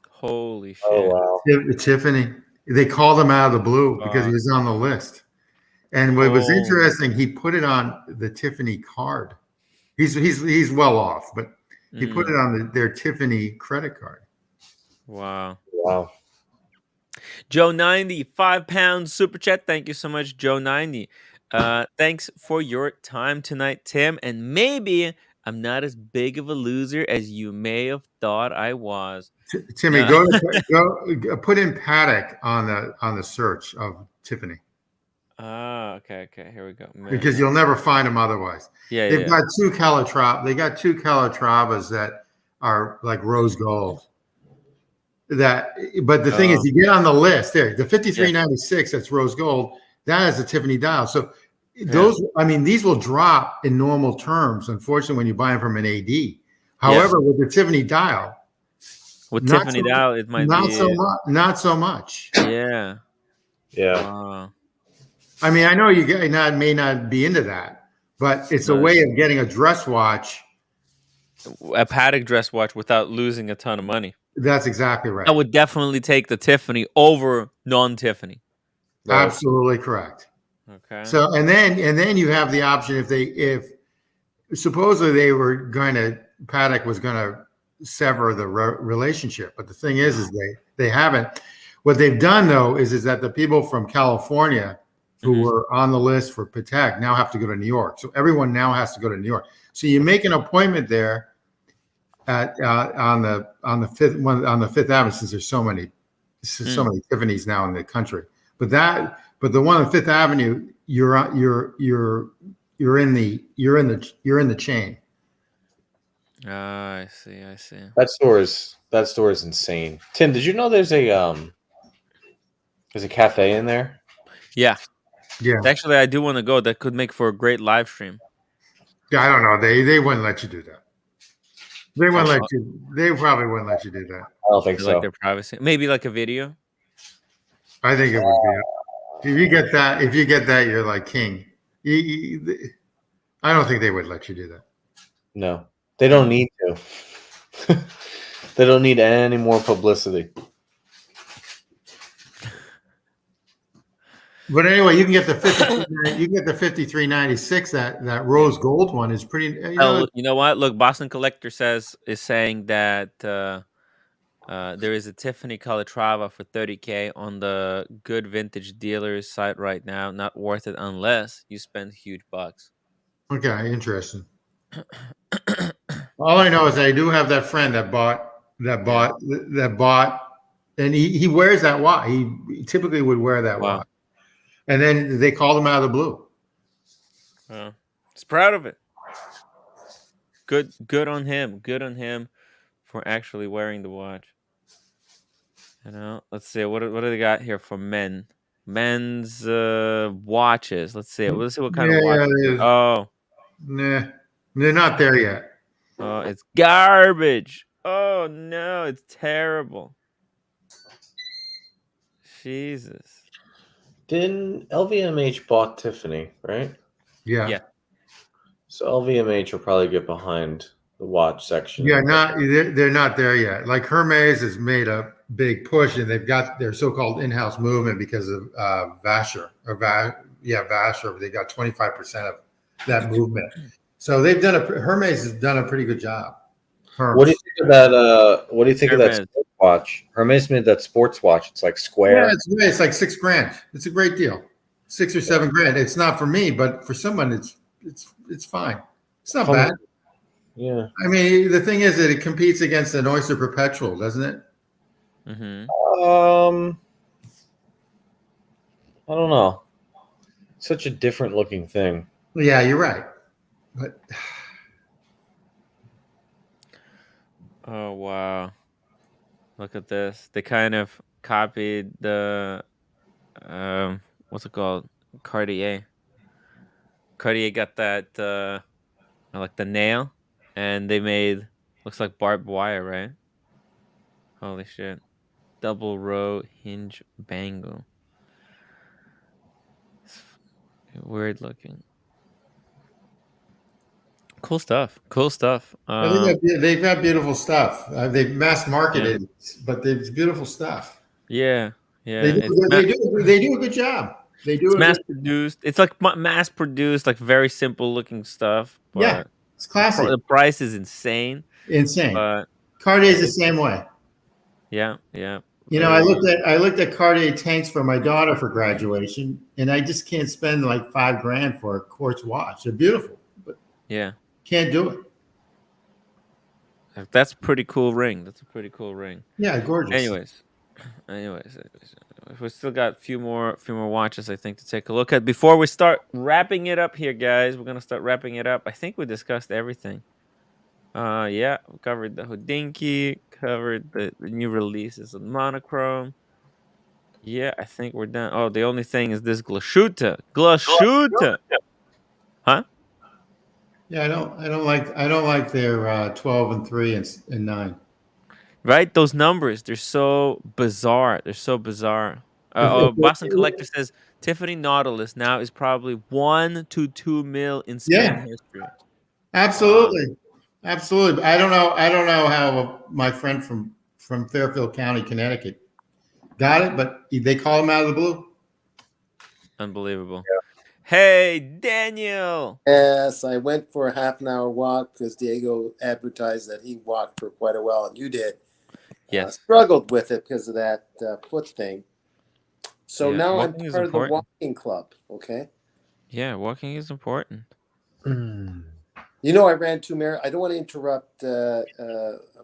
Holy shit. Oh, wow. Tiffany. They called him out of the blue because he was on the list. And what was interesting, he put it on the Tiffany card. He's well off, but he put it on their Tiffany credit card. Wow. Wow. Joe 90, £5 super chat. Thank you so much, Joe 90. Thanks for your time tonight, Tim. And maybe I'm not as big of a loser as you may have thought I was. Timmy, go put in paddock on the search of Tiffany. Okay. Here we go. Because you'll never find them otherwise. They've got two Calatrava. They got two Calatravas that are like rose gold. But the thing is, you get on the list there. The 5396 that's rose gold. That is a Tiffany dial. So those, I mean, these will drop in normal terms. Unfortunately, when you buy them from an AD. However, with the Tiffany dial. With Tiffany dial, it might not be not so much. Yeah. Wow. I mean, I know you may not be into that, but it's a way of getting a dress watch, a paddock dress watch, without losing a ton of money. That's exactly right. I would definitely take the Tiffany over non-Tiffany. Right. Absolutely correct. Okay. So and then you have the option if supposedly Paddock was going to sever the relationship, but the thing is they haven't. What they've done though is that the people from California who were on the list for Patek now have to go to New York. So everyone now has to go to New York. So you make an appointment there at on the Fifth Avenue, since there's so many Tiffany's now in the country. But the one on Fifth Avenue, you're in the chain. I see. That store is insane. Tim, did you know there's a cafe in there? Yeah. Actually, I do want to go. That could make for a great live stream. Yeah, I don't know. They wouldn't let you do that. They wouldn't let you. They probably wouldn't let you do that. I don't think so. Like their privacy. Maybe like a video. I think it would be. If you get that, you're like king. I don't think they would let you do that. No, they don't need to. They don't need any more publicity. But anyway, you can get the 5396. That rose gold one is pretty. You know what? Look, Boston Collector is saying that there is a Tiffany Calatrava for $30,000 on the Good Vintage Dealers site right now. Not worth it unless you spend huge bucks. Okay, interesting. All I know is I do have that friend that bought, and he wears that watch. He typically would wear that watch. And then they called him out of the blue. He's proud of it. Good on him. Good on him for actually wearing the watch. Let's see. What do they got here for men? Men's watches. Let's see what kind of watch. Nah, they're not there yet. Oh, it's garbage. Oh no, it's terrible. Jesus. Didn't LVMH bought Tiffany, right? Yeah. So LVMH will probably get behind the watch section. Yeah, they're not there yet. Like Hermes has made a big push, and they've got their so-called in-house movement because of Vacher. Vacher. They got 25% of that movement. So Hermes has done a pretty good job. Hermes. What do you think of that? What do you think of that sports watch? Hermes made that sports watch. It's like square. Yeah, it's like $6,000. It's a great deal. $6,000 or $7,000. It's not for me, but for someone, it's fine. It's not bad. Yeah. I mean, the thing is that it competes against an Oyster Perpetual, doesn't it? I don't know. Such a different looking thing. Yeah, you're right. But Oh wow! Look at this. They kind of copied the what's it called? Cartier. Cartier got that like the nail, and they made looks like barbed wire, right? Holy shit! Double row hinge bangle. Weird looking. Cool stuff. Cool stuff. They've got beautiful stuff. They've mass Yeah. marketed, but it's beautiful stuff. Yeah. They Yeah. do a good job. They do It's a mass good. produced. It's like mass produced, like very simple looking stuff. Yeah, But it's classy. the price is insane. Insane. But Cartier's the same way. yeah, yeah. You know, I looked at Cartier tanks for my daughter for graduation, and I just can't spend like $5,000 for a quartz watch. They're beautiful, but yeah, can't do it. that's a pretty cool ring. That's a pretty cool ring. Yeah, gorgeous. Anyways, we still got a few more watches I think to take a look at before we start wrapping it up here, guys. We're gonna start wrapping it up. I think we discussed everything. Yeah, we covered the Hodinkee, covered the new releases of monochrome. Yeah, I think we're done. Oh, the only thing is this Glashütte. Huh? Yeah, I don't like their 12 and 3 and 9. Right? Those numbers, they're so bizarre. Boston Collector says Tiffany Nautilus now is probably 1 to 2 mil in spin history. Absolutely. Absolutely. I don't know how my friend from Fairfield County, Connecticut got it, but they call him out of the blue. Unbelievable. Yeah. Hey, Daniel. Yes, I went for a half an hour walk because Diego advertised that he walked for quite a while, and you did. Yes. Struggled with it because of that foot thing. So yeah, now I'm part of the walking club, okay? Yeah, walking is important. You know, I ran 2 marathons. I don't want to interrupt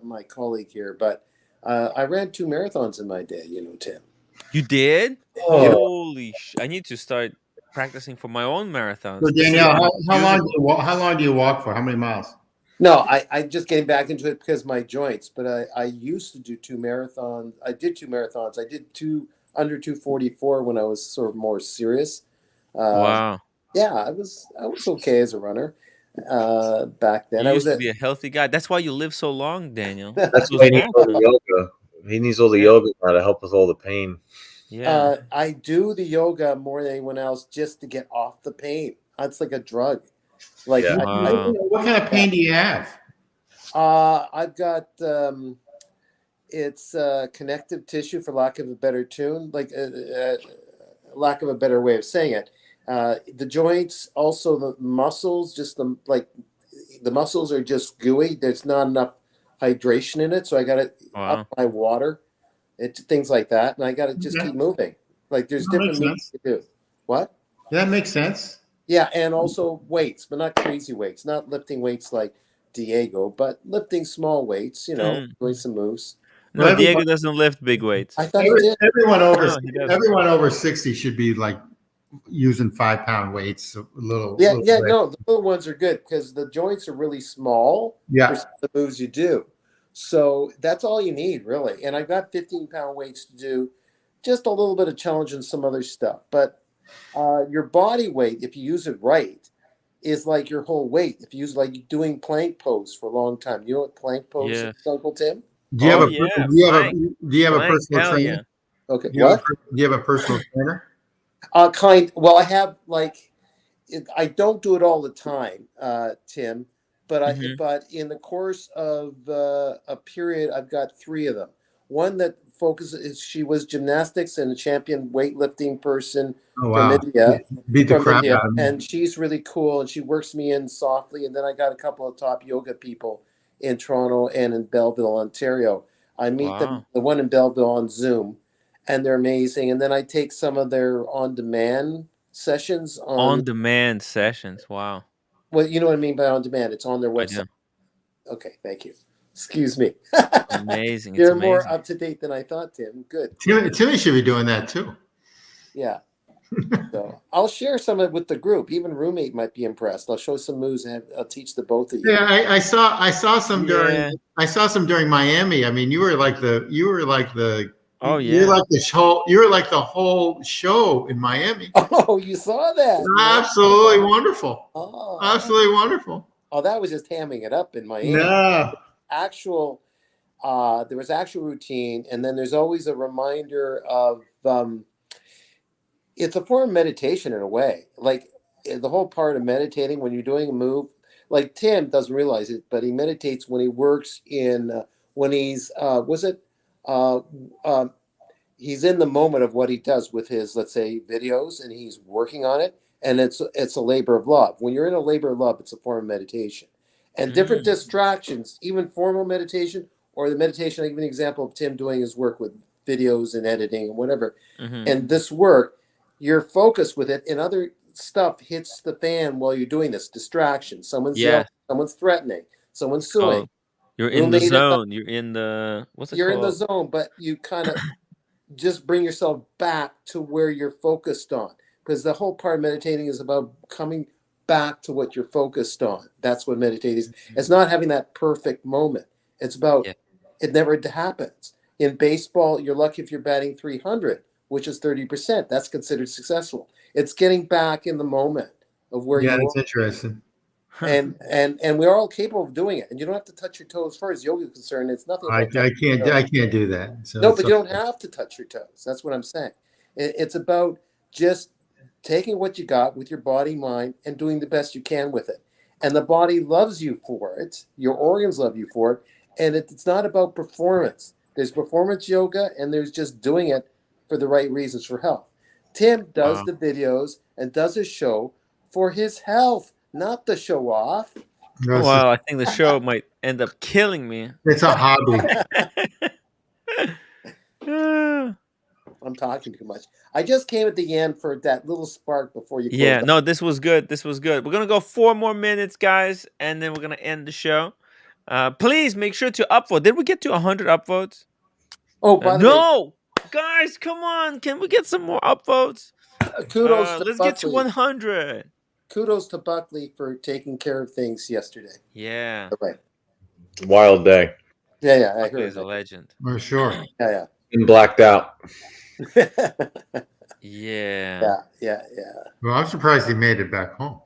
my colleague here, but I ran 2 marathons in my day, you know, Tim. You did? Oh. Holy I need to start practicing for my own marathons. So Danielle, how long do you walk for? How many miles? No, I just getting back into it because of my joints, but I used to do 2 marathons. I did 2 marathons. I did 2 under 244 when I was sort of more serious. Wow. Yeah, I was okay as a runner back then. You used to be a healthy guy. That's why you live so long, Daniel. That's why he needs all the yoga. He needs all the yoga now to help with all the pain. Yeah. I do the yoga more than anyone else just to get off the pain. It's like a drug. Like, what kind of pain do you have? I've got it's connective tissue, for lack of a better tune, like lack of a better way of saying it. The joints, also the muscles, just the muscles are just gooey. There's not enough hydration in it, so I got to up my water. Things like that, and I got to just keep moving. Like there's different movements to do. What? That makes sense. Yeah, and also weights, but not crazy weights. Not lifting weights like Diego, but lifting small weights. You know, doing some moves. No, Diego doesn't lift big weights. I thought he did. Everyone over 60 should be like using 5-pound weights. No, the little ones are good because the joints are really small. Yeah, for some of the moves you do. So that's all you need, really. And I've got 15-pound weights to do, just a little bit of challenge and some other stuff. But your body weight, if you use it right, is like your whole weight. If you use like doing plank pose for a long time, you know what plank pose is, Uncle Tim? Do you have a personal trainer? Yeah. Okay. Do you have a personal trainer? Well, I have I don't do it all the time, Tim. But but in the course of a period, I've got 3 of them. One that focuses, she was gymnastics and a champion weightlifting person from India. Beat the crap out of me. And she's really cool, and she works me in softly. And then I got a couple of top yoga people in Toronto and in Belleville, Ontario. I meet them, the one in Belleville, on Zoom, and they're amazing. And then I take some of their on-demand sessions. On-demand sessions, wow. Well, you know what I mean by on demand. It's on their website. Okay, thank you. Excuse me. Amazing. You're more up to date than I thought, Tim. Good. Timmy should be doing that too. Yeah. So I'll share some of it with the group. Even roommate might be impressed. I'll show some moves and I'll teach the both of you. Yeah, I saw some Yeah. during Miami. I mean, you were like the Oh you're yeah. like you were like the whole show in Miami. Oh, you saw that? Absolutely wonderful. Oh. Absolutely wonderful. Oh, that was just hamming it up in Miami. No. Actual, there was actual routine, and then there's always a reminder of. It's a form of meditation in a way. Like the whole part of meditating when you're doing a move. Like Tim doesn't realize it, but he meditates when he works in when he's he's in the moment of what he does with his, let's say, videos, and he's working on it, and it's a labor of love. When you're in a labor of love, it's a form of meditation. And different distractions, even formal meditation or the meditation, I give an example of Tim doing his work with videos and editing and whatever. And this work, you're focused with it, and other stuff hits the fan while you're doing this. Distractions. Someone's yelling, someone's threatening, someone's suing. Oh, you're in the zone. You're in the you're in the zone, but you kind of just bring yourself back to where you're focused on, because the whole part of meditating is about coming back to what you're focused on. That's what meditating is. It's not having that perfect moment. It's about it never happens. In baseball, you're lucky if you're batting 300, which is 30%. That's considered successful. It's getting back in the moment of where you are. Yeah, it's interesting. And we're all capable of doing it. And you don't have to touch your toes first. Yoga is concerned. It's nothing. I can't do that. So no, but you don't have to touch your toes. That's what I'm saying. It's about just taking what you got with your body, mind, and doing the best you can with it. And the body loves you for it. Your organs love you for it. And it's not about performance. There's performance yoga, and there's just doing it for the right reasons for health. Tim does the videos and does his show for his health, not the show off. Well, I think the show might end up killing me. It's a hobby. I'm talking too much. I just came at the end for that little spark before you. Yeah, no, this was good. This was good. We're gonna go 4 more minutes, guys, and then we're gonna end the show. Please make sure to upvote. Did we get to 100 upvotes? Oh, by the way, guys, come on! Can we get some more upvotes? Kudos to let's Buckley. Get to 100. Kudos to Buckley for taking care of things yesterday. Yeah. Right. Wild day. Yeah, I Buckley heard. is a legend. For sure. Yeah. And blacked out. Yeah. Well, I'm surprised he made it back home.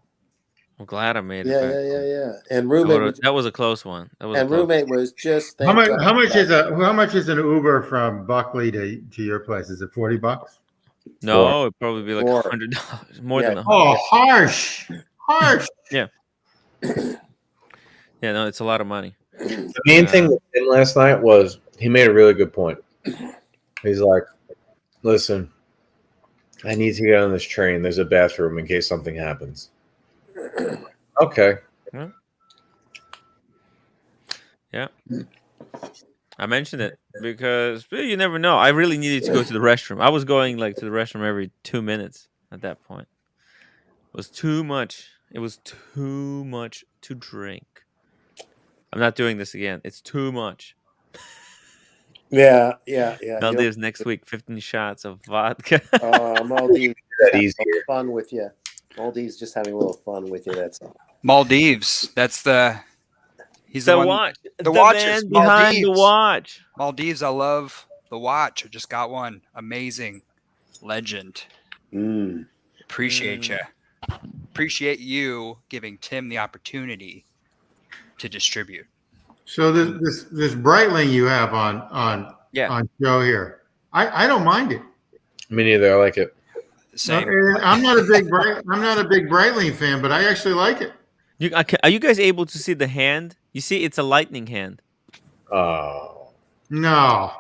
I'm glad I made it. Yeah. And roommate that was a close one. Roommate was just. How much is an Uber from Buckley to your place? Is it $40? No, it'd probably be like $100 more than $100. Oh, harsh. Yeah. Yeah, no, it's a lot of money. The main thing with him last night was he made a really good point. He's like, listen, I need to get on this train. There's a bathroom in case something happens. Okay. Yeah. I mentioned it because you never know. I really needed to go to the restroom. I was going to the restroom every 2 minutes at that point. It was too much. It was too much to drink. I'm not doing this again. It's too much. Yeah. Maldives next week, 15 shots of vodka. Maldives fun with you. Maldives just having a little fun with you. That's all. Maldives. That's he's the one, watch. The watches man behind the watch. Maldives. I love the watch. I just got one. Amazing. Legend. Appreciate you. Appreciate you giving Tim the opportunity to distribute. So this Breitling you have on show here, I don't mind it. Me neither. I like it. Same. I'm not a big Breitling fan, but I actually like it. Are you guys able to see the hand? You see, it's a lightning hand. Oh no,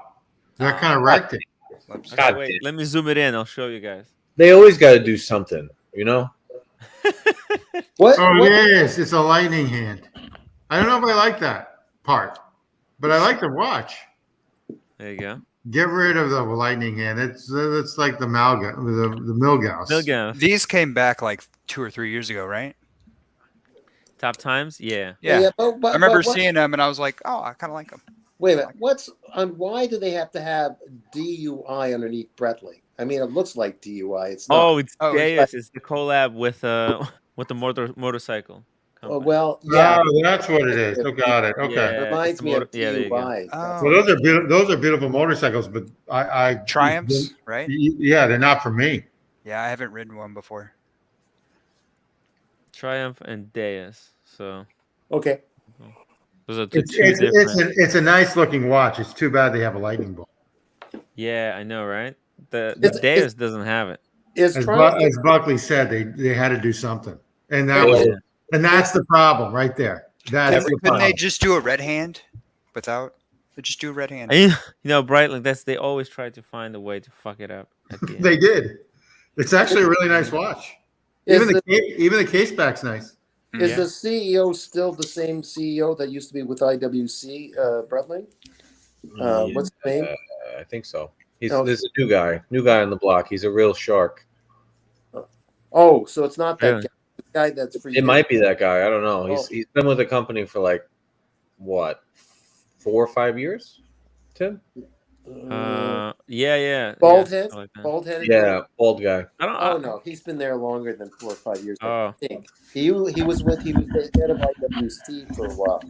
that kind of wrecked it. Okay, wait, let me zoom it in. I'll show you guys. They always got to do something, you know. Yes, it's a lightning hand. I don't know if I like that part, but I like the watch. There you go. Get rid of the lightning hand. It's like the Milgauss. These came back like 2 or 3 years ago, right? Top times, yeah. I remember seeing them, and I was like, "Oh, I kind of like them." Wait a minute. Why do they have to have DUI underneath Breitling? I mean, it looks like DUI. It's not. Oh, it's Deus. It's the collab with the motorcycle company. Well, yeah. Oh, that's what it is. Oh, got it. Okay. Yeah, Reminds it's me of yeah, there you go. DUI. Oh. Well, those are beautiful motorcycles, but I Triumphs, right? Yeah, they're not for me. Yeah, I haven't ridden one before. Triumph and Deus. So okay. Those are two different. It's a nice looking watch. It's too bad they have a lightning bolt. Yeah, I know, right? The Deus doesn't have it. As Buckley said, they had to do something, and that's the problem right there. Couldn't they just do a red hand without? They just do a red hand. And, Breitling. They always try to find a way to fuck it up. They did. It's actually a really nice watch. Even the case back's nice. Is the CEO still the same CEO that used to be with IWC, Breitling? What's his name? I think so. There's a new guy on the block. He's a real shark. Oh, so it's not that guy that's for you. It might be that guy. I don't know. He's been with the company for like what, 4 or 5 years, Tim? Yeah. Bald head? Bald headed? Yeah, bald guy. Oh no, he's been there longer than 4 or 5 years. I think he was the head of IWC for a while,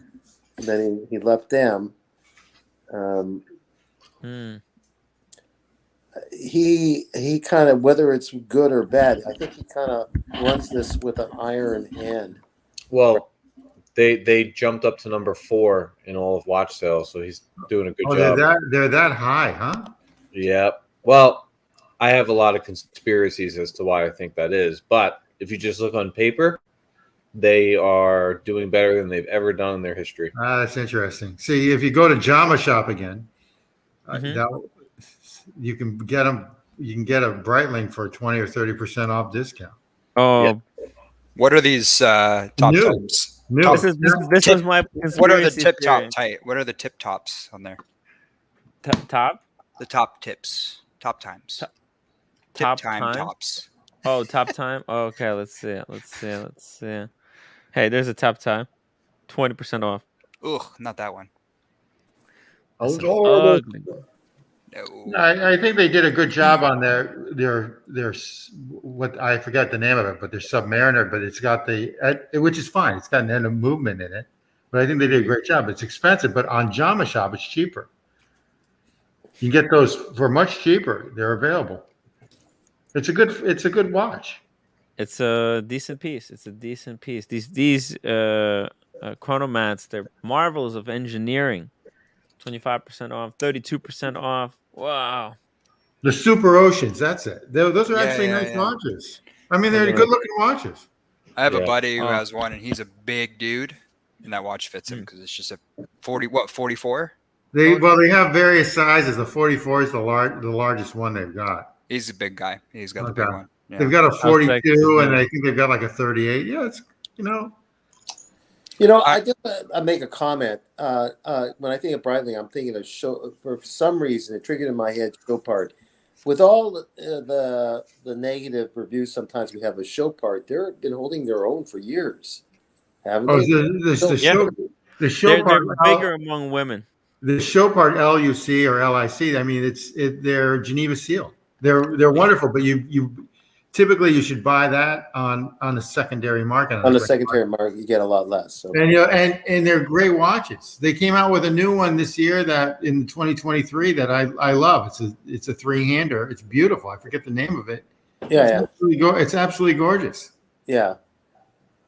and then he left them. He kind of, whether it's good or bad, I think he kind of runs this with an iron hand. Well, they jumped up to number 4 in all of watch sales, so he's doing a good job. They're that high, huh? Yeah. Well, I have a lot of conspiracies as to why I think that is, but if you just look on paper, they are doing better than they've ever done in their history. That's interesting. See, if you go to Jama Shop again, you can get them. You can get a Breitling for 20 or 30% off discount. Oh, yeah. What are these top types? This was my. What are the tip top tight? What are the tip tops on there? Top. The top tips. Top times. Top time tops. Oh, top time. Oh, okay, let's see. Hey, there's a top time. 20% off. Ugh, not that one. Ugly. No. I think they did a good job on their what I forgot the name of it, but their Submariner. But it's got which is fine. It's got an end of movement in it. But I think they did a great job. It's expensive, but on Jama Shop it's cheaper. You can get those for much cheaper. They're available. It's a good watch. It's a decent piece. These chronomats, they're marvels of engineering. 25% off, 32% off. Wow. The Super Oceans, that's it. Those are actually nice watches. I mean, they're good looking watches. I have a buddy who has one, and he's a big dude, and that watch fits him because it's just a 44? They have various sizes. The 44 is the largest one they've got. He's a big guy. He's got the big one. Yeah. They've got a 42, and I think they've got like a 38. Yeah, it's I make a comment. When I think of Breitling, I'm thinking of show. For some reason, it triggered in my head Chopard. With all the negative reviews, sometimes we have a Chopard. They've been holding their own for years, haven't they? The Chopard, they're bigger among women. The Chopard LUC or LIC. I mean, they're Geneva Seal. They're wonderful, but you typically you should buy that on a secondary market. On the secondary market, you get a lot less. So. And they're great watches. They came out with a new one this year that in 2023 that I love. It's a 3-hander. It's beautiful. I forget the name of it. Yeah, it's absolutely gorgeous. Yeah.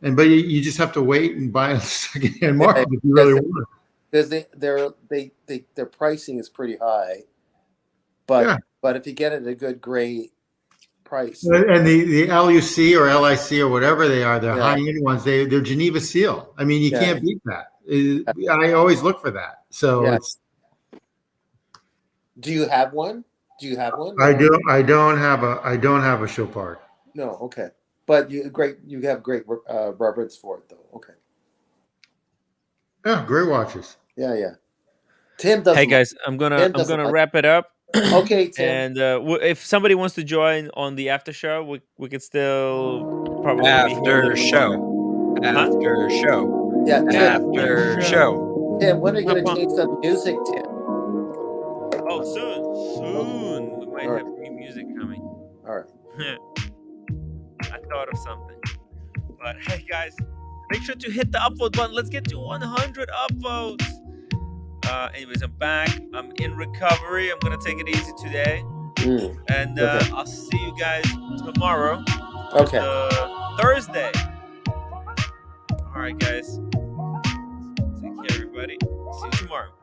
But you just have to wait and buy a secondhand market if you really want it. Because their pricing is pretty high, but if you get it at a good grade price, and the LUC or LIC or whatever they are, they're high-end ones. They're Geneva Seal. I mean, you can't beat that. I always look for that. So do you have one? I don't have a Chopard. No, okay, but you have great reverence for it, though. Okay. Yeah, great watches. Yeah. Tim doesn't. Hey guys, I'm gonna wrap it up. Okay, Tim. And if somebody wants to join on the after show, we could still probably after show. Yeah, after show. Tim, when are you going to change the music, Tim? Oh, soon. We might have new music coming. I thought of something. But hey, guys, make sure to hit the upvote button. Let's get to 100 upvotes. Anyways, I'm back. I'm in recovery. I'm gonna take it easy today, and Okay. I'll see you guys tomorrow. Okay. Thursday. All right, guys.